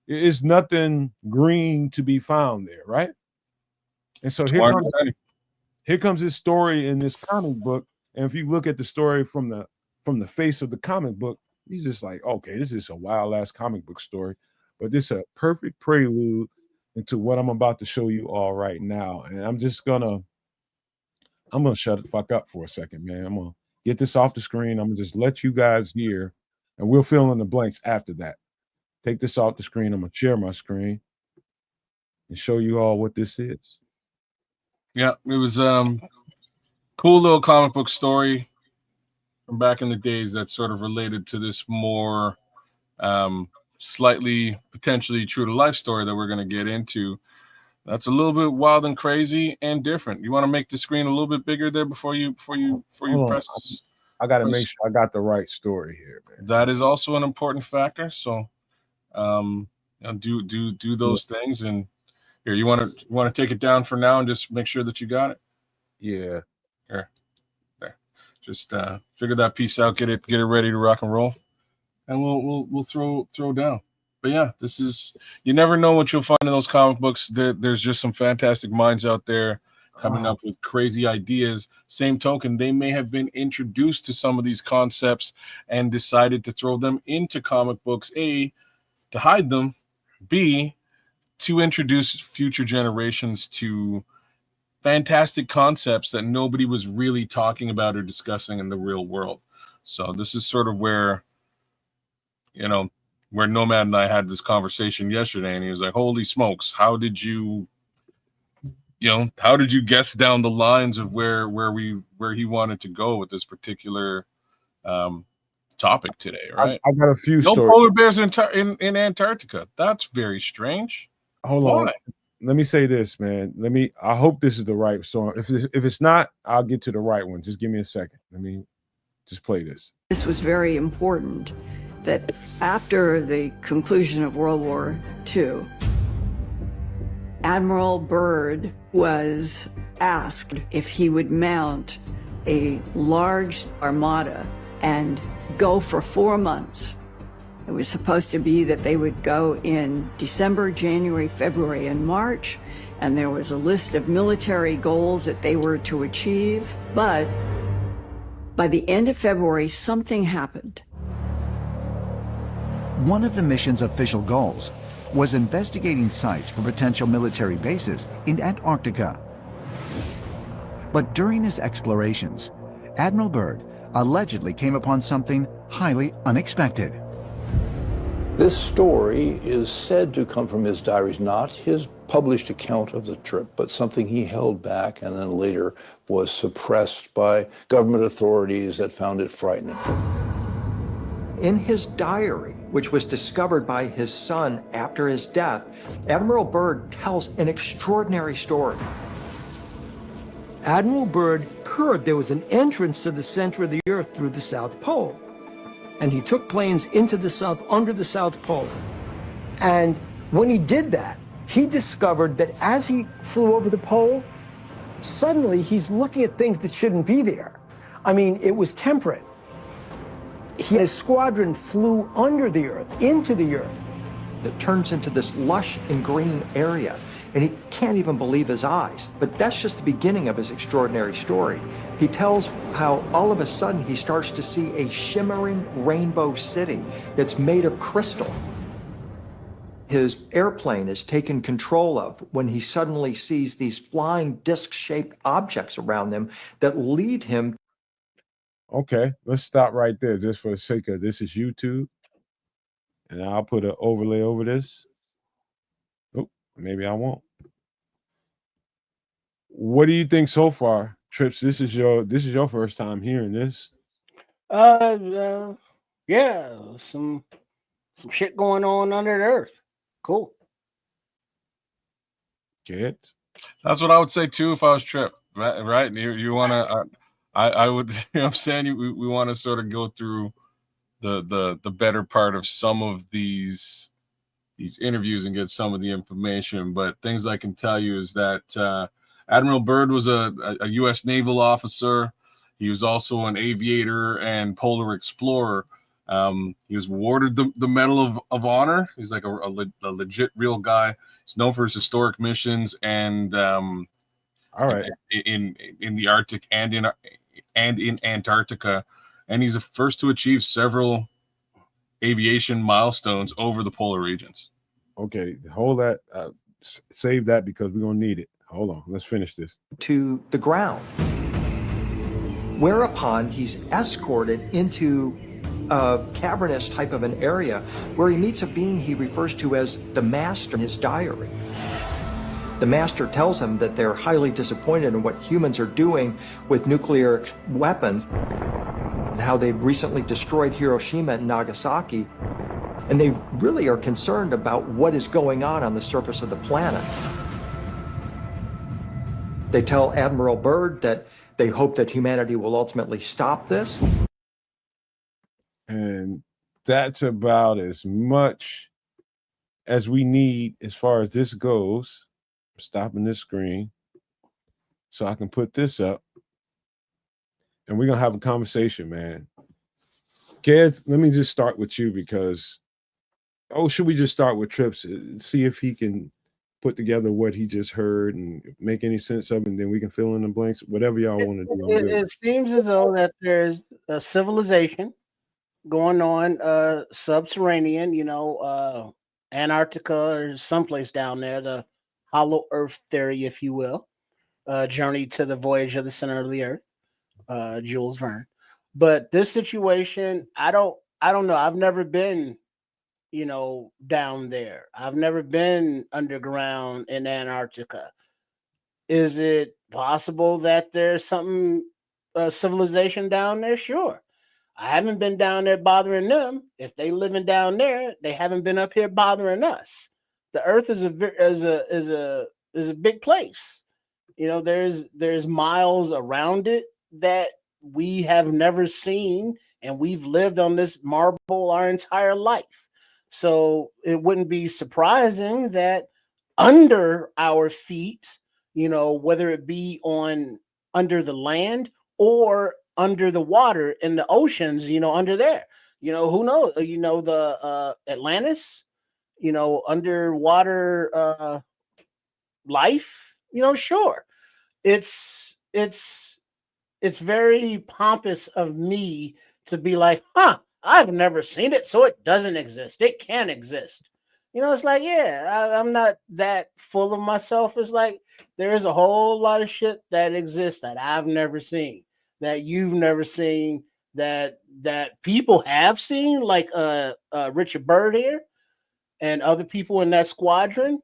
It's nothing green to be found there, right? And so here comes this story in this comic book, and if you look at the story from the face of the comic book, he's just like, okay, this is a wild ass comic book story, but this is a perfect prelude into what I'm about to show you all right now. And I'm gonna shut the fuck up for a second, man. I'm gonna get this off the screen. I'm gonna just let you guys hear, and we'll fill in the blanks after that. Take this off the screen. I'm gonna share my screen and show you all what this is. Yeah, it was cool little comic book story from back in the days that sort of related to this more slightly potentially true to life story that we're going to get into. That's a little bit wild and crazy and different. You want to make the screen a little bit bigger there before you press. I got to make sure I got the right story here, man. That is also an important factor. So do those things. And here, you want to take it down for now and just make sure that you got it. Yeah. Here. There. Just figure that piece out, get it ready to rock and roll, and we'll throw down. But yeah, this is, you never know what you'll find in those comic books. There's just some fantastic minds out there coming up with crazy ideas. Same token, they may have been introduced to some of these concepts and decided to throw them into comic books, A, to hide them, B, to introduce future generations to fantastic concepts that nobody was really talking about or discussing in the real world. So this is sort of where, where Nomad and I had this conversation yesterday, and he was like, "Holy smokes, how did you guess down the lines of where he wanted to go with this particular topic today?" Right? I got a few No stories. polar bears in Antarctica. That's very strange. Hold Why? on. Let me say this, man. I hope this is the right song. If it's not, I'll get to the right one. Just give me a second. Let me just play this. This was very important that after the conclusion of World War II, Admiral Byrd was asked if he would mount a large armada and go for 4 months. It was supposed to be that they would go in December, January, February, and March, and there was a list of military goals that they were to achieve. But by the end of February, something happened. One of the mission's official goals was investigating sites for potential military bases in Antarctica. But during his explorations, Admiral Byrd allegedly came upon something highly unexpected. This story is said to come from his diaries, not his published account of the trip, but something he held back and then later was suppressed by government authorities that found it frightening. In his diary, which was discovered by his son after his death, Admiral Byrd tells an extraordinary story. Admiral Byrd heard there was an entrance to the center of the Earth through the South Pole. And he took planes into the South, under the South Pole. And when he did that, he discovered that as he flew over the pole, suddenly he's looking at things that shouldn't be there. I mean, it was temperate. His squadron flew under the Earth, into the Earth. It turns into this lush and green area, and he can't even believe his eyes. But that's just the beginning of his extraordinary story. He tells how all of a sudden he starts to see a shimmering rainbow city that's made of crystal. His airplane is taken control of when he suddenly sees these flying disc-shaped objects around them that lead him. Okay, let's stop right there just for the sake of this is YouTube. And I'll put an overlay over this. Oh, maybe I won't. What do you think so far, Trips? This is your first time hearing this. Yeah, some shit going on under the earth. Cool. Good. That's what I would say too if I was Trip. Right? You want to? I would. You know what I'm saying? We want to sort of go through the better part of some of these interviews and get some of the information. But things I can tell you is that Admiral Byrd was a U.S. naval officer. He was also an aviator and polar explorer. He was awarded the Medal of Honor. He's like a legit real guy. He's known for his historic missions and all right in the Arctic and in Antarctica. And he's the first to achieve several aviation milestones over the polar regions. Okay, hold that. Save that because we're going to need it. Hold on. Let's finish this. To the ground. Whereupon he's escorted into a cavernous type of an area where he meets a being he refers to as the Master in his diary. The Master tells him that they're highly disappointed in what humans are doing with nuclear weapons and how they've recently destroyed Hiroshima and Nagasaki. And they really are concerned about what is going on the surface of the planet. They tell Admiral Byrd that they hope that humanity will ultimately stop this. And that's about as much as we need as far as this goes. I'm stopping this screen so I can put this up. And we're going to have a conversation, man. Kids, let me just start with you because, should we just start with Trips? See if he can put together what he just heard and make any sense of it, and then we can fill in the blanks, whatever y'all want to do. It seems as though that there's a civilization going on subterranean, Antarctica or someplace down there, the hollow earth theory, if you will, journey to the voyage of the center of the earth, Jules Verne. But this situation, I don't know. I've never been, down there. I've never been underground in Antarctica. Is it possible that there's something civilization down there? Sure. I haven't been down there bothering them. If they living down there, they haven't been up here bothering us. The Earth is a big place. There's miles around it that we have never seen, and we've lived on this marble our entire life. So it wouldn't be surprising that under our feet, whether it be on under the land or under the water in the oceans, under there. Who knows? The Atlantis, underwater life, sure. It's very pompous of me to be like, I've never seen it, so it doesn't exist. It can't exist. It's like, yeah, I'm not that full of myself. It's like there is a whole lot of shit that exists that I've never seen, that you've never seen, that people have seen, like Richard Byrd here and other people in that squadron.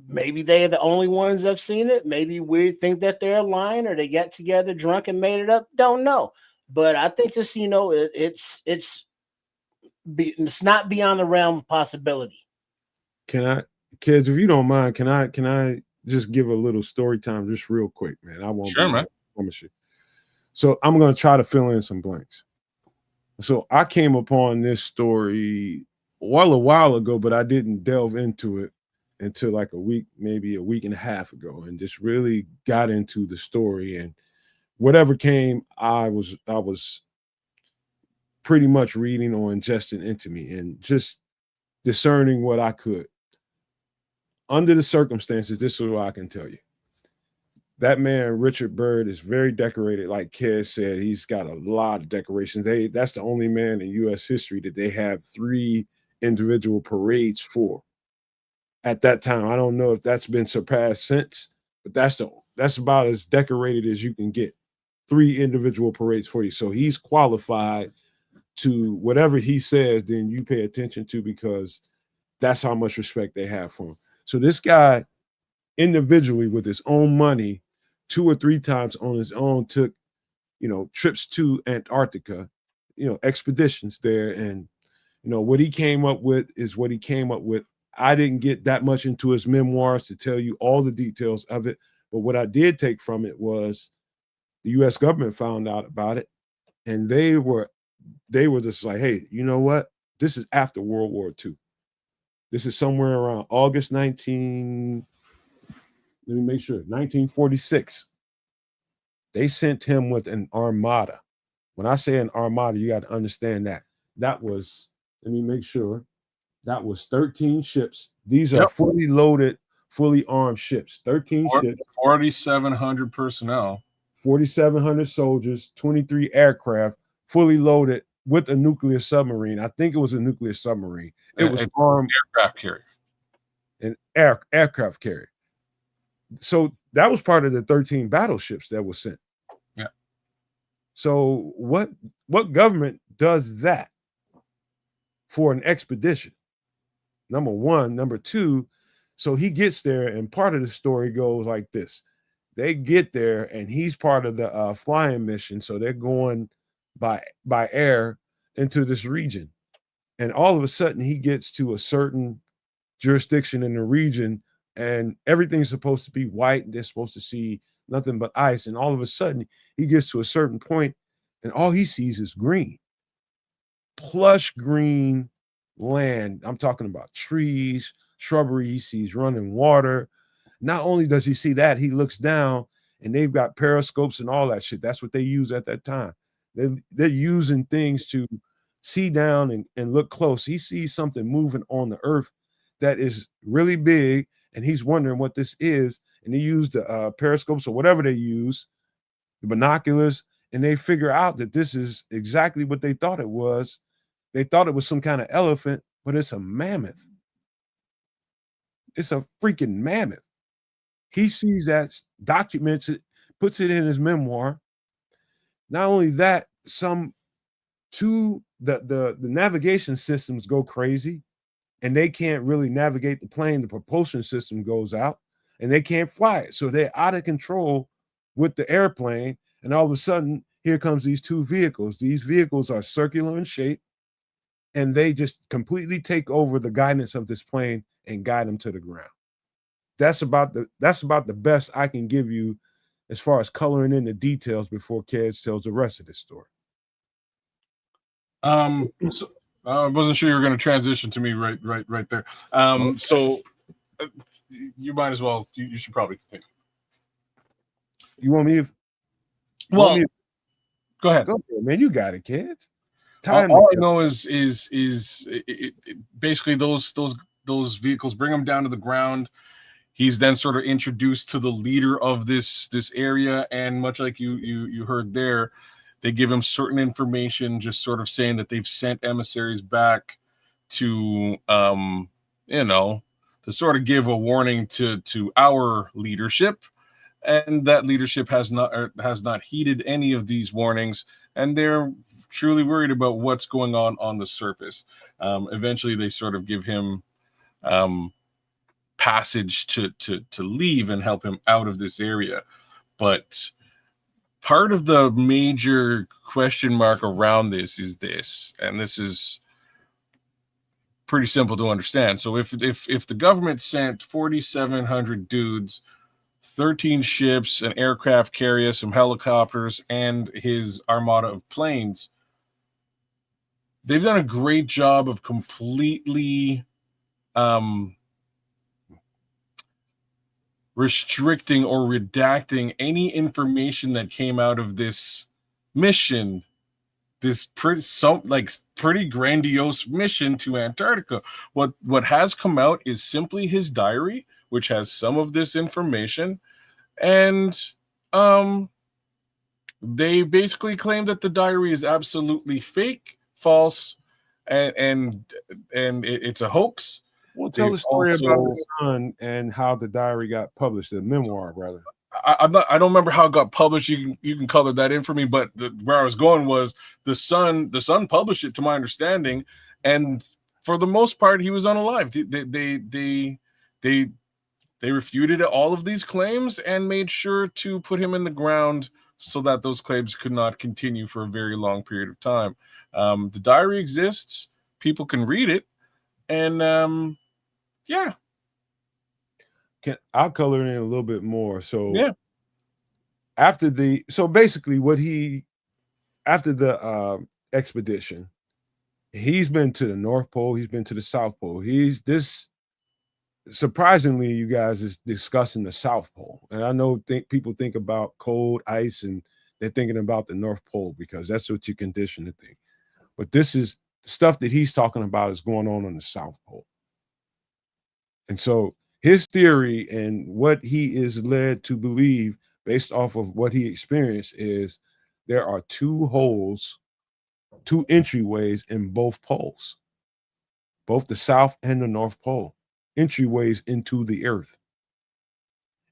Maybe they're the only ones that've seen it. Maybe we think that they're lying, or they get together drunk and made it up. Don't know. But I think this, it's not beyond the realm of possibility. Can I, kids, if you don't mind, can I just give a little story time just real quick, man? I won't. Sure, man. I promise you. So I'm going to try to fill in some blanks. So I came upon this story a while ago, but I didn't delve into it until like maybe a week and a half ago, and just really got into the story, and whatever came, I was pretty much reading or ingesting into me and just discerning what I could. Under the circumstances, this is what I can tell you. That man, Richard Byrd, is very decorated. Like Kez said, he's got a lot of decorations. That's the only man in U.S. history that they have 3 individual parades for. At that time, I don't know if that's been surpassed since, but that's about as decorated as you can get. 3 individual parades for you. So he's qualified to whatever he says, then you pay attention to, because that's how much respect they have for him. So this guy individually with his own money 2 or 3 times on his own took, trips to Antarctica, expeditions there. And, what he came up with is what he came up with. I didn't get that much into his memoirs to tell you all the details of it. But what I did take from it was the U.S. government found out about it, and they were just like, hey, you know what? This is after World War II. This is somewhere around August 1946. They sent him with an armada. When I say an armada, you got to understand that. That was, let me make sure, that was 13 ships. These are fully loaded, fully armed ships. 13 ships. 4,700 personnel. 4,700 soldiers, 23 aircraft, fully loaded with a nuclear submarine. I think it was a nuclear submarine. It was armed. Aircraft carrier. An aircraft carrier. So that was part of the 13 battleships that was sent. Yeah. So what government does that for an expedition? Number one. Number two, so he gets there, and part of the story goes like this. They get there, and he's part of the flying mission. So they're going by air into this region. And all of a sudden, he gets to a certain jurisdiction in the region, and everything's supposed to be white, and they're supposed to see nothing but ice. And all of a sudden, he gets to a certain point, and all he sees is green. Plush green land. I'm talking about trees, shrubbery. He sees running water. Not only does he see that, he looks down, and they've got periscopes and all that shit. That's what they use at that time. They're using things to see down and look close. He sees something moving on the earth that is really big, and he's wondering what this is. And they use the periscopes or whatever they use, the binoculars, and they figure out that this is exactly what they thought it was. They thought it was some kind of elephant, but it's a mammoth. It's a freaking mammoth. He sees that, documents it, puts it in his memoir. Not only that, the navigation systems go crazy, and they can't really navigate the plane. The propulsion system goes out, and they can't fly it. So they're out of control with the airplane. And all of a sudden, here comes these two vehicles. These vehicles are circular in shape, and they just completely take over the guidance of this plane and guide them to the ground. That's about the best I can give you as far as coloring in the details before Keds tells the rest of this story. So I wasn't sure you were going to transition to me right there. Okay. So you might as well. You should probably continue. You want me? Well, go ahead. Go ahead, man. You got it, Keds. All I know is basically those vehicles bring him down to the ground. He's then sort of introduced to the leader of this area, and much like you heard there, they give him certain information, just sort of saying that they've sent emissaries back to to sort of give a warning to our leadership, and that leadership has not heeded any of these warnings, and they're truly worried about what's going on the surface. Eventually, they sort of give him passage to leave and help him out of this area. But part of the major question mark around this is this, and this is pretty simple to understand. So if the government sent 4,700 dudes, 13 ships, an aircraft carrier, some helicopters, and his armada of planes, they've done a great job of completely restricting or redacting any information that came out of this mission, this pretty grandiose mission to Antarctica. What has come out is simply his diary, which has some of this information, and they basically claim that the diary is absolutely fake, false, and it's a hoax. Well, tell the story about the son and how the diary got published, the memoir, brother. I don't remember how it got published. You can color that in for me. But where I was going was the son published it, to my understanding, and for the most part, he was unalive. They refuted all of these claims and made sure to put him in the ground so that those claims could not continue for a very long period of time. The diary exists. People can read it, and yeah. I'll color in a little bit more. So yeah, after the expedition, he's been to the North Pole, he's been to the South Pole. Surprisingly, you guys is discussing the South Pole. And I know people think about cold ice and they're thinking about the North Pole because that's what you're conditioned to think. But this is stuff that he's talking about is going on the South Pole. And so his theory and what he is led to believe based off of what he experienced is there are two entryways in both poles, both the South and the North Pole, entryways into the earth.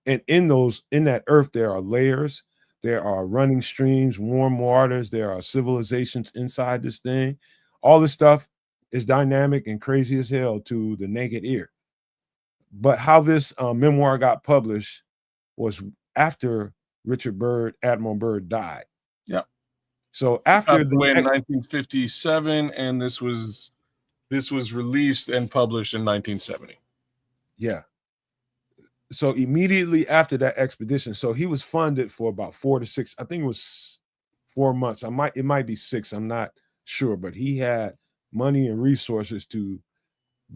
And in that earth, there are layers, there are running streams, warm waters, there are civilizations inside this thing. All this stuff is dynamic and crazy as hell to the naked ear. But how this memoir got published was after Admiral Byrd died. Yeah. So after in 1957, and this was released and published in 1970. Yeah. So immediately after that expedition, so he was funded for about 4 to 6. I think it was 4 months. It might be 6. I'm not sure, but he had money and resources to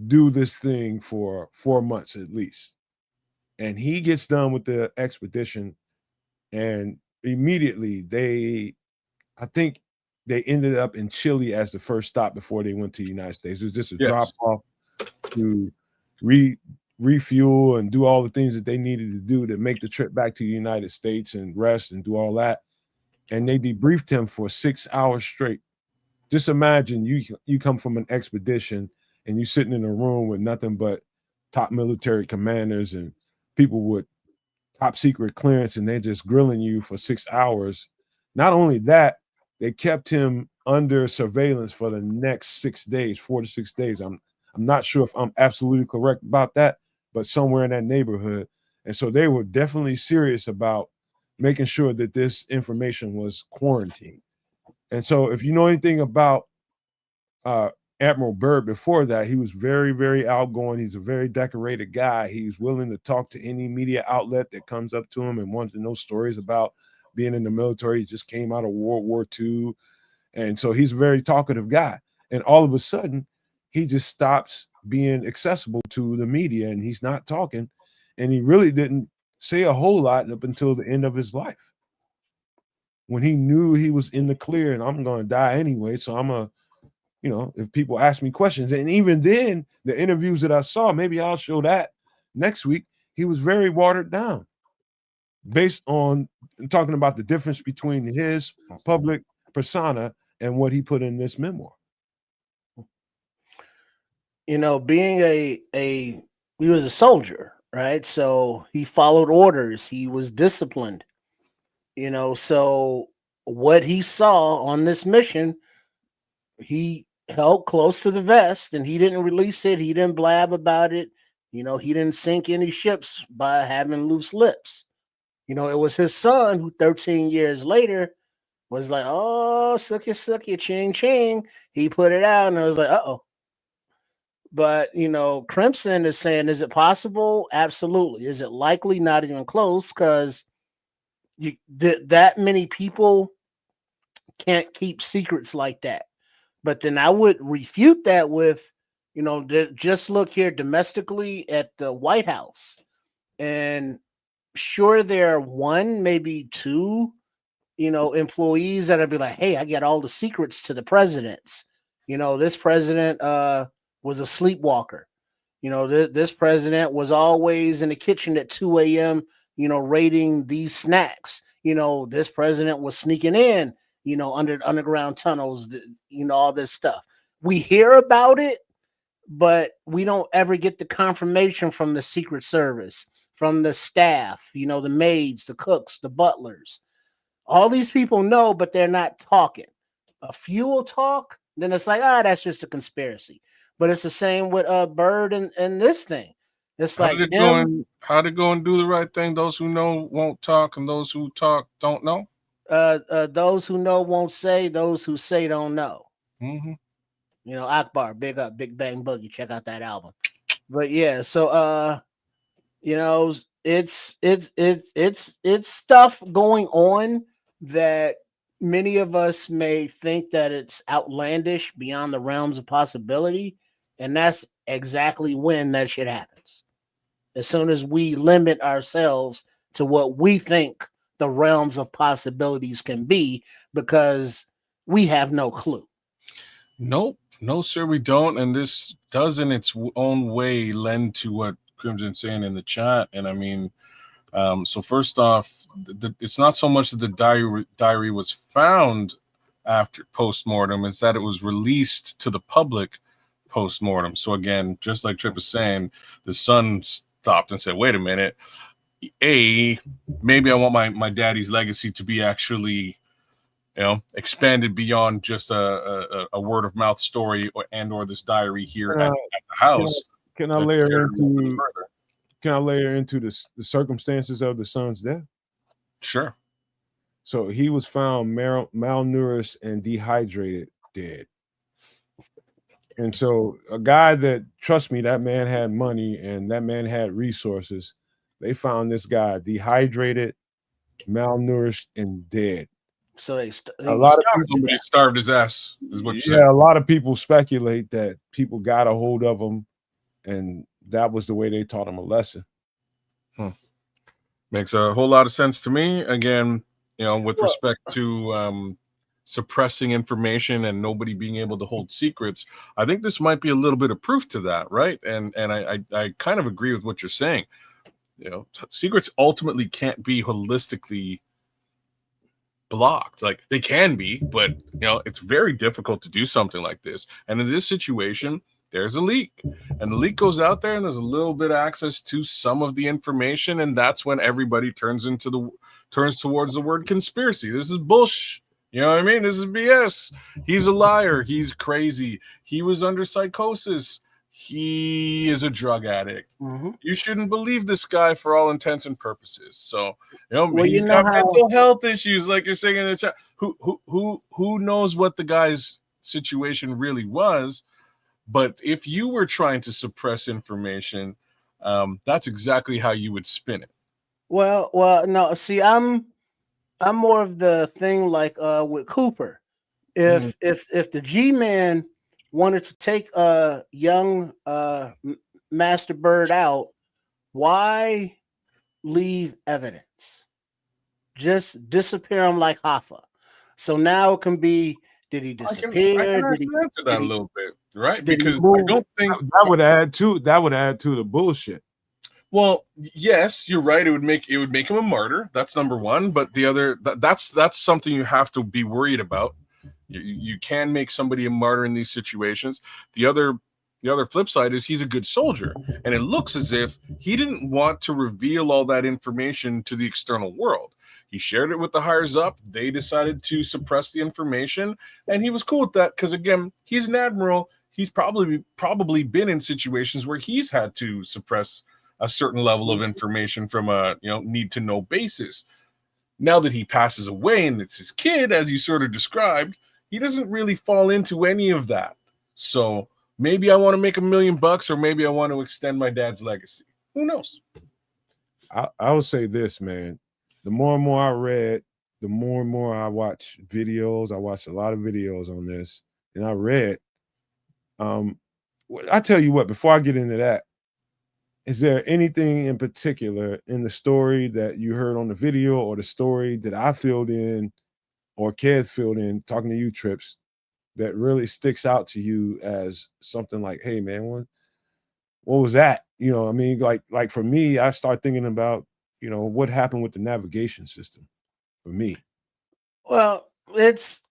do this thing for 4 months at least. And he gets done with the expedition, and immediately I think they ended up in Chile as the first stop before they went to the United States. It was just a drop off to refuel and do all the things that they needed to do to make the trip back to the United States and rest and do all that. And they debriefed him for 6 hours straight. Just imagine you come from an expedition and you're sitting in a room with nothing but top military commanders and people with top secret clearance, and they're just grilling you for 6 hours. Not only that, they kept him under surveillance for the next 6 days, 4 to 6 days. I'm not sure if I'm absolutely correct about that, but somewhere in that neighborhood. And so they were definitely serious about making sure that this information was quarantined. And so if you know anything about Admiral Byrd before that, he was very, very outgoing. He's a very decorated guy. He's willing to talk to any media outlet that comes up to him and wants to know stories about being in the military. He just came out of World War II. And so he's a very talkative guy. And all of a sudden, he just stops being accessible to the media and he's not talking. And he really didn't say a whole lot up until the end of his life, when he knew he was in the clear and I'm going to die anyway. So I'm a, you know, if people ask me questions. And even then, the interviews that I saw, maybe I'll show that next week, he was very watered down based on talking about the difference between his public persona and what he put in this memoir. You know, being he was a soldier, right? So he followed orders. He was disciplined. You know, so what he saw on this mission, he held close to the vest and he didn't release it. He didn't blab about it. You know, he didn't sink any ships by having loose lips. You know, it was his son who 13 years later was like, oh, suck you, ching, ching. He put it out and I was like, uh-oh. But, you know, Crimson is saying, is it possible? Absolutely. Is it likely? Not even close, because that many people can't keep secrets like that. But then I would refute that with, you know, just look here domestically at the White House. And sure, there are one, maybe two, you know, employees that'll be like, hey, I get all the secrets to the presidents. You know, this president was a sleepwalker. You know, this president was always in the kitchen at 2 a.m., you know, raiding these snacks. You know, this president was sneaking in, you know, under underground tunnels, you know, all this stuff. We hear about it, but we don't ever get the confirmation from the Secret Service, from the staff, you know, the maids, the cooks, the butlers. All these people know, but they're not talking. A few will talk, then it's like, that's just a conspiracy. But it's the same with Byrd and this thing. It's How like did it go and do the right thing? Those who know won't talk, and those who talk don't know. Those who know won't say. Those who say don't know. Mm-hmm. You know, Akbar, big up, Big Bang Boogie. Check out that album. But yeah, so you know, it's stuff going on that many of us may think that it's outlandish, beyond the realms of possibility, and that's exactly when that shit happens. As soon as we limit ourselves to what we think the realms of possibilities can be, because we have no clue. Nope. No, sir, we don't. And this does in its own way lend to what Crimson's saying in the chat. And I mean, so first off, it's not so much that the diary was found after post-mortem, it's that it was released to the public post-mortem. So again, just like Trip is saying, the son stopped and said, wait a minute, maybe I want my daddy's legacy to be actually, you know, expanded beyond just a word of mouth story or this diary here at the house. Can I layer into the circumstances of the son's death? Sure. So he was found malnourished and dehydrated, dead. And so a guy that, trust me, that man had money and that man had resources. They found this guy dehydrated, malnourished, and dead. So somebody starved his ass, is what you said. A lot of people speculate that people got a hold of him, and that was the way they taught him a lesson. Makes a whole lot of sense to me. Again, you know, with respect to suppressing information and nobody being able to hold secrets, I think this might be a little bit of proof to that, right? And I kind of agree with what you're saying. You know, secrets ultimately can't be holistically blocked. Like, they can be, but you know, it's very difficult to do something like this. And in this situation, there's a leak, and the leak goes out there, and there's a little bit of access to some of the information, and that's when everybody turns towards the word conspiracy. This is bullshit. You know what I mean? This is BS. He's a liar. He's crazy. He was under psychosis. He is a drug addict. Mm-hmm. You shouldn't believe this guy for all intents and purposes. So, Well, he's you know got how mental health issues, like you're saying in the chat. Who knows what the guy's situation really was? But if you were trying to suppress information, that's exactly how you would spin it. well, no. See, I'm more of the thing like with Cooper. Mhm. If the G-Man wanted to take young Master Byrd out, why leave evidence? Just disappear him like Hoffa. So now it can be: did he I can disappear? actually answer that a little bit, right? Did he Because I move? don't think That would add to the bullshit. Well, yes, you're right. It would make him a martyr. That's number one. But the other that's something you have to be worried about. You can make somebody a martyr in these situations. The other flip side is he's a good soldier, and it looks as if he didn't want to reveal all that information to the external world. He shared it with the higher up. They decided to suppress the information, and he was cool with that because again, he's an admiral. He's probably been in situations where he's had to suppress a certain level of information from a need to know basis. Now that he passes away and it's his kid, as you sort of described, he doesn't really fall into any of that. So maybe I want to make $1 million, or maybe I want to extend my dad's legacy. Who knows? I would say this, man. The more and more I read, the more and more I watch videos. I watched a lot of videos on this, and I read. I tell you what. Before I get into that, is there anything in particular in the story that you heard on the video, or the story that I filled in, or Kez filled in, talking to you, Trips, that really sticks out to you as something like, hey, man, what was that? You know, I mean, like for me, I start thinking about, what happened with the navigation system for me. Well, it's.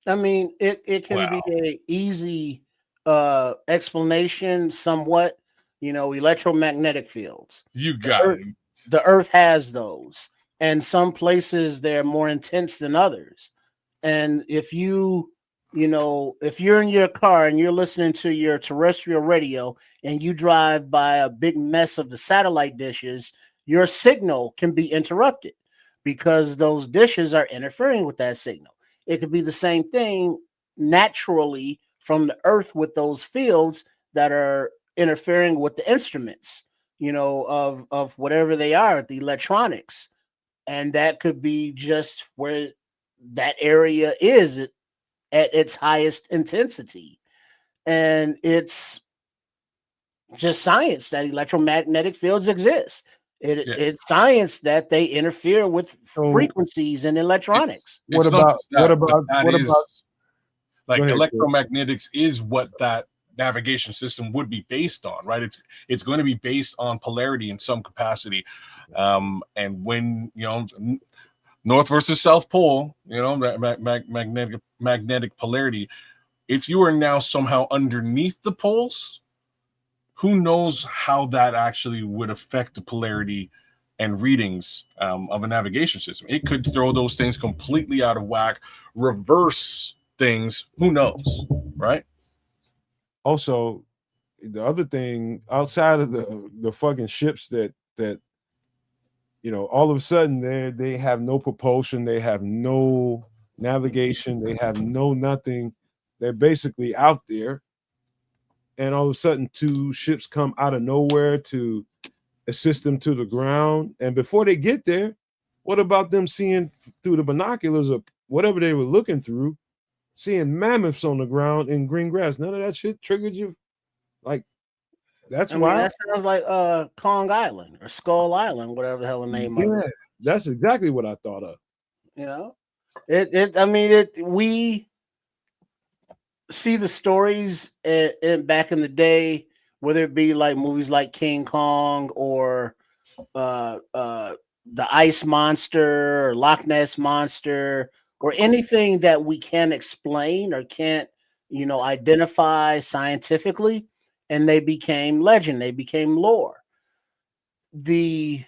I mean, it can be Wow. a easy explanation, somewhat. Electromagnetic fields. You The got Earth, it. the Earth has those, and some places they're more intense than others. And if if you're in your car and you're listening to your terrestrial radio and you drive by a big mess of the satellite dishes, your signal can be interrupted because those dishes are interfering with that signal. It could be the same thing naturally from the Earth with those fields that are interfering with the instruments, of whatever they are, the electronics. And that could be just where that area is at its highest intensity. And it's just science that electromagnetic fields exist. Yeah. It's science that they interfere with So frequencies and electronics. It's not just that, but that is like Go ahead, Kez. electromagnetics is what that navigation system would be based on, right? It's going to be based on polarity in some capacity. And when North versus South Pole, magnetic polarity. If you are now somehow underneath the poles, who knows how that actually would affect the polarity and readings of a navigation system? It could throw those things completely out of whack, reverse things. Who knows, right? Also, the other thing outside of the fucking ships that all of a sudden they have no propulsion, they have no navigation, they have no nothing. They're basically out there, and all of a sudden 2 ships come out of nowhere to assist them to the ground. And before they get there, what about them seeing through the binoculars or whatever they were looking through, seeing mammoths on the ground in green grass? None of that shit triggered you? Like, that's why. That sounds like Kong Island or Skull Island, whatever the hell the name of Yeah, it. that's exactly what I thought of. We see the stories back in the day, whether it be like movies like King Kong or the Ice Monster or Loch Ness Monster or anything that we can't explain or can't identify scientifically, and they became legend, they became lore. The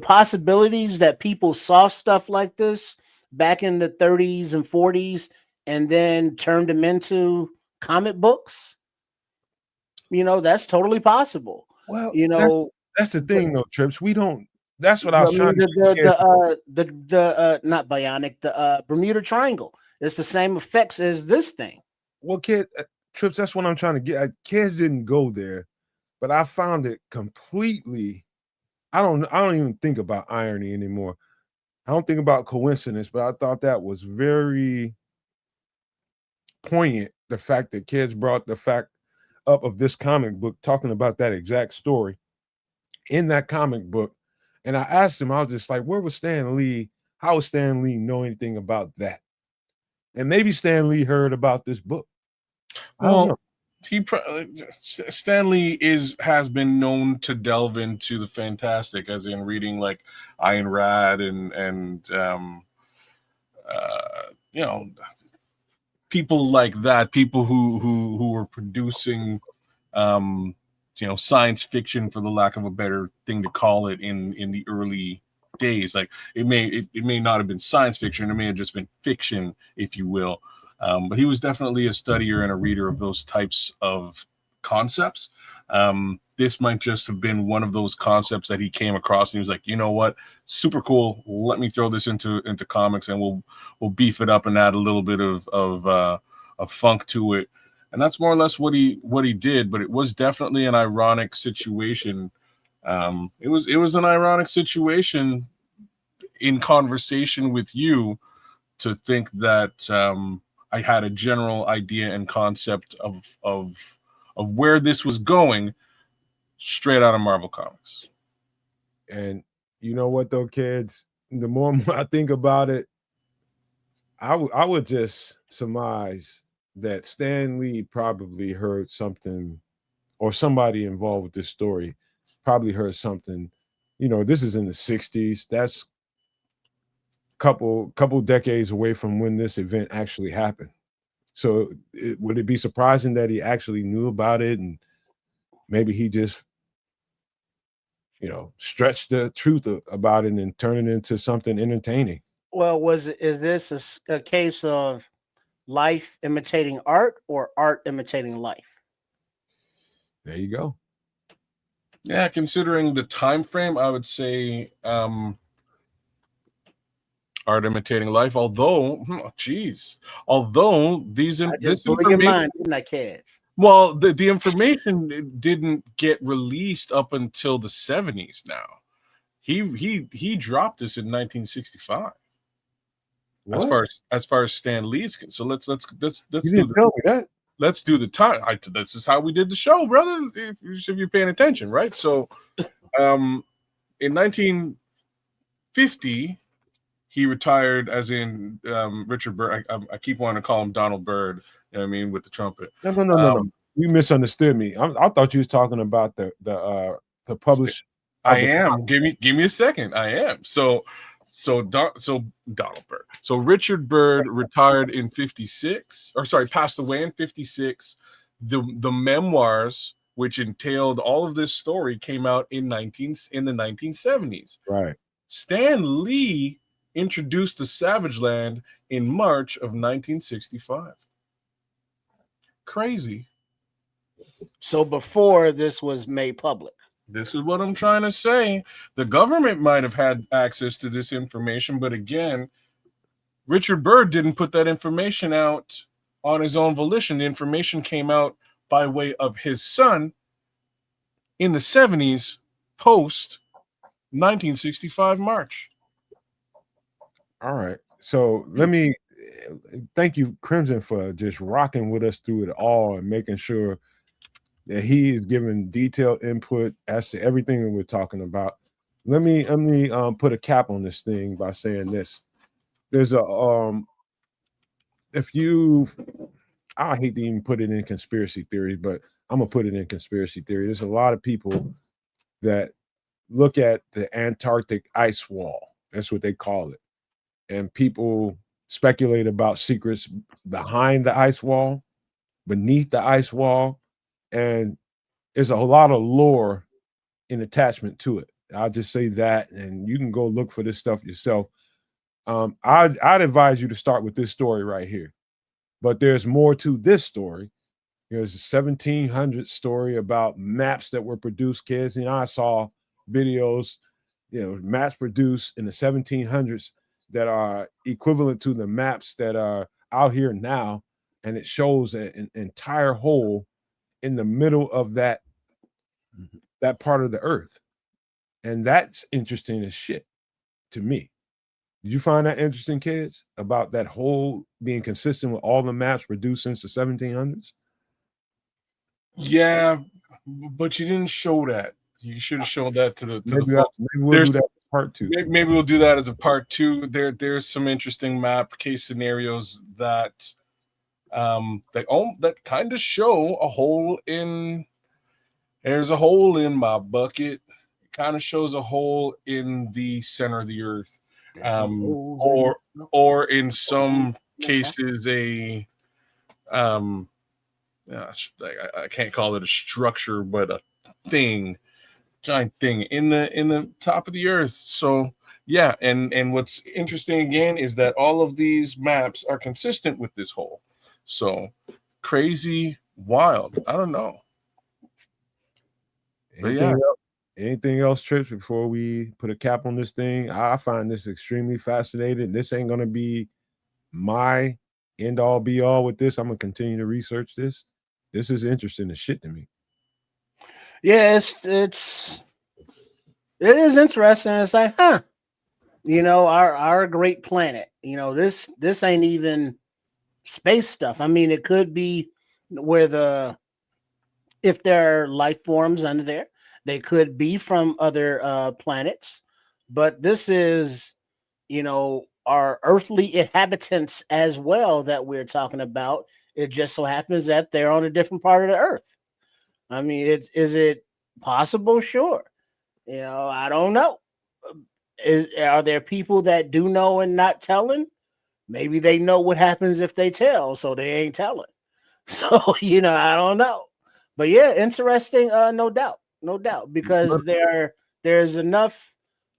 possibilities that people saw stuff like this back in the 30s and 40s and then turned them into comic books? That's totally possible. Well, You know, that's the but, thing, though, Trips. We don't. That's what I was trying to the not bionic, the Bermuda Triangle. It's the same effects as this thing. Well, Trips. That's what I'm trying to get. Kids didn't go there, but I found it completely. I don't even think about irony anymore. I don't think about coincidence, but I thought that was very poignant. The fact that kids brought the fact up of this comic book talking about that exact story in that comic book. And I asked him, I was just like, where was Stan Lee? How would Stan Lee know anything about that? And maybe Stan Lee heard about this book. I don't know. Stan Lee has been known to delve into the fantastic, as in reading like Ayn Rand and people like that, people who were producing science fiction, for the lack of a better thing to call it, in the early days. Like it may not have been science fiction, it may have just been fiction, if you will. But he was definitely a studier and a reader of those types of concepts. This might just have been one of those concepts that he came across and he was like, you know what, super cool. Let me throw this into comics, and we'll beef it up and add a little bit of funk to it. And that's more or less what he did. But it was definitely an ironic situation. It was an ironic situation in conversation with you to think that I had a general idea and concept of where this was going straight out of Marvel Comics. And you know what, though, kids? The more I think about it, I would just surmise that Stan Lee probably heard something, or somebody involved with this story probably heard something. This is in the 60s. That's couple decades away from when this event actually happened. So would it be surprising that he actually knew about it, and maybe he just stretched the truth about it and turn it into something entertaining? Well, is this a case of life imitating art or art imitating life? There you go. Yeah, considering the time frame, I would say art imitating life. Although these this blew your information, mind, didn't I, kids? well, the information didn't get released up until the 70s. Now he dropped this in 1965. What? As far as Stan Lee's, so let's You do didn't tell me that. let's do the time. This is how we did the show, brother. If you're paying attention, right? So, in 1950, he retired, as in Richard Byrd. I keep wanting to call him Donald Byrd. You know what I mean, with the trumpet. No. You misunderstood me. I thought you was talking about the publish. I am. Give me a second. I am. So Donald Byrd. So Richard Byrd retired in 56, or sorry, passed away in 56. The memoirs, which entailed all of this story, came out in the 1970s. Right. Stan Lee introduced the Savage Land in March of 1965. Crazy. So before this was made public. This is what I'm trying to say. The government might have had access to this information, but again, Richard Byrd didn't put that information out on his own volition. The information came out by way of his son in the 70s, post 1965 March. All right. So let me thank you, Crimson, for just rocking with us through it all and making sure that he is giving detailed input as to everything that we're talking about. Let me put a cap on this thing by saying this. There's a I hate to even put it in conspiracy theory, but I'm gonna put it in conspiracy theory. There's a lot of people that look at the Antarctic ice wall. That's what they call it. And people speculate about secrets behind the ice wall, beneath the ice wall, and there's a lot of lore in attachment to it. I'll just say that, and you can go look for this stuff yourself. I'd advise you to start with this story right here. But there's more to this story. There's a 1700 story about maps that were produced, kids. I saw videos, maps produced in the 1700s that are equivalent to the maps that are out here now. And it shows an entire hole in the middle of that part of the earth. And that's interesting as shit to me. Did you find that interesting, kids, about that hole being consistent with all the maps produced since the 1700s? Yeah, but you didn't show that. You should have shown that to the Maybe folks. we'll do that in part 2. Maybe we'll do that as a part 2. There's some interesting map case scenarios that that kind of show a hole in. There's a hole in my bucket. It kind of shows a hole in the center of the earth, or in some cases a I can't call it a structure, but a thing, giant thing in the top of the earth. So yeah, and what's interesting again is that all of these maps are consistent with this hole. So crazy, wild. I don't know. Anything else, Trips, before we put a cap on this thing? I find this extremely fascinating. This ain't gonna be my end all be all with this. I'm gonna continue to research this. This is interesting as shit to me. Yeah, it is interesting. It's like, our great planet. This ain't even space stuff. I mean, it could be where if there are life forms under there, they could be from other planets, but this is, our earthly inhabitants as well that we're talking about. It just so happens that they're on a different part of the earth. I mean, is it possible? Sure. I don't know. Are there people that do know and not telling? Maybe they know what happens if they tell, so they ain't telling. So, I don't know. But yeah, interesting, no doubt, because there's enough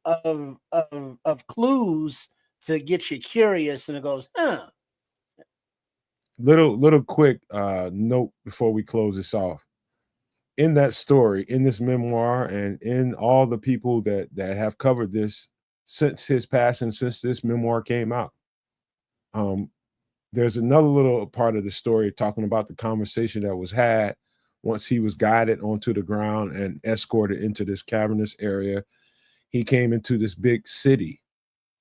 of clues to get you curious, and it goes, Little quick note before we close this off. In that story, in this memoir, and in all the people that have covered this since his passing, since this memoir came out, there's another little part of the story talking about the conversation that was had once he was guided onto the ground and escorted into this cavernous area. He came into this big city,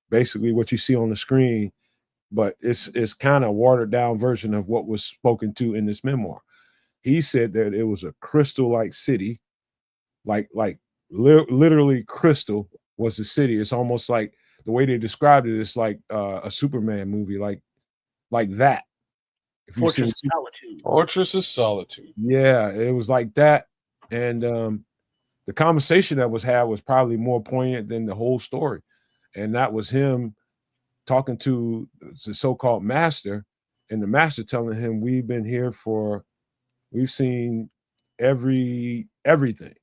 basically what you see on the screen, but it's kind of watered down version of what was spoken to in this memoir. He said that it was a crystal-like city, literally crystal was the city. It's almost like the way they described it is like a Superman movie, like that. Fortress of Solitude. Fortress of Solitude. Yeah, it was like that. And the conversation that was had was probably more poignant than the whole story. And that was him talking to the so-called master, and the master telling him, we've been here we've seen everything,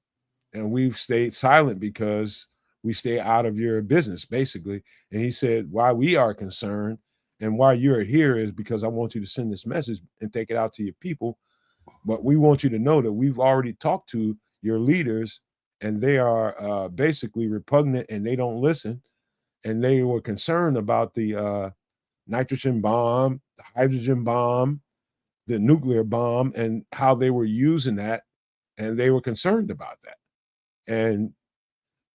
and we've stayed silent because we stay out of your business, basically. And he said, why we are concerned and why you're here is because I want you to send this message and take it out to your people. But we want you to know that we've already talked to your leaders, and they are basically repugnant, and they don't listen. And they were concerned about the nitrogen bomb, the hydrogen bomb, the nuclear bomb, and how they were using that. And they were concerned about that. And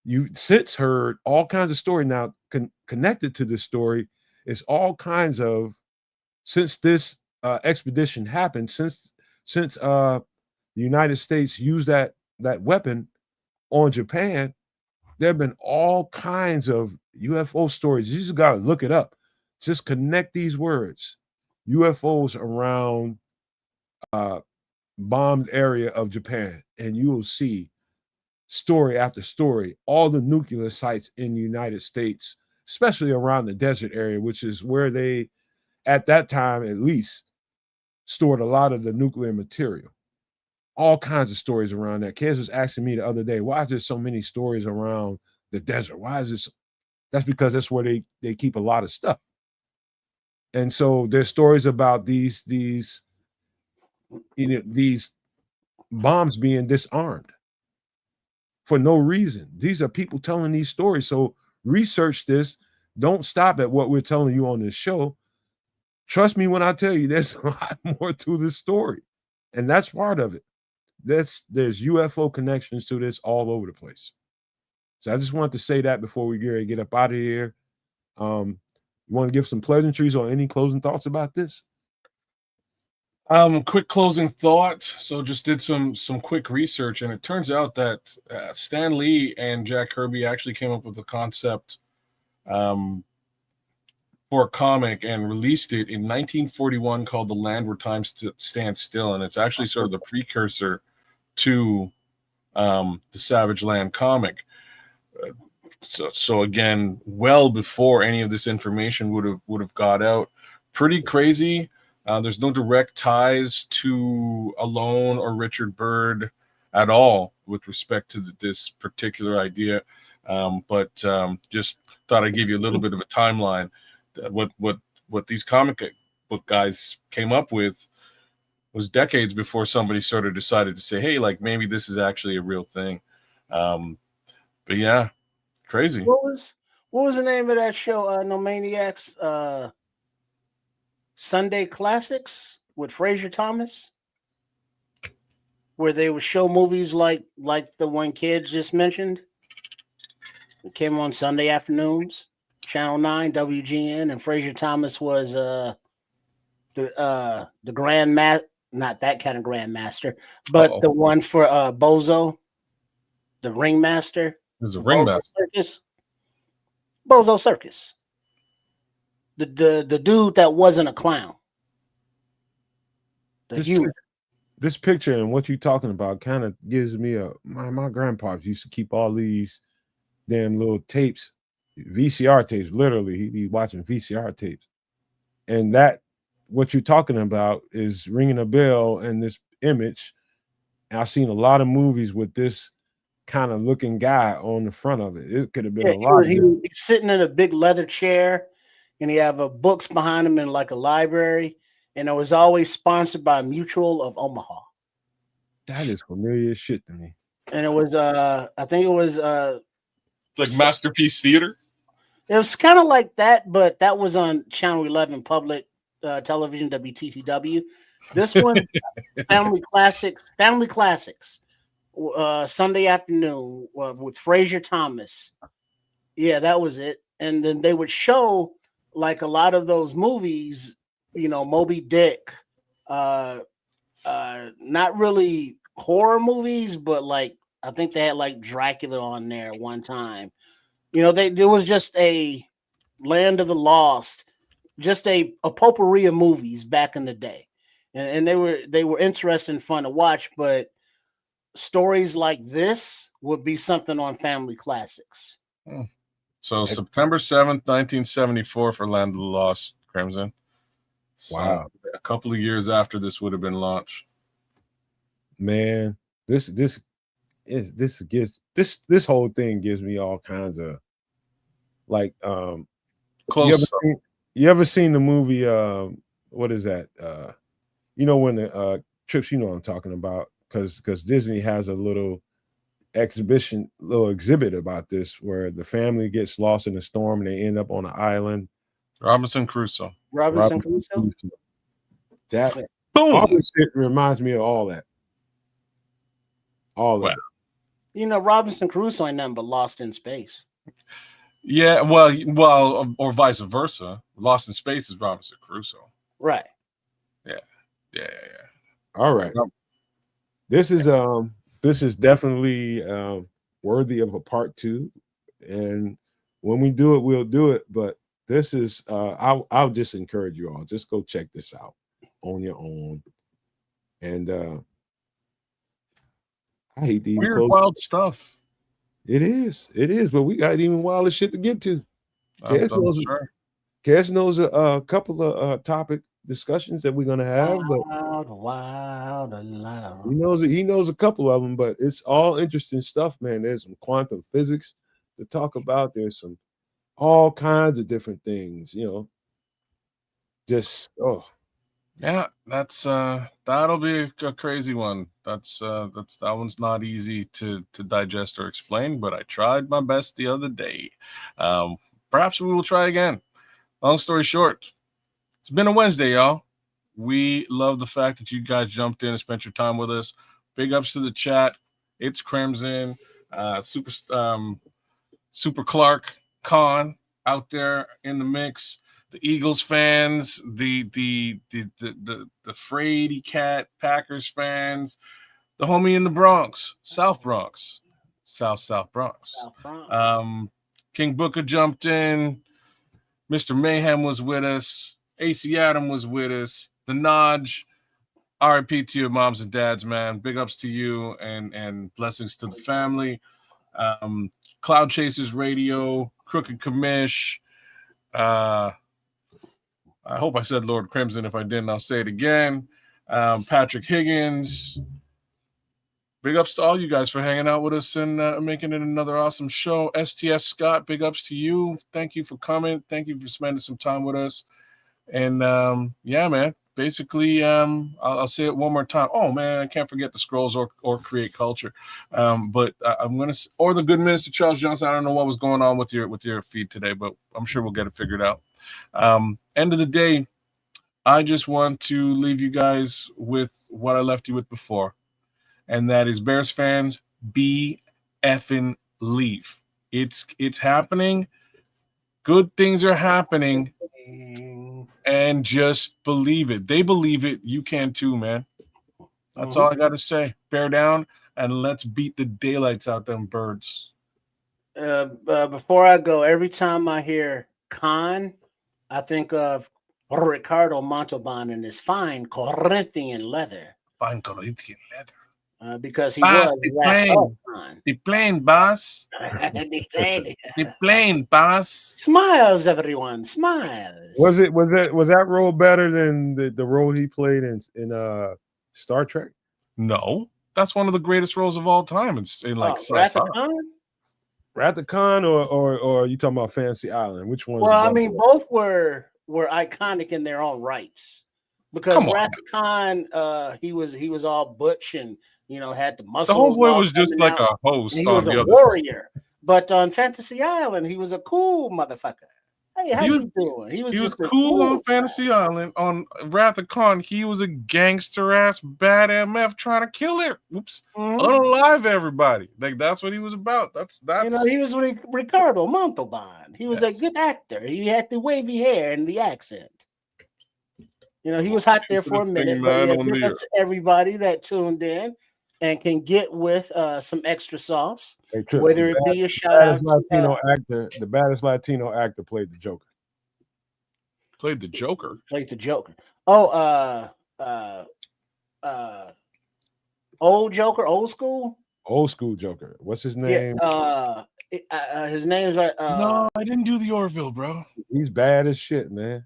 you since heard all kinds of story now connected to this story. Is all kinds of, since this expedition happened, since the United States used that weapon on Japan, there have been all kinds of UFO stories. You just got to look it up. Just connect these words. UFOs around bombed area of Japan, and you will see story after story, all the nuclear sites in the United States, especially around the desert area, which is where they, at that time at least, stored a lot of the nuclear material. All kinds of stories around that. Kez was asking me the other day, why is there so many stories around the desert? Why is this? That's because that's where they keep a lot of stuff. And so there's stories about these bombs being disarmed for no reason. These are people telling these stories. So research this. Don't stop at what we're telling you on this show. Trust me when I tell you there's a lot more to this story. And that's part of it. There's UFO connections to this all over the place. So I just wanted to say that before we get up out of here. You want to give some pleasantries or any closing thoughts about this? Quick closing thought. So just did some quick research, and it turns out that Stan Lee and Jack Kirby actually came up with the concept for a comic and released it in 1941 called The Land Where Time Stands Still, and it's actually sort of the precursor to the Savage Land comic. So again, well before any of this information would have got out. Pretty crazy. There's no direct ties to Alone or Richard Byrd at all with respect to this particular idea. But just thought I'd give you a little bit of a timeline. What these comic book guys came up with was decades before somebody sort of decided to say, hey, like maybe this is actually a real thing. But yeah, crazy. What was the name of that show? No Maniacs, Sunday Classics with Fraser Thomas, where they would show movies like the one kid just mentioned. It came on Sunday afternoons, Channel 9, WGN, and Fraser Thomas was the not that kind of grandmaster, but the one for Bozo, the ringmaster. There's a ringmaster. Bozo Circus. The dude that wasn't a clown. This picture and what you're talking about kind of gives me my grandpa used to keep all these damn little tapes, VCR tapes. Literally, he'd be watching VCR tapes, and that what you're talking about is ringing a bell. And this image, and I've seen a lot of movies with this kind of looking guy on the front of it. It could have been a lot. He was sitting in a big leather chair, and he have books behind him in like a library, and it was always sponsored by Mutual of Omaha. That is familiar shit to me. And it was I think it was like Masterpiece Theater. It was kind of like that, but that was on Channel 11 Public Television, WTTW. This one, Family Classics, Sunday afternoon with Fraser Thomas. Yeah, that was it. And then they would show like a lot of those movies, you know, Moby Dick, not really horror movies, but like I think they had like Dracula on there one time. You know, there was just a Land of the Lost, just a potpourri of movies back in the day, and they were interesting and fun to watch. But stories like this would be something on Family Classics. So September 7th, 1974 for Land of the Lost, Crimson. So wow, a couple of years after this would have been launched. Man, this whole thing gives me all kinds of like close. You ever seen the movie what is that? You know when the trips, you know what I'm talking about, because Disney has a little exhibit about this where the family gets lost in a storm and they end up on an island. Robinson Crusoe. Robinson Crusoe. That boom. All this shit reminds me of all that. All of it. You know, Robinson Crusoe ain't nothing but Lost in Space. Yeah, well, or vice versa. Lost in Space is Robinson Crusoe. Right. Yeah. All right. This is definitely worthy of a part 2, and when we do it, we'll do it. But this is I'll just encourage you all, just go check this out on your own. And I hate the weird, wild stuff. It is, but we got even wilder shit to get to. Cass knows a couple of topic discussions that we're gonna have, wild and loud. He knows a couple of them, but it's all interesting stuff, man. There's some quantum physics to talk about. There's some all kinds of different things, just Yeah, that's that'll be a crazy one. That one's not easy to digest or explain, but I tried my best the other day. Perhaps we will try again. Long story short, it's been a Wednesday, y'all. We love the fact that you guys jumped in and spent your time with us. Big ups to the chat. It's Crimson, Super Clark Khan out there in the mix. The Eagles fans, the Frady Cat Packers fans, the homie in the Bronx, South Bronx, South Bronx. South Bronx. King Booker jumped in. Mr. Mayhem was with us. AC Adam was with us. The Nodge. RIP to your moms and dads, man. Big ups to you and blessings to the family. Cloud Chasers Radio, Crooked Commish. I hope I said Lord Crimson. If I didn't, I'll say it again. Patrick Higgins. Big ups to all you guys for hanging out with us and making it another awesome show. STS Scott, big ups to you. Thank you for coming. Thank you for spending some time with us. And yeah, man. Basically, I'll say it one more time. Oh man, I can't forget the scrolls or create culture. But I'm gonna, or the good minister Charles Johnson. I don't know what was going on with your feed today, but I'm sure we'll get it figured out. End of the day, I just want to leave you guys with what I left you with before, and that is Bears fans, be effing leave. It's happening. Good things are happening. And just believe it. They believe it. You can too, man. That's all I got to say. Bear down and let's beat the daylights out them birds. Before I go, every time I hear Khan, I think of Ricardo Montalban and his fine Corinthian leather. Fine Corinthian leather. Because he boss, was the plane, boss. The plane, boss. Smiles, everyone, smiles. Was that role better than the role he played in Star Trek? No, that's one of the greatest roles of all time. It's in like Wrath of Khan, or you talking about Fantasy Island? Which one? Well, I mean, both were iconic in their own rights. Because Wrath of Khan, he was all butch and had the muscles. The homeboy was just like a host. He was a warrior. But on Fantasy Island, he was a cool motherfucker. Hey, how you doing? He was cool on Fantasy Island. On Wrath of Khan, he was a gangster ass bad MF trying to kill it. Oops, unalive everybody. Like that's what he was about. That's he was Ricardo Montalban. He was a good actor. He had the wavy hair and the accent. He was hot there for a minute. But to everybody that tuned in and can get with some extra sauce, whether it be a shout out to the baddest Latino actor played the Joker. Played the Joker. Oh, old Joker, old school. Old school Joker. What's his name? His name's right. No, I didn't do the Orville, bro. He's bad as shit, man.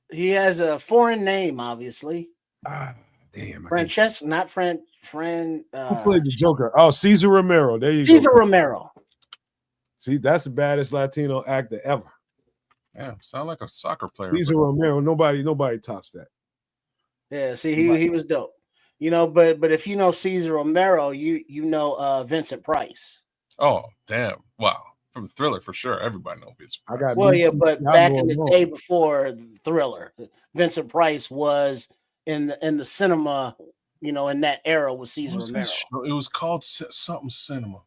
He has a foreign name, obviously. Damn. Francesco, not Fran. Who played the Joker? Oh, Cesar Romero. There you go. Cesar Romero. See, that's the baddest Latino actor ever. Yeah, sound like a soccer player. Cesar Romero. Nobody tops that. Yeah, see, he was dope. But if you know Cesar Romero, you know Vincent Price. Oh, damn. Wow. From Thriller for sure. Everybody knows Vincent Price. But back in the day before Thriller, Vincent Price was in the cinema, in that era with Cesar Romero. It was called something cinema.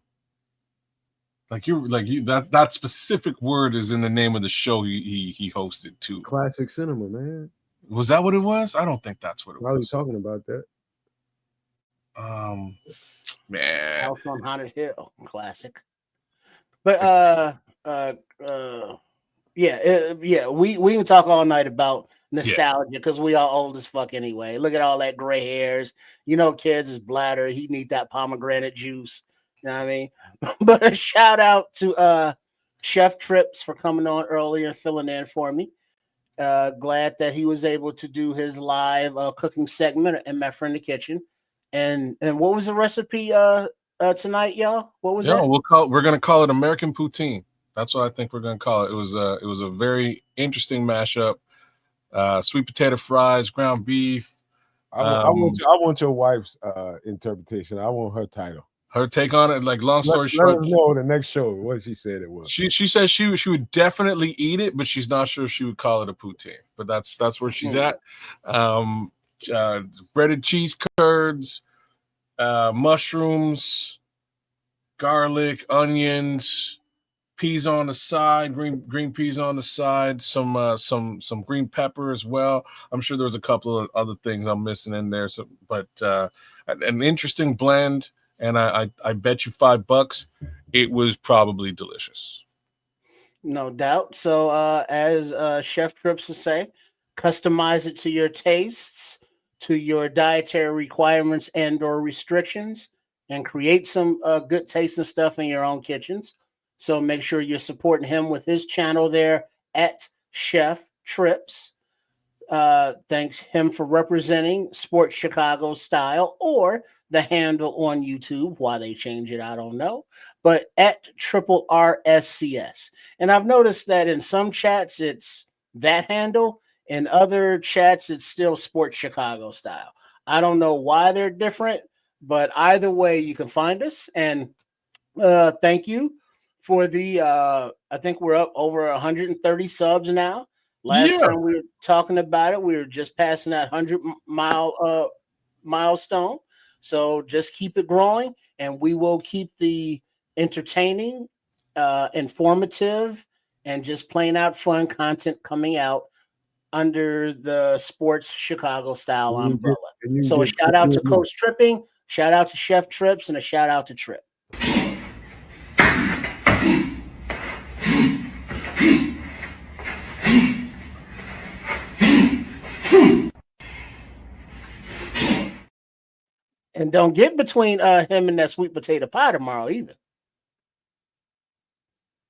That specific word is in the name of the show he hosted too. Classic cinema, man. Was that what it was? I don't think that's what it was. Why are you talking about that? Man. House on Haunted Hill, classic. But we can talk all night about nostalgia because we all old as fuck anyway. Look at all that gray hairs. Kids is bladder. He need that pomegranate juice. You know what I mean? But a shout out to Chef Trips for coming on earlier and filling in for me. Glad that he was able to do his live cooking segment in my friend the kitchen. And what was the recipe tonight, y'all? What was that? We're gonna call it American poutine. That's what I think we're going to call it. It was a very interesting mashup. Sweet potato fries, ground beef. I want your wife's interpretation. I want her title. Her take on it. Like, long story Let short, us know the next show what she said it was. She said she would definitely eat it, but she's not sure she would call it a poutine. But that's where she's at. Breaded cheese curds, mushrooms, garlic, onions, peas on the side, green peas on the side, some green pepper as well. I'm sure there was a couple of other things I'm missing in there. So, but an interesting blend, and I bet you $5 it was probably delicious. No doubt. So, as Chef Trips would say, customize it to your tastes, to your dietary requirements and/or restrictions, and create some good tasting stuff in your own kitchens. So make sure you're supporting him with his channel there at Chef Trips. Thanks him for representing Sports Chicago Style, or the handle on YouTube. Why they change it, I don't know. But at triple RSCS. And I've noticed that in some chats it's that handle, in other chats it's still Sports Chicago Style. I don't know why they're different, but either way you can find us. And thank you for the I think we're up over 130 subs now. Last time we were talking about it, we were just passing that 100-mile milestone. So just keep it growing, and we will keep the entertaining, informative, and just plain out fun content coming out under the Sports Chicago Style umbrella. So a shout out to Coach Tripping, shout out to Chef Trips, and a shout out to Trip. And don't get between him and that sweet potato pie tomorrow either.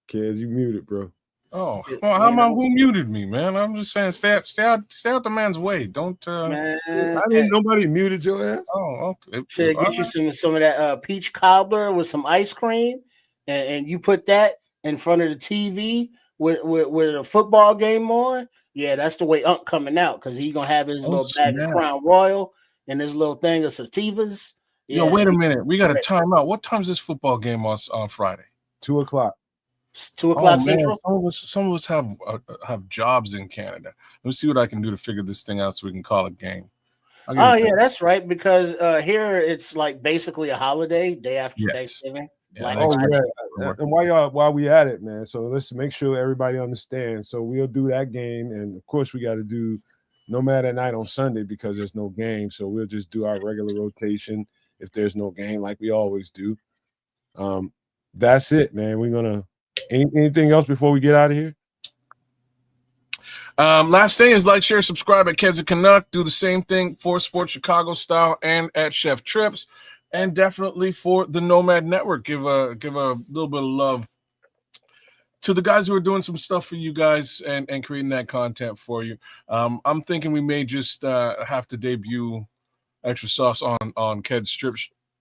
Kids, you muted, bro. Oh, well, how about who muted me, man? I'm just saying, stay out the man's way. Don't. Man, I didn't. Nobody muted your ass. Oh, okay. Should get you some of that peach cobbler with some ice cream, and you put that in front of the TV with a football game on. Yeah, that's the way Unc coming out, because he's gonna have his little bag of Crown Royal and this little thing of sativas. Yeah. Yo, wait a minute. We got a timeout. What time's this football game on Friday? 2 o'clock. 2 o'clock Central. Some of us have jobs in Canada. Let me see what I can do to figure this thing out so we can call it game. Oh yeah, that's right. Because here it's like basically a holiday, day after Thanksgiving. Yeah, and while we at it, man. So let's make sure everybody understands. So we'll do that game, and of course we got to do Nomad at Night on Sunday because there's no game. So we'll just do our regular rotation if there's no game, like we always do. That's it, man. We're gonna. Anything else before we get out of here? Last thing is like, share, subscribe at Kids of Canuck. Do the same thing for Sports Chicago Style and at Chef Trips, and definitely for the Nomad Network. Give a little bit of love to the guys who are doing some stuff for you guys and creating that content for you. I'm thinking we may just have to debut Extra Sauce on Ked's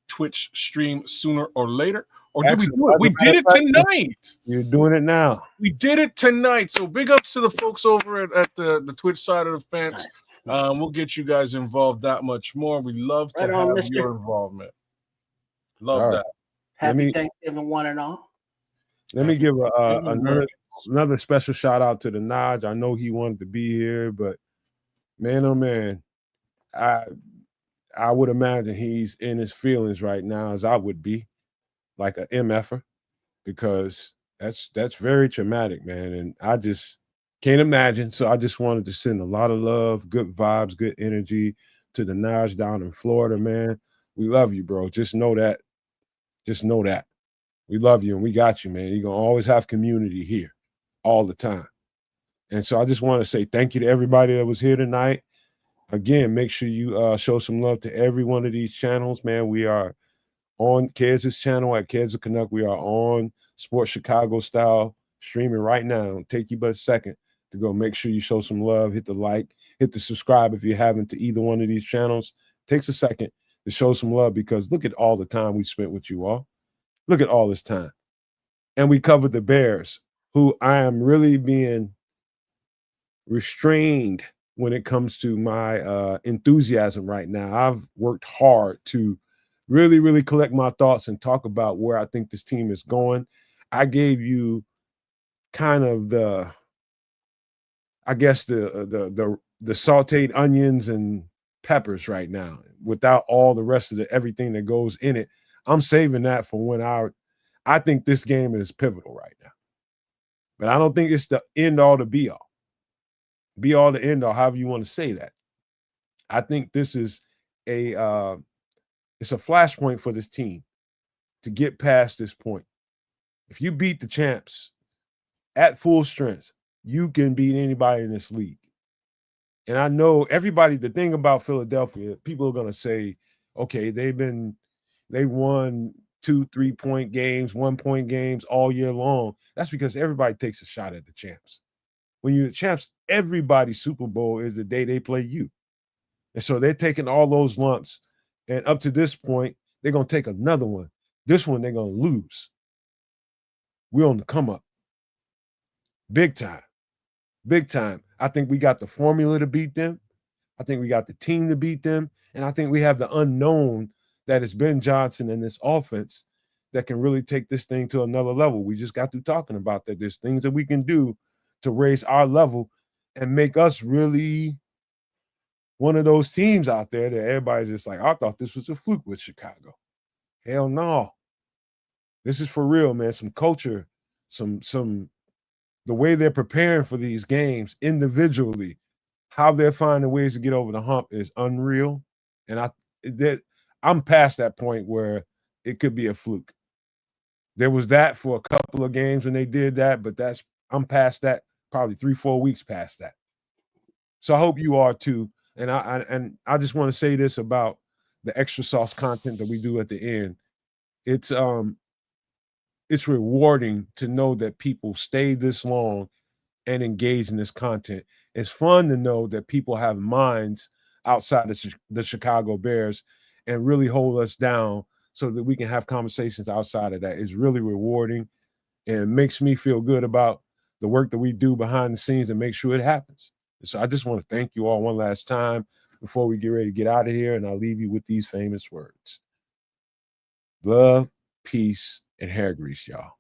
Twitch stream sooner or later. Or did we do it? We did it tonight. You're doing it now. We did it tonight. So big ups to the folks over at the Twitch side of the fence. We'll get you guys involved that much more. We love to have your involvement. Love that. Happy Thanksgiving, one and all. Let me give another special shout out to the Naj. I know he wanted to be here, but man, oh man, I would imagine he's in his feelings right now, as I would be, like a MFer, because that's very traumatic, man. And I just can't imagine. So I just wanted to send a lot of love, good vibes, good energy to the Naj down in Florida, man. We love you, bro. Just know that. Just know that. We love you and we got you, man. You're going to always have community here all the time. And so I just want to say thank you to everybody that was here tonight. Again, make sure you show some love to every one of these channels, man. We are on Keds' channel at Keds of Canuck. We are on Sports Chicago Style streaming right now. It'll take you but a second to go. Make sure you show some love. Hit the like, hit the subscribe if you haven't to either one of these channels. It takes a second to show some love, because look at all the time we spent with you all. Look at all this time. And we covered the Bears who I am really being restrained when it comes to my enthusiasm right now. I've worked hard to really, really collect my thoughts and talk about where I think this team is going. I gave you kind of I guess the sauteed onions and peppers right now, without all the rest of everything that goes in it. I'm saving that for when I think this game is pivotal right now. But I don't think it's the end all to be all. Be all to end all, however you want to say that. I think this is it's a flashpoint for this team to get past this point. If you beat the champs at full strength, you can beat anybody in this league. And I know everybody, the thing about Philadelphia, people are going to say, okay, they won 2-3 point games, 1 point games all year long. That's because everybody takes a shot at the champs. When you're the champs, everybody's Super Bowl is the day they play you. And so they're taking all those lumps. And up to this point, they're going to take another one. This one, they're going to lose. We're on the come up. Big time. Big time. I think we got the formula to beat them. I think we got the team to beat them. And I think we have the unknown that is Ben Johnson and this offense that can really take this thing to another level. We just got through talking about that. There's things that we can do to raise our level and make us really one of those teams out there that everybody's just like, I thought this was a fluke with Chicago. Hell no. This is for real, man. Some culture, the way they're preparing for these games individually, how they're finding ways to get over the hump is unreal. And I'm past that point where it could be a fluke. There was that for a couple of games when they did that, but I'm past that, probably 3-4 weeks past that. So I hope you are too. And I just want to say this about the extra sauce content that we do at the end. It's rewarding to know that people stay this long and engage in this content. It's fun to know that people have minds outside of the Chicago Bears and really hold us down so that we can have conversations outside of that. It's really rewarding and it makes me feel good about the work that we do behind the scenes and make sure it happens. So I just want to thank you all one last time before we get ready to get out of here. And I'll leave you with these famous words. Love, peace, and hair grease, y'all.